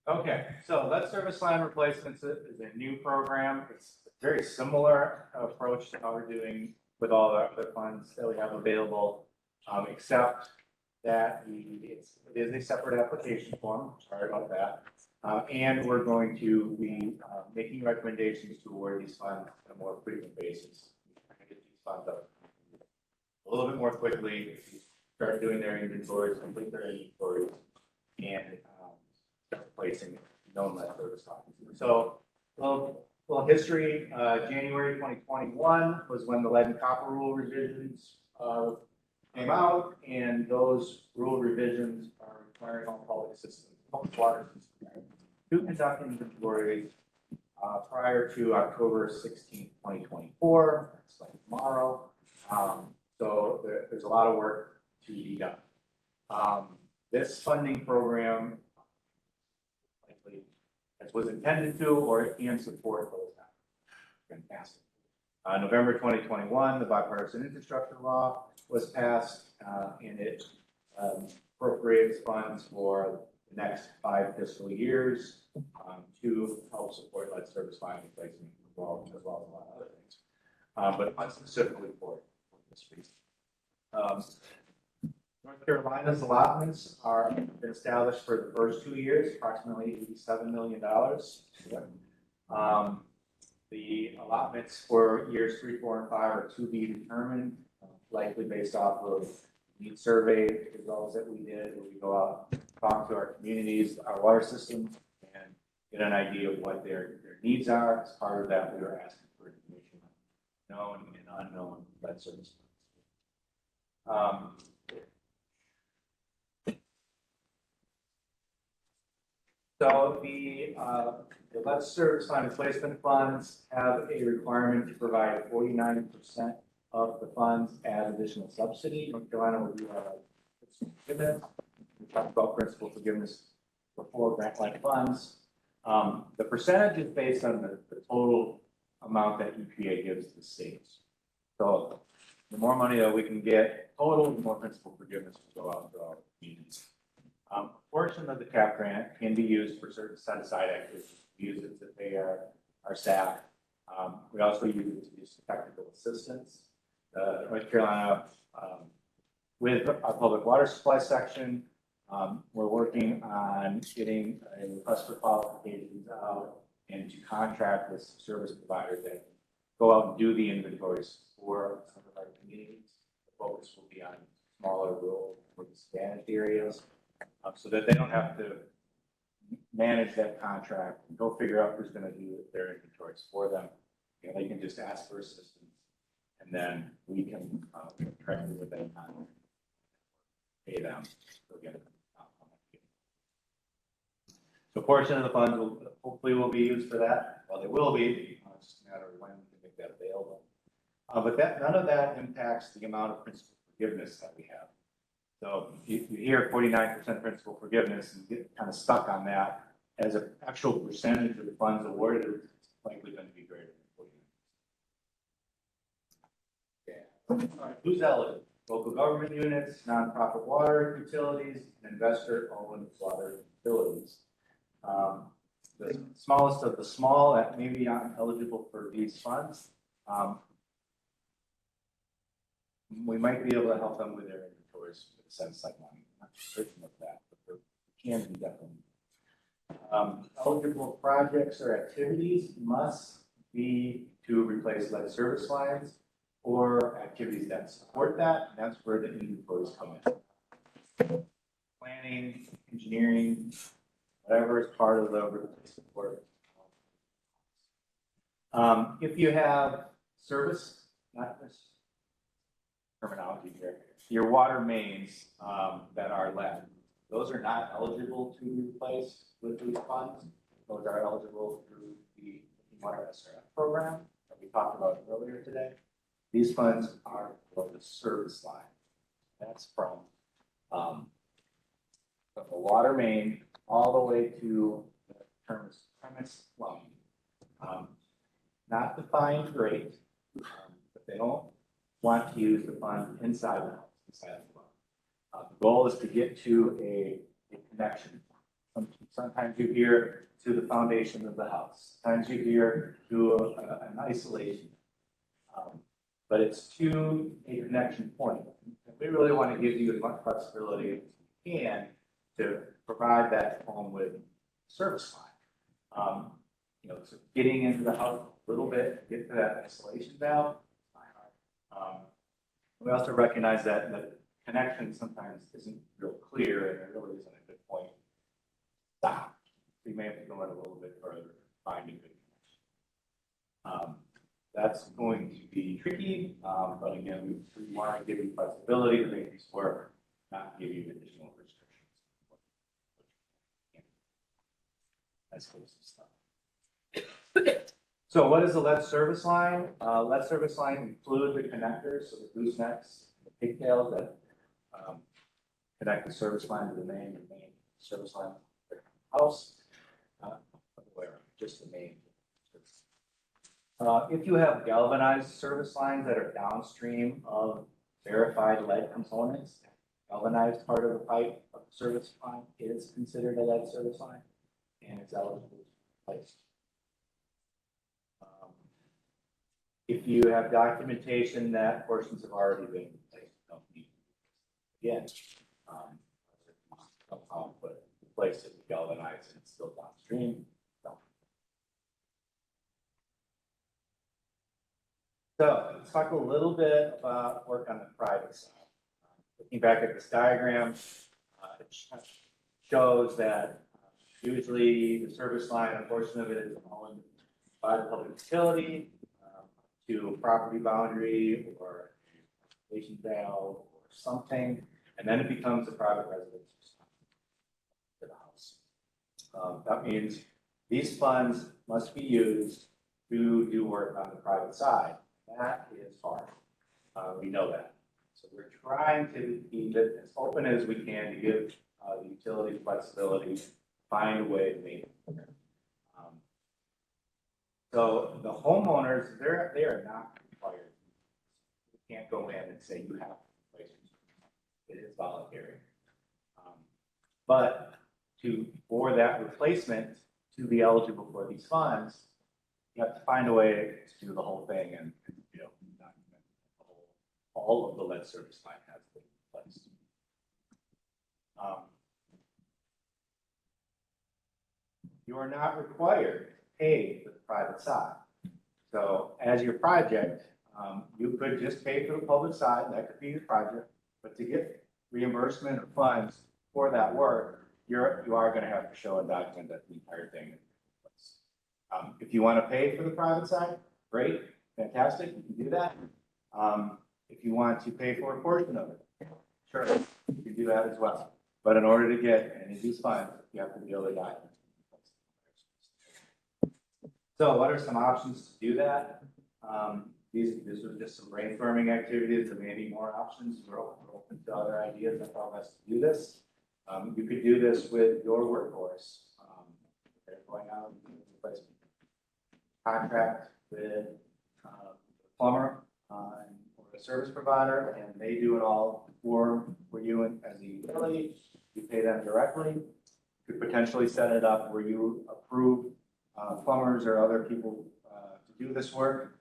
Okay, so lead service line replacements is a new program. It's a very similar approach to how we're doing with all the other funds that we have available, except that it is a separate application form. Sorry about that. And we're going to be making recommendations to award these funds on a more frequent basis. Trying to get these funds up a little bit more quickly, start doing their inventories, complete their inventories, and replacing known lead service lines. So, well, history, January 2021 was when the lead and copper rule revisions came out, and those rule revisions are requiring all public systems, public water systems, to conduct inventories prior to October 16, 2024. That's like tomorrow. So there's a lot of work to be done. This funding program as was intended to, or it can support those. Fantastic. November 2021, the bipartisan infrastructure law was passed, and it appropriates funds for the next 5 fiscal years to help support lead service line replacement as well as a lot of other things, but not specifically for this reason. North Carolina's allotments are been established for the first 2 years, approximately $87 million. The allotments for years 3, 4, and 5 are to be determined, likely based off of need survey results that we did, where we go out, talk to our communities, our water systems, and get an idea of what their needs are. As part of that, we were asking for information on known and unknown lead service. So the lead service line replacement funds have a requirement to provide 49% of the funds as additional subsidy. North Carolina will do forgiveness. We talked about principal forgiveness before grant line funds. The percentage is based on the total amount that EPA gives to the states. So the more money that we can get total, the more principal forgiveness will go out to our communities. A portion of the CAP grant can be used for certain set-aside activities. We use it to pay our staff. We also use it to use technical assistance. North Carolina with our public water supply section, we're working on getting a request for qualifications out and to contract with service providers that go out and do the inventories for some of our communities. The focus will be on smaller rural or disadvantaged areas, so that they don't have to manage that contract and go figure out who's gonna do their inventories for them. You know, they can just ask for assistance, and then we can track with that contract, pay them, they'll get it. So a portion of the funds will hopefully be used for that. Well, they will be, it's just a matter of when we can make that available. But none of that impacts the amount of principal forgiveness that we have. So you hear 49% principal forgiveness and get kind of stuck on that. As an actual percentage of the funds awarded, it's likely going to be greater than 49%. All right, who's eligible? Local government units, nonprofit water utilities, and investor-owned water utilities. The smallest of the small that may be eligible for these funds, we might be able to help them with their inventories with sense like money. I'm not certain of that, but we can be definitely. Eligible projects or activities must be to replace lead service lines or activities that support that. And that's where the inventories come in. Planning, engineering, whatever is part of the replacement work. If you have service, not this terminology here, your water mains that are lead, those are not eligible to replace with these funds. Those are eligible through the Water SRF program that we talked about earlier today. These funds are for the service line. That's from the water main all the way to the premise plumbing. Not defined great, but they don't want to use the fund inside the house, inside the plumbing. The goal is to get to a connection. Sometimes you hear to the foundation of the house. Sometimes you hear to an isolation. But it's to a connection point. We really want to give you as much flexibility as we can to provide that home with service line. You know, so getting into the house a little bit, get to that isolation valve. We also recognize that the connection sometimes isn't real clear, and there really isn't a good point. Stop. So you may have to go in a little bit further to find a good connection. That's going to be tricky, but again, we want to give you flexibility to make these work, not give you additional restrictions. That's cool stuff. So what is the lead service line? Lead service line include the connectors, so the goosenecks, the pigtails that connect the service line to the main service line of the house. Just the main. If you have galvanized service lines that are downstream of verified lead components, galvanized part of the pipe of the service line is considered a lead service line, and it's eligible to be replaced. If you have documentation that portions have already been replaced, don't need again. Somehow put replace it with galvanized and it's still downstream. So let's talk a little bit about work on the private side. Looking back at this diagram, it shows that usually the service line, a portion of it is owned by the public utility to a property boundary or a station valve or something, and then it becomes a private residence to the house. That means these funds must be used to do work on the private side. That is hard. We know that. So we're trying to keep it as open as we can to give the utility flexibility, find a way to make it. So the homeowners, they are not required. You can't go in and say you have to replace it. It is voluntary. But for that replacement to be eligible for these funds, you have to find a way to do the whole thing and document all of the lead service line has to be you are not required to pay for the private side. So as your project, you could just pay for the public side, that could be your project, but to get reimbursement or funds for that work, you are gonna have to show a document that the entire thing is in place. If you wanna pay for the private side, great, fantastic, you can do that. If you want to pay for a portion of it, sure, you can do that as well. But in order to get any of these funds, you have to be able to document. So what are some options to do that? These are just some brainstorming activities. There may be more options. We're open to other ideas of how best to do this. You could do this with your workforce. They're going out and doing replacement contract with a plumber or a service provider, and they do it all for you and as the utility. You pay them directly. You could potentially set it up where you approve plumbers or other people to do this work.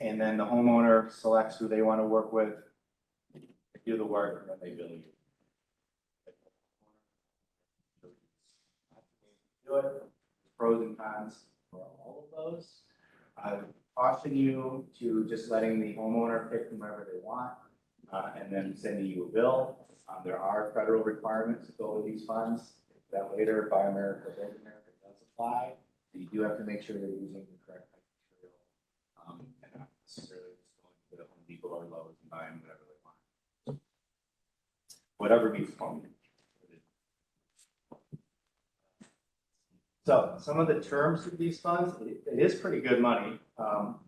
And then the homeowner selects who they want to work with, do the work, and then they bill you. Do it. Pros and cons for all of those. I would caution you to just letting the homeowner pick whomever they want, and then sending you a bill. There are federal requirements to go with these funds. That later, Buy America, Build America does apply. You do have to make sure you're using the correct material, and not necessarily just going to the Home Depot or Lowe's and buying whatever they want. Whatever meets home. So some of the terms of these funds, it is pretty good money.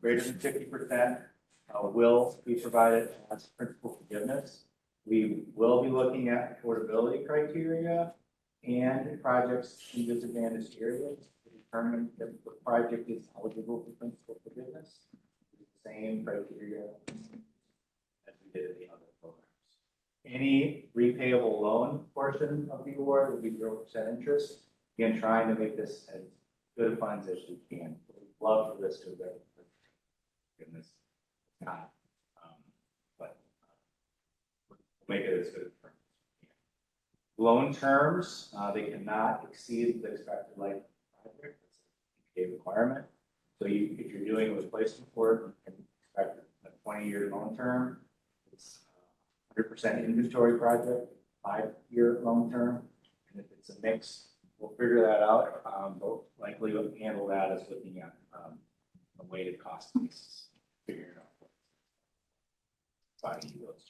Greater than 50% will be provided as principal forgiveness. We will be looking at affordability criteria and projects in disadvantaged areas to determine if the project is eligible for principal forgiveness. The same criteria as we did in the other programs. Any repayable loan portion of the award will be 0% interest. Again, trying to make this as good funds as we can. We'd love for this to go. Goodness, not. But we'll make it as good as we can. Loan terms, they cannot exceed the expected life of the project. It's a requirement. So if you're doing a replacement work, you can expect a 20-year loan term. It's 100% inventory project, 5-year loan term. And if it's a mix, we'll figure that out. But likely we'll handle that as looking at a weighted cost basis, figuring out what those terms.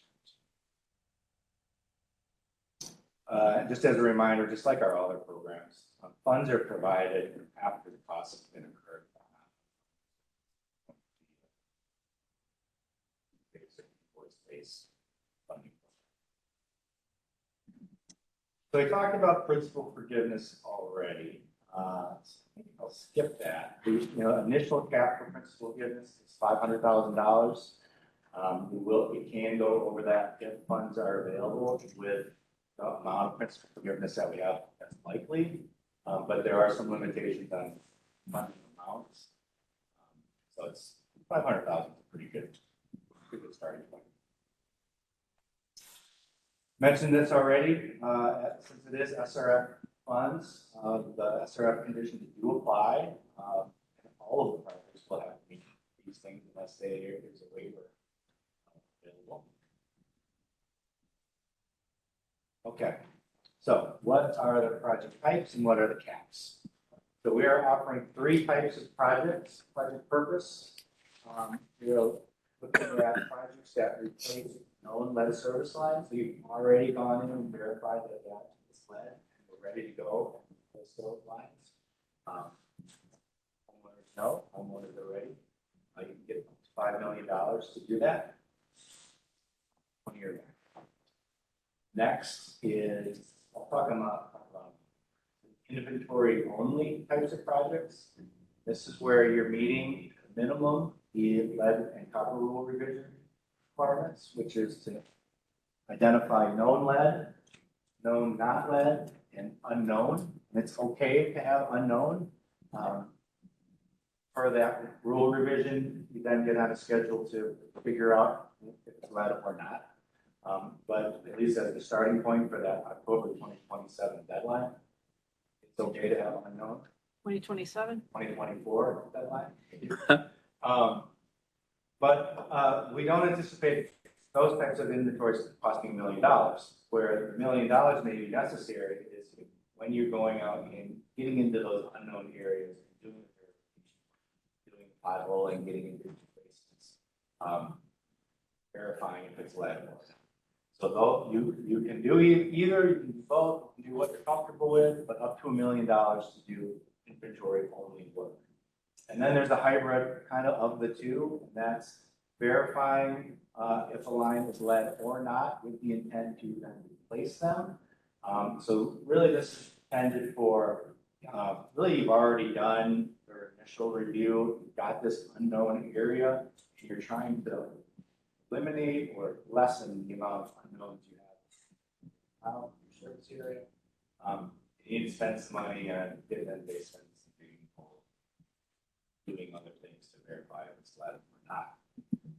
Just as a reminder, just like our other programs, funds are provided after the costs have been incurred. Basic voice-based funding. So we talked about principal forgiveness already. I'll skip that. The initial cap for principal forgiveness is $500,000. We can go over that if funds are available with the amount of principal forgiveness that we have that's likely. But there are some limitations on funding amounts. So it's $500,000 is a pretty good starting point. Mentioned this already, since it is SRF funds, the SRF conditions do apply. All of the projects will have to meet these things unless there's a waiver available. Okay, so what are the project types and what are the caps? So we are offering 3 types of projects, project purpose. We are looking at projects that replace known lead service lines. So you've already gone in and verified that that is lead and we're ready to go with those lines. Homeowners know, homeowners are ready. You can get up to $5 million to do that. 1 year back. Next is, I'll talk about inventory only types of projects. This is where you're meeting minimum lead and copper rule revision requirements, which is to identify known lead, known not lead, and unknown. And it's okay to have unknown. For that rule revision, you then get on a schedule to figure out if it's lead or not. But at least as the starting point for that October 2027 deadline, it's okay to have unknown, 2027? 2024 deadline. But we don't anticipate those types of inventories costing $1 million. Where $1 million may be necessary is when you're going out and getting into those unknown areas, doing potholing, getting into places, verifying if it's lead. So though you can do either, you can do both, you can do what you're comfortable with, but up to $1 million to do inventory only work. And then there's a hybrid kind of the two, and that's verifying if a line is lead or not with the intent to then replace them. So really this is intended for, really you've already done your initial review, you've got this unknown area, and you're trying to eliminate or lessen the amount of unknowns you have out in your service area. You need to spend some money on dividend-based funds doing other things to verify if it's lead or not.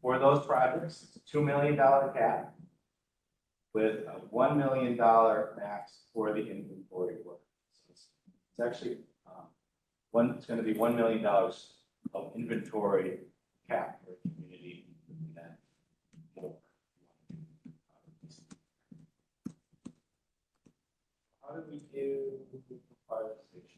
For those projects, it's a $2 million cap with a $1 million max for the inventory work. So it's actually it's going to be $1 million of inventory cap for the community. How do we do prioritization?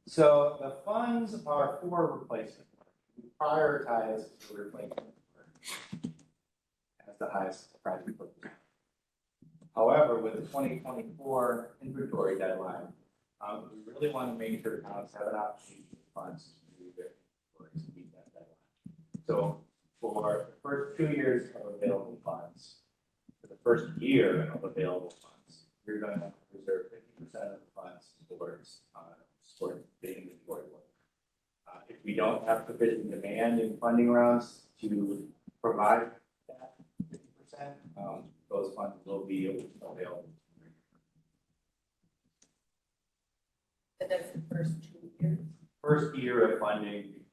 So the funds are for replacement work. We prioritize the replacement work as the highest priority. However, with the 2024 inventory deadline, we really want to make sure towns have an opportunity for funds to do their inventories to meet that deadline. So for the first 2 years of available funds, for the first year of available funds, you're going to have to reserve 50% of the funds towards the inventory work. If we don't have sufficient demand in funding rounds to provide that 50%, those funds will be available. And that's the first 2 years. First year of funding,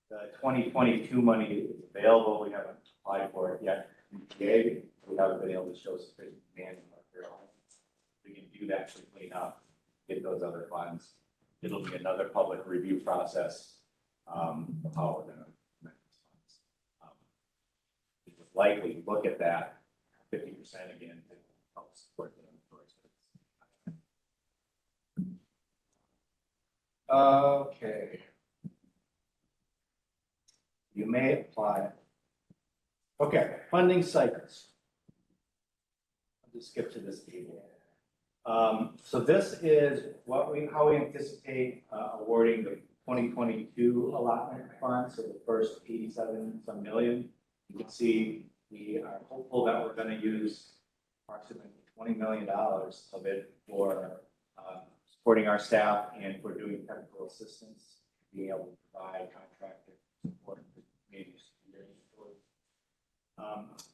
the 2022 money is available. We haven't applied for it yet. We haven't been able to show sufficient demand in North Carolina. We can do that quickly enough, get those other funds. It'll be another public review process of how we're going to make these funds. We would likely look at that 50% again to help support the inventory. Okay. You may apply. Okay, funding cycles. I'll just skip to this table. So this is how we anticipate awarding the 2022 allotment funds, so the first 87 some million. You can see we are hopeful that we're going to use approximately $20 million of it for supporting our staff and for doing technical assistance, being able to provide contractor support for community security.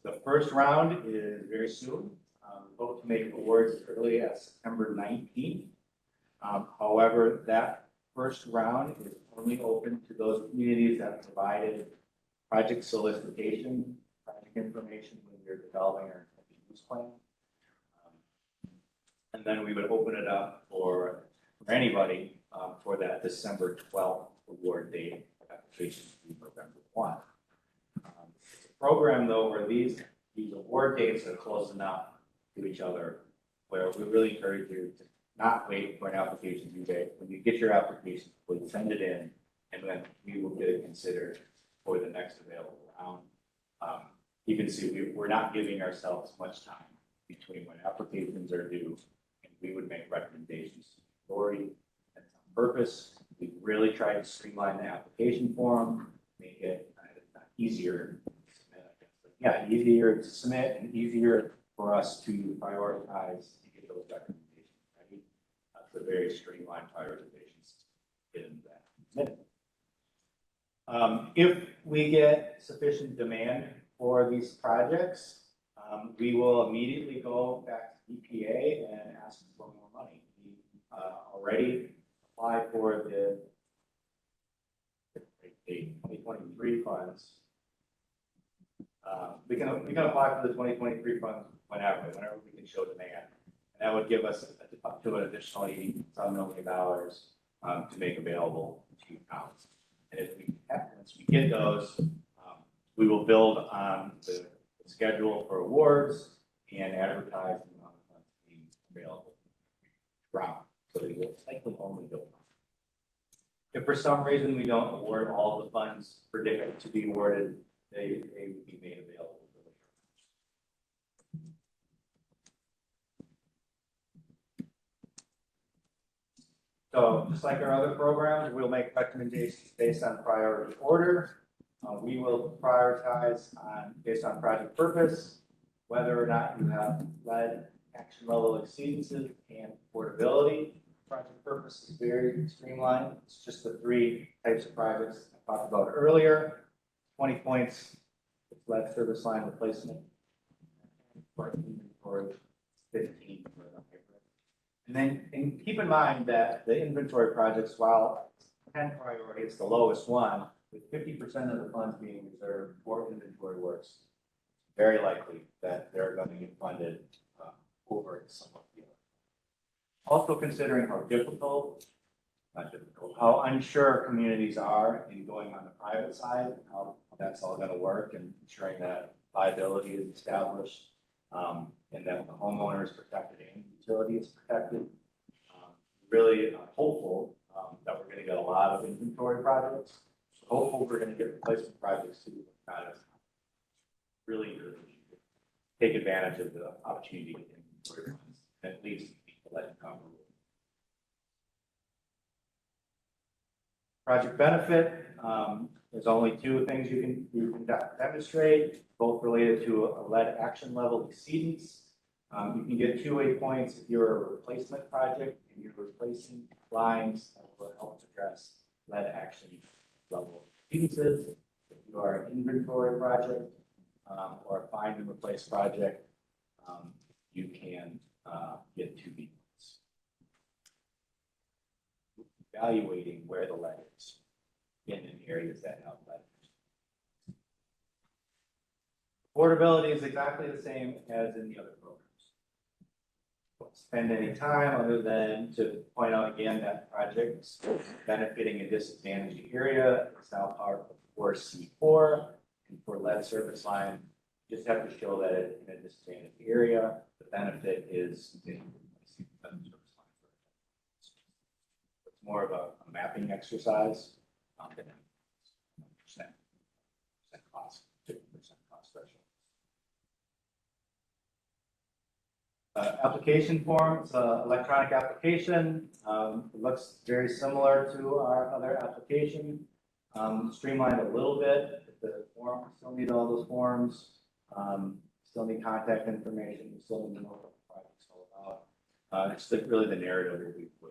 The first round is very soon. We hope to make awards as early as September 19th. However, that first round is only open to those communities that provided project solicitation, project information when you're developing our use plan. And then we would open it up for anybody for that December 12th award date. Applications due November 1. It's a program though where these award dates are close enough to each other, where we really encourage you to not wait for an application due date. When you get your application, please send it in, and then we will get it considered for the next available round. You can see we're not giving ourselves much time between when applications are due, and we would make recommendations to the authority. That's on purpose. We really try to streamline the application form, make it easier to submit. Yeah, easier to submit and easier for us to prioritize to get those recommendations ready. That's a very streamlined prioritization system in that minute. If we get sufficient demand for these projects, we will immediately go back to EPA and ask for more money. We already applied for the 2023 funds We can apply for the 2023 funds whenever we can show demand. And that would give us up to an additional $87 million to make available to towns. And once we get those, we will build on the schedule for awards and advertise the amount of funds being available. So they will likely only go. If for some reason we don't award all the funds predicted to be awarded, they would be made available. So just like our other programs, we'll make recommendations based on priority order. We will prioritize based on project purpose, whether or not you have lead action level exceedances and affordability. Project purpose is very streamlined. It's just the 3 types of projects I talked about earlier. 20 points, lead service line replacement. For inventory, 15 for the hybrid. And keep in mind that the inventory projects, while 10 priority, it's the lowest one, with 50% of the funds being reserved for inventory works, very likely that they're going to get funded over some of the other. Also considering how how unsure communities are in going on the private side, how that's all going to work, and ensuring that liability is established, and that the homeowner is protected and utility is protected. Really hopeful that we're going to get a lot of inventory projects. So hopeful we're going to get replacement projects too. Really take advantage of the opportunity to get inventory funds, at least let it come. Project benefit, there's only 2 things you can demonstrate, both related to a lead action level exceedance. You can get 2 points if you're a replacement project and you're replacing lines that will help address lead action level exceedances. If you are an inventory project or a find and replace project, you can get 2 points. Evaluating where the lead is in areas that have lead. Affordability is exactly the same as in the other programs. Don't spend any time other than to point out again that projects benefiting a disadvantaged area is now part of 4C4, and for lead service line, you just have to show that it's in a disadvantaged area. The benefit is in more of a mapping exercise than percent cost, 50% cost threshold. Application forms, electronic application. It looks very similar to our other application. Streamlined a little bit. The form still need all those forms. Still need contact information. We still need to know what the project's all about. It's really the narrative that we put.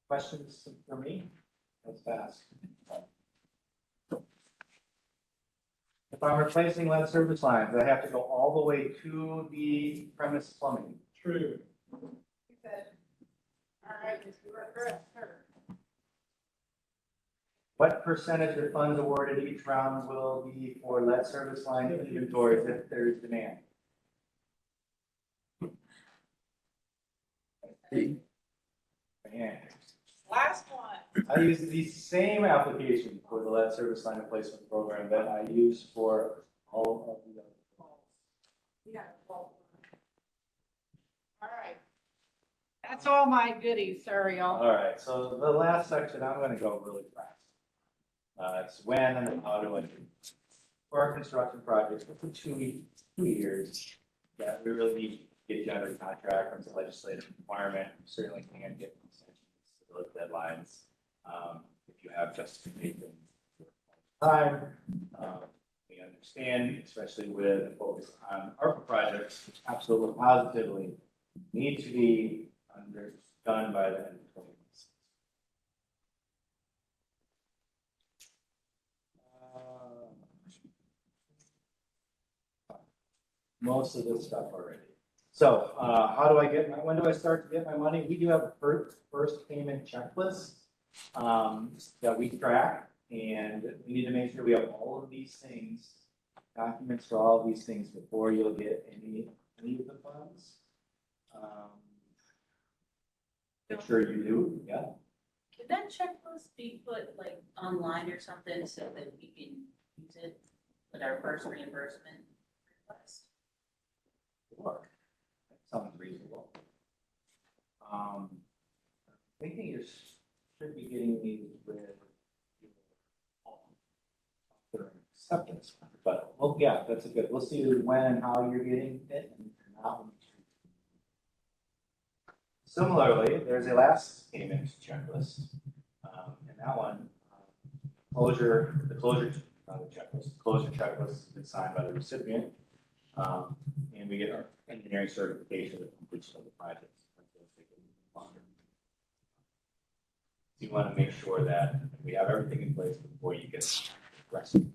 Questions for me? Let's fast. If I'm replacing lead service lines, I have to go all the way to the premise plumbing. True. All right, you are correct, sir. What percentage of funds awarded each round will be for lead service line inventories if there is demand? Man. Last one. I use the same application for the lead service line replacement program that I use for all of the other. Yeah. All right. That's all my goodies, sorry, y'all. All right, so the last section, I'm gonna go really fast. It's when and how to, for our construction projects, for 2 years, that we really need to get you under contract. It's a legislative requirement. You certainly can get extensions to those deadlines. If you have justification time, we understand, especially with a focus on ARPA projects, which absolutely positively need to be done by the end of 2026. Most of this stuff already. So, how do I get when do I start to get my money? We do have a first payment checklist, that we track, and we need to make sure we have all of these things, documents for all of these things before you'll get any of the funds. Make sure you do, yeah. Could that checklist be put like online or something so that we can use it with our first reimbursement request? Sure. That sounds reasonable. Thinking you should be getting these with your acceptance, but, well, yeah, that's a good, we'll see when and how you're getting it and how. Similarly, there's a last payment checklist, and that one, the closure checklist has been signed by the recipient, and we get our engineering certification of completion of the project. So you want to make sure that we have everything in place before you get aggressive.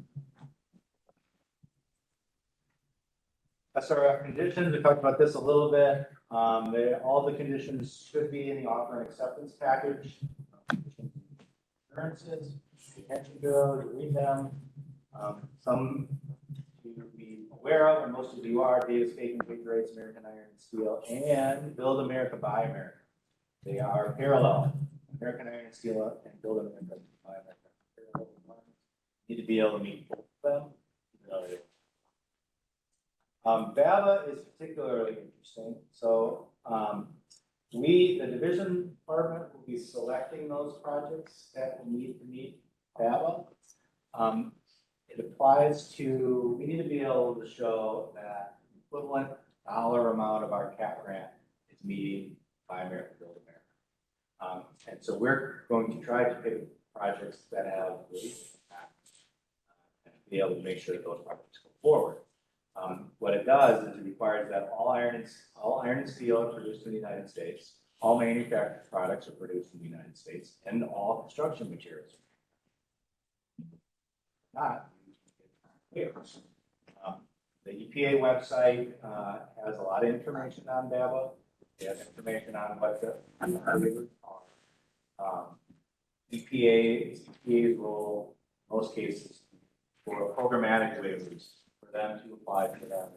SRF conditions, we talked about this a little bit. All the conditions should be in the offer and acceptance package. Assurances, retention bureau, you read them. Some to be aware of, and most of you are, Davis Bacon, Paper Rates, American Iron and Steel, and Build America, Buy America. They are parallel. American Iron and Steel and Build America, Buy America. Need to be able to meet both of them. BABA is particularly interesting. So the division department will be selecting those projects that we need to meet BABA. It applies to, we need to be able to show that equivalent dollar amount of our CAP grant is meeting Buy America, Build America. And so we're going to try to pick projects that have really impact and be able to make sure that those projects go forward. What it does is it requires that all iron and steel are produced in the United States, all manufactured products are produced in the United States, and all construction materials. Not waivers. The EPA website has a lot of information on BABA. They have information on what the waivers are. EPA's role, in most cases, for programmatic waivers, for them to apply for them.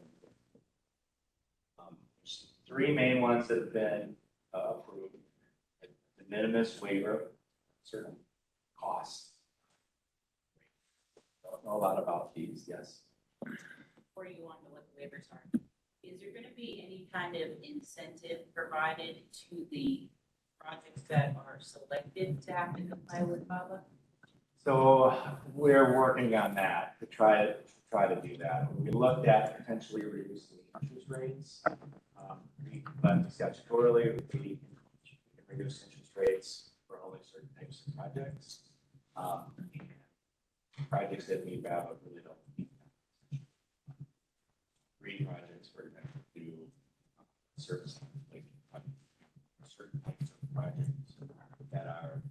There's three main ones that have been approved. The minimus waiver, certain costs. Don't know a lot about these, yes. Before you go on to what the waivers are, is there going to be any kind of incentive provided to the projects that are selected to have to comply with BABA? So we're working on that to try to do that. We looked at potentially reducing interest rates. But statutorily, we can reduce interest rates for only certain types of projects. Projects that meet BABA really don't meet that. Green projects, for example, do service like certain types of projects that are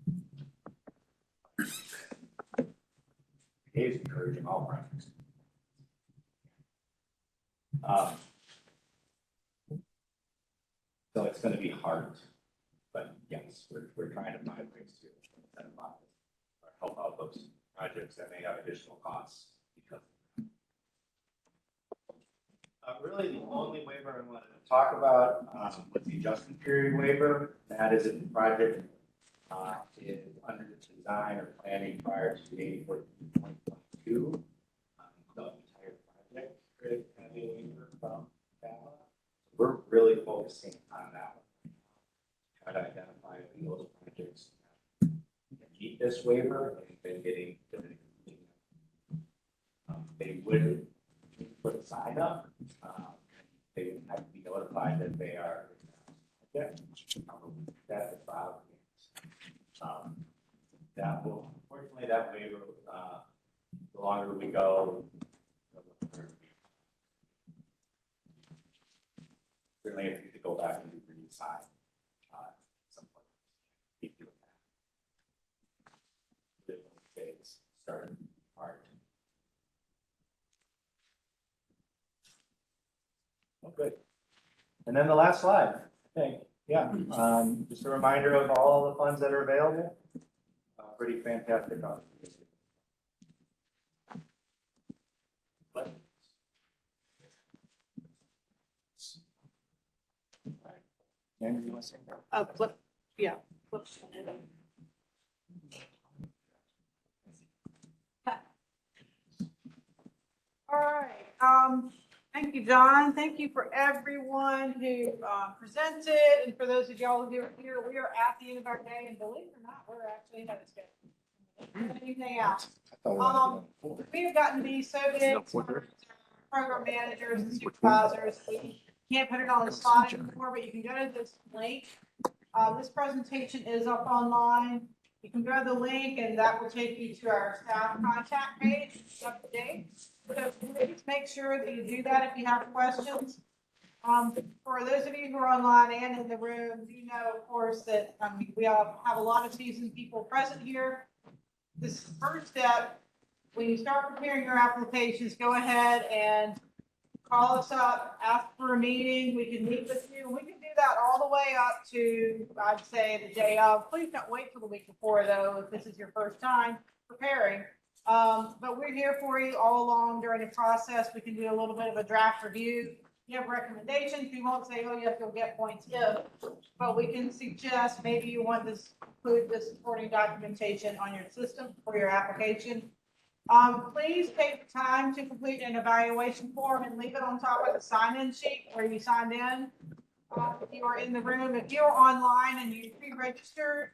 is encouraging all projects. So it's going to be hard, but yes, we're trying to find ways to incentivize or help out those projects that may have additional costs because. Really, the only waiver I wanted to talk about was the adjustment period waiver. That is if the project is under design or planning prior to the 2022. The entire project could have a waiver from that. We're really focusing on that one. Try to identify those projects that meet this waiver and been getting they would put a sign up. They would have to be notified that they are that is filed. That will, unfortunately, that waiver, the longer we go, certainly if you could go back and do redesign, some point. Keep doing that. Phase starting hard. Oh, good. And then the last slide, I think, yeah, just a reminder of all the funds that are available. Pretty fantastic. Andrew, you want to say that? Flip, yeah, flip. All right, thank you, John. Thank you for everyone who presented, and for those of y'all who are here. We are at the end of our day, and believe it or not, we're actually ahead of schedule. Anything else? We have gotten to be so big, program managers and supervisors, we can't put it on the slide anymore, but you can go to this link. This presentation is up online. You can go to the link and that will take you to our staff contact page. It's up to date. So please make sure that you do that if you have questions. For those of you who are online and in the room, you know, of course, that we all have a lot of seasoned people present here. This first step, when you start preparing your applications, go ahead and call us up, ask for a meeting. We can meet with you. We can do that all the way up to, I'd say, the day of. Please don't wait till the week before, though, if this is your first time preparing. But we're here for you all along during the process. We can do a little bit of a draft review. You have recommendations. We won't say, oh, you have to go get points if, but we can suggest maybe you want to include this supporting documentation on your system for your application. Please take the time to complete an evaluation form and leave it on top of the sign-in sheet where you signed in. If you are in the room, if you're online and you pre-registered,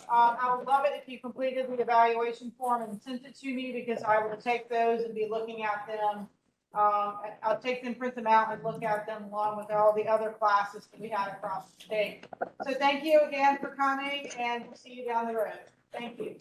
I would love it if you completed the evaluation form and sent it to me, because I will take those and be looking at them. I'll take them, print them out, and look at them along with all the other classes that we had across the state. So thank you again for coming, and we'll see you down the road. Thank you.